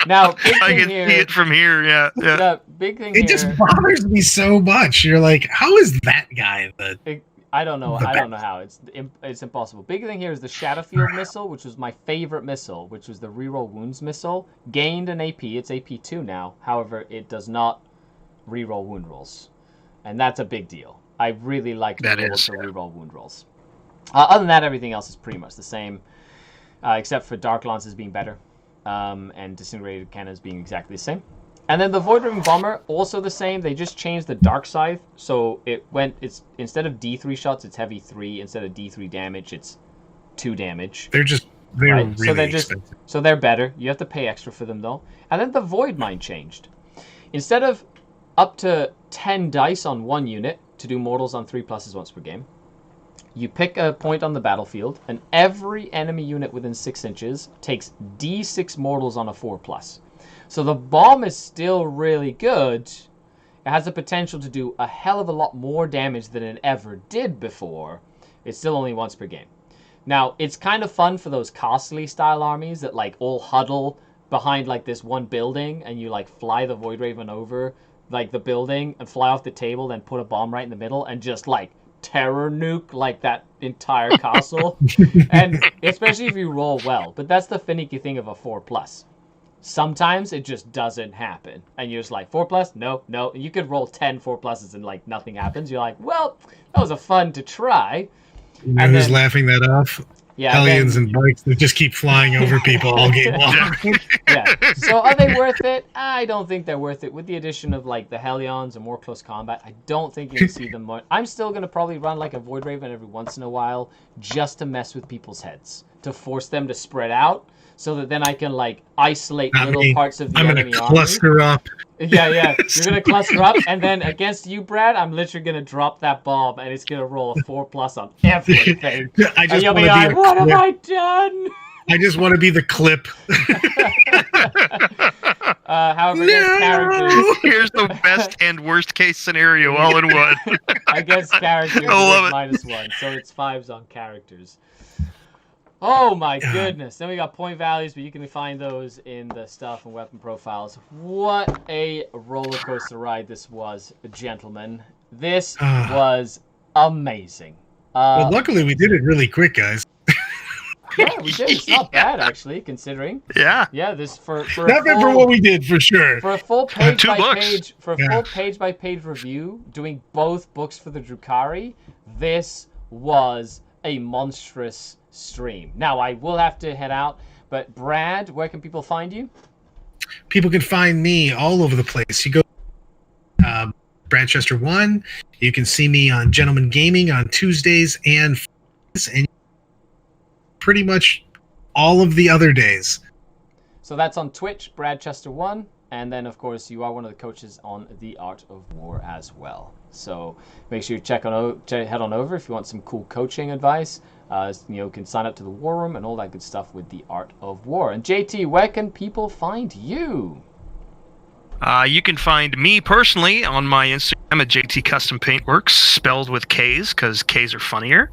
Now, big thing I can here, see it from here. Yeah. The big thing it here. just bothers me so much. You're like, how is that guy I don't know. I don't know how. It's impossible. Big thing here is the Shadowfield missile, which was my favorite missile, which was the reroll wounds missile. Gained an AP. It's AP 2 now. However, it does not reroll wound rolls, and that's a big deal. I really like the rules to reroll wound rolls. Other than that, everything else is pretty much the same, except for Dark Lances being better, and Disintegrated Cannons being exactly the same. And then the Void Raven Bomber, also the same. They just changed the Dark Scythe, so it's instead of D3 shots, it's heavy 3. Instead of D3 damage, it's 2 damage. They're right? really expensive. So they're better. You have to pay extra for them though. And then the Void Mine changed. Instead of up to 10 dice on 1 unit to do mortals on 3+ once per game, you pick a point on the battlefield, and every enemy unit within 6 inches takes D6 mortals on a 4+. So the bomb is still really good. It has the potential to do a hell of a lot more damage than it ever did before. It's still only once per game. Now, it's kind of fun for those costly style armies that like all huddle behind like this one building, and you like fly the Void Raven over like the building and fly off the table, then put a bomb right in the middle and just like terror nuke like that entire castle. And especially if you roll well. But that's the finicky thing of a 4+. Sometimes it just doesn't happen. And you're just like, 4+? No. And you could roll 10 4+s and like nothing happens. You're like, well, that was a fun to try. You know who's laughing that off? Yeah, Hellions and bikes that just keep flying over people all game long. Yeah. So are they worth it? I don't think they're worth it. With the addition of like the Hellions and more close combat, I don't think you can see them more. I'm still going to probably run like a Void Raven every once in a while just to mess with people's heads, to force them to spread out, so that then I can like isolate little parts of the enemy army. I'm gonna cluster up. Yeah. You're gonna cluster up, and then against you, Brad, I'm literally gonna drop that bomb, and it's gonna roll a 4+ on everything. And you'll be like, "What have I done?" I just want to be the clip. However, against characters, here's the best and worst case scenario all in one. Against characters, it's -1, so it's 5s on characters. Oh my goodness. Then we got point values, but you can find those in the stuff and weapon profiles. What a roller coaster ride this was, gentlemen. This was amazing. Well, luckily we did it really quick, guys. Yeah, we did. It's not bad, actually, considering. Yeah. Yeah, this for Not bad for what we did, for sure. For a full page by books. page, full page by page review, doing both books for the Drukhari, this was a monstrous stream. Now, I will have to head out, but Brad, where can people find you? People can find me all over the place. You go Brad Chester 1. You can see me on Gentleman Gaming on Tuesdays and Fridays, and pretty much all of the other days. So that's on Twitch, Brad Chester 1, and then of course you are one of the coaches on The Art of War as well. So make sure you head on over if you want some cool coaching advice. You can sign up to the War Room and all that good stuff with The Art of War. And JT, where can people find you? You can find me personally on my Instagram at JT Custom Paintworks, spelled with K's because K's are funnier.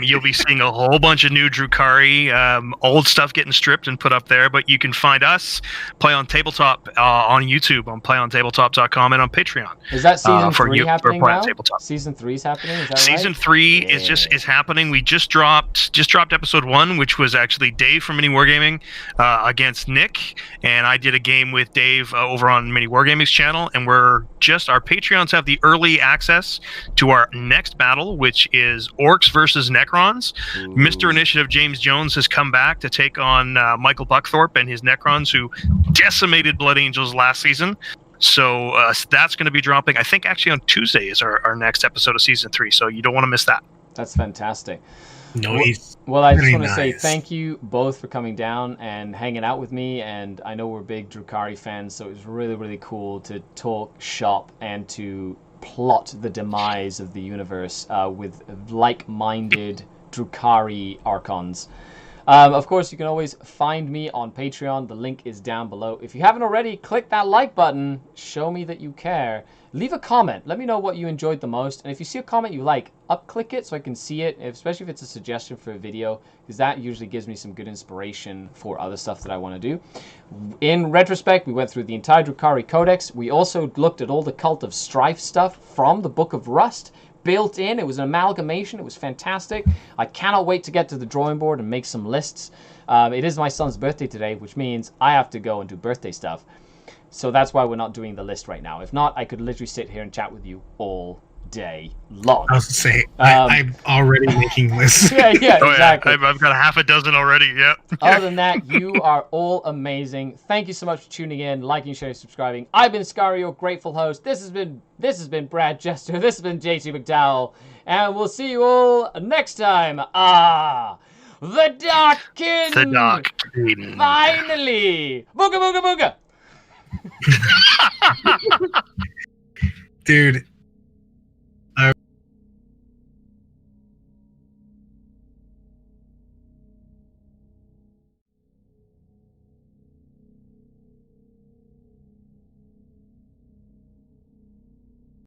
You'll be seeing a whole bunch of new Drukhari, old stuff getting stripped and put up there. But you can find us Play on Tabletop on YouTube, on playontabletop.com, and on Patreon. Is that season 3 happening now? Tabletop. Season 3 is happening. Is that Season right? 3 is happening. We just dropped episode 1, which was actually Dave from Mini Wargaming against Nick, and I did a game with Dave over on Mini Wargaming's channel, and our Patreons have the early access to our next battle, which is Orcs versus Necrons. Ooh. Mr. Initiative James Jones has come back to take on Michael Buckthorpe and his Necrons, who decimated Blood Angels last season. So that's going to be dropping, I think, actually on Tuesday is our next episode of Season 3, so you don't want to miss that. That's fantastic. Nice. Well, I just want to say thank you both for coming down and hanging out with me. And I know we're big Drukhari fans, so it was really, really cool to talk shop and to plot the demise of the universe with like-minded Drukhari Archons. Of course, you can always find me on Patreon. The link is down below. If you haven't already, click that like button. Show me that you care. Leave a comment. Let me know what you enjoyed the most. And if you see a comment you like, up-click it so I can see it, especially if it's a suggestion for a video, because that usually gives me some good inspiration for other stuff that I want to do. In retrospect, we went through the entire Drukhari Codex. We also looked at all the Cult of Strife stuff from the Book of Rust. Built in. It was an amalgamation. It was fantastic. I cannot wait to get to the drawing board and make some lists. It is my son's birthday today, which means I have to go and do birthday stuff. So that's why we're not doing the list right now. If not, I could literally sit here and chat with you all day long. I was to say, I'm already making lists. Yeah, exactly. Yeah. I've got a half a dozen already, yeah. Other than that, you are all amazing. Thank you so much for tuning in, liking, sharing, subscribing. I've been Skari, your grateful host. This has been Brad Chester. This has been JT McDowell. And we'll see you all next time. The Darkin! The Darkin. Finally! Booga, booga, booga! Dude,